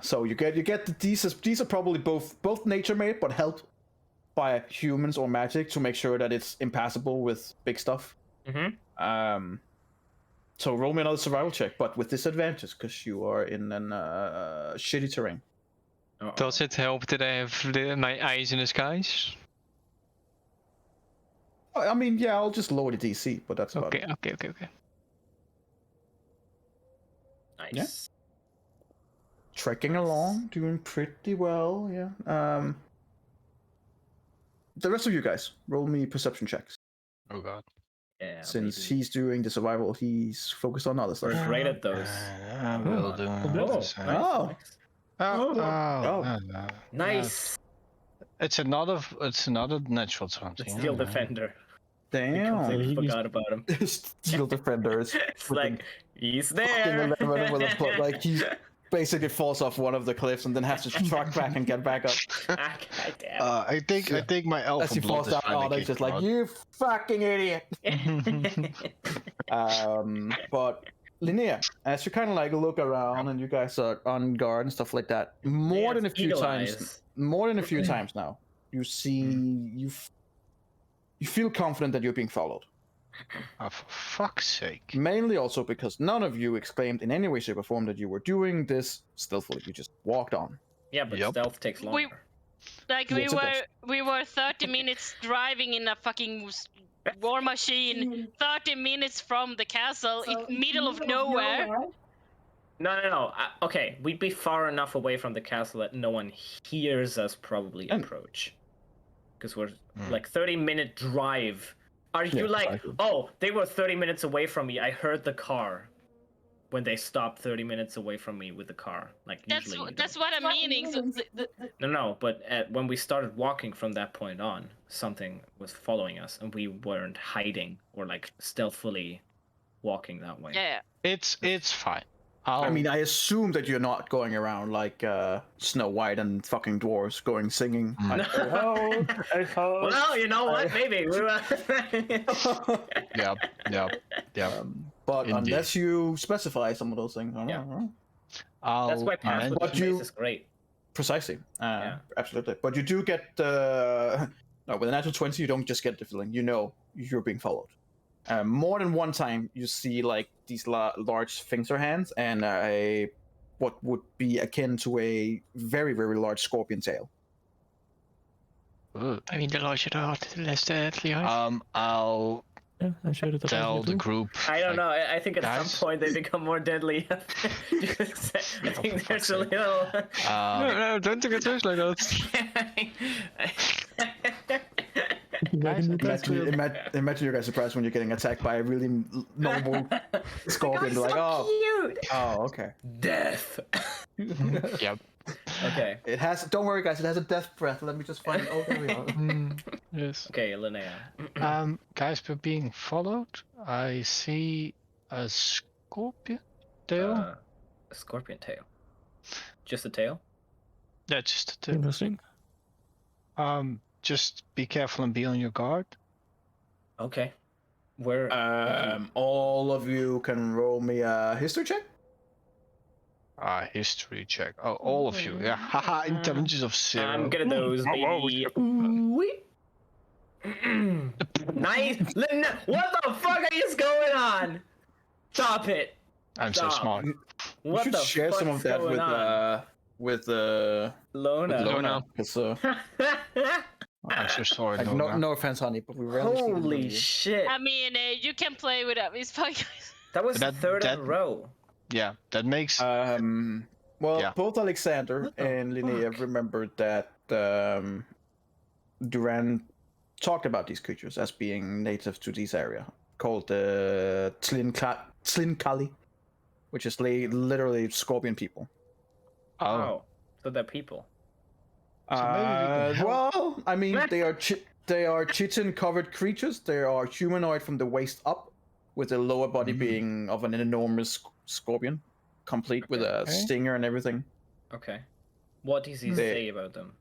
So you get these are probably both nature made, but helped by humans or magic to make sure that it's impassable with big stuff. Mm-hmm. So roll me another survival check, but with disadvantage because you are in an shitty terrain. Does it help that I have my eyes in the skies? I mean, yeah, I'll just lower the DC, but that's about it. Okay. Nice. Yeah. Trekking along, doing pretty well. Yeah. The rest of you guys, roll me perception checks. Oh god. Yeah. Since baby. he's doing the survival, he's focused on other stuff. We're great at those. I will do. Nice. Oh. Nice. It's another natural 20. The Steel Defender. We Damn. completely forgot about him. Steel Defender is It's like, he's there. like he basically falls off one of the cliffs and then has to truck back and get back up. God damn. I think my elf As he falls down, Onyx just like, you fucking idiot. But Linnea, as you kind of like look around and you guys are on guard and stuff like that, more than a few times now, you see you feel confident that you're being followed. Oh, for fuck's sake. Mainly also because none of you exclaimed in any way, shape, or form that you were doing this stealthily. You just walked on. Yeah, but stealth takes longer. We were 30 minutes driving in a fucking war machine, 30 minutes from the castle, in middle of nowhere. No. Okay, we'd be far enough away from the castle that no one hears us probably approach. Because we're like 30-minute drive. Are you oh, they were 30 minutes away from me. I heard the car when they stopped 30 minutes away from me with the car. Like usually. That's what I'm meaning. So No, but when we started walking from that point on, something was following us, and we weren't hiding or like stealthily walking that way. yeah. It's fine. I mean, I assume that you're not going around like Snow White and fucking dwarves going singing. Like, Well, you know what? Maybe we were. Yep. but Indeed. unless you specify some of those things, I don't know. That's why Path with the Mace is great. Precisely. Yeah. Absolutely. But you do get no, with a natural 20, you don't just get the feeling. You know you're being followed. More than one time, you see like these large sphincter hands and what would be akin to a very, very large scorpion tail. I mean, the larger the heart, the less deadly eyes. I'll I showed it tell the group. I don't know. I think at guys? some point they become more deadly. I think there's a little. No, don't take it like that. Imagine you guys surprised when you're getting attacked by a really normal scorpion. Like, cute. Oh, okay. Death. Yep. Okay. It has. Don't worry, guys. It has a death breath. Let me just find it. Oh, there we are. Yes. Okay, Linnea. Guys, we're being followed. I see a scorpion tail. A scorpion tail. Just a tail? That's just a tail. Interesting. Just be careful and be on your guard. Okay. Where? All of you can roll me a history check. History check. Oh, all of you. Yeah. Haha, intelligence of 0. I'm good at those, baby. Nice. What the fuck is going on? Stop it. I'm so Stop. smart. You What should the share some fuck's of that going on? with Lona. Lona. It's I'm so sorry, like, Lona. no offense, honey, but we rarely see them Holy with you. shit. I mean, you can play with them. It's fine. That was the That- third in that- a row. Yeah, that makes. Well, Yeah. both Alexander What the and Linnea fuck? remembered that Duran talked about these creatures as being native to this area, called the Tlinkali, which is literally scorpion people. Oh. So they're people. So maybe we can help. Well, I mean, they are chitin-covered creatures. They are humanoid from the waist up, with the lower body being of an enormous scorpion, complete with a Okay. stinger and everything. Okay. What does he They- say about them?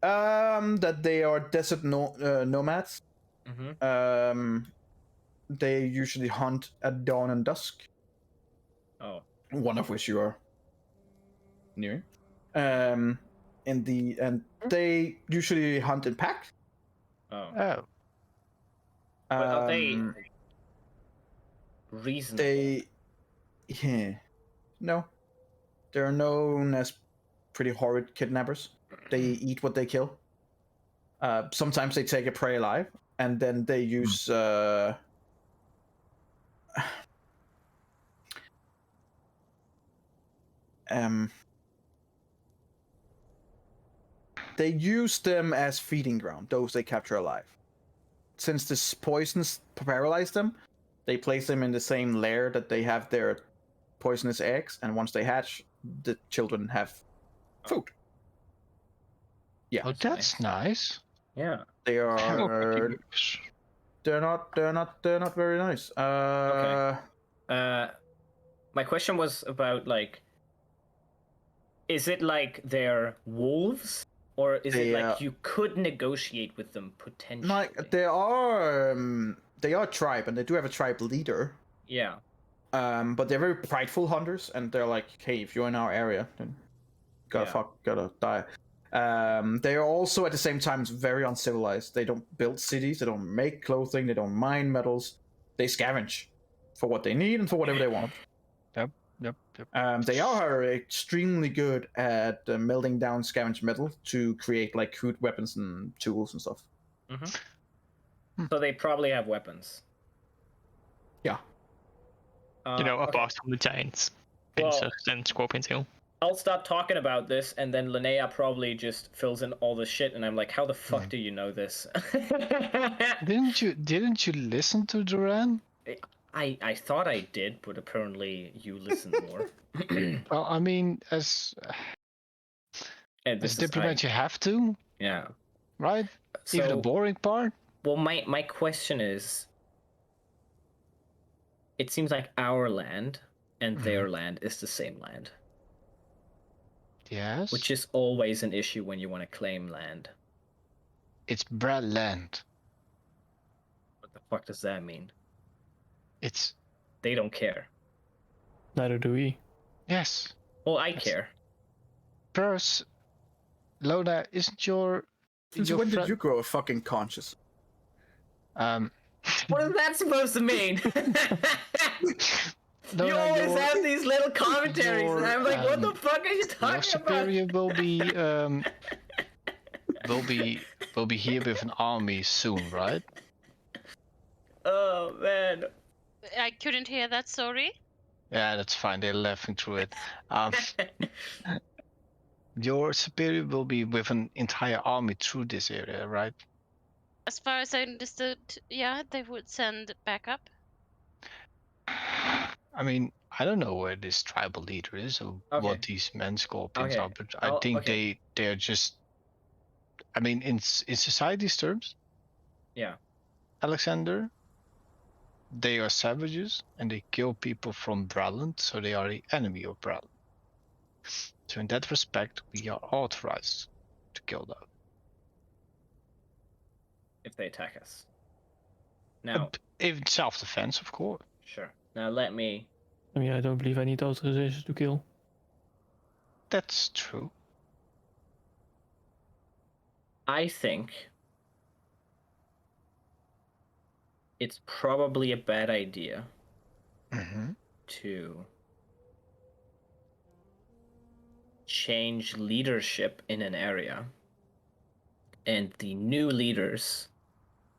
That they are desert nomads. Mm-hmm. They usually hunt at dawn and dusk. Oh. One of which you are near. And they usually hunt in packs. Oh. Oh, But are they Um, reasonable? yeah, no, they're known as pretty horrid kidnappers. They eat what they kill. Sometimes they take a prey alive, and then they use they use them as feeding ground. Those they capture alive. Since this poisons paralyze them, they place them in the same lair that they have their poisonous eggs, and once they hatch, the children have food. Yeah, oh, that's nice. Yeah. they More are. curious. They're not very nice. Okay. My question was about like, is it like they're wolves, or is it like you could negotiate with them potentially? Like they are tribe, and they do have a tribe leader. Yeah. But they're very prideful hunters, and they're like, hey, if you're in our area, then gotta die. They are also at the same time very uncivilized. They don't build cities, they don't make clothing, they don't mine metals. They scavenge for what they need and for whatever they want. Yep. They are extremely good at melting down scavenged metal to create like crude weapons and tools and stuff. Mm-hmm. So they probably have weapons. Yeah. Apart from the giants, pincers and scorpion tail. I'll stop talking about this, and then Linnea probably just fills in all the shit, and I'm like, how the fuck do you know this? Didn't you listen to Duran? I thought I did, but apparently you listen more. Well, I mean, as diplomat, you have to. Yeah. Right? So, even the boring part. Well, my question is, it seems like our land and their land is the same land. Yes. Which is always an issue when you want to claim land. It's Brad land. What the fuck does that mean? It's... They don't care. Neither do we. Yes. Well, I care. First, Lona, isn't your... Since when did you grow a fucking conscience? What is that supposed to mean? Lona, you always have these little commentaries, and I'm like, what the fuck are you talking your superior about? will be here with an army soon, right? Oh man. I couldn't hear that, sorry. Yeah, that's fine. They're laughing through it. Your superior will be with an entire army through this area, right? As far as I understood, yeah, they would send backup. I mean, I don't know where this tribal leader is or what these men scorpions are, but I think they're just... I mean, in society's terms, yeah, Alexander, they are savages and they kill people from Braland, so they are the enemy of Braland. So in that respect, we are authorized to kill them. If they attack us. Now, in self-defense, of course. Sure. Now let me... I mean, I don't believe I need authorization to kill. That's true. I think it's probably a bad idea to change leadership in an area, and the new leaders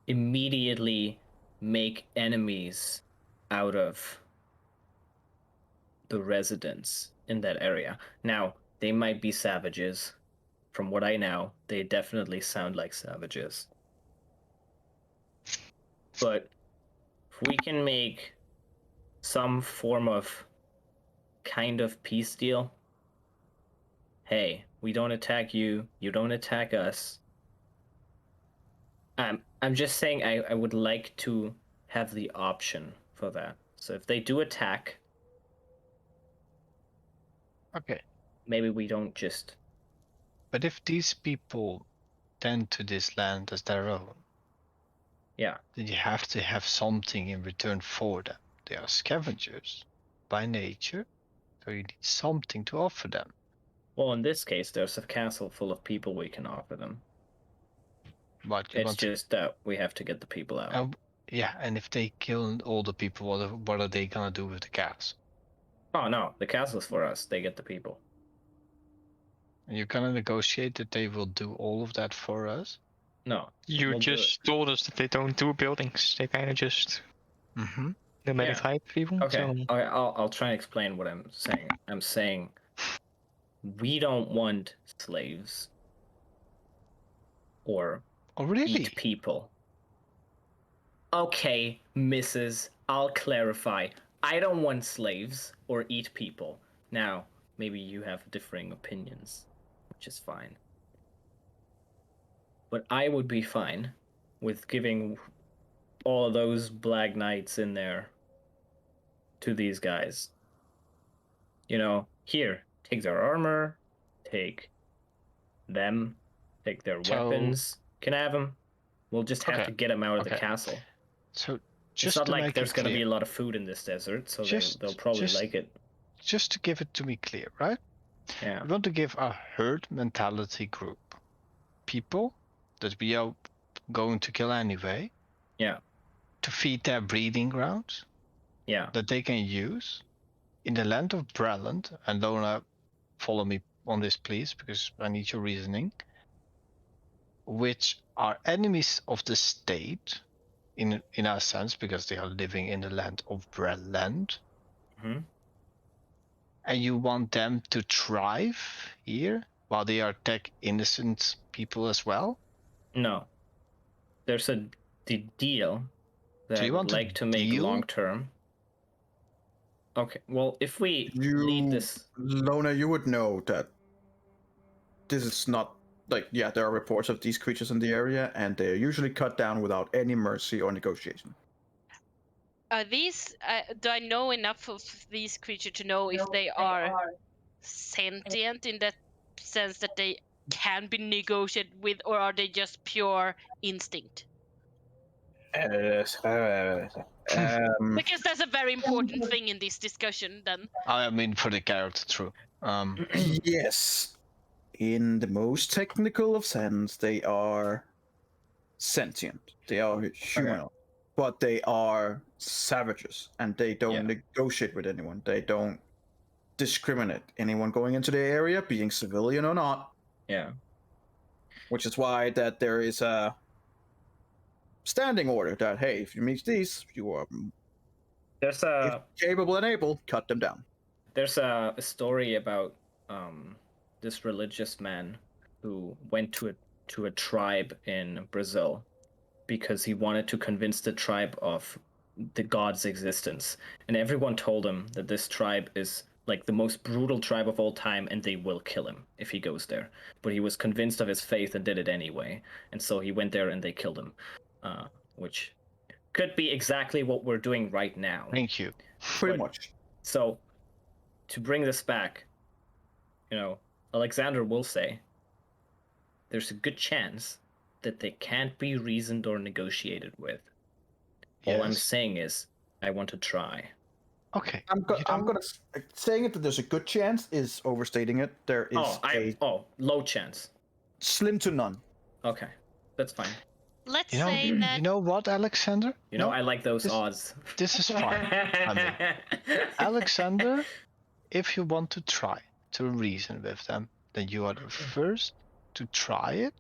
immediately make enemies out of the residents in that area. Now, they might be savages. From what I know, they definitely sound like savages. But if we can make some form of kind of peace deal, hey, we don't attack you, you don't attack us. I'm just saying I would like to have the option for that. So if they do attack, okay, maybe we don't just But if these people tend to this land as their own, Yeah. then you have to have something in return for them. They are scavengers by nature, so you need something to offer them. Well, in this case, there's a castle full of people we can offer them. But you It's want just that we have to get the people out. to, yeah, and if they kill all the people, what are they gonna do with the castle? Oh no, the castle's for us. They get the people. And you're gonna negotiate that they will do all of that for us? No. You we'll do just told us that they don't do buildings. They kind of just Mm-hmm. nomadic Yeah. hype people. Okay. So Okay. I'll try and explain what I'm saying. I'm saying we don't want slaves or Oh, really? eat people. Okay, Mrs. I'll clarify. I don't want slaves or eat people. Now, maybe you have differing opinions, which is fine. But I would be fine with giving all of those Black Knights in there to these guys. You know, here, take their armor, take them, take their So- weapons. Can I have them? We'll just have Okay, to get them out of the okay. castle. So It's just not to like make there's it going to clear, be a lot of food in this desert, so Just- they'll probably just- like it. just to give it to me clear, right? Yeah. We want to give a herd mentality group people that we are going to kill anyway. Yeah. To feed their breeding grounds Yeah. that they can use in the land of Breland. And Lona, follow me on this, please, because I need your reasoning. Which are enemies of the state, in our sense, because they are living in the land of Breland. Hmm. And you want them to thrive here while they are tech innocent people as well? No. There's the deal that So I you would want to like to make deal? long term. Okay. Well, if we lead this, Lona, you would know that this is not like, yeah, there are reports of these creatures in the area, and they're usually cut down without any mercy or negotiation. Are these? Do I know enough of these creatures to know if they are sentient in that sense that they can be negotiated with, or are they just pure instinct? Because Because that's a very important thing in this discussion. Then I mean, for the character, true. yes, in the most technical of sense, they are sentient. They are human, but they are savages, and they don't negotiate with anyone. They don't discriminate anyone going into the area, being civilian or not. yeah. Which is why that there is a standing order that, hey, if you meet these, you are There's if capable and able, cut them down. There's a story about this religious man who went to a tribe in Brazil because he wanted to convince the tribe of the god's existence, and everyone told him that this tribe is like the most brutal tribe of all time and they will kill him if he goes there. But he was convinced of his faith and did it anyway, and so he went there and they killed him, which could be exactly what we're doing right now. Thank you. Pretty much. So to bring this back, you know, Alexander will say there's a good chance that they can't be reasoned or negotiated with. All I'm Yes. saying is I want to try. Okay. I'm gonna saying it that there's a good chance is overstating it. There is low chance. Slim to none. Okay, that's fine. let's You know, say that. you know what, Alexander? You know, No, I like those this- odds. This is fine. I mean, Alexander, if you want to try to reason with them, then you are the first to try it.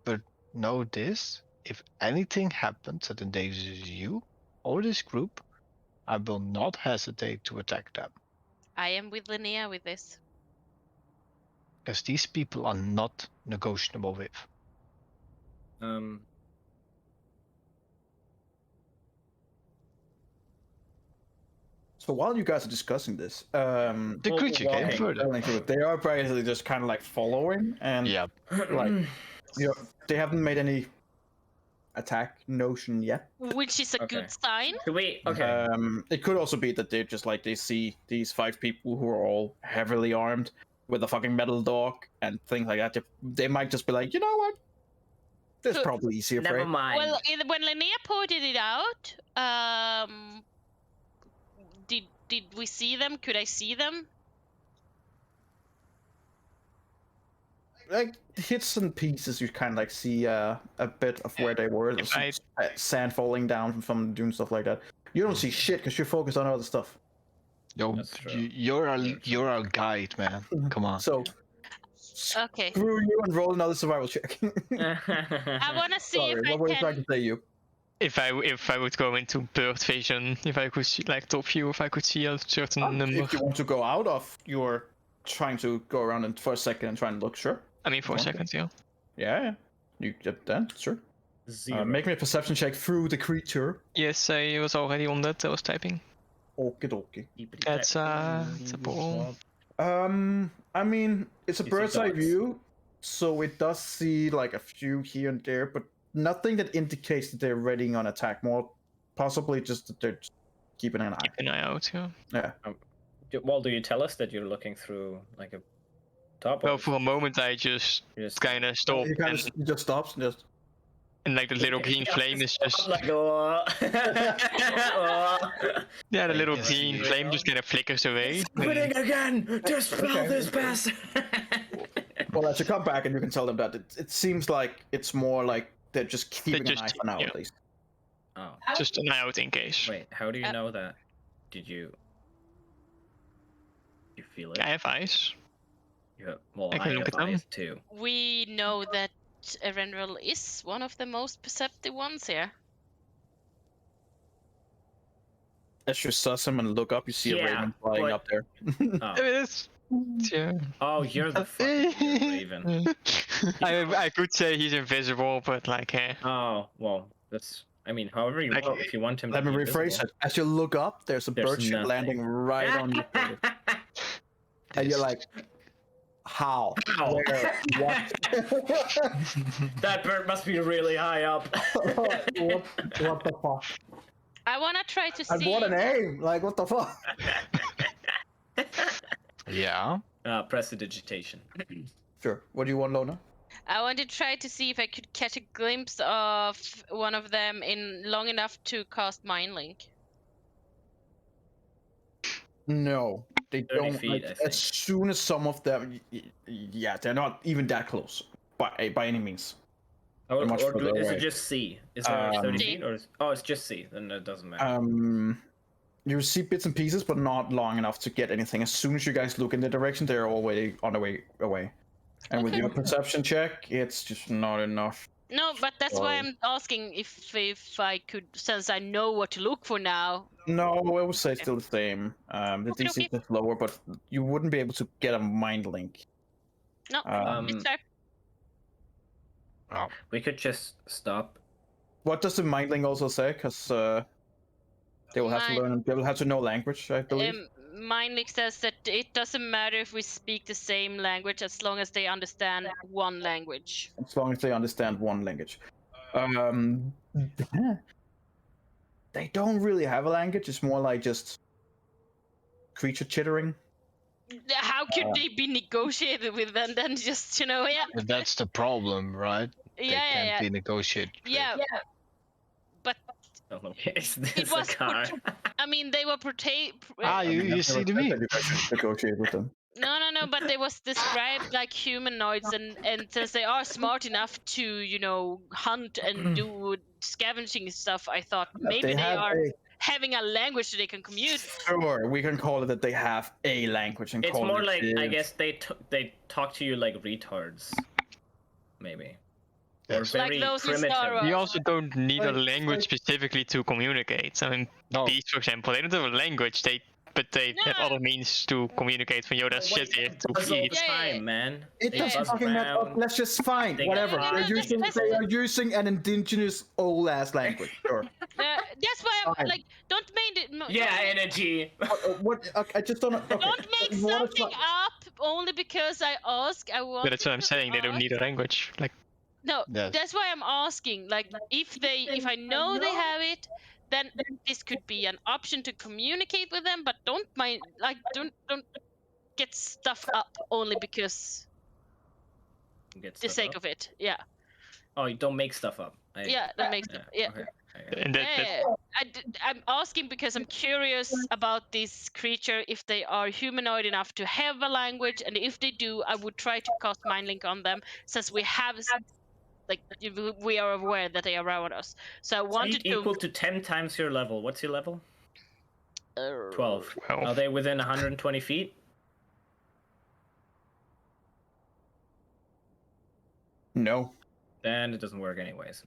But know this, if anything happens that endangers you or this group, I will not hesitate to attack them. I am with Linnea with this. Because these people are not negotiable with. So while you guys are discussing this, The creature came walking. further. they are basically just kind of like following, and Yeah. like, you know, they haven't made any attack notion yet. Which is a Okay. good sign. Should we? Okay. It could also be that they just like they see these 5 people who are all heavily armed with a fucking metal dog and things like that, they might just be like, you know what? This is So- probably easier for Never it. mind. Well, when Linnea pointed it out, did we see them? Could I see them? Like hits and pieces, you kind of like see a bit of where they were. If Some sand falling down from the dune, stuff like that. You don't see shit because you're focused on other stuff. Yo, That's true. you're our guide, man. Come on. So Okay. screw you and roll another survival check. I want to see Sorry, if I what were you trying can. to say, you? If I would go into bird vision, if I could see, like top view, if I could see a certain number. If you want to go out of your trying to go around and for a second and try and look, sure. I mean, for a Okay. second, yeah. Yeah. You get that, sure. 0. Make me a perception check through the creature. Yes, I was already on that. I was typing. Okie dokie. It's a ball. I mean, it's a You see bird's eye dots. view, so it does see like a few here and there, but nothing that indicates that they're ready on attack. More possibly just that they're just keeping an eye. Keep an eye out, yeah. Yeah. Well, do you tell us that you're looking through like a top? Well, for a moment I just you just kind of stopped, He kind of and just stops and just. like the little green flame is just like, oh. Oh. yeah, the little Yes, green you flame just kind of flickers away. Quitting again! Dispel Okay. this bastard! Well, as you come back and you can tell them that it seems like it's more like they're just keeping just- an eye for now, yeah. at least. Oh, Just an eye out in case. wait. How do you know that? Did you? You feel it? I have eyes. You have, well, I can I look have at them. eyes too. We know that Erenril is one of the most perceptive ones here. As you suss him and look up, you see a Yeah, raven flying but- up there. Oh, It is. Yeah. oh you're the fucking raven. I could say he's invisible, but like, Oh, well, that's. I mean, however you Like, want. If you want him Let to me be rephrase visible. it. As you look up, there's a There's birdship nothing. landing right on you. And you're like, how? How? Where? What? That bird must be really high up. what the fuck? I want to try to And see. what a name! Like, what the fuck? Yeah. Prestidigitation. Sure. What do you want, Lona? I want to try to see if I could catch a glimpse of one of them in long enough to cast Mind Link. No, they 30 don't. feet, Like, I as think. soon as some of them, yeah, they're not even that close by any means. Or, much or further is away. it just C? Is there 30 C. feet? Or oh, it's just C. Then it doesn't matter. You see bits and pieces, but not long enough to get anything. As soon as you guys look in the direction, they're already on the way away. And with Okay. your perception check, it's just not enough. No, but that's why Sorry. I'm asking if I could, since I know what to look for now. No, I would say it's still the same. The Okay, DC is just lower, but you wouldn't be able to get a mind link. No, it's fair. We could just stop. What does the mind link also say? Because they will have to learn. They will have to know language, I believe. Mind Link says that it doesn't matter if we speak the same language as long as they understand one language. As long as they understand one language. They don't really have a language. It's more like just creature chittering. How could they be negotiated with them then? Just yeah, That's the problem, right? They can't yeah. be negotiated. with. Yeah, but Oh, is this it was a car? I mean they were You see the meme. Negotiate with them. No, but they was described like humanoids, and since they are smart enough to hunt and do scavenging stuff, I thought maybe they are having a language that they can commute. Sure, we can call it that they have a language and It's call more it like I is. guess they talk to you like retards, maybe. Or Yes. Like very those in primitive. Star Wars. You also don't need a Like- language specifically to communicate. I mean, No. bees, for example, they don't have a language. But they have Yeah. other means to communicate. When Yoda Wait, shit here it to buzz all the eat. Yeah. time, man. It They doesn't buzz fucking matter. around. Let's just find They whatever. get They're lost. using an indigenous old ass language. Sure. That's why I'm Fine. like, don't make it. Yeah, energy. What? I just don't. Okay. Don't make you wanna something try- up only because I ask. I want. But that's what I'm to saying. They don't ask. need a language. Like, No, Yes. that's why I'm asking. Like, if I know they have it, then this could be an option to communicate with them. But don't get stuff up only because Get the stuff sake up? of it. Yeah. Oh, you don't make stuff up. Don't make stuff. Yeah. Okay. I got it. And that, I'm asking because I'm curious about this creature, if they are humanoid enough to have a language, and if they do, I would try to cast Mind Link on them, since we have, like, we are aware that they are around us. So I wanted Speed equal to 10 times your level. What's your level? to. 12. well, Are they within 120 feet? No. Then it doesn't work anyways.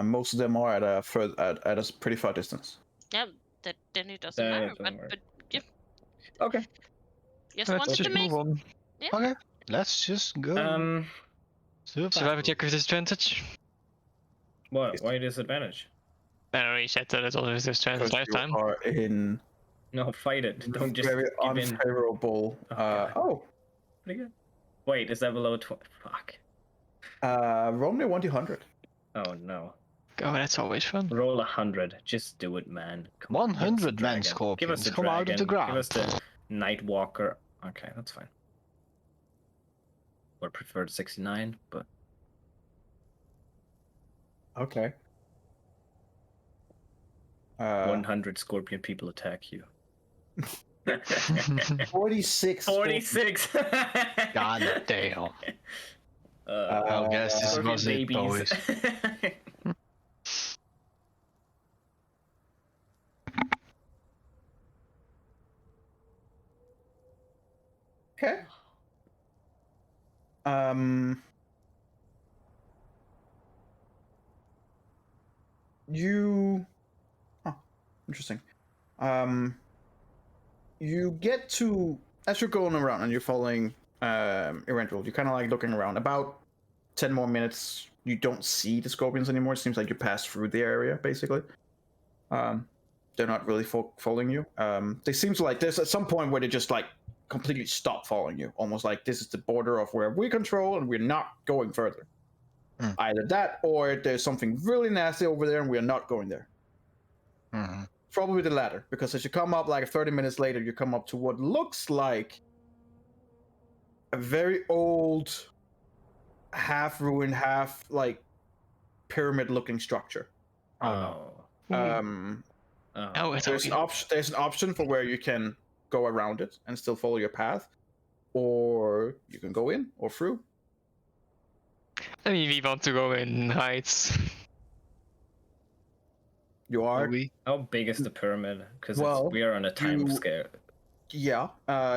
Most of them are at a pretty far distance. Yeah, then it doesn't Then matter. it doesn't work. But yeah, Okay. just let's wanted just to make. move on. Okay, let's just go. Survival check with disadvantage. What? Why disadvantage? I already said that it's always disadvantage Because last you time. are in No, fight it. Don't just very give in. unfavorable. Oh, God. Pretty good. Wait, is that below 20? Fuck. Roll me 1d100. Oh no. Oh, that's always fun. Roll 100. Just do it, man. Come on, give us a 100 man dragon. Give us scorpions a come out of the dragon. Give us ground. the Nightwalker. Okay, that's fine. Would prefer 69, but Okay. 100 scorpion people attack you. 46. 46. God damn. Uh, I guess this scorpion was it, boys. Okay. You. Oh, interesting. You get to, as you're going around and you're following Erentual, you're kind of like looking around. About 10 more minutes, you don't see the scorpions anymore. It seems like you passed through the area, basically. They're not really following you. They seem to, like, there's at some point where they just like completely stop following you, almost like this is the border of where we control and we're not going further. Either that, or there's something really nasty over there and we're not going there. Probably the latter, because as you come up, like 30 minutes later, you come up to what looks like a very old, half ruined, half like pyramid-looking structure. Oh. Oh, it's There's an option. There's an option for where you can go around it and still follow your path, or you can go in or through. I mean, we want to go in heights. You are. How big is the pyramid? Because Well, we are on a time you- scale. Yeah.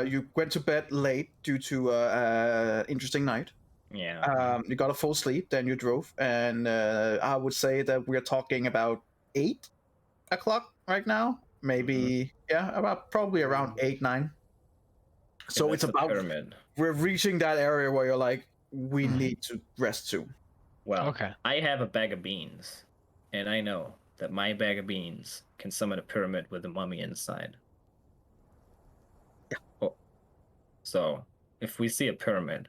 You went to bed late due to interesting night. Yeah. You got a full sleep, then you drove, and I would say that we're talking about 8 o'clock right now. Maybe about probably around 8, 9. So it's that's the about pyramid. we're reaching that area where you're like, we need to rest soon. Well, Okay. I have a bag of beans, and I know that my bag of beans can summon a pyramid with a mummy inside. Yeah. Oh. So, if we see a pyramid,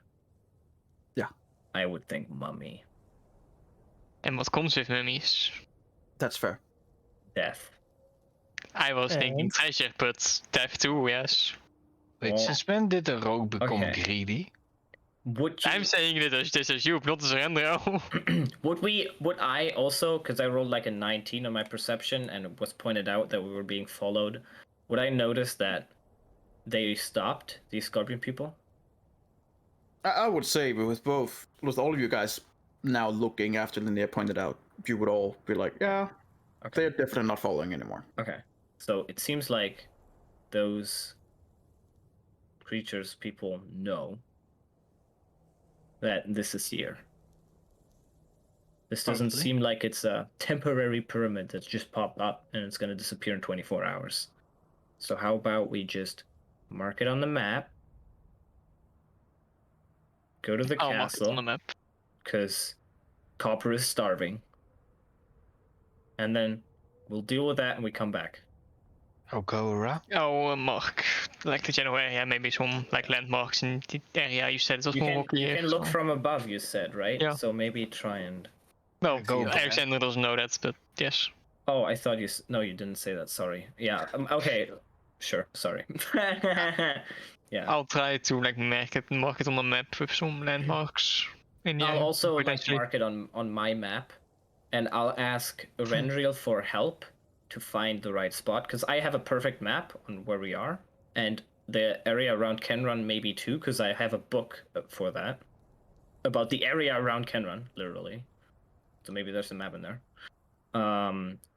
I would think mummy. And what comes with mummies? That's fair. Death. I was thinking And- treasure, but death too, yes. Wait, Well, since when did the rogue become okay. greedy? Would you... I'm saying this as you, not as Rendro. would I also, because I rolled like a 19 on my perception and it was pointed out that we were being followed, would I notice that they stopped, these scorpion people? I would say with all of you guys now looking after Linnea pointed out, you would all be like, yeah, Okay. they're definitely not following anymore. Okay. So it seems like those creatures, people know that this is here. This doesn't Probably. seem like it's a temporary pyramid that's just popped up and it's going to disappear in 24 hours. So how about we just mark it on the map, go to the I'll mark it on the castle, map. because Copper is starving, and then we'll deal with that and we come back. I'll go around. Oh, mark. Like the general area, maybe some like landmarks in the area you said it was more rocky. You can look from above, you said, right? Yeah. So maybe try and... Well, Go back. Alexander doesn't know that, but yes. Oh, I thought you... No, you didn't say that, sorry. Yeah, okay. Sure. Sorry. Yeah. I'll try to like mark it on the map with some landmarks. In the I'll end, also like potentially. mark it on my map, and I'll ask Rendriel for help to find the right spot, because I have a perfect map on where we are, and the area around Kenrun maybe too, because I have a book for that, about the area around Kenrun, literally. So maybe there's a map in there.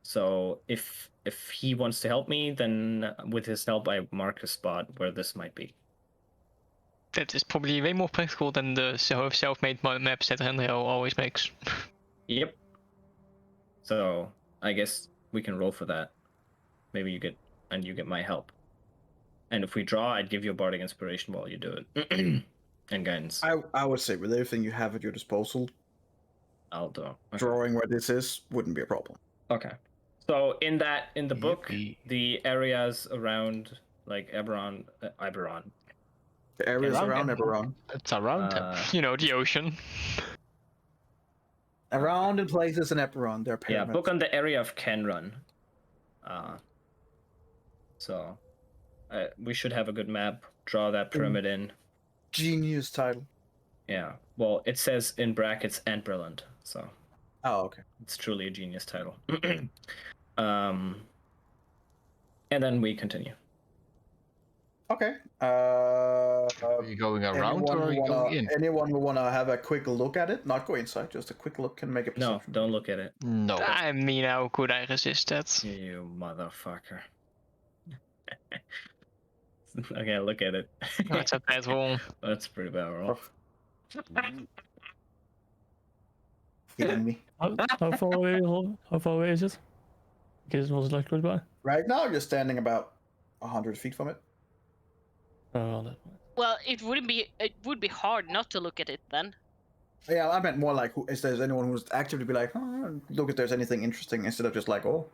So if he wants to help me, then with his help, I mark a spot where this might be. That is probably way more practical than the self-made maps that Henry always makes. Yep. So I guess we can roll for that. Maybe you get my help. And if we draw, I'd give you a bardic inspiration while you do it. And guidance. I would say with everything you have at your disposal, I'll do. Okay. drawing where this is wouldn't be a problem. Okay. So in the book, Yippee. the areas around like Eberron. The areas Around around Eberron. It's around him. You know, the ocean. Around in places in Eberron, there are Yeah, pyramids. book on the area of Kenrun. So we should have a good map. Draw that pyramid in. Genius title. Yeah. Well, it says in brackets Antberland, so Oh, okay. it's truly a genius title. And then we continue. Okay. Are you going around or are you going in? Anyone who wanna have a quick look at it? Not go inside, just a quick look can make a No, perception. don't look at it. No. I mean, how could I resist that? You motherfucker. Okay, look at it. That's a bad roll. That's a pretty bad roll. Kidding me. How far away? How far away is it? Because it was like close by. Right now, you're standing about 100 feet from it. Oh, that. Well, it would be hard not to look at it then. Yeah, I meant more like, is there anyone who's actively be like, look if there's anything interesting, instead of just like, oh.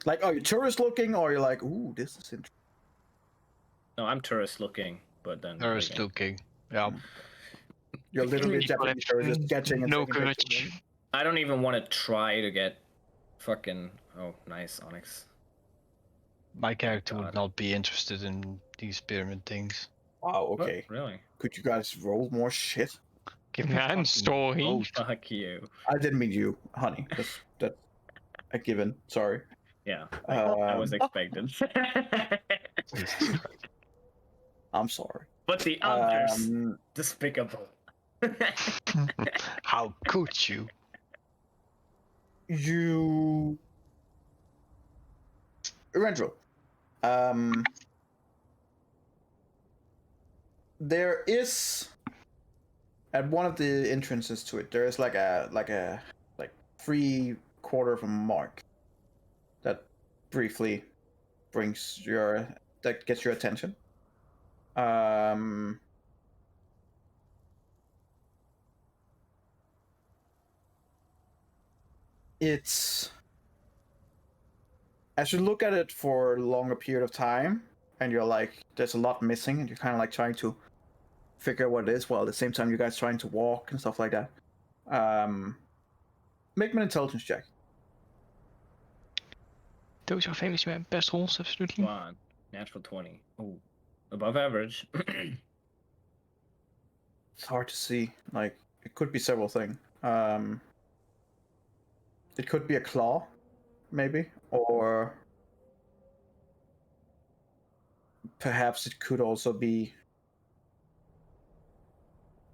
Like, are you tourist looking, or you're like, ooh, this is interesting. No, I'm tourist looking, but then Tourist again, looking. Yeah. You're literally a Japanese tourist just sketching and No taking pictures. courage. I don't even want to try to get fucking. Oh, nice Onyx. My character God. would not be interested in these pyramid things. Wow, What? okay. Really? Could you guys roll more shit? Give me a I'm fucking sorry. boat. Fuck you. I didn't mean you, honey. That's a given. Sorry. Yeah, I was Um, expected. Jesus. I'm sorry. But the others, Um, despicable. How could you? you, Rendrel. There is at one of the entrances to it. There is like 3/4 of a mark that briefly that gets your attention. It's as you look at it for a longer period of time, and you're like, there's a lot missing, and you're kind of like trying to figure out what it is, while at the same time you guys trying to walk and stuff like that. Make me an intelligence check. Those are famous best rolls, absolutely. Come on, natural 20. Oh, above average. It's hard to see. Like, it could be several things. It could be a claw, maybe, or perhaps it could also be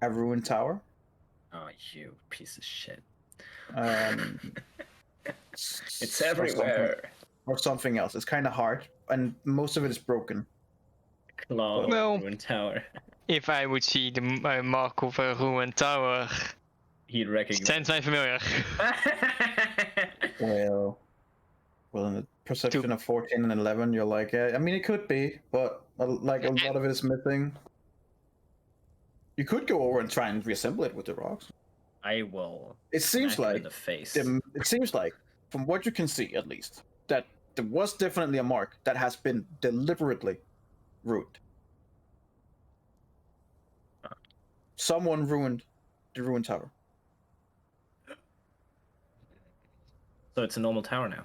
a ruined tower. Oh, you piece of shit. It's It's everywhere. or something else. It's kind of hard, and most of it is broken. Claw, Well- ruined tower. If I would see the mark of a ruined tower, He'd recognize. stands I'm familiar. Well, in the perception of 14 and 11, you're like, I mean, it could be, but like a lot of it is missing. You could go over and try and reassemble it with the rocks. I will. It seems smack him in like the face. it seems like, from what you can see at least, that there was definitely a mark that has been deliberately ruined. Someone ruined the ruined tower. So it's a normal tower now.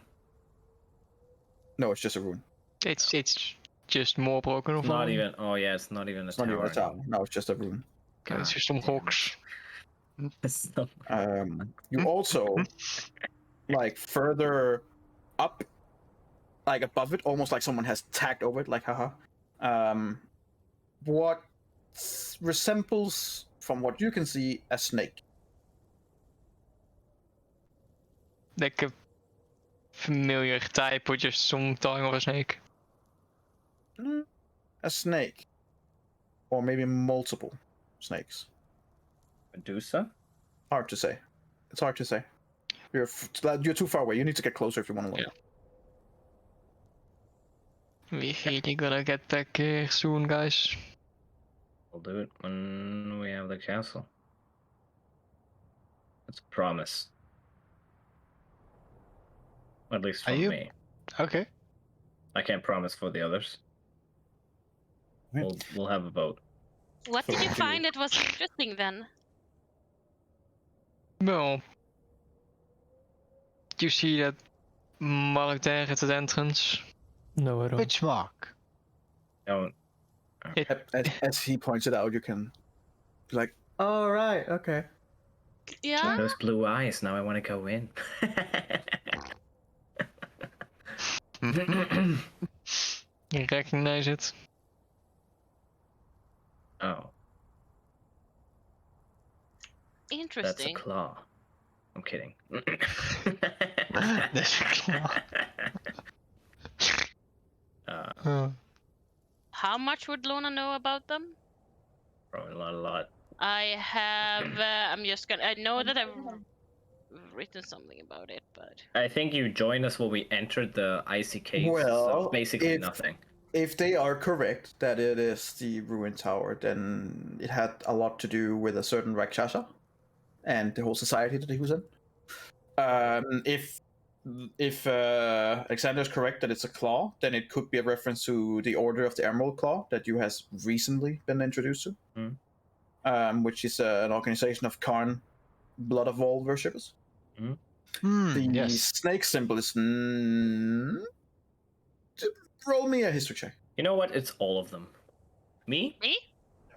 No, it's just a ruin. It's just more broken or It's not something? even. Oh yeah, it's not even a It's not tower. even a tower. anymore. No, it's just a room. Okay, it's God just some damn it. hawks. It's not- You also, like, further up, like above it, almost like someone has tagged over it, like haha. What resembles, from what you can see, a snake. Like a familiar type or just some tongue of a snake. A snake, or maybe multiple snakes. Medusa? Hard to say. It's hard to say. You're too far away. You need to get closer if you want to look. We really gotta get back here soon, guys. We'll do it when we have the castle. It's a promise. At least Are from you- me. Okay. I can't promise for the others. Right. We'll have a vote. What So did you what do you- find that was interesting then? Well, you see that mark there at the entrance? No, I don't. Which mark? Don't. As he points it out, you can be like, "Oh right, okay." Yeah. Those blue eyes. Now I want to go in. You recognize it? Oh, that's a Interesting. claw. I'm kidding. That's a claw. Uh, How much would Lona know about them? probably not a lot. I have. I'm just gonna. I know that I've written something about it, but I think you joined us when we entered the icy cave. Well, so basically if- nothing. If they are correct that it is the ruined tower, then it had a lot to do with a certain Rakshasa and the whole society that he was in. If Alexander is correct that it's a claw, then it could be a reference to the Order of the Emerald Claw that you has recently been introduced to, which is an organization of Karn Blood of All worshippers. The Yes. snake symbol is. Roll me a history check. You know what? It's all of them. Me? me?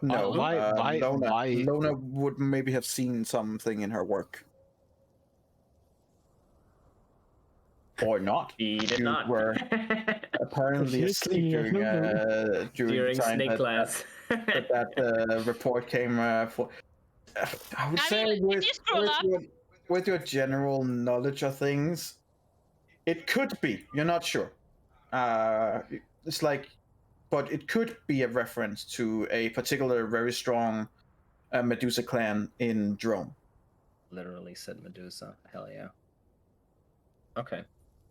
No, Why- Lona would maybe have seen something in her work. Or not. He did You not. were apparently asleep during the During time snake that, class. that report came for. I would I say mean, did you scroll up? with your general knowledge of things, it could be. You're not sure. It's like, but it could be a reference to a particular very strong Medusa clan in Drome. Literally said Medusa. Hell yeah. Okay.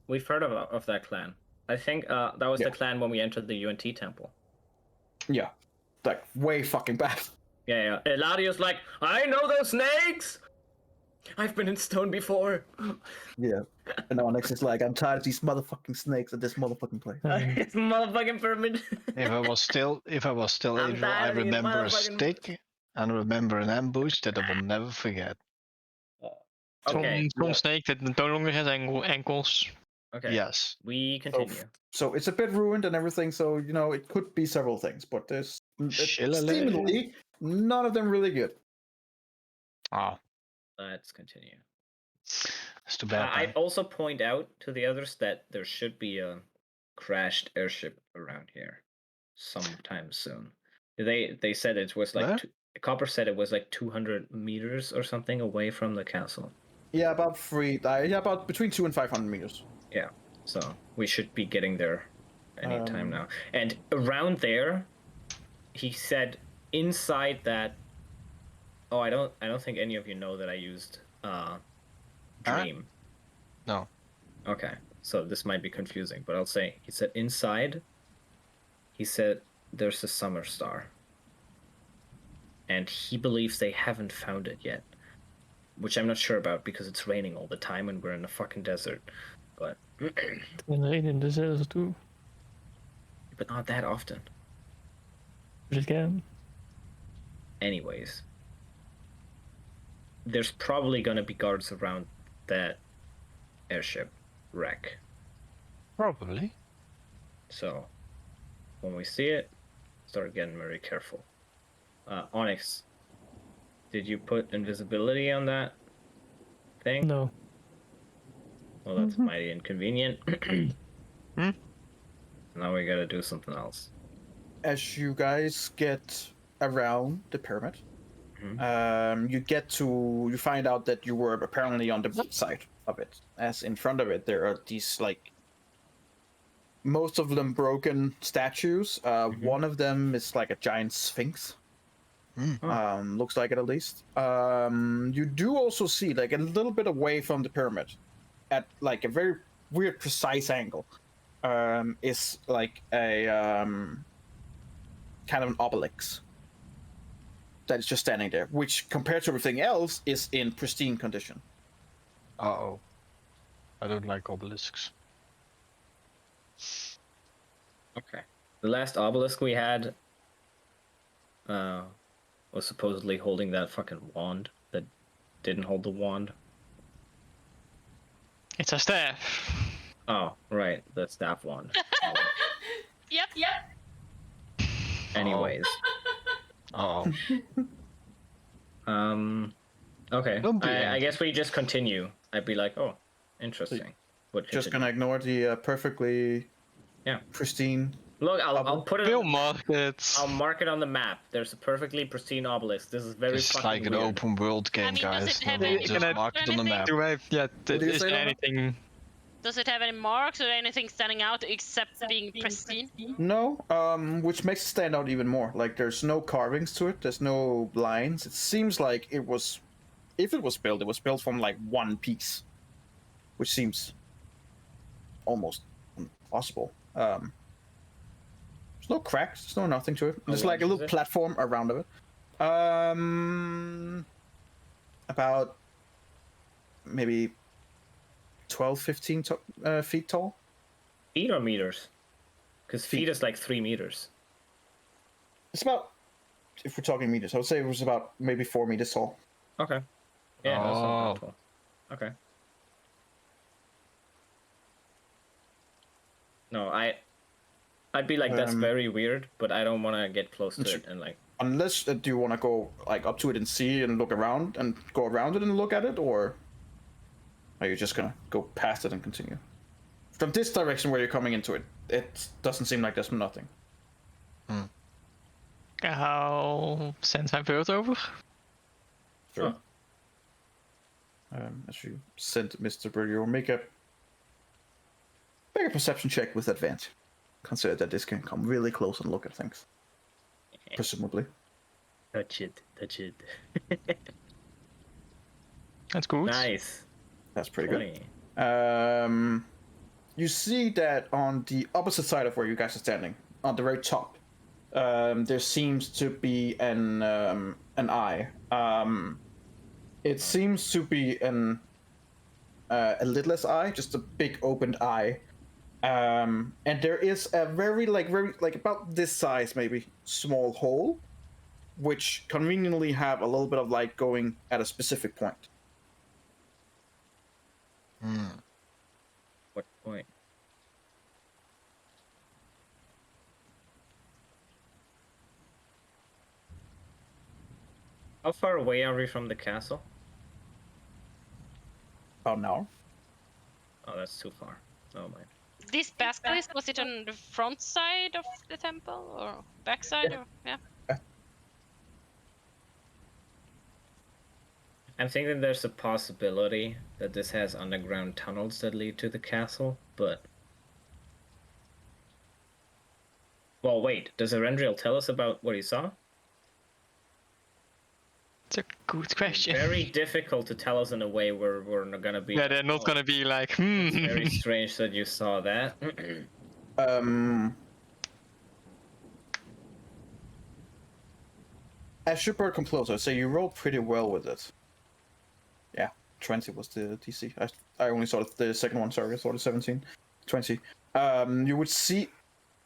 We've heard of that clan. I think that was the clan when we entered the UNT temple. Yeah, like way fucking bad. Yeah. Eladio's like, I know those snakes! I've been in stone before. Yeah. And Onyx is like, I'm tired of these motherfucking snakes at this motherfucking place. It's motherfucking pyramid. If I was still I'm able, I tired of these remember a motherfucking- stick and remember an ambush that I will never forget. Okay. Some snake that no longer has ankles. Okay. Yes. We continue. So it's a bit ruined and everything, so, you know, it could be several things, but there's seemingly none of them really good. Oh, Let's continue. that's too bad. I'd also point out to the others that there should be a crashed airship around here sometime soon. They said it was like Where? Copper said it was like 200 meters or something away from the castle. Yeah, about between 200 and 500 meters. Yeah, so we should be getting there anytime now. And around there, he said inside that. Oh, I don't think any of you know that I used Dream. No. Okay, so this might be confusing, but I'll say he said inside. He said there's a summer star, and he believes they haven't found it yet, which I'm not sure about because it's raining all the time and we're in a fucking desert. But And rain in the desert too. but not that often. But it can. Anyways, there's probably gonna be guards around that airship wreck. Probably. So when we see it, start getting very careful. Onyx, did you put invisibility on that thing? No. Well, that's mighty inconvenient. Hmm? Now we gotta do something else. As you guys get around the pyramid, you find out that you were apparently on the right side of it, as in front of it there are these like most of them broken statues. One of them is like a giant sphinx. Looks like it at least. You do also see like a little bit away from the pyramid, at like a very weird precise angle, is like a kind of an obelisk that is just standing there, which compared to everything else is in pristine condition. Uh-oh. I don't like obelisks. Okay. The last obelisk we had was supposedly holding that fucking wand that didn't hold the wand. It's a staff. Oh, right, the staff wand. Yep. Anyways. Uh-oh. Okay. Don't be I angry. guess we just continue. I'd be like, oh, interesting. Would Just continue. gonna ignore the perfectly pristine. Look, I'll put it. We'll mark it. I'll mark it on the map. There's a perfectly pristine obelisk. This is very It's fucking like an weird. open world game, I mean, does guys. it have No, any just marks mark or it on the anything? map. Do I? Yeah. do you Is say, there Lana? anything? Does it have any marks or anything standing out except being pristine? No, which makes it stand out even more. Like there's no carvings to it. There's no lines. It seems like it was, if it was built from like one piece, which seems almost impossible. There's no cracks. There's no nothing to it. There's like a large is little it? platform around of it. About maybe 12, 15 feet tall. Feet or meters? Because Feet. feet is like 3 meters. It's about, if we're talking meters, I would say it was about maybe 4 meters tall. Okay. Yeah, that's not Oh. that tall. Okay. No, I'd be like, that's very weird, but I don't want to get close to it and like. Unless do you want to go like up to it and see and look around and go around it and look at it, or are you just gonna go past it and continue? From this direction where you're coming into it, it doesn't seem like there's nothing. I'll send my bird over. Sure. As you send Mr. Bird, make a perception check with advantage. Consider that this can come really close and look at things. Presumably. Touch it, touch it. That's good. Nice. That's pretty 20. good. You see that on the opposite side of where you guys are standing, on the very top, there seems to be an eye. It seems to be a lidless eye, just a big opened eye. And there is a very about this size maybe small hole, which conveniently have a little bit of light going at a specific point. What point? How far away are we from the castle? Oh no. Oh, that's too far. Oh my. This basilisk, was it on the front side of the temple or back side? Or, yeah. I'm thinking there's a possibility that this has underground tunnels that lead to the castle, but... Well, wait, does Erendriel tell us about what he saw? It's a good question. Very difficult to tell us in a way where we're not gonna be... Yeah, they're not gonna be like, It's very strange that you saw that. As your bird come closer, so you rolled pretty well with it. Yeah, 20 was the DC. I only saw the second one, sorry, I saw the 17. 20. You would see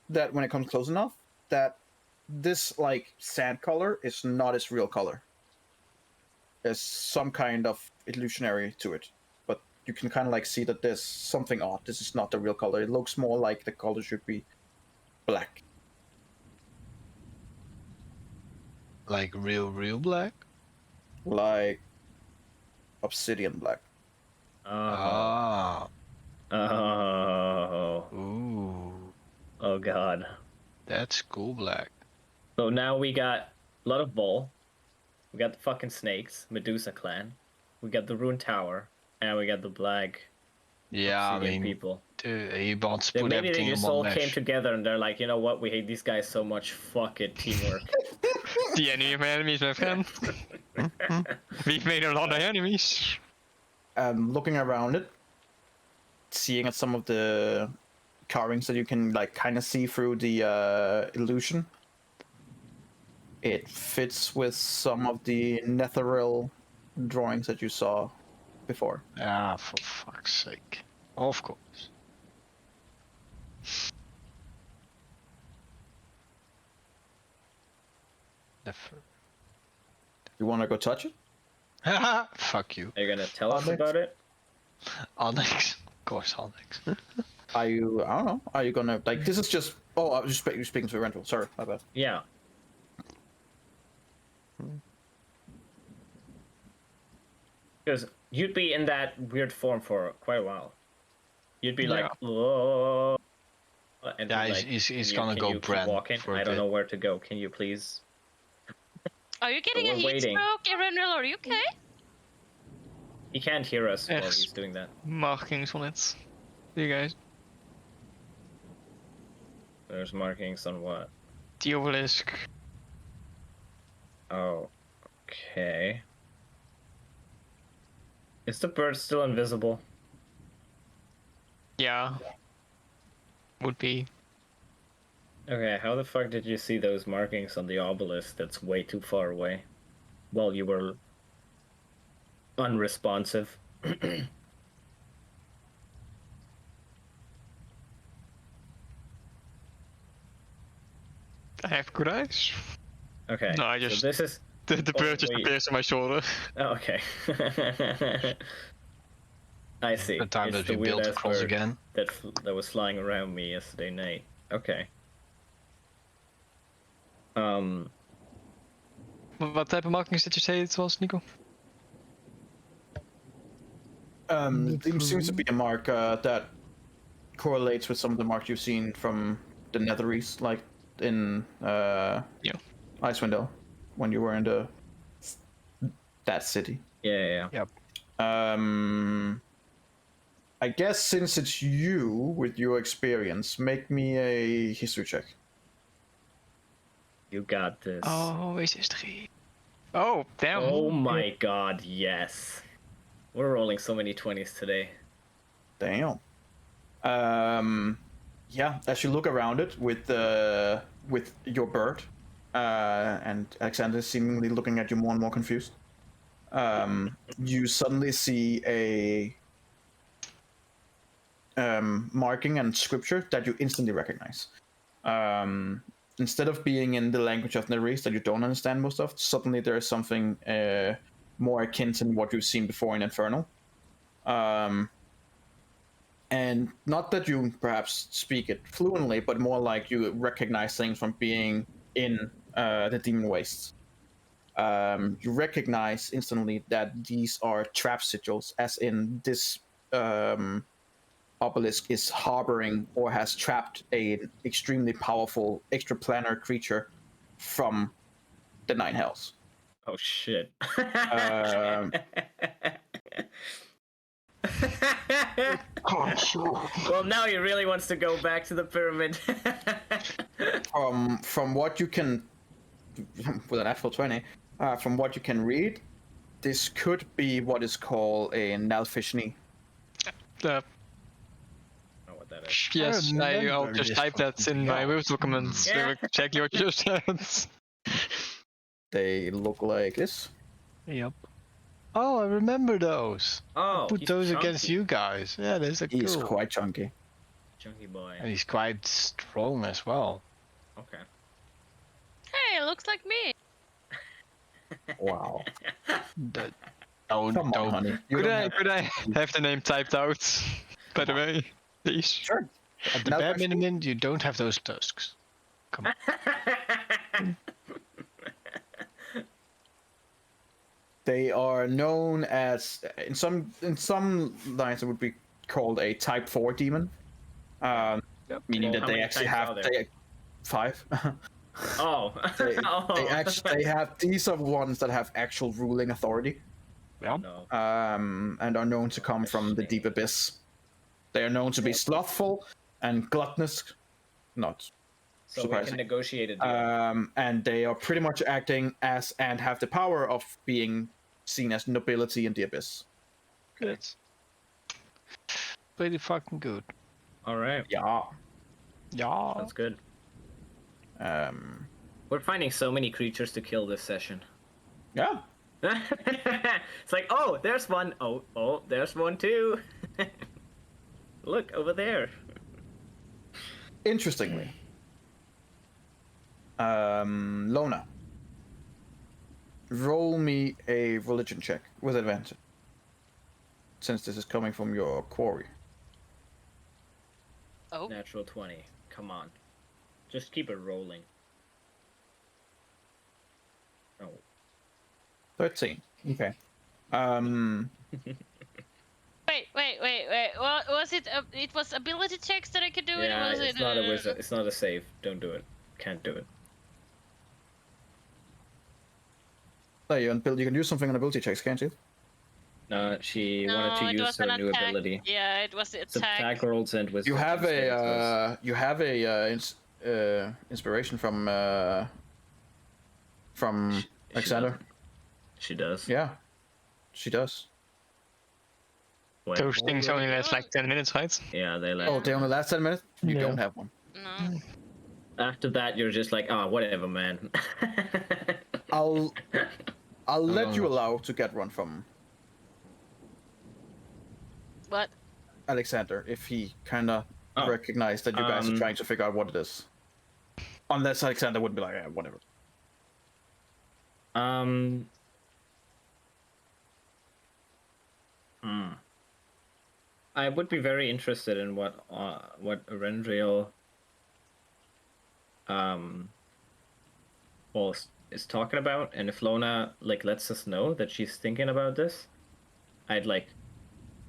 that when it comes close enough, that this, like, sand color is not its real color. There's some kind of illusionary to it. But you can kind of, like, see that there's something odd. This is not the real color. It looks more like the color should be black. Like real black? Like obsidian black. Oh. Ah. Oh. Ooh. Oh god. That's cool black. So now we got a lot of Vol. We got the fucking snakes, Medusa clan. We got the Rune Tower, and we got the black Yeah, I obsidian mean, people. dude, he wants to Then put maybe they everything in just one all came mesh. together and they're like, you know what? We hate these guys so much. Fuck it, teamwork. The enemy of my enemies, my friend. We've made a lot of enemies. Looking around it, seeing at some of the carvings that you can like kind of see through the illusion. It fits with some of the Netheril drawings that you saw before. Ah, for fuck's sake. Of course. You want to go touch it? Haha, fuck you. Are you gonna tell us Onyx? about it? Onyx. Of course, Onyx. Are you? I don't know. Are you gonna like? This is just. Oh, I was just you're speaking to a rental. Sorry, my bad. Yeah. Because you'd be in that weird form for quite a while. You'd be like, oh, and Yeah, be he's "Can you- gonna can go you keep Bran walking? for a I don't bit. know where to go. Can you please? Are you getting a we're heat waiting. stroke, Erenril? Are you okay? He can't hear us while Yes. he's doing that. Markings on it. See you guys. There's markings on what? The obelisk. Oh, okay. Is the bird still invisible? Yeah. Would be. Okay, how the fuck did you see those markings on the obelisk that's way too far away? While you were unresponsive. I have good eyes. Okay. No, I just- So this is. The Oh, bird just wait. appears on my shoulder. Oh, okay. I see. The time It's that the we built weird-ass across bird again. that was flying around me yesterday night. Okay. What type of markings did you say it was, Nico? It seems to be a mark that correlates with some of the marks you've seen from the Netheries, like in Icewind Dale, when you were in that city. Yeah. Yep. I guess since it's you with your experience, make me a history check. You got this. Oh, is this 3? Oh, damn. Oh my god, yes. We're rolling so many 20s today. Damn. Yeah, as you look around it with your bird, and Alexander seemingly looking at you more and more confused, you suddenly see a marking and scripture that you instantly recognize. Instead of being in the language of Nerys that you don't understand most of, suddenly there is something more akin to what you've seen before in Infernal. And not that you perhaps speak it fluently, but more like you recognize things from being in the Demon Wastes. You recognize instantly that these are trap sigils, as in this obelisk is harboring or has trapped an extremely powerful extraplanar creature from the Nine Hells. Oh shit. Well, now he really wants to go back to the pyramid. From what you can, with an actual 20, from what you can read, this could be what is called a Nalfishni. I don't know what that is. Yes, I'll remember just this type that in fucking my thing. Word documents. Yeah. Exactly what you just said. They look like this. Yep. Oh, I remember those. Oh, Put he's those against chunky. you guys. Yeah, those are He's cool. quite chunky. Chunky boy. And he's quite strong as well. Okay. Hey, it looks like me. Wow. Don't, Come on, don't. honey. You Could don't I have- could I have the name typed out? By the way, please. Sure. At the Nalfishni- bare minimum, you don't have those tusks. Come on. They are known as in some lines it would be called a Type 4 demon, meaning Well, that how they many actually types have are there? 5. Oh. they Oh. they have these are ones that have actual ruling authority, Yeah. No. and are known to come from the deep abyss. They are known to be slothful and gluttonous, not So we surprising. can negotiate a deal. And they are pretty much acting as and have the power of being seen as nobility in the abyss. Good. Pretty fucking good. All right. Yeah. Yeah. Sounds good. Um. We're finding so many creatures to kill this session. Yeah. It's like, oh, there's one. Oh, there's one too. Look over there. Interestingly, Lona, roll me a religion check with advantage, since this is coming from your quarry. Oh, Natural 20. Come on. Just keep it rolling. Oh. 13. Okay. wait. What was it? It was ability checks that I could do Yeah, it. Was it's it? not a wizard. It's not a save. Don't do it. Can't do it. There you can use something on ability checks, can't you? No, she No, wanted to it use was her an new attack. ability. Yeah, it was the It's attack attack. rolls and wisdom. You have instead, a inspiration from Alexander. doesn't. She does. Yeah, she does. When? Those things only last like 10 minutes, right? Yeah, they left. Oh, they only last 10 minutes? You Yeah. don't have one. No. After that, you're just like, oh, whatever, man. I'll let you Oh. allow to get one from What? Alexander if he kind of Oh, recognized that you guys are trying to figure out what it is. Unless Alexander would be like, yeah, whatever. I would be very interested in what Arendriel well is talking about, and if Lona like lets us know that she's thinking about this, I'd like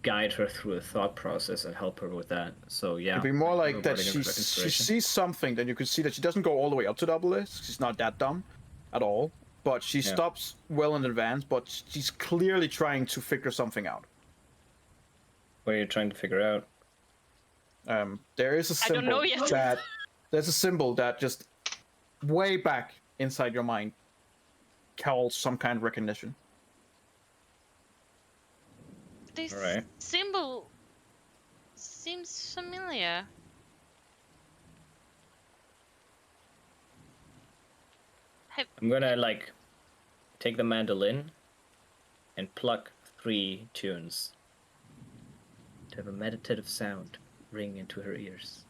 guide her through a thought process and help her with that. So yeah, It'd be more like that rewarding she inspiration. sees something, then you can see that she doesn't go all the way up to the obelisk. She's not that dumb at all. But she stops well in advance, but she's clearly trying to figure something out. What are you trying to figure out? There is a I don't know symbol yet. there's a symbol that just way back inside your mind calls some kind of recognition. This Alright. symbol seems familiar. I'm gonna like take the mandolin and pluck 3 tunes to have a meditative sound ring into her ears,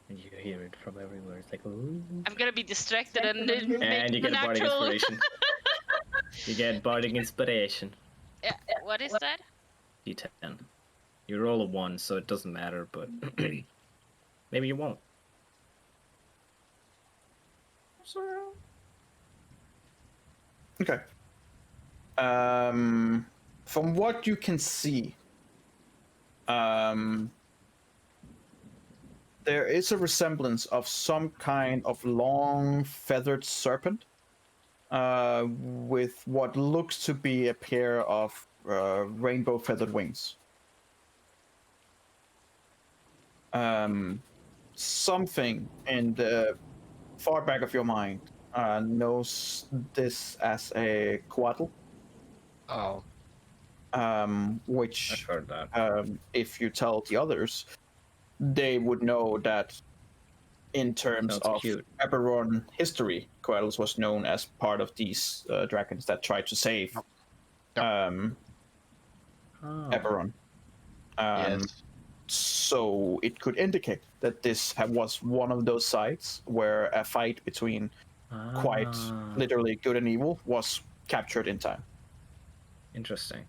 and you hear it from everywhere. It's like, ooh. I'm gonna be distracted and And you get bardic natural. inspiration. You get bardic inspiration. Yeah, what is that? D10. You roll a 1, so it doesn't matter, but maybe you won't. Okay. From what you can see, there is a resemblance of some kind of long feathered serpent with what looks to be a pair of rainbow feathered wings. Something in the far back of your mind knows this as a coatl. Oh, I've Which heard that. if you tell the others, they would know that in terms Sounds of cute. Eberron history, Coatls was known as part of these dragons that tried to save Oh. Eberron. yes. So it could indicate that this was one of those sites where a fight between quite literally good and evil was captured in time. Interesting.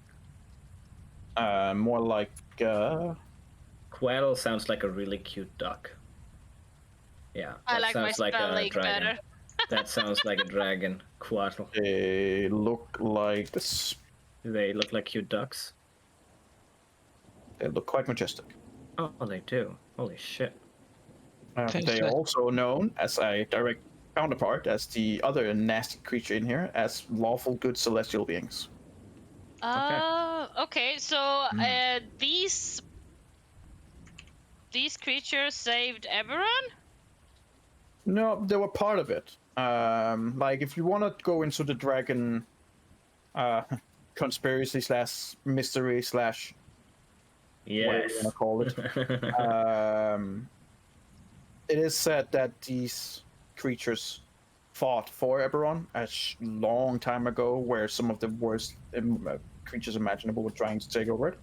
More like Quaddle sounds like a really cute duck. Yeah, I that like my sounds like a spell lake dragon. better. That sounds like a dragon. Quattro. They look like this. Do they look like cute ducks? They look quite majestic. Oh, they do. Holy shit. They are also known as a direct counterpart, as the other nasty creature in here, as lawful good celestial beings. Okay. So these creatures saved Eberron? No, they were part of it. Like, if you want to go into the dragon conspiracy slash mystery slash whatever you Yes. want to call it, it is said that these creatures fought for Eberron a long time ago, where some of the worst creatures imaginable were trying to take over it.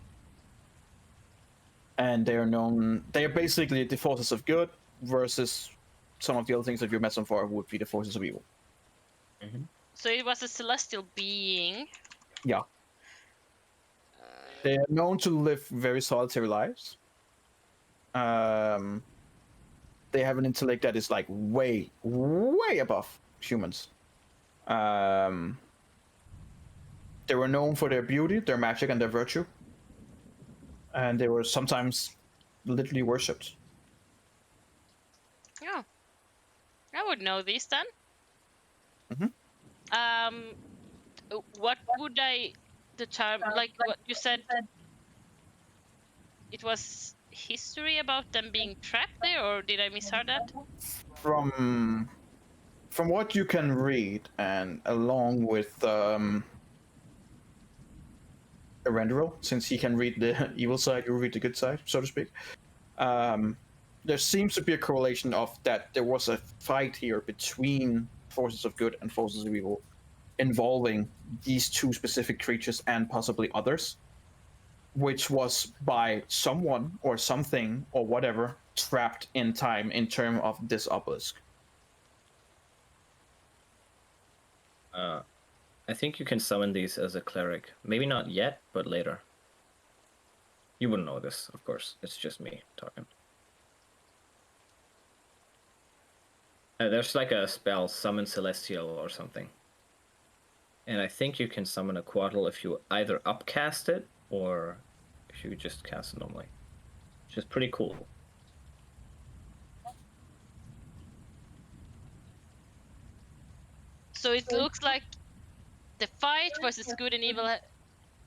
And they are known, they are basically the forces of good versus some of the other things that you met so far would be the forces of evil. So it was a celestial being. Yeah. They are known to live very solitary lives. They have an intellect that is like way, way above humans. They were known for their beauty, their magic, and their virtue. And they were sometimes literally worshipped. Oh. I would know these then. Mhm. What would I determine? Like what you said, it was history about them being trapped there, or did I misheard that? From what you can read, and along with Erenderil, since he can read the evil side, you read the good side, so to speak. There seems to be a correlation of that there was a fight here between forces of good and forces of evil, involving these two specific creatures and possibly others, which was by someone or something or whatever trapped in time in terms of this obelisk. I think you can summon these as a cleric. Maybe not yet, but later. You wouldn't know this, of course. It's just me talking. There's like a spell, Summon Celestial or something. And I think you can summon a Quaddle if you either upcast it or if you just cast it normally. Which is pretty cool. So it looks like the fight versus good and evil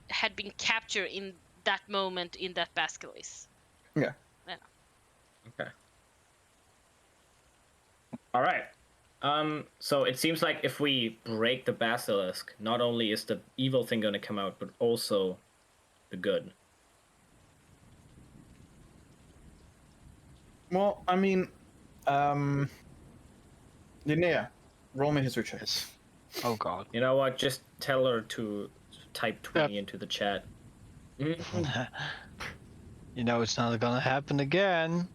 had been captured in that moment in that basilisk. Yeah. Okay. All right. So it seems like if we break the basilisk, not only is the evil thing going to come out, but also the good. Well, I mean, Linnea, roll me history check. Yes. Oh god. You know what? Just tell her to type 20 into the chat. You know it's not gonna happen again.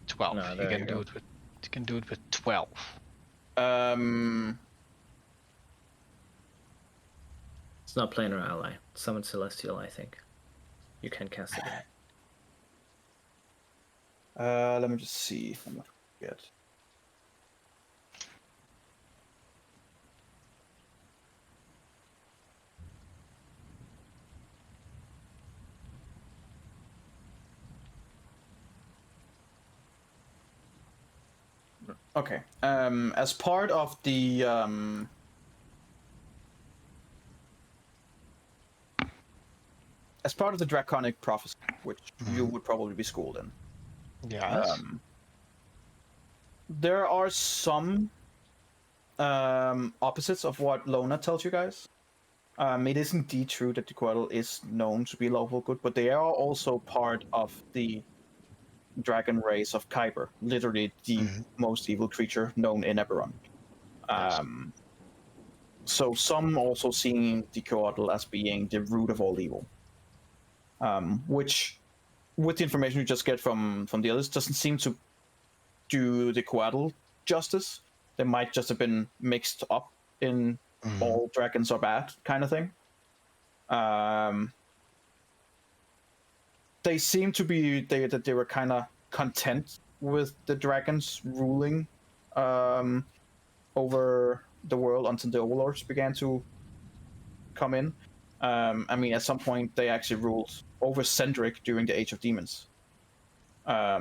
12. No, you there can you do go. it with. You can do it with 12. It's not planar ally. Summon Celestial, I think. You can cast it. Let me just see if I'm not forget. Okay. As part of the draconic prophecy, which you would probably be schooled in. Yes. There are some opposites of what Lona tells you guys. It is indeed true that the Quaddle is known to be lawful good, but they are also part of the dragon race of Kyber, literally the most evil creature known in Eberron. Yes. So some also seeing the Quaddle as being the root of all evil, which, with the information you just get from the others, doesn't seem to do the Quaddle justice. They might just have been mixed up in all dragons are bad kind of thing. They seem to be that they were kind of content with the dragons ruling over the world until the overlords began to come in. I mean, at some point they actually ruled over Cendric during the Age of Demons. A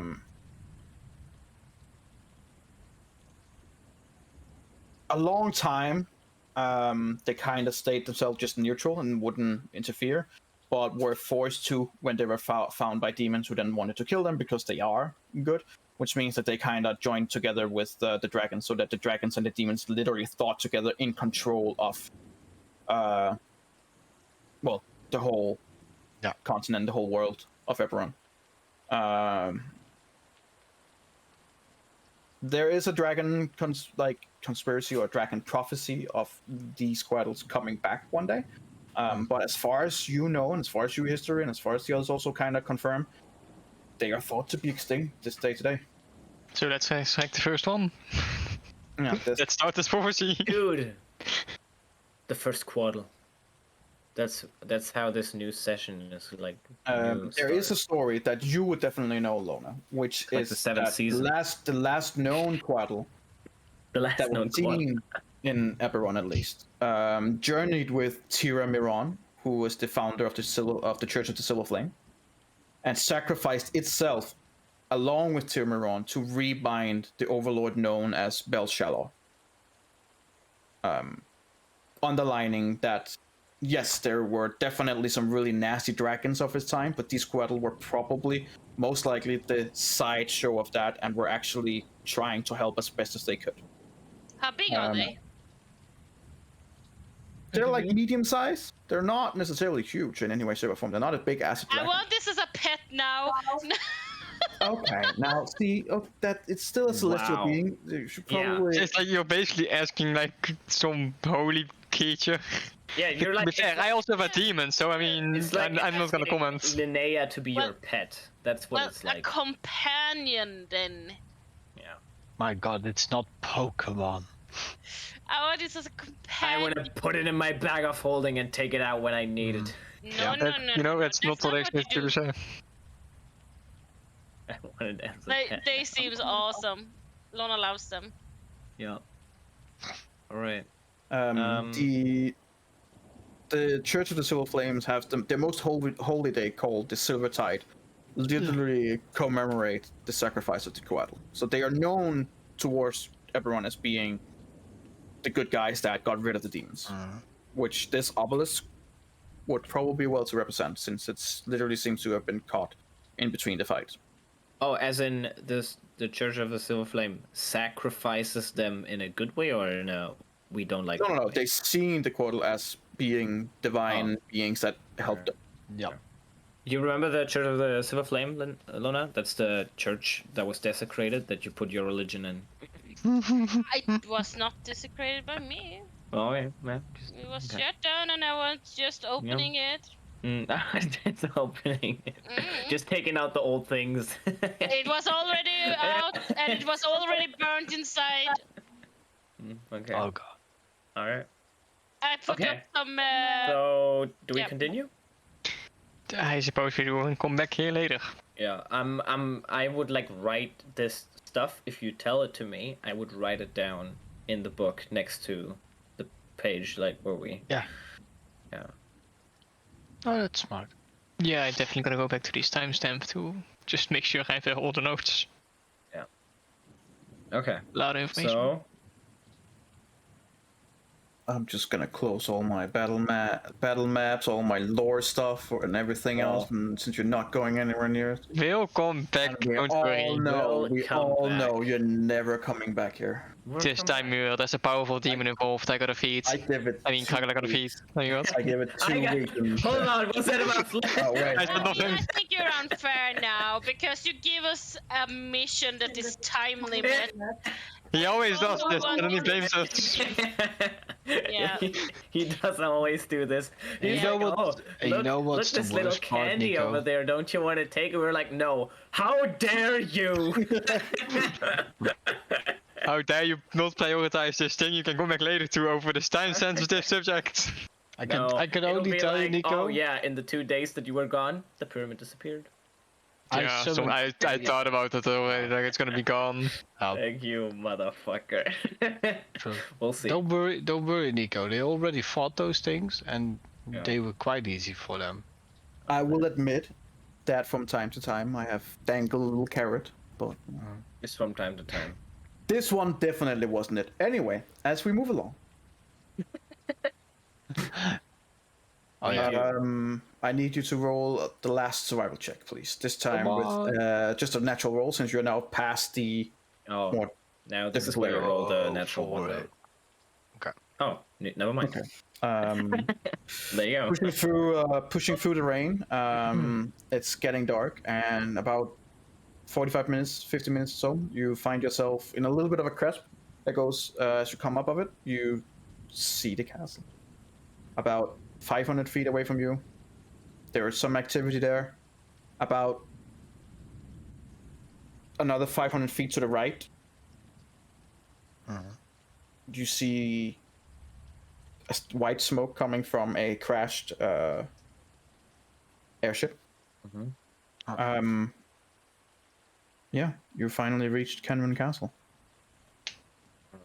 long time, they kind of stayed themselves just neutral and wouldn't interfere, but were forced to when they were found by demons who then wanted to kill them because they are good, which means that they kind of joined together with the dragons, so that the dragons and the demons literally fought together in control of, well, the whole continent, the whole world of Eberron. There is a dragon conspiracy or dragon prophecy of these Quaddles coming back one day. But as far as you know, and as far as your history, and as far as the others also kind of confirm, they are thought to be extinct this day today. So let's select the first one. Yeah, Let's start this prophecy. Dude, the first Quaddle. That's how this new session is like. There is a story that you would definitely know, Lona, which like is the seventh that season. the last known Quaddle The last that known was seen in Eberron, at least, journeyed with Tira Miron, who was the founder of the Church of the Silver Flame, and sacrificed itself along with Tira Miron to rebind the overlord known as Belshazzar. Underlining that, yes, there were definitely some really nasty dragons of his time, but these Quaddle were probably most likely the sideshow of that, and were actually trying to help as best as they could. How big are they? They're like medium size. They're not necessarily huge in any way, shape, or form. They're not a big acid I dragon. want this as a pet now. Okay, now see, that it's still a celestial Wow. being. You should Yeah. probably. It's like you're basically asking like some holy creature. Yeah, you're like. But yeah, I also have a demon, so I mean, It's like I'm not gonna asking comment. Linnea to be Well- your pet. That's what Well, it's like. a companion then. Yeah. My god, it's not Pokemon. I want this as a I companion. want to put it in my bag of holding and take it out when I need it. No, Yeah. no, That- no. you know, no, that's not what I you expected you do. to say. I want it as a They, pet. they seems awesome. Lona loves them. Yeah. All right. The Church of the Silver Flames have their most holy day called the Silver Tide, literally commemorate the sacrifice of the Quaddle. So they are known towards everyone as being the good guys that got rid of the demons, which this obelisk would probably be well to represent, since it literally seems to have been caught in between the fights. Oh, as in the Church of the Silver Flame sacrifices them in a good way, or in a we don't like? No. way? They seen the Quaddle as being divine beings that helped them. Yep. You remember the Church of the Silver Flame, Lona? That's the church that was desecrated that you put your religion in. It was not desecrated by me. Oh yeah, man. It was shut down and I was just opening it. It's opening. Mm. Just taking out the old things. It was already out and it was already burnt inside. Okay. Oh god. All right. I put Okay. up some. So, do we yeah. continue? I suppose we will come back here later. Yeah. I would like write this stuff. If you tell it to me, I would write it down in the book next to the page, like where we. Yeah. Yeah. Oh, that's smart. Yeah, I definitely gotta go back to these timestamp to just make sure I have all the notes. Okay. A lot of information. So. I'm just gonna close all my battle maps, all my lore stuff, and everything else. And since you're not going anywhere near it, We'll come back, we don't worry. we come all back. know you're never coming back here. This time, there's a powerful demon involved. I gotta feed. I give it. I mean, two Kaggle gotta feed. weeks. There you go. I give it 2 weeks. and- Hold on. What's that about? Oh wait. I said nothing. I think you're unfair now because you give us a mission that is time limit. He always does this, and then he blames us. Yeah. He doesn't always do this. He's You know like, what- oh, you look, know what's look the this little worst part, candy Nico? over there. Don't you want to take it? We're like, no. How dare you? How dare you not prioritize this thing? You can come back later to over this time-sensitive subject. I No, can it'll only be tell you, like, Nico. oh yeah, in the 2 days that you were gone, the pyramid disappeared. I Yeah, so summoned. I thought about it already. Like it's gonna be gone. Thank you, motherfucker. So We'll see. don't worry, Nico. They already fought those things, and Yeah. they were quite easy for them. I will admit that from time to time I have dangled a little carrot, but Just from time to time. this one definitely wasn't it. Anyway, as we move along, Oh yeah. I need you to roll the last survival check, please. This time Come with on. just a natural roll, since you're now past the Oh, more. now this is where I roll the natural one. Though. Okay. Oh, never mind. Okay. Um, There you go. pushing through the rain. It's getting dark, and about 45 minutes, 50 minutes or so, you find yourself in a little bit of a crest that goes as you come up of it. You see the castle about 500 feet away from you. There is some activity there. About another 500 feet to the right, you see white smoke coming from a crashed airship. Yeah, you finally reached Kenran Castle.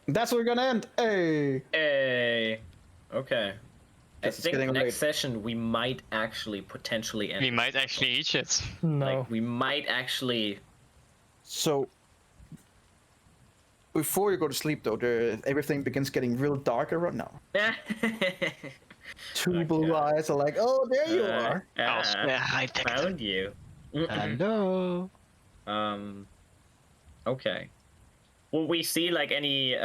That's where we're gonna end. Hey. Hey. Okay. I It's think getting next late. session we might actually potentially end. We might actually eat it. No. Like we might actually. So before you go to sleep, though, everything begins getting real dark around now. Two blue eyes are like, "Oh, there you are." I Found you. Hello. Okay. Will we see like any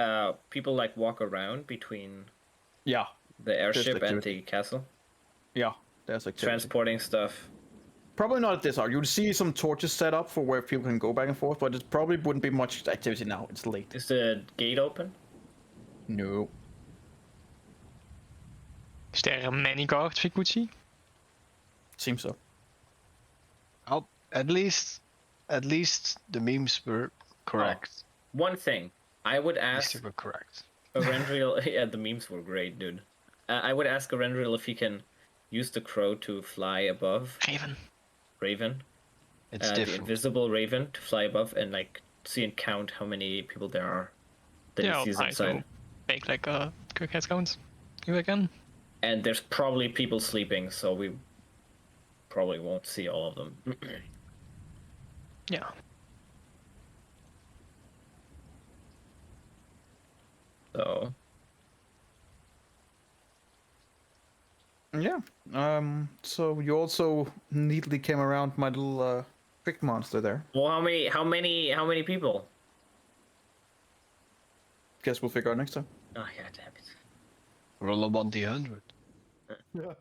people like walk around between Yeah, the airship and activity. the castle, yeah. There's activity. transporting stuff? Probably not at this hour. You'd see some torches set up for where people can go back and forth, but it probably wouldn't be much activity now. It's late. Is the gate open? No. Is there many guards we could see? Seems so. Oh, at least the memes were correct. One thing I would At least ask they were correct. Arendriel. Yeah, the memes were great, dude. I would ask Arendriel if he can use the crow to fly above Raven. It's The different. invisible Raven to fly above and like see and count how many people there are that he sees inside. Make like a quick head count if I can. And there's probably people sleeping, so we probably won't see all of them. Yeah. So Yeah. So you also neatly came around my little trick monster there. well, how many people? Guess we'll figure out next time. Oh yeah, damn it. Roll a 1d100. Yeah.